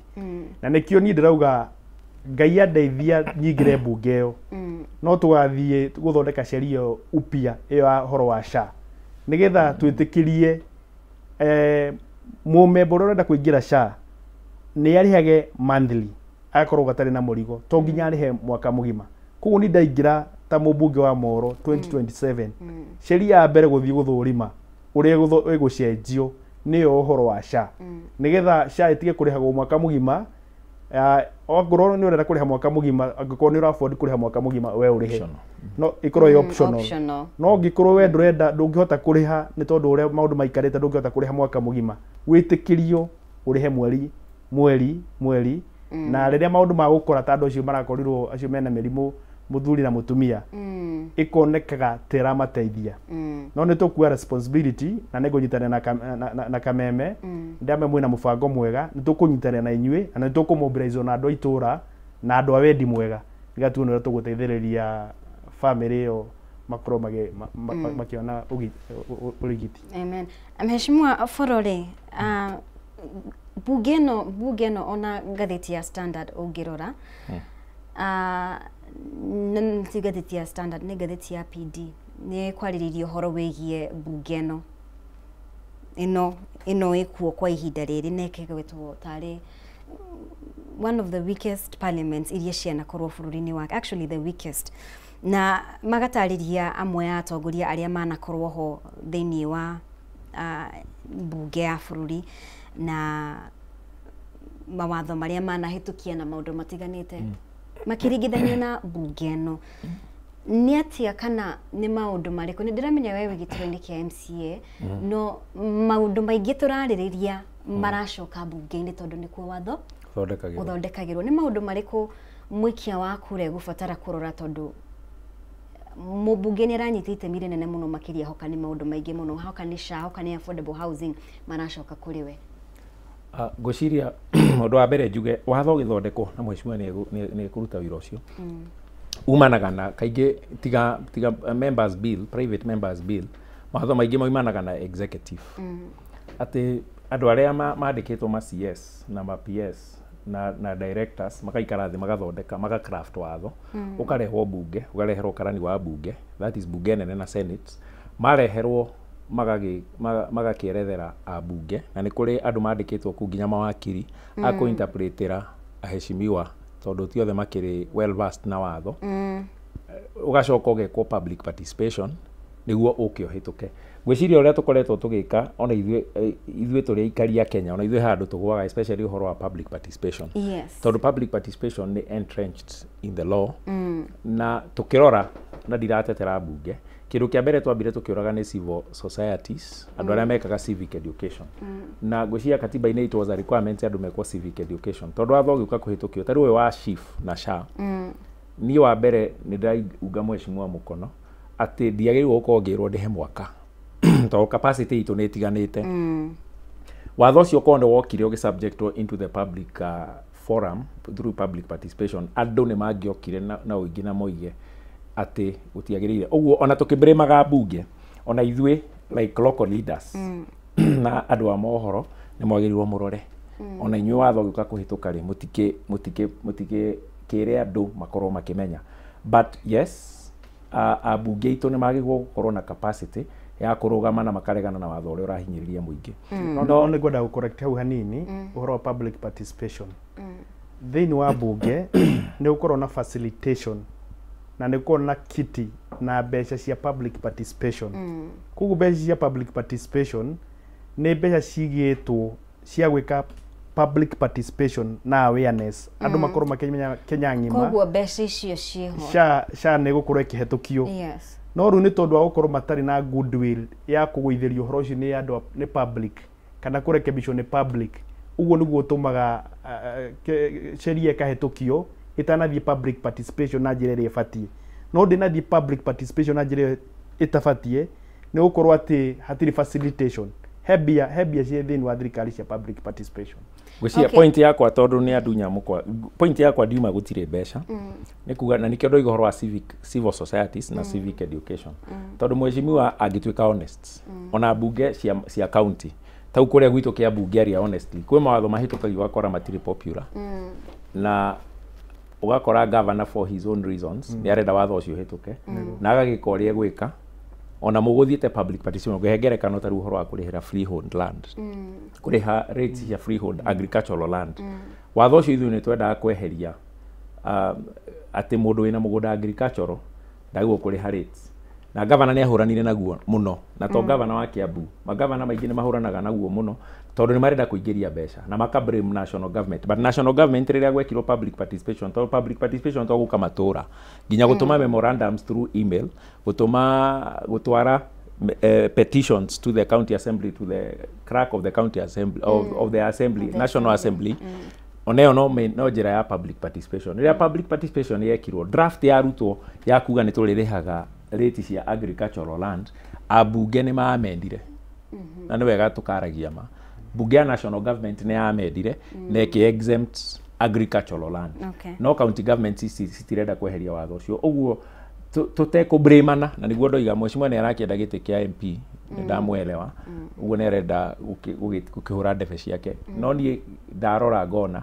na nĩkĩo niĩ ndĩrauga Ngai andeithia nyingĩre bunge ĩyo no tũgathiĩ gũthondeka sheria upya ĩyo ya ũhoro wa SHA nĩgetha twĩtĩkĩrie mũmemba ũrĩa ũrenda kũingĩra SHA nĩ arĩhage monthly akorwo gatari na mũrigo to nginya arihe mwaka mũgima koguo ni ndaingira ta mũmbunge wa Moro 2027 sheria ya mbere guthii guthurima uria igucenjio niyo uhoro wa SHA nigetha SHA itige kurihagwo mwaka mũgima ongorwo ni urenda kuriha mwaka mũgima angĩkorwo ni ũrafford kuriha mwaka mũgima we urihe no ikorwo optional no ngĩkorwo we ndũrenda ndũngĩhota kuriha ni tondu uria maundu maikarĩte ndũngĩhota kuriha mwaka mũgima wĩtĩkĩrio urihe mweri na rĩrĩa maundu magũkora ta andũ acio marakorirwo acio mena mĩrimũ muthuri na mutumia ikonekaga tera mateithia no nĩ tũkuoya responsibility na nĩ ngũnyitanĩra na Kameme ndame mwĩna mũbango mwega nĩ tũkũnyitanĩra na inyuĩ na nĩ tũkũmobilize na andũ a itũra na andũ a wendi mwega igatuo nĩ tũgũteithĩrĩria family ĩyo makorwo makiona ũrigiti. Amen. Mheshimiwa Forore, bunge no ona ngathĩti ya Standard ũngĩrora ti ngathĩti ya Standard nĩ ngathĩti ya PD nĩ kwarĩrĩria ũhoro wĩgiĩ bunge ĩno ĩkuo kwa ihinda rĩrĩ na ĩkĩgwetwo tarĩ one of the weakest parliaments iria cianakorwo bũrũri-inĩ wake, actually the weakest, na magatarĩria amwe ya atongoria arĩa manakorwo ho thĩinĩ wa bunge ya bũrũri na mawatho marĩa manahĩtũkia na maũndũ matiganĩte makiringithania na bunge ĩno nĩ atia kana nĩ maũndũ marĩkũ nĩ ndĩramenya wewe gĩtũro-inĩ kĩa MCA no maũndũ maingĩ tũrarĩrĩria maracoka bunge-inĩ tondũ nĩ kuo watho ũthondekagĩrwo nĩ maũndũ marĩkũ mũikia wa kura gũbatara kũrora tondũ mũbunge nĩ aranyita itemi rĩnene mũno makĩria hoka nĩ maũndũ maingĩ mũno hoka nĩ SHA hoka nĩ affordable housing maracoka kũrĩ we ngwĩciria ũndũ wa mbere njuge watho ũgĩthondekwo na mheshimiwa nĩ kũruta wĩra ũcio umanaga na kaingĩ tiga members bill private members bill mawatho maingĩ maumanaga na executive atĩ andũ arĩa mandĩkĩtwo ma CS na ma PS na directors makaikara thĩ magathondeka magacraft watho ũkarehwo bunge ũkareherwo karani wa bunge that is bunge nene na senate mareherwo magakĩerethera abunge na nĩ kũrĩ andũ mandĩkĩtwo kũ nginya mawakiri akũinterpretera aheshimiwa tondũ ti othe makĩrĩ well versed na watho ũgacoka ũgekwo public participation nĩguo ũkĩohĩtũke gwĩciria ũrĩa tũkoretwo tũgĩka ona ithuĩ tũrĩ aikari a Kenya ona ithuĩ handũ tũgwaga especially ũhoro wa public participation tondũ public participation nĩ entrenched in the law na tũkĩrora na ndiratetera bunge kĩndũ kĩa mbere twambire tũkĩũraga nĩ civil societies andũ arĩa mekaga civic education na gwĩciria katiba-inĩ it was a requirement andũ mekwo civic education tondũ watho ũgĩũka kũhĩtũkio tarĩ ũyũ wa chief na SHA niĩ wa mbere nĩ ndĩraiga mheshimiwa mũkono atĩ ndiagĩrĩirwo gũkorwo ngĩrwo ndĩhe mwaka tondũ capacity itũ nĩ ĩtiganĩte watho ũcio ũkorwo nĩ wokire ũgĩ-subjectwo into the public forum through public participation andũ nĩ mangĩokire na ũingĩ na moige atĩ gũtiagĩrĩire ũguo ona tũkĩbrĩmaga bunge ona ithuĩ like local leaders na andũ a mohoro nĩ mwagĩrĩirwo mũrore ona inyuĩ watho ũgĩũka kũhĩtũka rĩ mũtikĩre andũ makorwo makĩmenya but yes abunge itũ nĩ magĩrĩirwo gũkorwo na capacity ya kũrũgama na makaregana na watho ũrĩa ũrahinyĩrĩria mũingĩ no nĩ ngwenda gũcorrect hau hanini ũhoro wa public participation thĩinĩ wa bunge nĩ gũkorwo na facilitation na nĩ gũkorwo na kiti na mbeca cia public participation koguo mbeca cia public participation nĩ mbeca cigĩtwo cia gwĩka public participation na awareness andũ makorwo makĩmenya Kenya ng'ima koguo mbeca icio ciĩho SHA nĩ gũkorwo ĩkĩhetũkio no rĩu nĩ tondũ wa gũkorwo matarĩ na goodwill ya kũgũithĩrio ũhoro ũcio nĩ andũ nĩ public kana kũrekebicwo nĩ public ũguo nĩguo ũtũmaga sheria ĩkahetũkio itanathiĩ public participation na njĩra ĩrĩa ĩbatiĩ no ndĩnathiĩ public participation na njĩra ĩtabatiĩ nĩ gũkorwo atĩ hatirĩ facilitation hebia ciĩ thĩinĩ wa thirikari cia public participation gwĩciria point yakwa tondũ nĩ andũ nyamũkwa point yakwa ndiuma gũtirĩ mbeca nĩ kuga na nĩkĩo ndoiga ũhoro wa civil societies na civic education tondũ mheshimiwa angĩtuĩka honest ona bunge cia county tau kũrĩa gwitũ kĩa bunge area honestly kwĩ mawatho mahĩtũkagio ũgakora matirĩ popular na ũgakora governor for his own reasons nĩ arenda watho ũcio ũhĩtũke na agagĩka ũrĩa gwĩka ona mũgũthiĩte public participation ũngĩhengerekano ta rĩu ũhoro wa kũrĩhĩra freehold land kũrĩha rates cia freehold agricultural land watho ũcio ithuĩ nĩ twendaga kweheria atĩ mũndũ wĩna mũgũnda agricultural ndagĩrĩirwo kũrĩha rates, na gavana nĩ ahũranire naguo mũno, na to gavana wa Kiambu, magavana maingĩ nĩ mahũranaga naguo mũno tondũ nĩ marenda kũingĩria mbeca na maka blame national government, but national government rĩrĩa gwekirwo public participation, tondũ public participation to gũka matũra nginya gũtũma memorandums through email, gũtwara petitions to the county assembly, to the clerk of the county assembly of the assembly, national assembly. Oneyo no njĩra ya public participation. Rĩrĩa public participation yekirwo, draft ya rutwo ya kuga nĩ tũrĩrĩhaga rate cia agricultural land, abunge nĩ maamendire. Na nĩ wega tũkaragia ma. Bunge ya national government nĩ yaamendire na exempt agricultural land. No county government citirenda kweheria watho ũcio. Ũguo tutekũbrimana, na nĩguo ndoiga mheshimiwa nĩ arakĩenda gĩtĩ kĩa MP, nĩ ndamwelewa. Ũguo nĩ arenda gũkĩhũra ndebe ciake. No niĩ ndarora ngona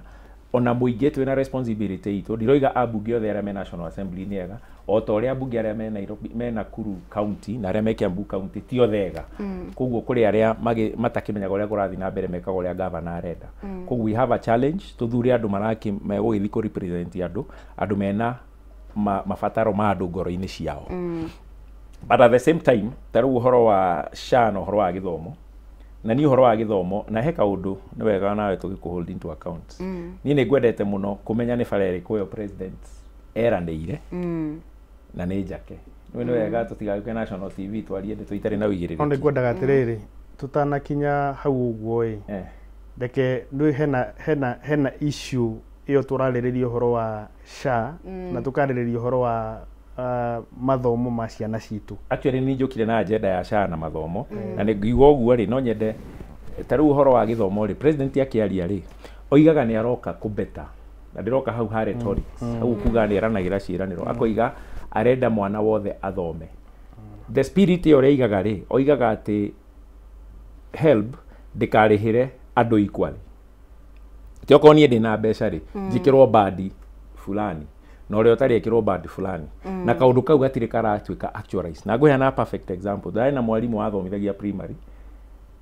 ona mũingĩ twĩna responsibility itũ, ndiroiga abunge othe arĩa me national assembly nĩ ega, o ta ũrĩa abunge arĩa me Nairobi, me Nakuru county na arĩa me Kiambu county ti othe ega. Koguo kũrĩ arĩa matakĩmenyaga ũrĩa kũrathiĩ na mbere mekaga ũrĩa gavana arenda. Koguo we have a challenge, tũthure andũ megũgĩthiĩ kũ represent andũ mena mabataro ma andũ ngoro-inĩ ciao. But at the same time, tarĩu ũhoro wa SHA na ũhoro wa gĩthomo, na ni ũhoro wa gĩthomo, na he kaũndũ nĩ wega nawe tũgĩkũ-hold into account. Niĩ nĩ ngwendete mũno kũmenya nĩ bara ĩrĩkũ ĩyo president eranĩire na nĩ njake. Nĩ wega tũtigagĩũke National TV twarie ndĩ tũitarĩ na ũigĩrĩrĩki. No nĩ ngwendaga atĩrĩrĩ, tũtanakinya hau ũguo ĩ, reke hena issue ĩyo tũrarĩrĩria ũhoro wa SHA na tũkarĩrĩria ũhoro wa mathomo ma ciana citũ. Actually nĩ njũkire na agenda ya SHA na mathomo, na nĩ ngiuga ũguo rĩ, no nyende tarĩu ũhoro wa gĩthomo rĩ, president akĩaria rĩ, oigaga nĩ aroka kũbeta, na ndĩroka hau ha rhetorics, hau kuga nĩ aranagĩra ciĩranĩro, akoiga arenda mwana wothe athome. The spirit ĩyo oigaga rĩ, oigaga atĩ HELB ndĩkarĩhĩre andũ equally. Ti okorwo niĩ ndĩna mbeca rĩ, njĩkĩrwo bandi fulani na ũrĩa ũtarĩ ekĩrwo bandi fulani, na kaũndũ kau gatirĩ karatuĩka actualize. Na ngũheana perfect example, ndarĩ na mwarimũ wathomithagia primary,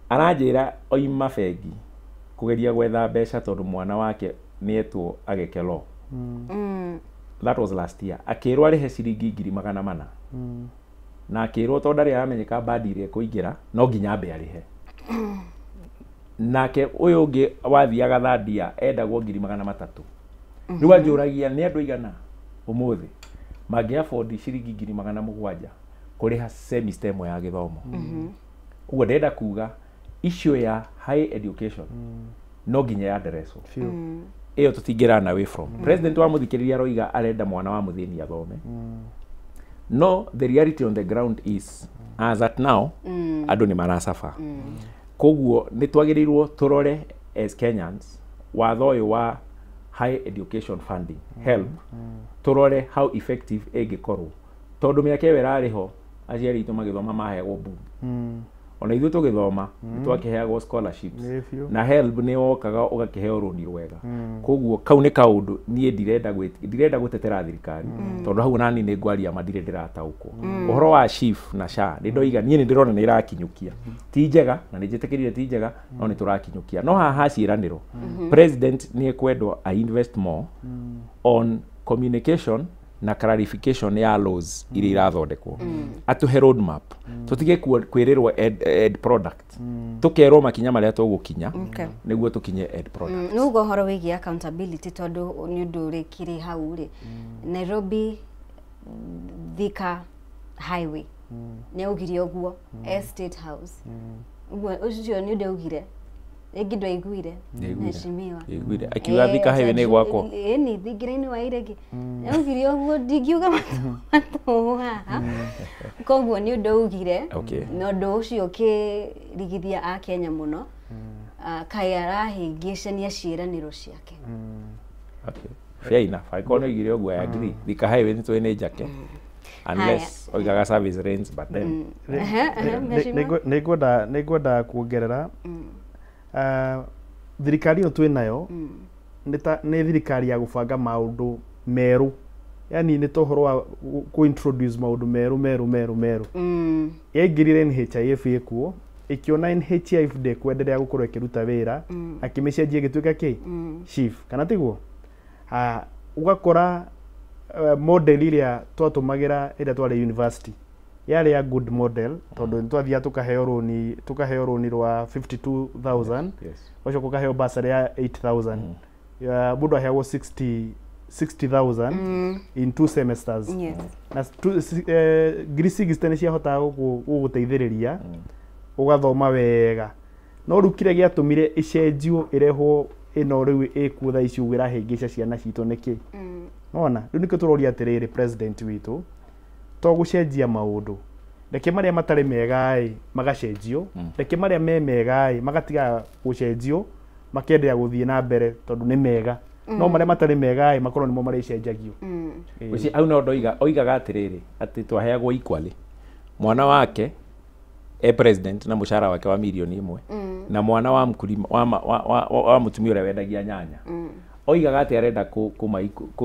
aranjĩra oima bengi kũgeria gwetha mbeca tondũ mwana wake nĩetwo ageke law. That was last year. Akĩrwo arĩhe ciringi 400,000 na akĩrwo tondũ ndarĩ aramenyeka bandi ĩrĩa kũingĩra no nginya ambe arĩhe. Nake ũyũ ũngĩ wathiaga thandia endagwo 300,000. Rĩu anjũragia nĩ andũ aigana ũmũthĩ mangĩ afford ciringi 700,000 kũrĩha semester ĩmwe ya gĩthomo. Ũguo ndenda kuga issue ya high education no nginya ya addresswo. Ĩyo tũtingĩrana away from. President wa mũthikĩrĩria aroiga arenda mwana wa mũthĩni athome. No, the reality on the ground is as at now andũ nĩ marasafa. Koguo nĩ twagĩrĩirwo tũrore as Kenyans watho ũyũ wa high education funding, HELB, tũrore how effective ĩngĩkorwo. Tondũ mĩaka ĩyo ĩrarĩho aciari aitũ magĩthoma maheagwo mbu. Ona ithuĩ tũgĩthoma twakĩheagwo scholarships na HELB nĩ wokaga ũgakĩheo rũni rwega. Koguo kau nĩ kaũndũ niĩ ndirenda gũtetera thirikari tondũ hau nani nĩ ngwaria madirĩ ndĩrataũkwo. Ũhoro wa SHIF na SHA nĩ ndoiga niĩ nĩ ndĩrona nĩ irakinyũkia. Ti njega na nĩ njĩtĩkĩrire ti njega, no nĩ tũrakinyũkia. No haha ciĩranĩro president nĩ ekwendwo a invest more on communication na clarification ya laws iria irathondekwo. Atuhe roadmap. Tutige kwĩrĩrwo ed product. Tukerwo makinya marĩa tũgũkinya nĩguo tukinye ed product. Nĩ ugo horo wĩgiĩ accountability tondũ nĩ ũndũ ũrĩ kiri hau rĩ. Nairobi Thika highway nĩ augire ũguo State House. Ũguo ũcio nĩ ũndũ augire. Ĩngĩ ndwaiguire mheshimiwa. Ĩiguire. Akiuga Thika highway nĩ gwakwo. Nĩ thingĩra-inĩ wa iregi. Augire ũguo ndingiuga matũ haha. Koguo nĩ ũndũ augire. Na ũndũ ũcio ũkĩrigithia a Kenya mũno. Kaĩ arahĩngĩcania ciĩranĩro ciake. Fair enough. Angĩkorwo nĩ oigire ũguo I agree. Thika highway nĩ tũĩ nĩ njake. Unless oigaga service range but then. Nĩ ngwenda kuongerera thirikari ĩyo twĩ nayo nĩ thirikari ya gũbanga maũndũ merũ, yani nĩ tohoro wa ku introduce maũndũ merũ yaingĩrire NHIF ĩkuo ikiona NHIF de kwenderea gukorwo ikiruta wira akimicenjia gituika ki chief kana tiguo ugakora model iria twatumagira ira twari university yari ya good model tondu twathia tukaheo roni rwa 52,000 wacho kukaheo basari ya 8,000 ya budo hewa 60,000 in 2 semesters na grisi gistene cia hota guguteithiriria ugathoma wega no rukire giatumire icenjio irehwo ino riu ikutha icio wira hingisha ciana cito niki nona riu niko turoria atiriri president witu to gucenjia maundu reke maria matari mega magacenjio reke maria me mega magatiga gucenjio makenderia guthie na mbere tondu ni mega no maria matari mega makorwo nimo mari cenjagio uci au no oigaga atiriri ati twaheagwo equally mwana wake president na mushara wake wa milioni 1 na mwana wa mkulima wa mutumia uria wendagia nyanya oigaga ati arenda ku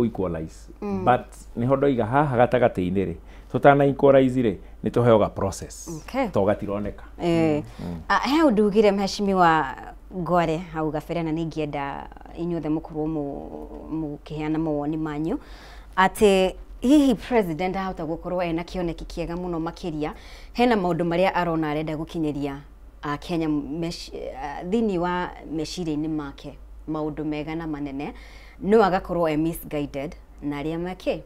equalize but ni hondo iga haha gatagati-ini ri tutana equalize ri ni tuheoga process to gatironeka he undugire mheshimiwa Gore hau gabere na ningienda inyuothe mukorwo mukiheana mawoni manyu ati hihi president ahota gukorwo ena kioneki kiega muno makiria hena maundu maria arona arenda gukinyeria Kenya thini wa meciria-ini make maundu mega na manene no agakorwo misguided na aria make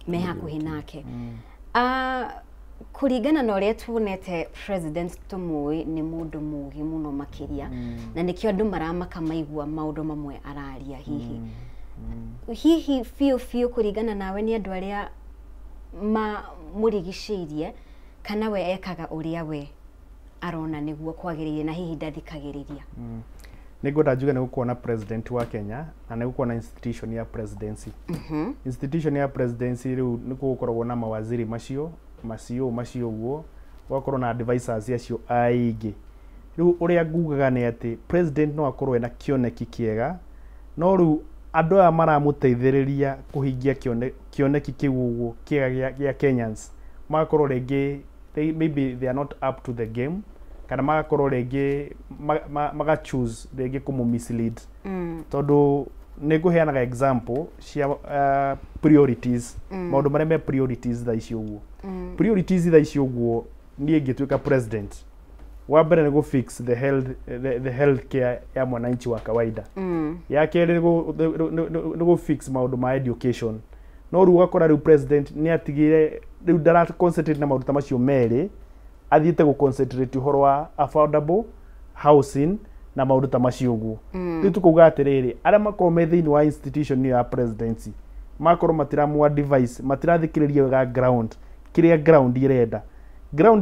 me hakuhi nake kuringana na uria tuonete president tumui ni mundu mugi muno makiria na nikio andu maramaka maigua maundu mamwe araria hihi fiu kuringana nawe ni andu aria murigiceirie kana we ekaga uria we arona niguo kwagiririe na hihi ndathikagiriria nigwenda njuge ni gukuona president wa Kenya na ni gukuona institution ya presidency institution ya presidency riu ni gukoragwo na mawaziri macio guo wakorwo na advisors acio aingi riu uria ngugaga ni ati president no akorwo ena kioneki kiega no riu andu aya maramuteithiriria kuhingia kioneki kiu kiega gia Kenyans magakorwo ringi maybe they are not up to the game kana magakorwo ringi maga choose ringi kumu mislead tondu ni guheanaga example cia priorities maundu maria me priorities tha icio guo priorities tha icio guo nie ngituika president wa mbere ni gu fix the health care ya mwananchi wa kawaida ya keri ni gu fix maundu ma education no ru gakora ru president ni atigire ru dara concentrate na maundu ta macio meri athiite gu concentrate uhoro wa affordable housing na maundu ta macio guo riu tukuga atiriri aria makorwo me thiini wa institution ya presidency makorwo matiramu advice matirathikiriria wega ground kiria ground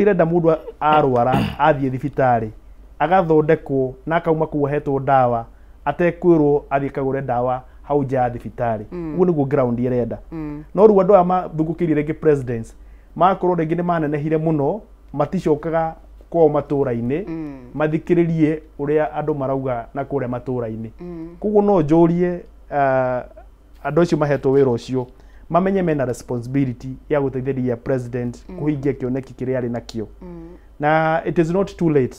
irenda mundu arwara athie thibitari agathondekwo na akauma kuohetwo dawa atekwirwo athie kagure dawa hau nja thibitari uguo niguo ground irenda no ru andu aya mathungukirie ringi presidents makorwo ringi ni manenehire muno maticokaga kwa matura-ini mathikiririe uria andu marauga na kuria matura-ini kuguo no njurie andu acio mahetwo wira ucio mamenye mena responsibility ya guteithĩrĩria president kuhingia kioneki kiria ari nakio na it is not too late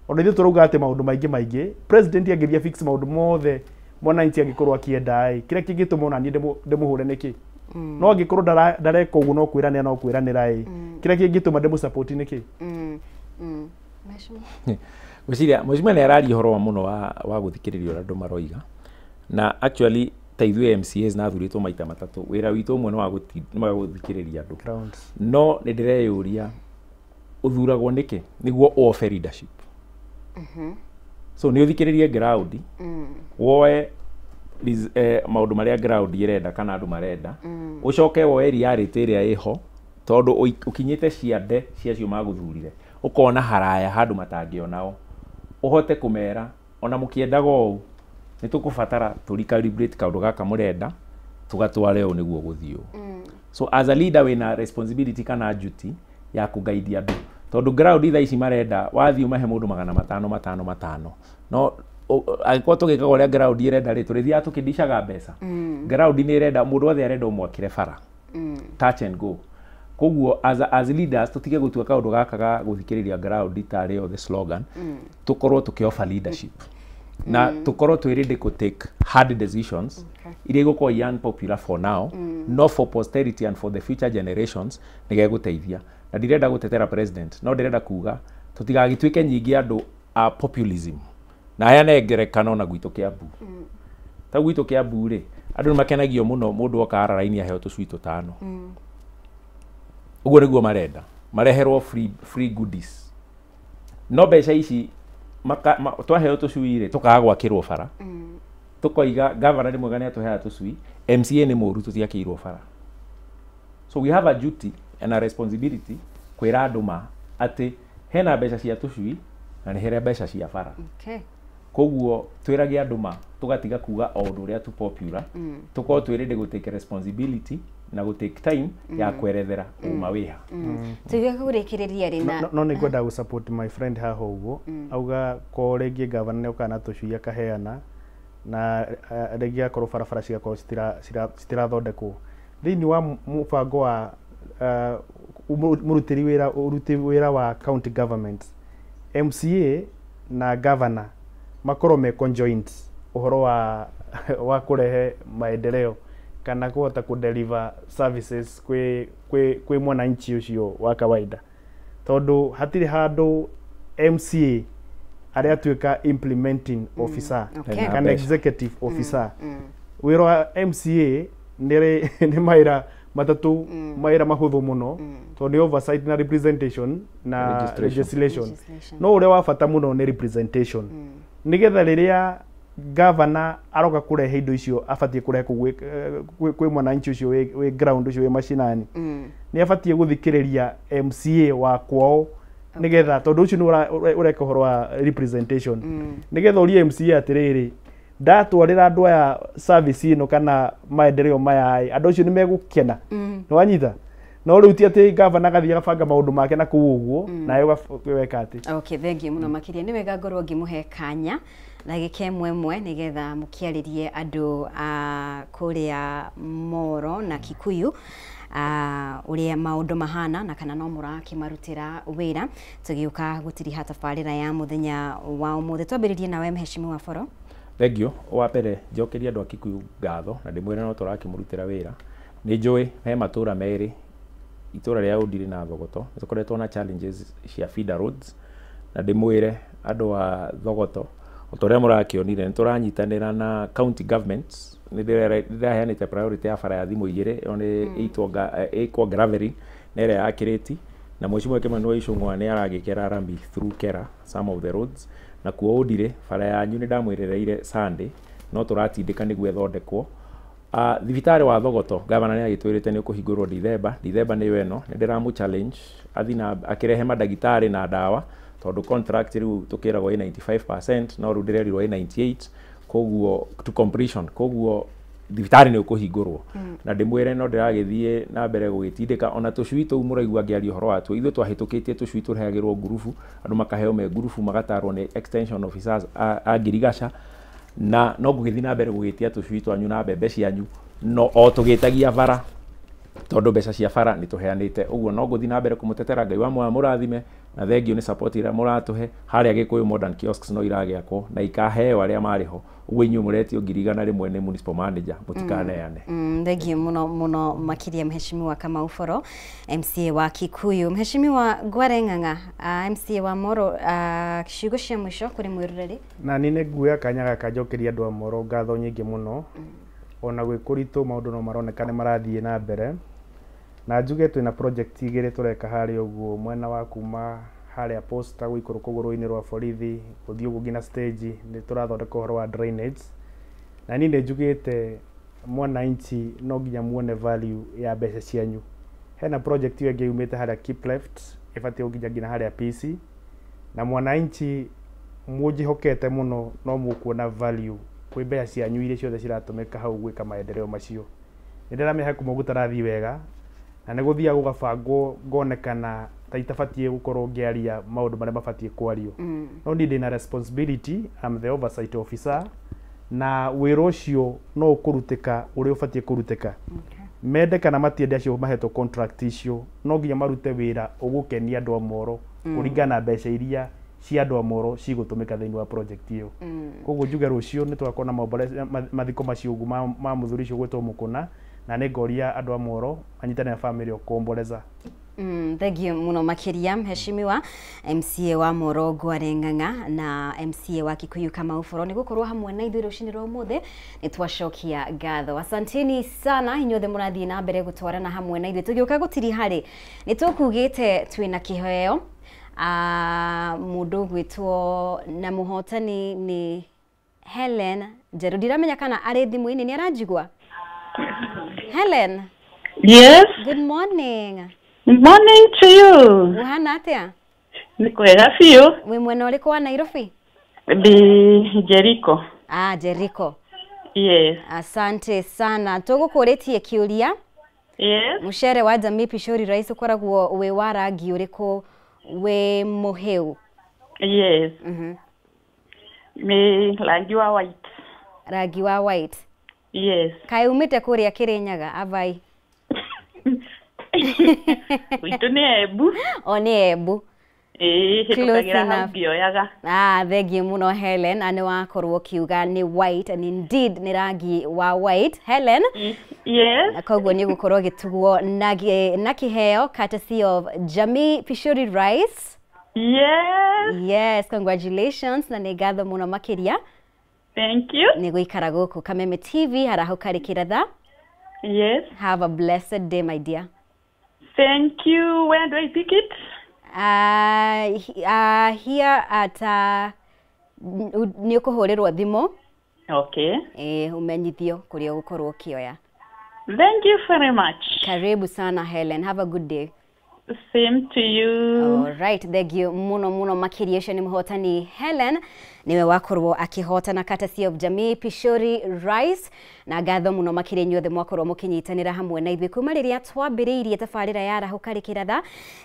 ona ithuĩ turauga ati maundu maingi president angeria fix maundu mothe mwananchi angikorwo akienda kiria kingituma ona nie ndimuhure niki no angikorwo ndareka uguo no kwiranira kiria kingituma ndimu support niki Mheshimiwa ni araria horo muno wa guthikiriria uria andu maroiga na actually ta ithuĩ MCAs na thuritwo maita matatu wira witu umwe no guthikiriria andu no ni ndireyuria uthuragwo niki niguo offer leadership so ni uthikiririe ground woe maundu maria ground irenda kana andu marenda ucoke woe reality iria iho tondu ukinyite ciande ciacio maguthurire ukona haraya handu matangionao uhote kumera ona mukiendaga ou ni tukubatara tu recalibrate kaundu gaka murenda tugatware u niguo guthio so as a leader wina responsibility kana duty ya kuguide andu tondu ground tha ici marenda wathii umahe mundu 500 no agiko tugikaga uria ground irenda ri turithia tukindishaga mbeca ground ni irenda mundu othe arenda umwakire bara touch and go koguo as leaders tutige gutua kaundu gaka ga guthikiriria ground tari o the slogan tukorwo tukiofa leadership na tukorwo twi ready to take hard decisions iria igũkorwo unpopular for now no for posterity and for the future generations nigeguteithia na ndirenda gutetera president no ndirenda kuga tutigagituike nyingi andu a populism na aya nengerekano na gwitũ Kiambu ta gwitũ Kiambu ri andu makenagio muno mundu oka araraini aheo tucui tutano uguo niguo marenda mareherwo free goodies no mbeca ici twaheo tucui ri tukaga gwakirwo bara tukoiga governor ni mwega ni atuhea tucui MCA ni mũru tutiakirwo bara so we have a duty and a responsibility kwira andu ma ati hena mbeca cia tucui na ni here mbeca cia bara koguo twirage andu ma tugatiga kuga o undu uria tu popular tuko twirinde go take responsibility na go take time ya kwerethera uma wiha tuge kurikireria rina no ni gwenda gu support my friend haho uguo auga ko regi governor ne ukana tucui akaheana na regi akoro barabara cigakorwo citirathondekwo thiini wa mubango wa murutiri wira wa county government MCA na governor makorwo me conjoint uhoro wa kurehe maendeleo kana kuhota ku deliver services kwi mwananchi ucio wa kawaida tondu hatiri handu MCA aria tuika implementing officer kana executive officer wiro wa MCA ni maira matatu maira mahuthu muno tondu oversight na representation na legislation no ure wa bata muno ni representation nigetha riria governor aroka kurehe indo icio abatie kurehe kwi mwananchi ucio we ground ucio we mashinani ni abatie guthikiriria MCA wa kwao nigetha tondu ucio ni ureka horo wa representation nigetha urie MCA atiriri ndatwarira andu aya service ino kana maendeleo maya andu ucio ni megukena ni wanyita no riu ti ati governor gathia gabanga maundu make na kuu uguo na yo weka ati okay thank you muno makiria ni wega ngorwo ngimuhe kanya na gikemwe nigetha mukiaririe andu a kuria Moro na Kikuyu uria maundu mahana na kana no murakimarutira wira tugiuka gutiri hatabarira ya muthenya wa umuthi twambiririe nawe mheshimiwa Foro. Thank you. Wa mbere njokeria andu a Kikuyu ngatho na ndimwira no turakimurutira wira ni njui he matura meri itura ria Undiri na Thogoto tukoretwo na challenges cia feeder roads na ndimwire andu a Thogoto utoria murakionire nituranyitanira na county governments nidiraheanite priority ya bara ya thimu igire one itwo graveling nere ya Kiriti na mheshimiwa Kimani Icung'wa ni aragikera rambi through Kera some of the roads na kuo Undiri bara yanyu ni ndamwirereire Sunday no turatindika niguo ethondekwo thibitari wa Thogoto governor ni agitwirite ni kuhingurwo Dithemba ni weno ni ndiramu challenge athina akirehe madagitari na dawa tondu contract riu tukiragwo 95% no riu ndirerirwo 98 koguo to completion koguo thibitari ni ukuhingurwo na ndimwire no ndiragithie na mbere gugitindika ona tucui tu muraigua ngiario horo watu ithu twahitukitie tucui turehagirwo ngurubu andu makaheo me ngurubu magatarwo ni extension officers a Girigasha na no gugithii na mbere gugitia tucui twanyu na mbembe cianyu no o tugitagia bara tondu mbeca cia bara ni tuheanite uguo no guthii na mbere kumutetera Ngai wa murathime na thengio ni support ira muratuhe haria Gikuyu modern kiosks no iragiakwo na ikaheo aria mariho uguo inyu muretio ngirigana rimwe ni municipal manager mutikaneane thengio muno makiria mheshimiwa Kamau Foro MCA wa Kikuyu. Mheshimiwa Ngware Ng'ang'a MCA wa Moro kishigo cia mwisho kuri mwirureri na nine nguya kanyaga kajokeria andu a Moro ngatho nyingi muno ona gwikuritu maundu no maroneka ni marathie na mbere na njuge twina project igire tureka hari uguo mwena wa kuma haria posta gwikuru kuguru-ini rwa borithi guthii uguo ngina stage ni turathondeka horo wa drainage na nini njugite mwananchi no nginya muone value ya mbeca cianyu hena project iyo ingi yumite haria keep left ibatie nginya ngina haria PC na mwananchi mujihokete muno no mukuona value kwi mbeca cianyu iria ciothe ciratumika hau gwika maendeleo macio ndirame kumo gutarathi wega na ne guthia gugabangwo ngonekana ta itabatie gukorwo ngiaria maundu maria mabatie kwario no ndi na responsibility I'm the oversight officer na wiro ucio no ukurutika uri ubatie kurutika mende kana matiende acio mahetwo contract icio no nginya marute wira ugukenia andu amoro kuringana mbeca iria cia andu amoro cigutumika thiini wa project iyo koguo njuge rucio ni twakona mathiko macio ugu ma muthuri cio gwetwo Mukuna na ni ngoria andu amoro anyitane na family okomboleza. Thank you muno makiria mheshimiwa MCA wa Morogo Arenganga na MCA wa Kikuyu Kamau Foro ni gukorwo hamwe na ithuĩ rũcinĩ rwa ũmũthĩ ni twacokia ngatho. Asanteni sana inyuothe mũrathiĩ na mbere gũtwarana hamwe na ithuĩ tũgĩũka gũtiri harĩ ni tũkugĩte twĩna kĩheo mũndũ gwĩtwo na mũhotani ni Helen Njeru. Ndiramenya kana arĩ thimũ-inĩ ni aranjigua. Helen. Yes. Good morning. Good morning to you. Uhana atia? Nikwega fiu. Wi mwena ũrĩkũ wa Nairobi? Jericho. Jericho. Yes. Asante sana. Tũgũkũrĩtie kĩũria. Yes. Mũcere wa Jamii Pishori Rais ũkoragwo wĩ wa rangi ũrĩkũ wĩ mũhĩu? Yes. Me rangi wa white. Rangi wa white. Yes. Kaĩ umĩte kũrĩa Kĩrĩnyaga avai? Witũ nĩ Embu. O nĩ Embu. Hĩtũkagĩra hau ngĩoyaga. Thengiũ mũno Helen, na nĩ wakorwo kiuga nĩ white and indeed nĩ rangi wa white. Helen. Yes. Na koguo nĩ gũkorwo gĩtugwo na kĩheo courtesy of Jamii Pishori Rais. Yes. Yes, congratulations na nĩ ngatho mũno makĩria. Thank you. Nĩ gũikara gũkũ Kameme TV haraho karĩ kĩratha. Yes. Have a blessed day, my dear. Thank you. Where do I pick it? Here at nĩ ũkũhũrĩrwo thimũ. Okay. Umenyithio kũrĩa ũgũkorwo ũkĩoya. Thank you very much. Karibu sana Helen. Have a good day. Same to you. All right, thank you muno makĩria. Ũcio nĩ mũhotani Helen, niwe wakorwo akĩhotana courtesy of Jamii Pishori Rais, na ngatho muno makĩria inyuothe mwakorwo mũkĩnyitanĩra hamwe na ithuĩ kuma rĩrĩa twambĩrĩirie tabarĩra ya Raho Karĩ Kĩratha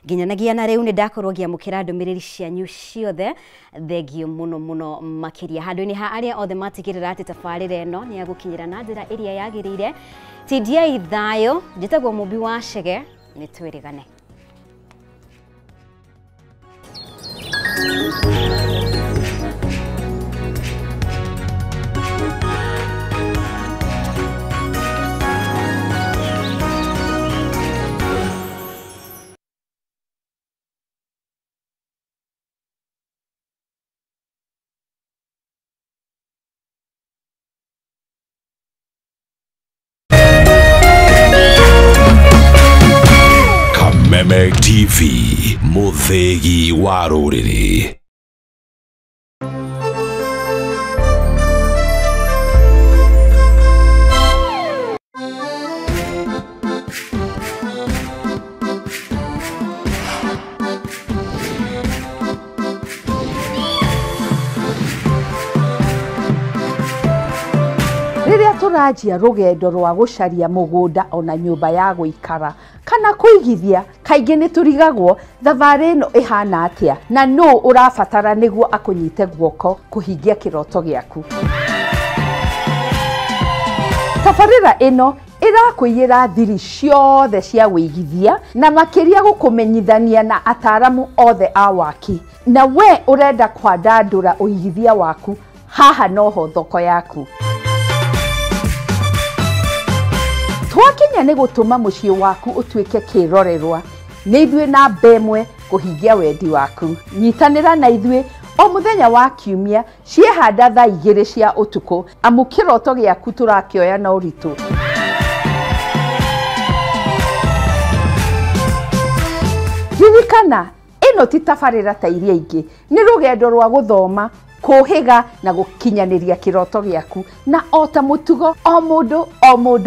nginyanagia na rĩu nĩ ndakorwo ngĩamũkĩra ndũmĩrĩri cianyu ciothe. Thank you muno makĩria handũ-inĩ ha arĩa othe matigĩrĩra atĩ tabarĩra ĩno nĩ yagũkinyĩra na njĩra ĩrĩa yagĩrĩire. Tidiai thayũ, njĩtagwo Mũmbi wa Chege, nĩ twĩrĩgane. Kameme TV, muthegi wa rũrĩrĩ. Rĩrĩa tũranjia rũgendo rwa gũcaria mũgũnda ona nyũmba ya gũikara kana kũigithia, kaingĩ nĩ tũrigagwo thabarĩ ĩno ĩhana atĩa na nũ ũrabatara nĩguo akũnyite guoko kũhingia kĩroto gĩaku. Tabarĩra ĩno ĩrakwĩyĩra thiri ciothe cia wĩigithia na makĩria gũkũmenyithania na ataaramu othe a waki. Na we ũrenda kwandandũra ũigithia waku, haha noho thoko yaku. Twakinya nĩ gũtũma mũciĩ waku ũtuĩke kĩrorerwa, nĩ ithuĩ na mbemwe kũhingia wendi waku. Nyitanĩra na ithuĩ o mũthenya wa kiumia ciehanda thaa 2 cia ũtukũ, amu kĩroto gĩaku tũrakĩoya na ũritũ. Ririkana, ĩno ti tabarĩra ta iria ingĩ, nĩ rũgendo rwa gũthoma, kũhĩga na gũkinyanĩria kĩroto gĩaku, na o ta mũtugo o mũndũ